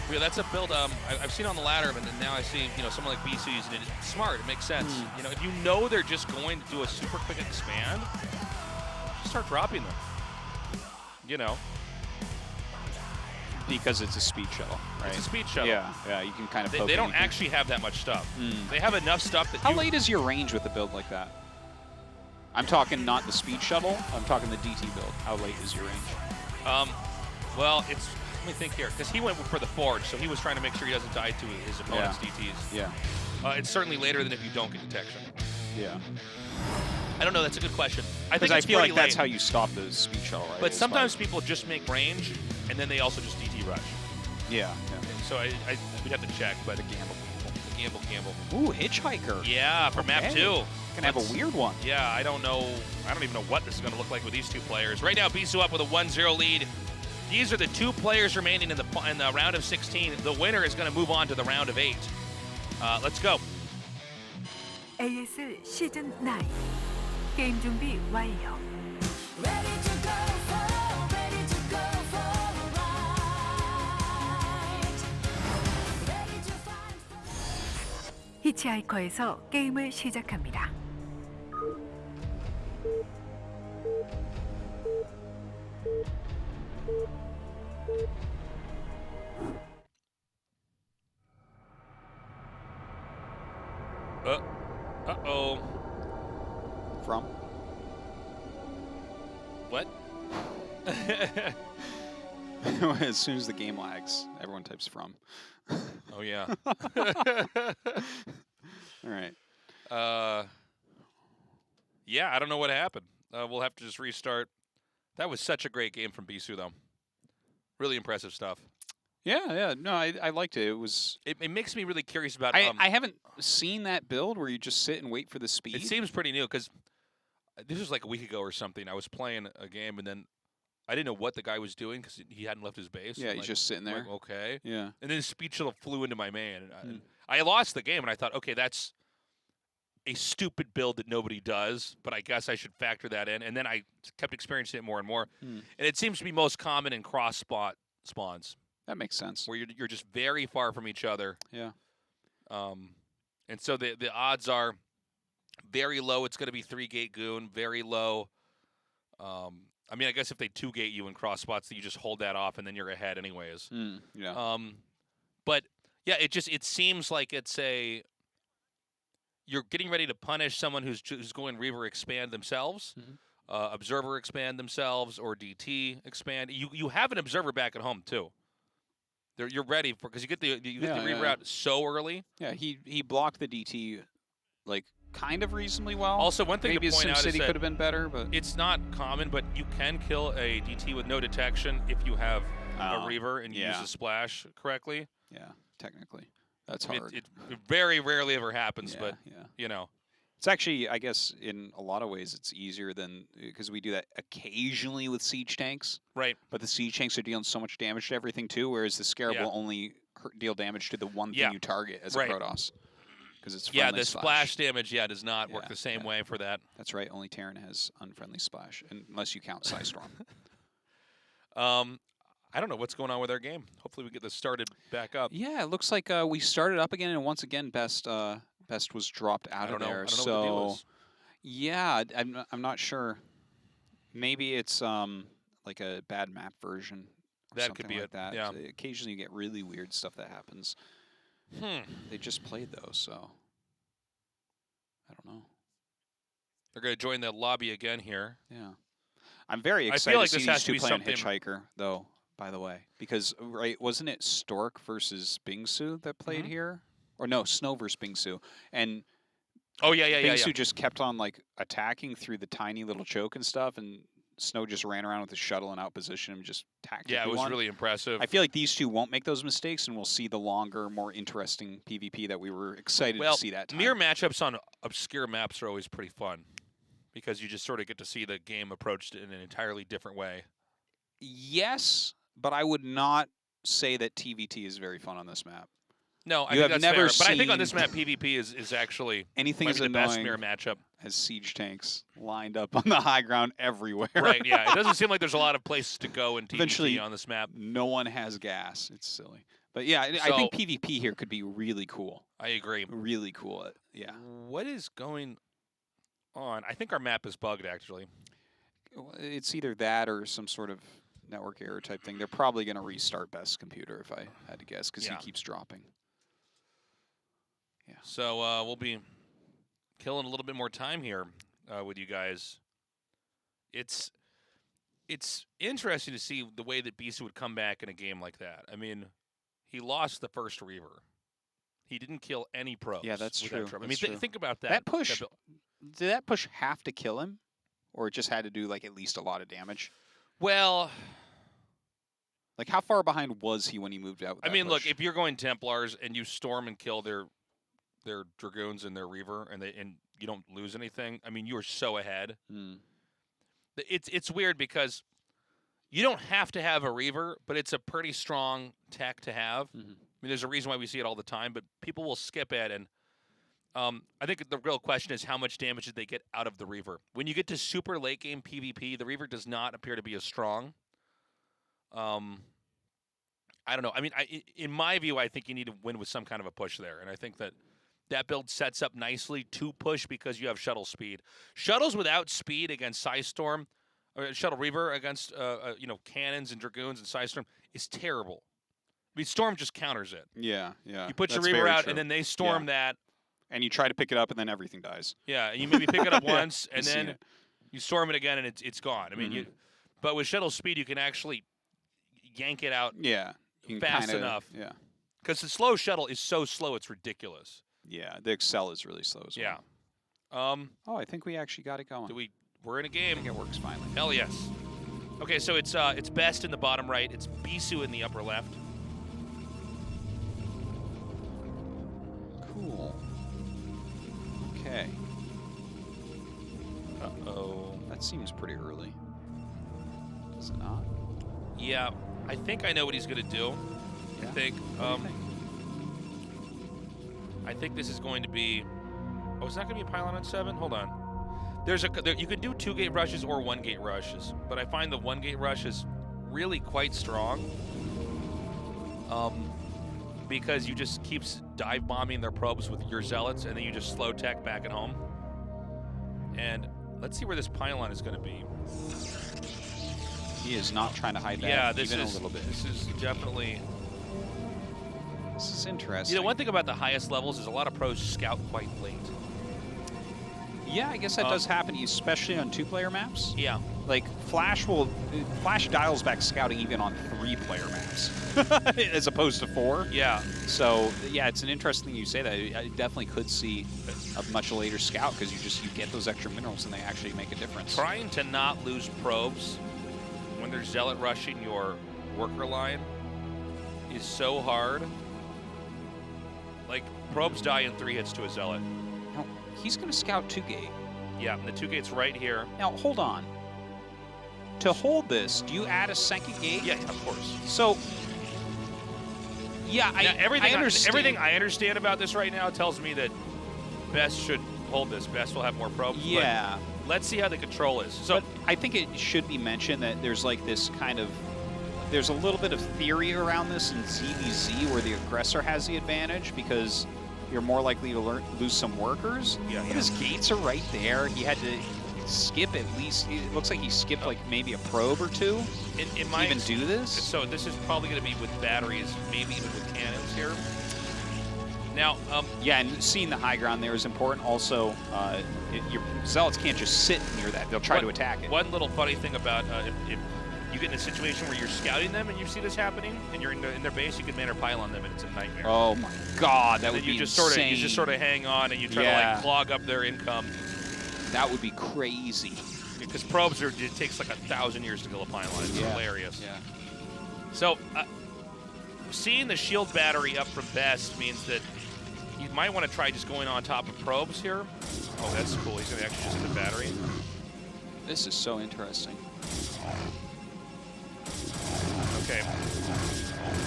Yeah, that's a build I've seen on the ladder, and now I see someone like Bisu using it. It's smart. It makes sense. You know, if you know they're just going to do a super quick expand, just start dropping them. You know. Because it's a speed shuttle, right? It's a speed shuttle. Yeah, you can kind of. They don't actually have that much stuff. They have enough stuff that. How late is your range with a build like that? I'm talking not the speed shuttle. I'm talking the DT build. How late is your range? Well, it's. Let me think here, because he went for the forge, so he was trying to make sure he doesn't die to his opponent's DTs. Yeah. It's certainly later than if you don't get detection. Yeah. I don't know. That's a good question. I think I it's feel like pretty that's late. how you stop the speed shuttle, right? But sometimes people just make range, and then they also just DT rush. Yeah. So we'd have to check, but gamble. Ooh, hitchhiker. Yeah, for map 2. Can have a weird one. Yeah, I don't know. I don't even know what this is going to look like with these two players. Right now, Bisu up with a 1-0 lead. These are the two players remaining in the round of 16. The winner is going to move on to the round of 8. Let's go. ASL 시즌 9 게임 준비 완료. 히치하이커에서 게임을 시작합니다. Uh-oh. From? What? As soon as the game lags, everyone types from. Oh, yeah. All right. Yeah, I don't know what happened. We'll have to just restart. That was such a great game from Bisu, though. Really impressive stuff. Yeah. No, I liked it. It was. It makes me really curious about. I haven't seen that build where you just sit and wait for the speed. It seems pretty new because this was like a week ago or something. I was playing a game and then I didn't know what the guy was doing because he hadn't left his base. Yeah, I'm he's just sitting there. Like, okay. Yeah. And then his speed shuttle flew into my man. And I lost the game and I thought, okay, that's a stupid build that nobody does, but I guess I should factor that in. And then I kept experiencing it more and more. And it seems to be most common in cross spawns. That makes sense. Where you're just very far from each other. Yeah. And so the odds are very low. It's going to be 3-gate goon, very low. I mean, I guess if they 2-gate you in cross spots, you just hold that off and then you're ahead anyways. Yeah. But yeah, it seems like it's you're getting ready to punish someone who's going Reaver expand themselves, Observer expand themselves, or DT expand. You have an Observer back at home too. You're ready for because you get the Reaver out so early. Yeah, he blocked the DT like kind of reasonably well. Also, one thing maybe to point out is SimCity that could have been better, but it's not common. But you can kill a DT with no detection if you have a Reaver and you use the splash correctly. Yeah, technically, that's I mean, hard. It very rarely ever happens, Yeah, but yeah. you know. It's actually, I guess, in a lot of ways, it's easier than because we do that occasionally with siege tanks. Right. But the siege tanks are dealing so much damage to everything too, whereas the Scarab will only deal damage to the one thing you target as a Protoss. Because it's friendly the splash damage does not work the same way for that. That's right. Only Terran has unfriendly splash, unless you count Psystorm. I don't know what's going on with our game. Hopefully we get this started back up. Yeah, it looks like we started up again, and once again, Best was dropped out of there. I don't know what the deal is. Yeah, I'm not sure. Maybe it's like a bad map version. Or That something could be like it. that. Yeah. Occasionally you get really weird stuff that happens. They just played though, so I don't know. They're going to join the lobby again here. Yeah. I'm very excited feel like to see this these has to two be play on something- Hitchhiker, though, by the way. Because, right, wasn't it Stork versus Bingsu that played here? Or no, Snow versus Bingsu. And Oh, yeah. Bingsu just kept on, like, attacking through the tiny little choke and stuff, and Snow just ran around with his shuttle and outpositioned him, just tactically Yeah, it was won. really impressive. I feel like these two won't make those mistakes, and we'll see the longer, more interesting PvP that we were excited to see that time. Mirror matchups on obscure maps are always pretty fun because you just sort of get to see the game approached in an entirely different way. Yes, but I would not say that TVT is very fun on this map. No, I You think have that's never fair. But I think on seen this map, PvP is actually anything might as be the best annoying mirror matchup. as siege tanks lined up on the high ground everywhere. Right, yeah. It doesn't seem like there's a lot of places to go in TVT Eventually, on this map. No one has gas. It's silly. But yeah, I So- think PvP here could be really cool. I agree. Really cool. Yeah. What is going on? I think our map is bugged, actually. It's either that or some sort of network error type thing. They're probably going to restart Best's computer, if I had to guess, because Yeah. he keeps dropping. So we'll be killing a little bit more time here with you guys. It's interesting to see the way that Bisu would come back in a game like that. I mean, he lost the first Reaver. He didn't kill any pros. Yeah, that's with true. That trip. I mean, That's true. think about that. That push, did that push have to kill him? Or it just had to do, like, at least a lot of damage? Well, like, how far behind was he when he moved out with I that mean, push? look, if you're going Templars and you storm and kill their Dragoons and their Reaver and you don't lose anything, I mean, you are so ahead. It's weird because you don't have to have a Reaver, but it's a pretty strong tech to have. I mean, there's a reason why we see it all the time, but people will skip it. And I think the real question is how much damage did they get out of the Reaver? When you get to super late game PvP, the Reaver does not appear to be as strong. I don't know. I mean, in my view, I think you need to win with some kind of a push there. And I think that build sets up nicely to push because you have shuttle speed. Shuttles without speed against Psystorm, or Shuttle Reaver against cannons and Dragoons and Psystorm is terrible. I mean, Storm just counters it. Yeah. You put your That's Reaver very out, true. and then they storm Yeah. that. And you try to pick it up, and then everything dies. Yeah, and you maybe pick it up Yeah, once, and I've seen then it. you storm it again, and it's gone. I mean, but with shuttle speed, you can actually yank it out Yeah. You can fast kinda- enough. Yeah. Because the slow shuttle is so slow, it's ridiculous. Yeah, the Excel is really slow as well. Yeah. Oh, I think we actually got it going. We're in a game. I think it works finally. Hell yes. Okay, so it's Best in the bottom right. It's Bisu in the upper left. Cool. Okay. Uh-oh. That seems pretty early. Does it not? Yeah, I think I know what he's going to do. Yeah? I think, What do you think? I think this is going to be. Oh, it's not going to be a pylon on 7. Hold on. You can do 2-gate rushes or 1-gate rushes, but I find the 1-gate rush is really quite strong. Because you just keep dive bombing their probes with your zealots, and then you just slow tech back at home. And let's see where this pylon is going to be. He is not trying to hide that Yeah, this even is a little bit. This is definitely. This is interesting. You know, one thing about the highest levels is a lot of pros scout quite late. Yeah, I guess that does happen, especially on 2-player maps. Yeah. Like, Flash dials back scouting even on 3-player maps, as opposed to 4. Yeah. So, yeah, it's an interesting thing you say that. I definitely could see a much later scout, because you get those extra minerals and they actually make a difference. Trying to not lose probes when they're zealot rushing your worker line is so hard. Like, probes die in 3 hits to a zealot. Now, he's going to scout 2-gate. Yeah, and the 2-gate's right here. Now, hold on. To hold this, do you add a 2nd gate? Yeah, of course. So, yeah, Now, everything I understand. everything I understand about this right now tells me that Best should hold this. Best will have more probes. Yeah. But let's see how the control is. So But I think it should be mentioned that there's like this kind of there's a little bit of theory around this in ZVZ where the aggressor has the advantage because you're more likely to lose some workers. Yeah, but his gates are right there. He had to skip at least. It looks like he skipped like maybe a probe or two to even do this. So this is probably going to be with batteries, maybe even with cannons here. Now, yeah, and seeing the high ground there is important. Also, your zealots can't just sit near that; they'll try to attack it. One little funny thing about if you get in a situation where you're scouting them and you see this happening, and you're in their base, you can man or pile on them, and it's a nightmare. Oh my God, that would be insane. You just sort of hang on, and you try to like clog up their income. That would be crazy. Because probes it takes like 1,000 years to kill a pylon. It's hilarious. Yeah. So, seeing the shield battery up from best means that you might want to try just going on top of probes here. Oh, that's cool. He's going to actually just hit the battery. This is so interesting. Okay.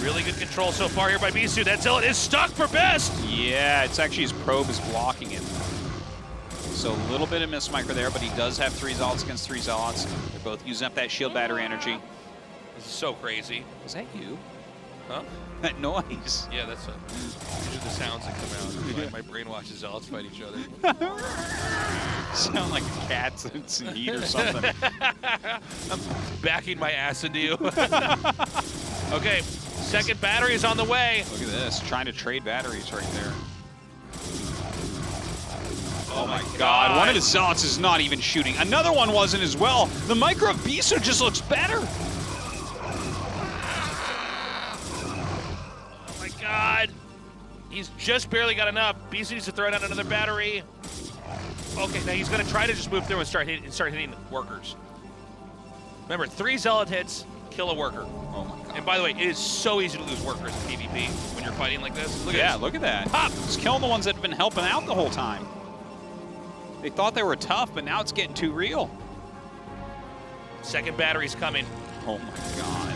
Really good control so far here by Bisu. That zealot is stuck for best. Yeah, it's actually his probe is blocking it. So a little bit of miss micro there, but he does have 3 zealots against 3 zealots. They're both using up that shield battery energy. This is so crazy. Was that you? Huh? That noise. Yeah, these are the sounds that come out. My brain watches zealots fight each other. Sound like cats in some heat or something. I'm backing my ass into you. Okay, second battery is on the way. Look at this, trying to trade batteries right there. Oh my God, one of his zealots is not even shooting. Another one wasn't as well. The micro of Bisu just looks better. Oh my God. He's just barely got enough. Bisu needs to throw down another battery. Okay, now he's going to try to just move through and start hitting workers. Remember, 3 zealot hits, kill a worker. Oh my God. And by the way, it is so easy to lose workers in PvP when you're fighting like this. Look at this. Look at that. Pop! He's killing the ones that have been helping out the whole time. They thought they were tough, but now it's getting too real. Second battery's coming. Oh my God.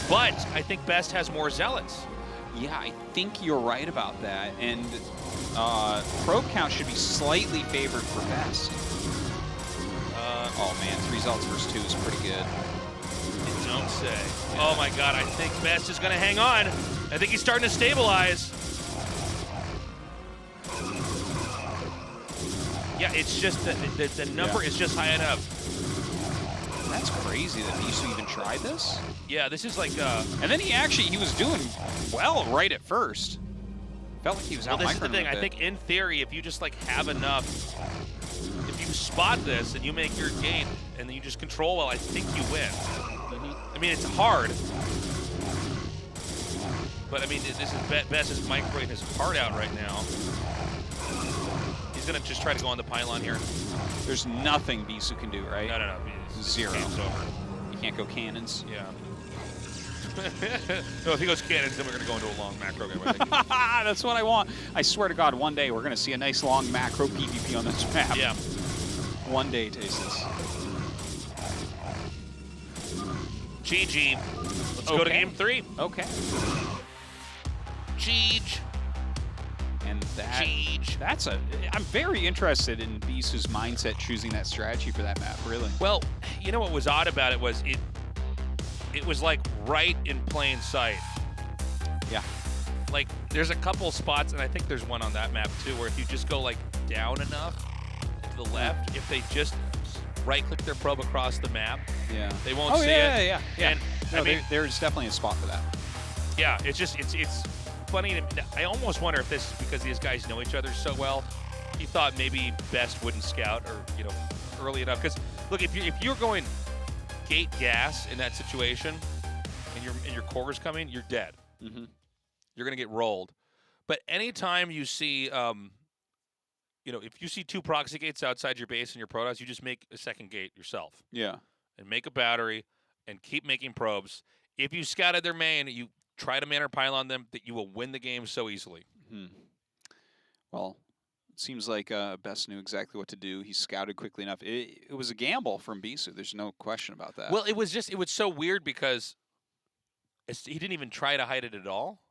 But I think Best has more zealots. Yeah, I think you're right about that. And probe count should be slightly favored for Best. Oh man, 3 zealots versus 2 is pretty good. You don't say. Yeah. Oh my God, I think Best is going to hang on. I think he's starting to stabilize. Yeah, it's just that the number is just high enough. That's crazy that Bisu even tried this. Yeah, this is like. And then he was doing well right at first. Felt like he was out. Well, this is the thing. I think in theory, if you just like have enough, if you spot this and you make your gate and then you just control well, I think you win. I mean, it's hard. But I mean, this is Best is microing his heart out right now. He's going to just try to go on the pylon here. There's nothing Bisu can do, right? No. Zero. Game's over. You can't go cannons? Yeah. No, if he goes cannons, then we're going to go into a long macro game, I think. That's what I want. I swear to God, one day we're going to see a nice long macro PvP on this map. Yeah. One day, Tastes. GG. Let's go to game 3. Okay. GG. And I'm very interested in Bisu's mindset choosing that strategy for that map, really. Well, you know what was odd about it was it was like right in plain sight. Yeah. Like there's a couple spots, and I think there's one on that map too, where if you just go like down enough to the left, if they just right-click their probe across the map, they won't see it. Yeah. And no, I mean, there's definitely a spot for that. Yeah, it's just it's funny. I almost wonder if this is because these guys know each other so well. He thought maybe Best wouldn't scout or early enough. Because look, if you're going gate gas in that situation, and your core is coming, you're dead. Mm-hmm. You're gonna get rolled. But anytime you see, if you see 2 proxy gates outside your base and your protoss, you just make a second gate yourself. Yeah. And make a battery and keep making probes. If you scouted their main, you try to man or pile on them, that you will win the game so easily. Well, it seems like Best knew exactly what to do. He scouted quickly enough. It was a gamble from Bisu. There's no question about that. Well, it was so weird because he didn't even try to hide it at all.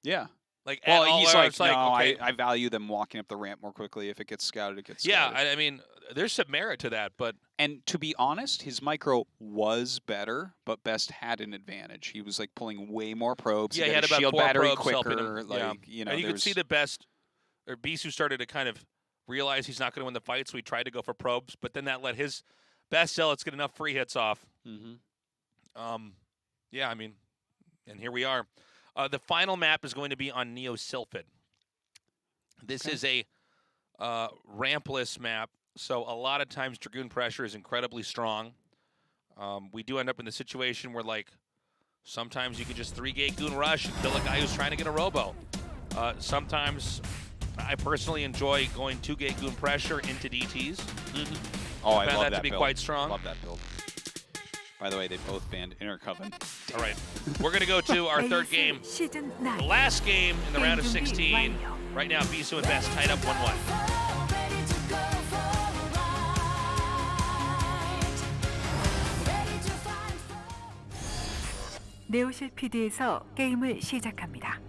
Yeah. Like, he's like, no, okay. I value them walking up the ramp more quickly. If it gets scouted, it gets scouted. scouted. I mean, there's some merit to that, but And to be honest, his micro was better, but Best had an advantage. He was like pulling way more probes. Yeah, he got had his about shield 4 battery probes helping quicker. him. Like, yeah. you know, and you could see the Best, or Bisu started to kind of realize he's not going to win the fight, so he tried to go for probes, but then that let his Best Zealots get enough free hits off. Yeah, I mean, and here we are. The final map is going to be on Neo Sylphid. This is a rampless map, so a lot of times Dragoon pressure is incredibly strong. We do end up in the situation where, like, sometimes you can just 3-gate Goon rush and kill a guy who's trying to get a robo. Sometimes I personally enjoy going 2-gate Goon pressure into DTs. Oh, I found love that that to be build. quite strong. Love that build. By the way, they both banned Intercoven. All right, we're going to go to our third game. The last game in the round of 16. Right now, Bisu and Best tied up 1-1. 네오실 PD에서 게임을 시작합니다.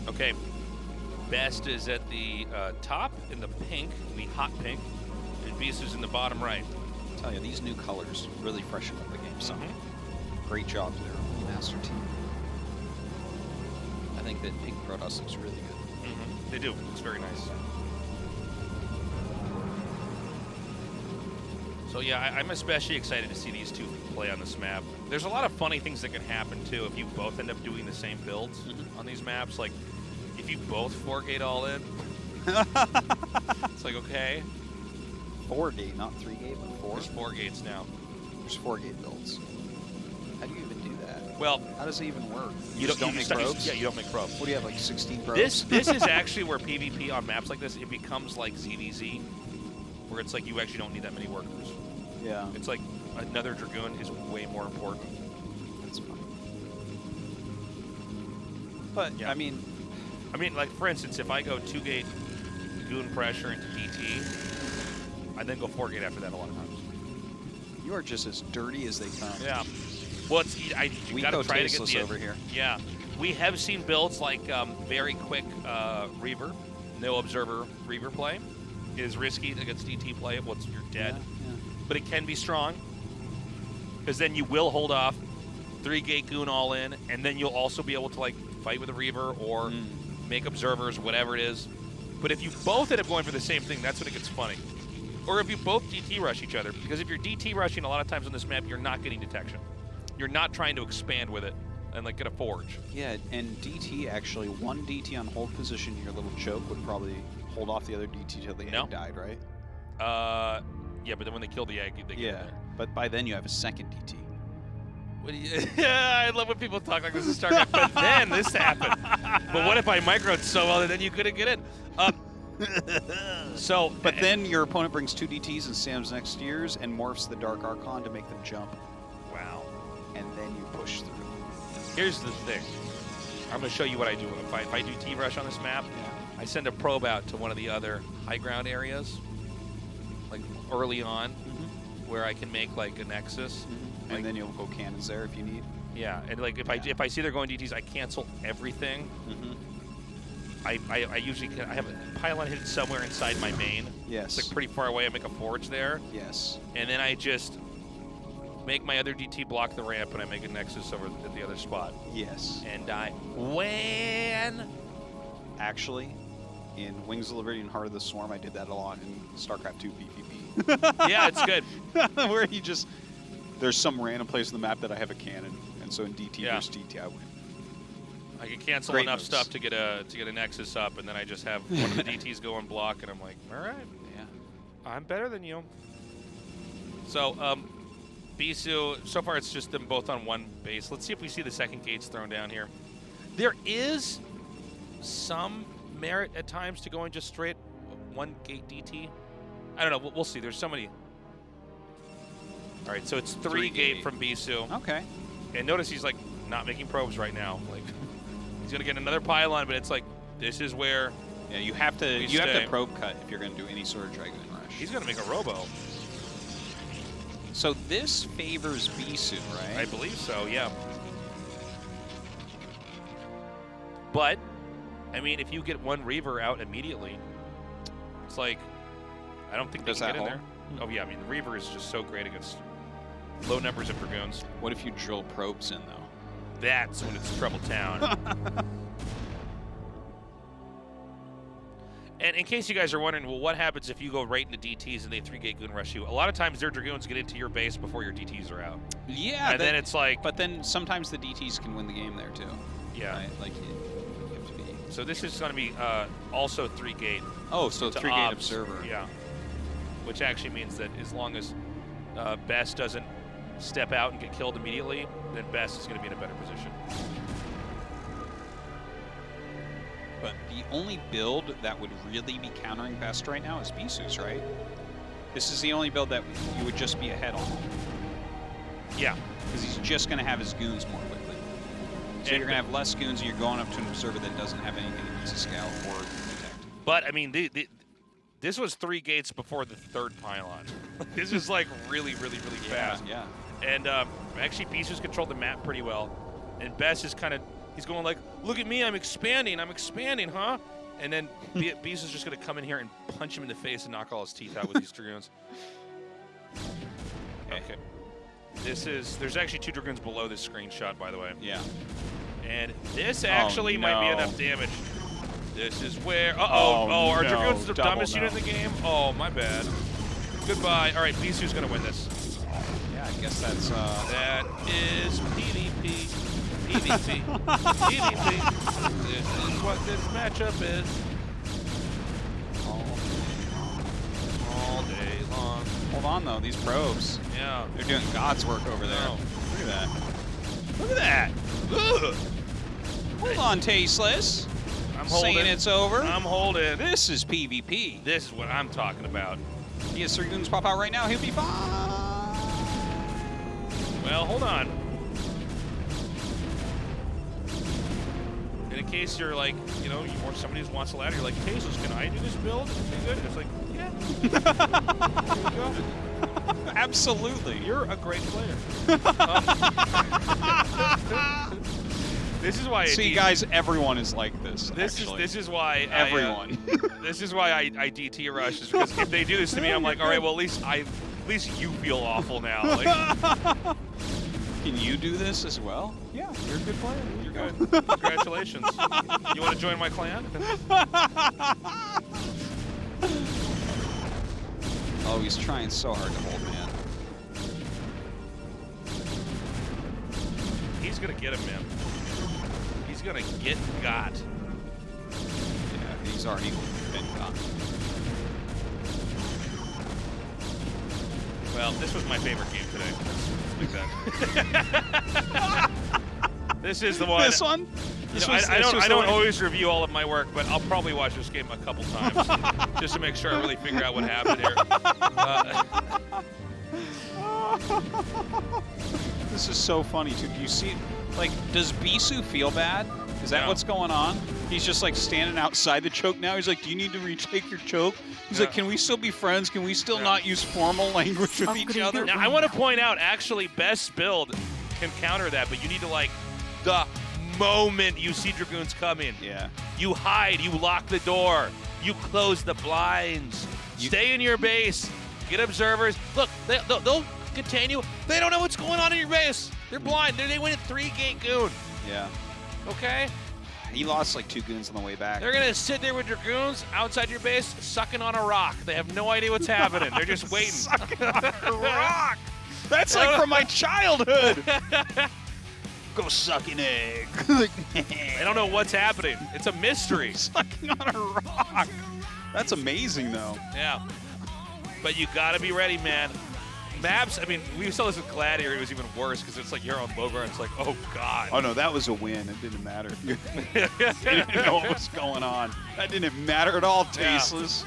Okay, Best is at the top in the pink, the hot pink, and Bisu's in the bottom right. I tell you, these new colors really freshen up the game some. Great job there, Master Team. I think that pink Protoss looks really good. They do. It's very nice. So yeah, I'm especially excited to see these two play on this map. There's a lot of funny things that can happen too if you both end up doing the same builds on these maps. Like, if you both 4-gate all in, it's like, okay. 4-gate, not 3-gate, but 4? There's 4 gates now. There's 4-gate builds. How do you even do that? Well, how does it even work? You don't make probes? Yeah, you don't make probes. What do you have, like 16 probes? This is actually where PvP on maps like this, it becomes like ZVZ, where it's like you actually don't need that many workers. Yeah. It's like another Dragoon is way more important. That's fine. But, yeah. I mean, like, for instance, if I go 2-gate Goon pressure into DT, I then go 4-gate after that a lot of times. You are just as dirty as they come. Yeah. Well, it's, you got to try to get the over here. Yeah. We have seen builds like very quick Reaver, no observer Reaver play is risky against DT play once you're dead. Yeah. But it can be strong because then you will hold off 3-gate Goon all in, and then you'll also be able to, like, fight with a Reaver or make observers, whatever it is. But if you both end up going for the same thing, that's when it gets funny. Or if you both DT rush each other, because if you're DT rushing a lot of times on this map, you're not getting detection. You're not trying to expand with it and, like, get a forge. Yeah, and DT actually, one DT on hold position, your little choke would probably hold off the other DT till the egg died, right? Yeah, but then when they kill the egg, they get there. But by then you have a second DT. What do you, I love when people talk like this is StarCraft, but then this happened. But what if I microed so well that then you couldn't get in? But then your opponent brings 2 DTs and Sam's next years and morphs the Dark Archon to make them jump. Wow. And then you push through. Here's the thing. I'm going to show you what I do. If I do T-Rush on this map, I send a probe out to one of the other high ground areas, like early on, where I can make, like, a Nexus. And like, then you'll go cannons there if you need. Yeah, and, like, if I see they're going DTs, I cancel everything. I usually I have a pylon hidden somewhere inside my main. Yes. It's, like, pretty far away. I make a forge there. Yes. And then I just make my other DT block the ramp, and I make a Nexus over at the other spot. Yes. And I win. Actually, in Wings of Liberty and Heart of the Swarm, I did that a lot in StarCraft 2 PvP. Yeah, it's good. Where you just, there's some random place on the map that I have a cannon, and so in DT versus DT, I win. I can cancel enough stuff to get a Nexus up, and then I just have one of the DTs go and block, and I'm like, all right, yeah, I'm better than you. So, Bisu, so far it's just them both on one base. Let's see if we see the second gates thrown down here. There is some merit at times to going just straight 1-gate DT. I don't know. We'll see. There's so many. All right, so it's 3-gate from Bisu. Okay. And notice he's, like, not making probes right now. Like, he's gonna get another pylon, but it's like, this is where. Yeah, you have to probe cut if you're gonna do any sort of Dragoon rush. He's gonna make a robo. So this favors Bisu, right? I believe so, yeah. But, I mean, if you get one Reaver out immediately, it's like, I don't think they can get in there. Oh, yeah, I mean, the Reaver is just so great against low numbers of Dragoons. What if you drill probes in, though? That's when it's trouble town. And in case you guys are wondering, well, what happens if you go right into DTs and they 3-gate goon rush you? A lot of times their Dragoons get into your base before your DTs are out. Yeah. And then it's like... But then sometimes the DTs can win the game there, too. Yeah. Right? Like, you have to be... So this is going to be also 3-gate. Oh, so 3-gate observer. Yeah. Which actually means that as long as Best doesn't step out and get killed immediately, then Best is going to be in a better position. But the only build that would really be countering Best right now is Bisu's, right? This is the only build that you would just be ahead on. Yeah. Because he's just going to have his goons more quickly. So you're going to have less goons and you're going up to an observer that doesn't have anything to scout or detect. But, I mean, this was 3 gates before the 3rd pylon. This is, like, really, really, really fast. Yeah. And actually, Bisu's controlled the map pretty well. And Best is kind of... He's going like, look at me, I'm expanding, huh? And then Bisu's just going to come in here and punch him in the face and knock all his teeth out with these Dragoons. Okay. There's actually 2 Dragoons below this screenshot, by the way. Yeah. And this actually might be enough damage. This is where, our Dragoons are the dumbest unit in the game? Oh, my bad. Goodbye. All right, Bisu's going to win this. Yeah, I guess that's... That is PvP. PvP. PvP. This is what this matchup is. All day long. Hold on, though. These probes. Yeah. They're doing God's work over there. Oh. Look at that. Look at that. Ugh. Hold on, Tasteless. I'm holding. Saying it's over. I'm holding. This is PvP. This is what I'm talking about. He has 3 goons pop out right now. He'll be fine. Well, hold on. In case you're like, you know, or somebody who wants a ladder, you're like, Tasteless, can I do this build? Is it good? And it's like, yeah. Here we go. Absolutely. You're a great player. This is why. See, guys, everyone is like this. This is why everyone. This is why I DT rush, is because if they do this to me, I'm like, all right, well, at least you feel awful now. Like, can you do this as well? Yeah, you're a good player. You're good. Congratulations. You want to join my clan? Oh, he's trying so hard to hold, man. He's gonna get him, man. He's gonna get got. Yeah, he's already been got. Well, this was my favorite game today. Let's make that. This is the one. This one? I don't always review all of my work, but I'll probably watch this game a couple times just to make sure I really figure out what happened here. This is so funny, too. Do you see, like, does Bisu feel bad? Is that what's going on? He's just, like, standing outside the choke now. He's like, do you need to retake your choke? He's like, can we still be friends? Can we still not use formal language with each other? Now, I want to point out, actually, Best build can counter that, but you need to, like, the moment you see Dragoons come in. Yeah. You hide, you lock the door, you close the blinds, stay in your base, get observers. Look, they'll contain you. They don't know what's going on in your base. They're blind. They win at 3-gate goon. Yeah. Okay? He lost like 2 goons on the way back. They're going to sit there with Dragoons outside your base, sucking on a rock. They have no idea what's happening. They're just waiting. Sucking on a rock. That's like from my childhood. Go suck an egg. They don't know what's happening. It's a mystery. Sucking on a rock. That's amazing, though. Yeah. But you got to be ready, man. Maps, I mean, we saw this with Gladiator. It was even worse because it's like you're on Bogart. It's like, oh, God. Oh, no, that was a win. It didn't matter. You didn't know what was going on. That didn't matter at all, Tasteless.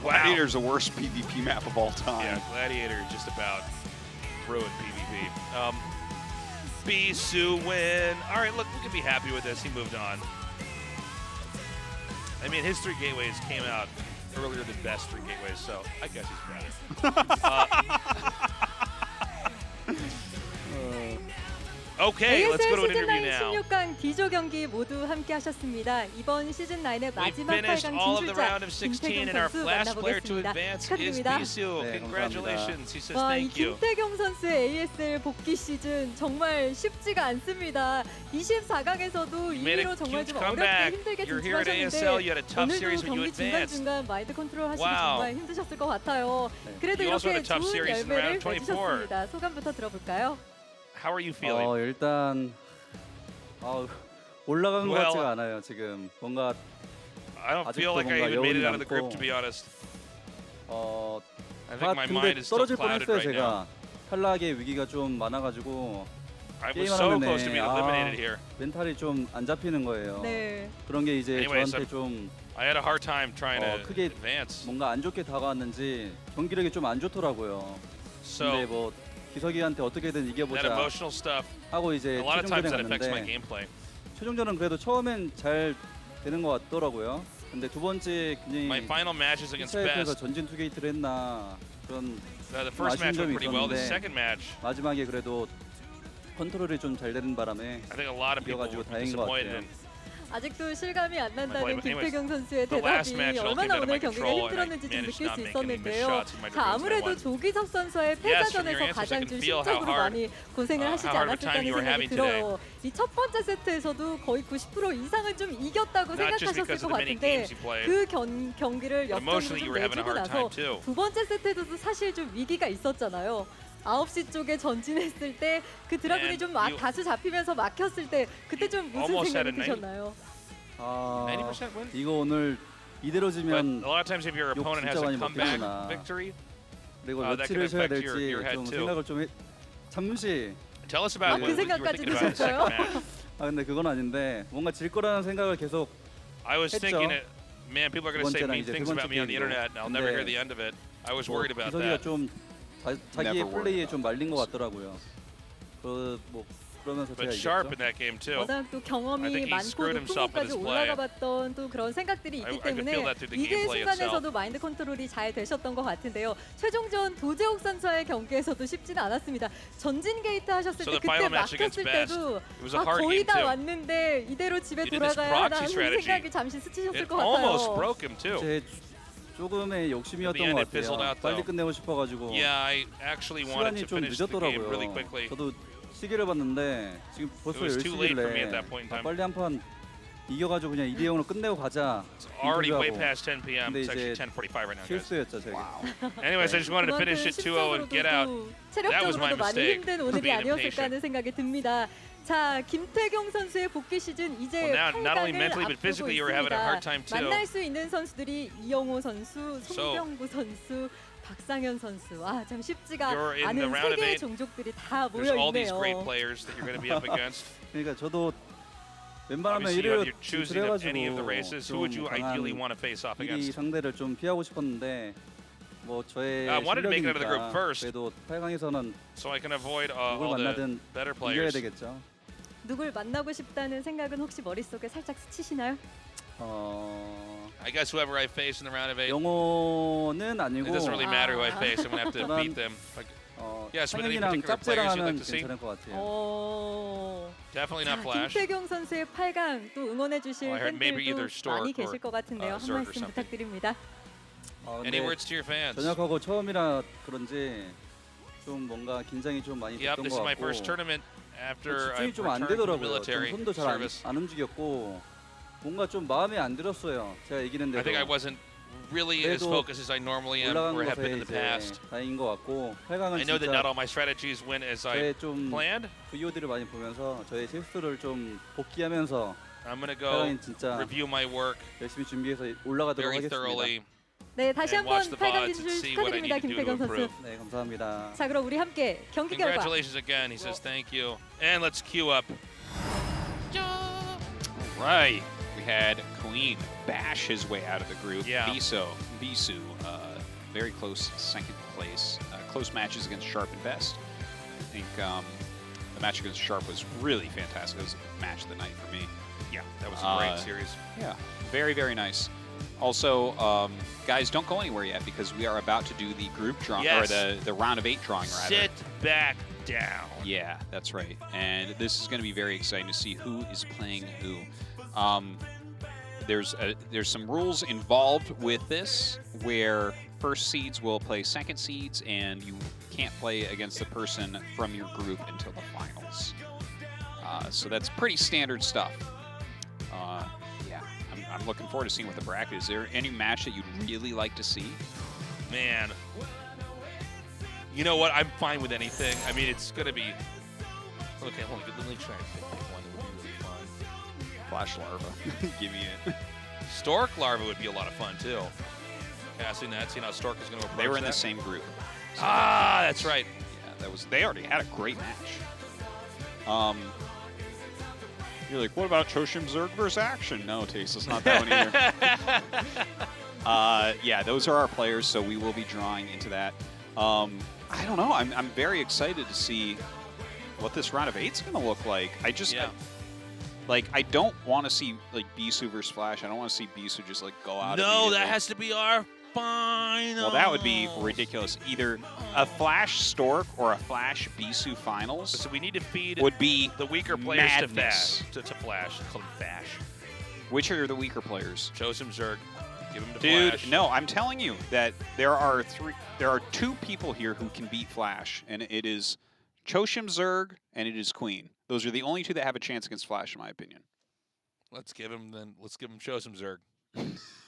Wow. Gladiator's the worst PvP map of all time. Yeah, Gladiator just about ruined PvP. Bisu win. All right, look, we can be happy with this. He moved on. I mean, his 3 gateways came out earlier than best 3 gateways, so I guess he's better. Okay, let's go to an ASL interview 시즌 9 now. 16강 D조 경기 모두 함께 하셨습니다. 이번 시즌 9의 We 마지막 finished 8강 all of the 진출자 round of 16, 김태경 and our 선수 last player to 만나보겠습니다. advance is 축하드립니다. Bisu. 네, Congratulations. He says 와, 이 thank you. 김태경 선수의 ASL 복귀 시즌 정말 쉽지가 않습니다. 24강에서도 made a 2위로 정말 huge 좀 comeback. 어렵게 힘들게 You're here at ASL. You had a 진출하셨는데 tough series 오늘도 when you 경기 advanced. 중간중간 마인드 컨트롤 하시기 Wow. 정말 힘드셨을 것 같아요. 그래도 You also 이렇게 had a tough 좋은 series in the round 열매를 of 24. 맺으셨습니다. 소감부터 들어볼까요? How are you feeling? 일단 올라간 것 Well, 같지가 않아요. 지금 뭔가 I don't feel 아직도 like I 뭔가 even made it 여운이 out of the group, 남고, to be honest. I 다 think my 근데 mind is still 떨어질 clouded 뻔했어요. right now. 제가 탈락의 위기가 좀 많아가지고 I was so 게임하는 close to being eliminated here. 멘탈이 좀 안 잡히는 거예요. 네. 그런 게 이제 Anyways, 저한테 좀 I had a hard time trying to 크게 advance. 뭔가 안 좋게 다가왔는지 경기력이 좀 안 좋더라고요. 근데 뭐 기석이한테 어떻게든 That 이겨보자 emotional stuff. 하고 이제 A lot of times 최종전에 that affects my 갔는데 gameplay. 최종전은 그래도 처음엔 잘 되는 것 같더라고요. 근데 두 번째 My 굉장히 final matches against 피차에서 best. 전진 투게이트를 했나 그런 The 좀 first 아쉬운 match went 점이 pretty well. The 있었는데 second match, 마지막에 그래도 컨트롤이 좀 잘 되는 바람에 I think a lot of people 이겨가지고 were 다행인 것 disappointed 같아요. in. 아직도 실감이 안 난다는 Anyways, 김태경 선수의 the last 대답이 match, I don't 얼마나 think 오늘 that 경기가 I 힘들었는지 좀 managed 느낄 not 수 make any missed 있었는데요. shots in my 자, defense 아무래도 that won. 조기석 선수의 Yes, from 패자전에서 your answers, I 가장 can 좀 feel how 심적으로 hard, 많이 고생을 하시지 how hard of a time 않았을까는 you were 생각이 having 들어요. 이 첫 번째 세트에서도 거의 90% 이상은 좀 이겼다고 Not just 생각하셨을 because 것 of the many 같은데 games you played. 그 경기를 But 역전으로 emotionally, 좀 you were having a 내주고 hard 나서 time too. 두 번째 세트에서도 사실 좀 위기가 있었잖아요. 9시 쪽에 전진했을 때 그 드라군이 And 좀 you- 다수 잡히면서 막혔을 때 그때 좀 무슨 almost had 생각이 a 90 드셨나요? 90% win? 이거 오늘 이대로 But 지면 a lot of times if your 욕 opponent has 진짜 a 많이 comeback 먹겠구나. victory, 그리고 that could 며칠을 쉬어야 affect 될지 your head 좀 too. 생각을 좀 잠시 Tell us about 그 what you were 생각까지 thinking about in the 드셨어요? second match. 근데 그건 아닌데 뭔가 질 거라는 생각을 계속 I was 했죠. thinking it. Man, people are going to say 번째랑 mean 이제 things 두 about 번째 me on the 게임도. internet, and I'll never hear 근데 the end of it. I was 뭐 worried about 기석이가 that. 좀 자기의 Never 플레이에 worried 좀 말린 것 같더라고요. 그러면서 제가 But 이겼죠. sharp in that game too. 워낙 또 I 경험이 think he 많고 screwed 높은 himself with 곳까지 his play. 올라가봤던 또 그런 생각들이 있기 I could 때문에 feel that through the 위기의 gameplay 순간에서도 itself. 마인드 컨트롤이 잘 되셨던 것 같은데요. 최종전 도재욱 선수의 경기에서도 쉽지는 않았습니다. 전진 게이트 하셨을 So 때 the 그때 final match against 막혔을 Best, 때도 it was a hard 거의 game 다 too. 왔는데 이대로 집에 He did this 돌아가야 proxy 하는 strategy. 생각이 잠시 스치셨을 It 것 almost 같아요. broke him too. 제 조금의 욕심이었던 At the end, 것 it fizzled 같아요. out, 빨리 though. 끝내고 싶어가지고 Yeah, I actually wanted 시간이 to 좀 finish the game really 늦었더라고요. quickly. 저도 시계를 봤는데 지금 벌써 It was too late for me at 10시길래 that point in time. 빨리 한 판 이겨가지고 그냥 2대0으로 끝내고 가자. Already way 인터뷰하고. past 10 p.m. 근데 It's actually 이제 10:45 right now, guys. 실수였죠, 제가. Anyways, I just wanted to finish it 2-0 and get out. That was my 체력적으로도 많이 mistake 힘든 for 오늘이 being 아니었을까 impatient. 하는 생각이 듭니다. 자, 김태경 선수의 복귀 시즌 이제 Well, now, not only 8강을 mentally but 앞두고 physically, you were having a hard time 있습니다. too. 만날 수 있는 선수들이 이영호 선수, 송병구 선수, 박상현 선수. 아, 참 쉽지가 You're in the 않은 round of 세계의 8. 종족들이 다 There's 모여 all these 있네요. great players that you're going to be up against. 그러니까 저도 웬만하면 Obviously, 1위로 you're choosing of any of the 진출해가지고 races. Who would you 좀 ideally 강한 want to face off 1위 against? 상대를 좀 피하고 싶었는데 뭐 저의 I wanted to make it out of the group 실력이니까 first. 그래도 8강에서는 So I can avoid 누굴 all the 만나든 better 이겨야 players. 되겠죠. 누굴 만나고 싶다는 생각은 혹시 머릿속에 살짝 스치시나요? I guess whoever I face in the round of 8. 영호는 아니고 It doesn't really matter who I face. I'm going to have to 저는, beat them. Like, yes, but any 상현이랑 particular 짭제랑 players you'd like 하면 to see? 괜찮을 것 같아요. Definitely 자, not Flash. 김태경 선수의 8강 또 응원해 주실 Well, I heard maybe 팬들도 either Stork 많이 계실 or, 것 같은데요. 한 Zerg or 말씀 something. 부탁드립니다. Any words to your fans? 전역하고 처음이라 그런지 좀 뭔가 긴장이 좀 많이 Yep, 됐던 this 것 is my 같고 first tournament after 집중이 I've 좀 안 returned from the 되더라고요. 좀 military 손도 잘 service. 안 움직였고 뭔가 좀 마음에 안 들었어요. 제가 이기는데도 I think I wasn't really as 그래도 focused as I normally am 올라간 or have 것에 been in the 이제 past. 다행인 것 같고 8강은 I know that not 진짜 all my strategies went as I 저의 좀 planned. VOD를 많이 보면서 저의 실수를 좀 복귀하면서 I'm going to go 8강은 진짜 review my work 열심히 준비해서 올라가도록 very 하겠습니다. thoroughly. 네, 다시 and 한번 watch the 8강 VODs and 진출 see what I 축하드립니다. need to do to 김태경 선수. improve. 네, 감사합니다. 자, 그럼 우리 함께 경기 결과. Congratulations again. He says thank you. And let's queue up. Right. We had Queen bash his way out of the group. Yeah. Bisu, very close second place. Close matches against Sharp and Best. I think the match against Sharp was really fantastic. It was a match of the night for me. Yeah, that was a great series. Yeah, very, very nice. Also, guys, don't go anywhere yet because we are about to do the group drawing, Yes. or the round of 8 drawing, rather. Sit back down. Yeah, that's right. And this is going to be very exciting to see who is playing who. There's some rules involved with this where first seeds will play second seeds, and you can't play against the person from your group until the finals. So that's pretty standard stuff. Yeah, I'm looking forward to seeing what the bracket is. Is there any match that you'd really like to see? Man. You know what? I'm fine with anything. I mean, it's going to be... Okay, hold on. Let me try and pick one that would be really fun. Flash Larva. Give me it. Stork Larva would be a lot of fun, too. Casting that, seeing how Stork is going to approach They were in that. the same group. So that's right. Yeah, they already had a great match. You're like, what about Choshim Zerg versus Action? No, Taste, it's not that one either. Yeah, those are our players, so we will be drawing into that. I don't know. I'm very excited to see what this round of 8 is going to look like. I don't want to see like Bisu versus Flash. I don't want to see Bisu just like go out. No, that has to be our final. Well, that would be ridiculous. Either a Flash Stork or a Flash Bisu finals. So we need to feed would be the weaker players madness. to Flash. Call him Fash. Which are the weaker players? Chosen Zerg. Give him to Dude, Flash. no, I'm telling you that there are 2 people here who can beat Flash, and it is Choshim Zerg and it is Queen. Those are the only 2 that have a chance against Flash, in my opinion. Let's give him Chosen Zerg.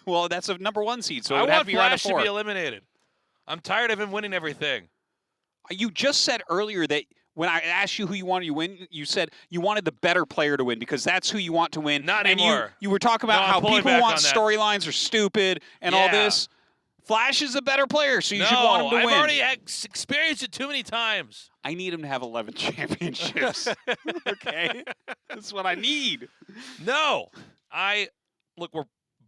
Well, that's a #1 seed, so it I would have want to be round of Flash 4. to be eliminated. I'm tired of him winning everything. You just said earlier that when I asked you who you wanted to win, you said you wanted the better player to win because that's who you want to win. Not and anymore. You were talking about No, how I'm pulling people back want on that. storylines are stupid and all this. Flash is a better player, so you should want him to I've win. already experienced it too many times. I need him to have 11 championships. Okay? That's what I need. No. Look, we're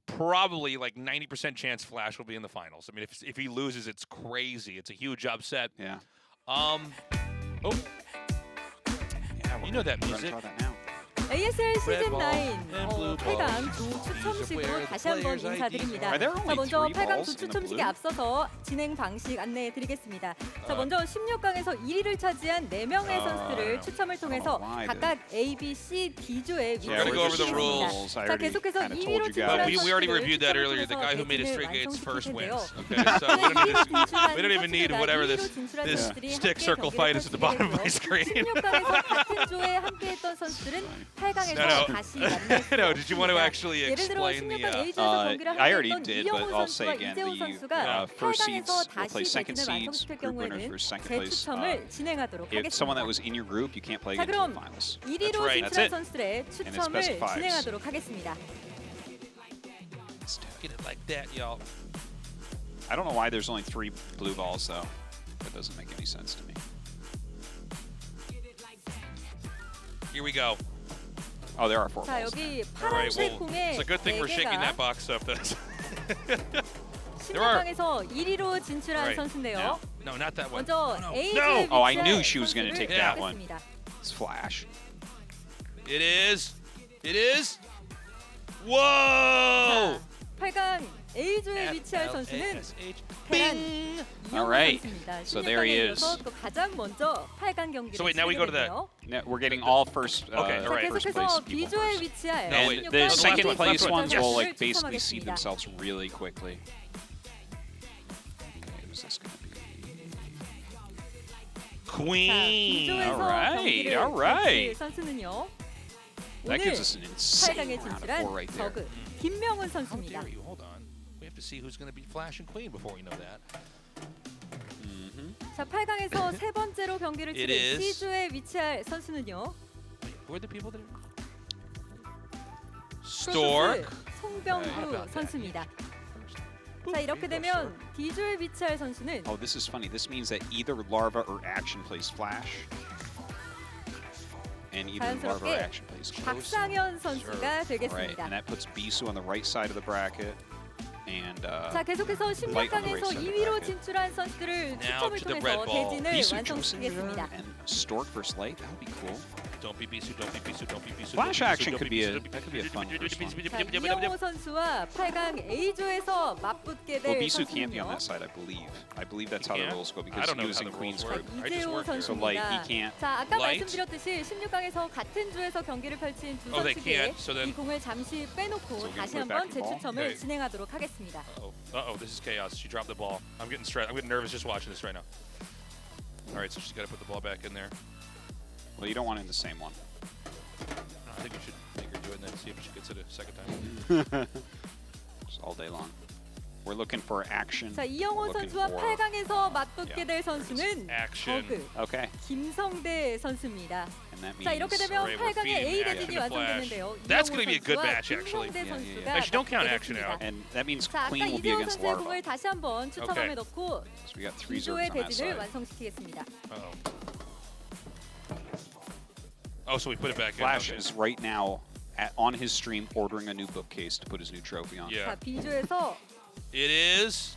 probably like 90% chance Flash will be in the finals. I mean, if he loses, it's crazy. It's a huge upset. Yeah. Oh. Yeah, you know that music. Try that now. ASL 시즌 9 blue 8강 조 추첨식으로 다시 한번 인사드립니다. Are there 자, only 먼저 3 8강 balls 조 in the 추첨식에 blue? 앞서서 진행 방식 안내해 드리겠습니다. 자, 먼저 16강에서 1위를 차지한 4명의 선수들을 추첨을 통해서 각각 A, B, C, D조에 We're gonna go over the rules. 자, 계속해서 2위로 But 진출한 we already 선수들을 reviewed that 추첨을 earlier. The guy who made his 통해서 straight gates 대진을 first 완성시킬 wins. 텐데요. Okay, so we don't even need whatever this 진출한 stick circle fight is at the bottom of my screen. 16강에서 같은 조에 함께했던 선수들은 8강에서 다시 만날 수 No, did you want to actually 예를 들어 explain 16강 the? A조에서 경기를 I already 함께했던 did, 이영훈 but I'll say 선수와 again, 이재호 선수가 the first 8강에서 seeds will play 다시 second 대진을 seeds, 완성시킬 group winners 경우에는 for second place. 재추첨을 진행하도록 If someone that 하겠습니다. was in your group, you can't play 자, against the 그럼 finals. 1위로 That's 진출한 it. 선수들의 추첨을 specifies. 진행하도록 하겠습니다. Get it like that, y'all. I don't know why there's only 3 blue balls, though. That doesn't make any sense to me. Here we go. Oh, there are 4 자, balls. 여기 All right, 파란색 well, 공에 it's a good thing we're shaking that 4개가 box up. That's 16강에서 1위로 진출한 Right. 선수인데요. No, not that one. 먼저 No. A조에 Oh, I 위치한 knew she was going to 선수를 take that one. 하겠습니다. It's Flash. It is. It is. Whoa! 8강 A조에 위치할 선수는 테란 All 이영훈 right. 선수입니다. So there he 16강에 is. 이어서 또 가장 먼저 8강 경기를 So wait, now we go to the. Now we're getting all first, Okay, all right. first 계속해서 place people B조에 first. 위치할 No, wait. And 16강 the last second one, place last one. ones will Yes. like basically seed 추첨하겠습니다. themselves really quickly. Okay, who's this going to be? Queen. B조에서 All right, 경기를 all right. 펼칠 선수는요. That 오늘 gives us an insane 8강에 round of 진출한 4 right there. 저그 김명훈 How 선수입니다. dare you? Hold on. We have to see who's going to beat Flash and Queen before we know that. 자, 8강에서 세 번째로 경기를 It 치른 is. C조에 위치할 선수는요. Who are the people that are? 프로토스 Stork. 송병구 선수입니다. 자, 이렇게 되면 D조에 위치할 선수는 Oh, this is funny. This means that either Larva or Action plays Flash. And either Larva or 자연스럽게 Action plays Close. 박상현 선수가 Right, 되겠습니다. and that puts Bisu on the right side of the bracket. And 자, 계속해서 Light on the right 16강에서 side of the 2위로 bracket. 진출한 선수들을 Now 추첨을 to the 통해서 red ball. 대진을 Bisu 완성시키겠습니다. and Stork versus Light. That would be cool. Don't be Bisu. Don't be Bisu. Don't be Bisu. Flash don't be Bisu, action don't could be be Bisu, a don't be that could be a fun first one. 자, 이영호 선수와 8강 A조에서 맞붙게 Well, 될 Bisu can't be on 선수는요. that side, I believe. I believe that's He how the can't? rules go I because don't know using how the Queen's rules group. work. I just 이재호 work here. So light, he 선수입니다. can't. 자, 아까 Light? 말씀드렸듯이 16강에서 같은 조에서 경기를 펼친 두 Oh, they 선수께 can't. So then- 이 공을 잠시 So 빼놓고 we can 다시 put it back 한번 in ball? 재추첨을 Okay. 진행하도록 하겠습니다. Uh-oh, this is chaos. She dropped the ball. I'm getting stressed. I'm getting nervous just watching this right now. All right, so she's got to put the ball back in there. Well, you don't want it in the same one. I think we should make her do it and then see if she gets it a second time. Just all day long. We're looking for action. 자, 이영호 Looking 선수와 for- 8강에서 맞붙게 될 선수는 Action. 버그 Okay. 김성대 선수입니다. And that 자, 이렇게 means 되면 Alright, we're 8강의 feeding A action 대진이 to Flash. 완성되는데요. That's 이영호 gonna be a good 선수와 match, actually. 김성대 Yeah, 선수가 Actually, don't count 맞붙게 action 됐습니다. out. and that means 자, 아까 Queen will be 이재호 against 선수의 Larva. 공을 다시 한번 추첨함에 Okay. 넣고 So we got 3 2조의 Zergs on that 대진을 side. 완성시키겠습니다. Uh-oh. Oh, so we put it back Flash in. Okay. is right now on his stream ordering a new bookcase to put his new trophy on. Yeah. 자, B조에서 It is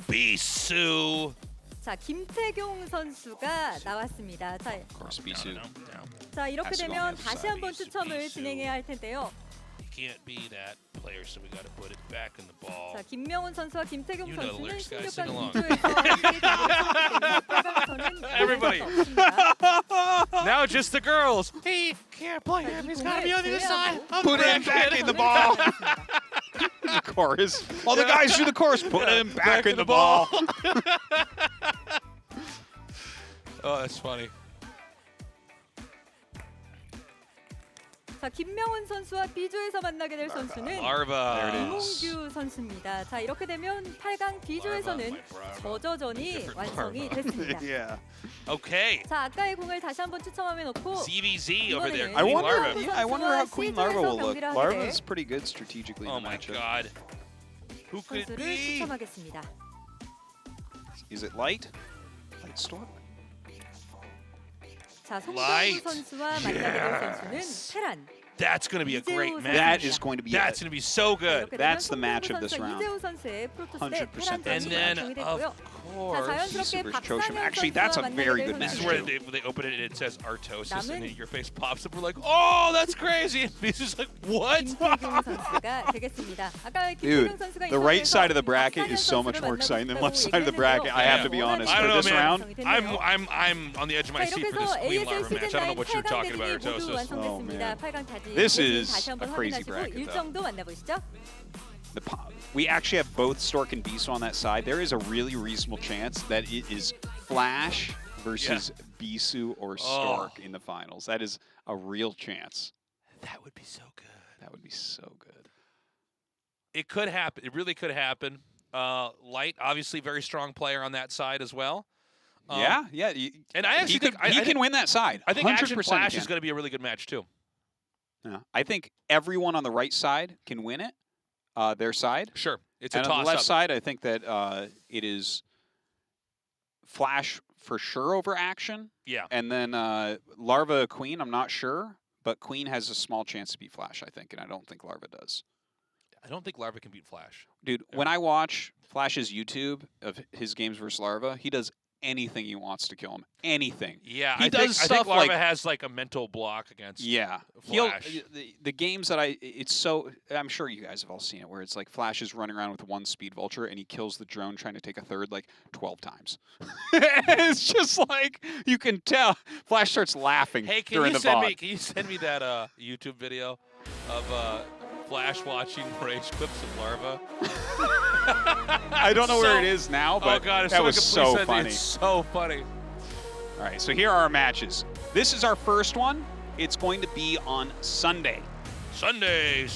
Bisu. 자, 김태경 선수가 나왔습니다. 자, Of course, Bisu. 자 이렇게 Has to go 되면 on the 다시 side. 한번 추첨을 진행해야 할 텐데요. Can't be that player, so we got to put it back in the ball. 자, 김명훈 선수와 김태경 You know the 선수는 lyrics, guys. Sing 16강 along. 2조에서 Everybody. Now just the girls. He can't play him. He's got to be on the other side. Put him back in the ball. The chorus. All the guys do the chorus. Put him back in the ball. Oh, that's funny. 자, 김명훈 선수와 B조에서 만나게 될 선수는 Larva. 이몽규 선수입니다. 자, 이렇게 되면 8강 B조에서는 저저전이 완성이 됐습니다. Yeah. Okay. 자, 아까의 공을 다시 한번 추첨함에 넣고 ZVZ over there. 이번에는 I Queen wonder. Larva. Yeah, I wonder how Queen Larva will look. 경기를 하게 Larva 될 is pretty good strategically Oh in the my matchup. God. Who could it 선수를 be? 추첨하겠습니다. Is it Light? Light Storm? 자, 송병구 Light. 선수와 만나게 될 선수는 테란. That's going to be a great 이재호 match. That is going to be. That's going to be so good. 이렇게 되면 That's the 송병구 match of this 선수와 round. 이재호 선수의 프로토스 대 100% 테란 And 전이 then, 완성이 of 됐고요. 자, course, 자연스럽게 Bisu versus Choshan. 박상현 Actually, that's a 선수와 very 만나게 good 될 this is match. where 선수는 they open it and it says Artosis, and 남은- then your face pops up. We're like, oh, that's crazy. And Bisu's like, what? 김태경 선수가 되겠습니다. 아까 Dude, 김태경 선수가 the right 인터뷰에서 side of the bracket is 박상현 so much 선수를 more exciting than the left 만나고 side of the bracket. I have to be honest. I For don't know, this man. round, I'm on the edge of my 자, seat 이렇게 for this 해서 Queen ASL Larva match. I don't know what you're 8강 talking about, 대진이 모두 Artosis. 완성됐습니다. Oh, 8강 다시 This 대진 is 다시 한번 a crazy 확인하시고 bracket, though. 일정도 만나보시죠. we actually have both Stork and Bisu on that side. There is a really reasonable chance that it is Flash versus Bisu or Stork in the finals. That is a real chance. That would be so good. That would be so good. It could happen. It really could happen. Light, obviously, very strong player on that side as well. Yeah. And I actually think he can win that side. I think 100% Action Flash he is can. going to be a really good match too. Yeah. I think everyone on the right side can win it. Their side. Sure, it's a and on the toss-up. left side, I think that it is Flash for sure over Action. Yeah. And then Larva Queen, I'm not sure, but Queen has a small chance to beat Flash, I think, and I don't think Larva does. I don't think Larva can beat Flash. Dude, when I watch Flash's YouTube of his games versus Larva, he does anything he wants to kill him. Anything. Yeah, he I does think stuff Larva like has like a mental block against Flash. Flash. The games that it's so, I'm sure you guys have all seen it, where it's like Flash is running around with one speed vulture and he kills the drone trying to take a third like 12 times. It's just like, you can tell. Flash starts laughing Hey, during the VOD. Can you send me that YouTube video of Flash watching rage clips of Larva? I don't know where it is now, but oh God, if that was someone so could please send me, funny. It's so funny. All right, so here are our matches. This is our first one. It's going to be on Sunday. Sunday.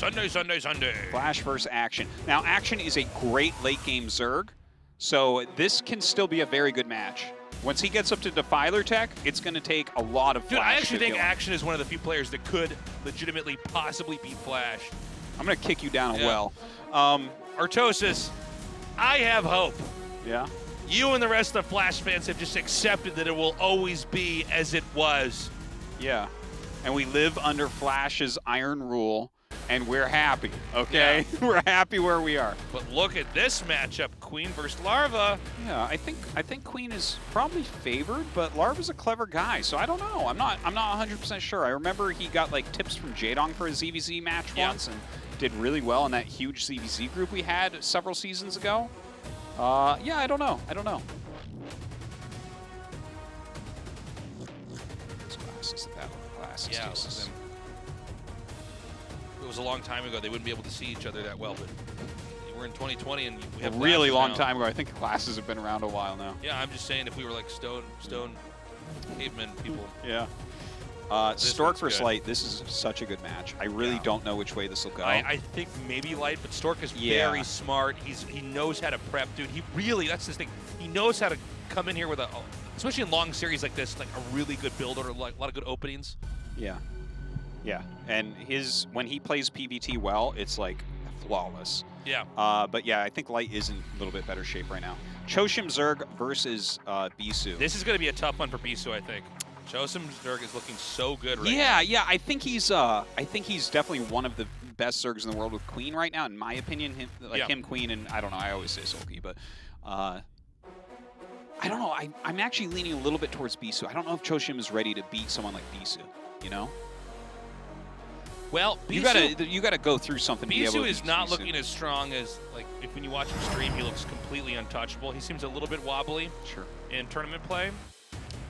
Flash versus Action. Now, Action is a great late game Zerg, so this can still be a very good match. Once he gets up to Defiler tech, it's going to take a lot of Dude, Flash I actually to think kill him. Action is one of the few players that could legitimately possibly beat Flash. I'm going to kick you down a well. Artosis, I have hope. Yeah? You and the rest of the Flash fans have just accepted that it will always be as it was. Yeah. And we live under Flash's iron rule. and we're happy, okay? Yeah. We're happy where we are. But look at this matchup, Queen versus Larva. Yeah, I think Queen is probably favored, but Larva's a clever guy, so I don't know. I'm not 100% sure. I remember he got like tips from Jaedong for a ZVZ match once and did really well in that huge ZVZ group we had several seasons ago. Yeah, I don't know. Yeah, it was a long time ago. They wouldn't be able to see each other that well, but we're in 2020 and we have a really long now. time ago. I think classes have been around a while now. Yeah, I'm just saying if we were like stone cavemen people. Yeah. Stork versus Light, this is such a good match. I really don't know which way this will go. I think maybe Light, but Stork is very smart. He knows how to prep, dude. He really, that's his thing. He knows how to come in here with especially in long series like this, like a really good build or like a lot of good openings. Yeah. Yeah, and when he plays PBT well, it's like flawless. Yeah. But yeah, I think Light is in a little bit better shape right now. Choshim Zerg versus Bisu. This is going to be a tough one for Bisu, I think. Choshim Zerg is looking so good right now. Yeah. I think he's definitely one of the best Zergs in the world with Queen right now, in my opinion. Him, Queen, and I don't know. I always say Sulky, but I don't know. I'm actually leaning a little bit towards Bisu. I don't know if Choshim is ready to beat someone like Bisu. You know. Well, Bisu, you gotta go through something. Bisu is not looking as strong as when you watch him stream, he looks completely untouchable. He seems a little bit wobbly. Sure. In tournament play,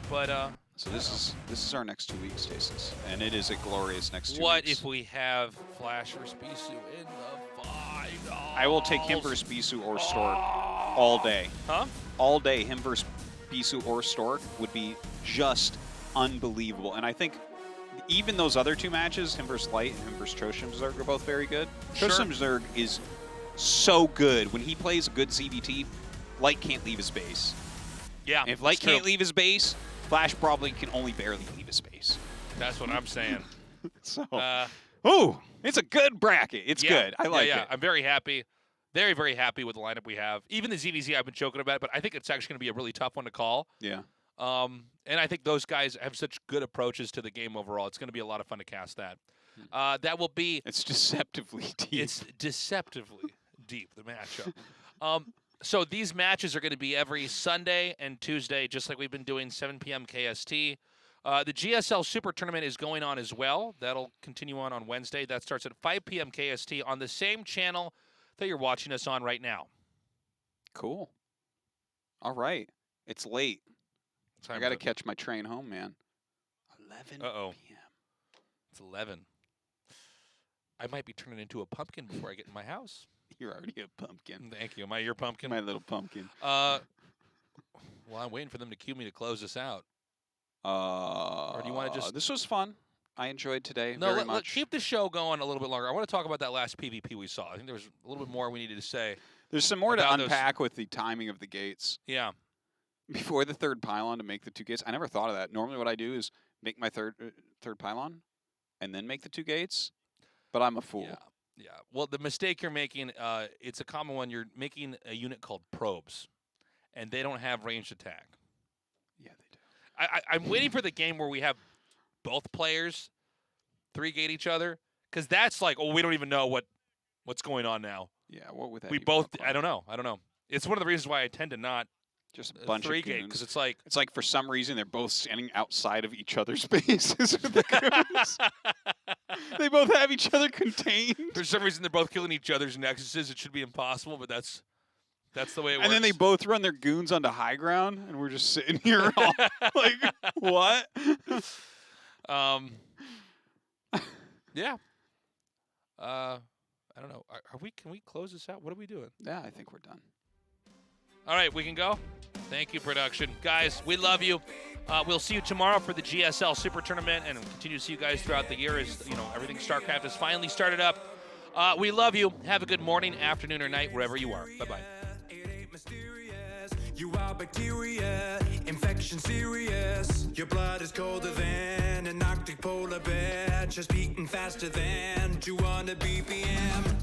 but so this is our next 2 weeks, Stasis, and it is a glorious next 2 weeks. What if we have Flash versus Bisu in the final? I will take him versus Bisu or Stork all day. Huh? All day, him versus Bisu or Stork would be just unbelievable, and I think. Even those other 2 matches, him versus Light and him versus Choshim Zerg, are both very good. Sure. Choshim Zerg is so good. When he plays a good CVT, Light can't leave his base. Yeah, and if Light can't leave his base, Flash probably can only barely leave his base. That's what I'm saying. So, it's a good bracket. It's good. I like it. I'm very happy. Very, very happy with the lineup we have. Even the ZVZ I've been joking about, but I think it's actually going to be a really tough one to call. Yeah. And I think those guys have such good approaches to the game overall. It's going to be a lot of fun to cast that. That will be... It's deceptively deep. It's deceptively deep, the matchup. So these matches are going to be every Sunday and Tuesday, just like we've been doing, 7 p.m. KST. The GSL Super Tournament is going on as well. That'll continue on Wednesday. That starts at 5 p.m. KST on the same channel that you're watching us on right now. Cool. All right. It's late. I got to catch my train home, man. 11 p.m. It's 11. I might be turning into a pumpkin before I get in my house. You're already a pumpkin. Thank you. Am I your pumpkin? My little pumpkin. Well, I'm waiting for them to cue me to close this out. Or do you want to just... This was fun. I enjoyed today very much. Let's keep the show going a little bit longer. I want to talk about that last PvP we saw. I think there was a little bit more we needed to say. There's some more to unpack with the timing of the gates. Yeah. Before the 3rd pylon to make the 2 gates. I never thought of that. Normally what I do is make my third pylon and then make the 2 gates, but I'm a fool. Yeah. Well, the mistake you're making, it's a common one. You're making a unit called probes, and they don't have ranged attack. Yeah, they do. I'm waiting for the game where we have both players 3-gate each other, because that's like, we don't even know what's going on now. Yeah, what would that We both, I don't know. It's one of the reasons why I tend to not just a bunch of 3-gate, because it's like for some reason they're both standing outside of each other's bases with the goons. They both have each other contained. For some reason they're both killing each other's nexuses. It should be impossible, but that's the way it works. And then they both run their goons onto high ground, and we're just sitting here all like, what? Yeah. I don't know. Can we close this out? What are we doing? Yeah, I think we're done. All right, we can go. Thank you, production. Guys, we love you. We'll see you tomorrow for the GSL Super Tournament, and we'll continue to see you guys throughout the year as everything StarCraft has finally started up. We love you. Have a good morning, afternoon, or night, wherever you are. Bye-bye. You are bacteria, infection serious. Your blood is colder than an Arctic polar bear, just beating faster than 200 BPM.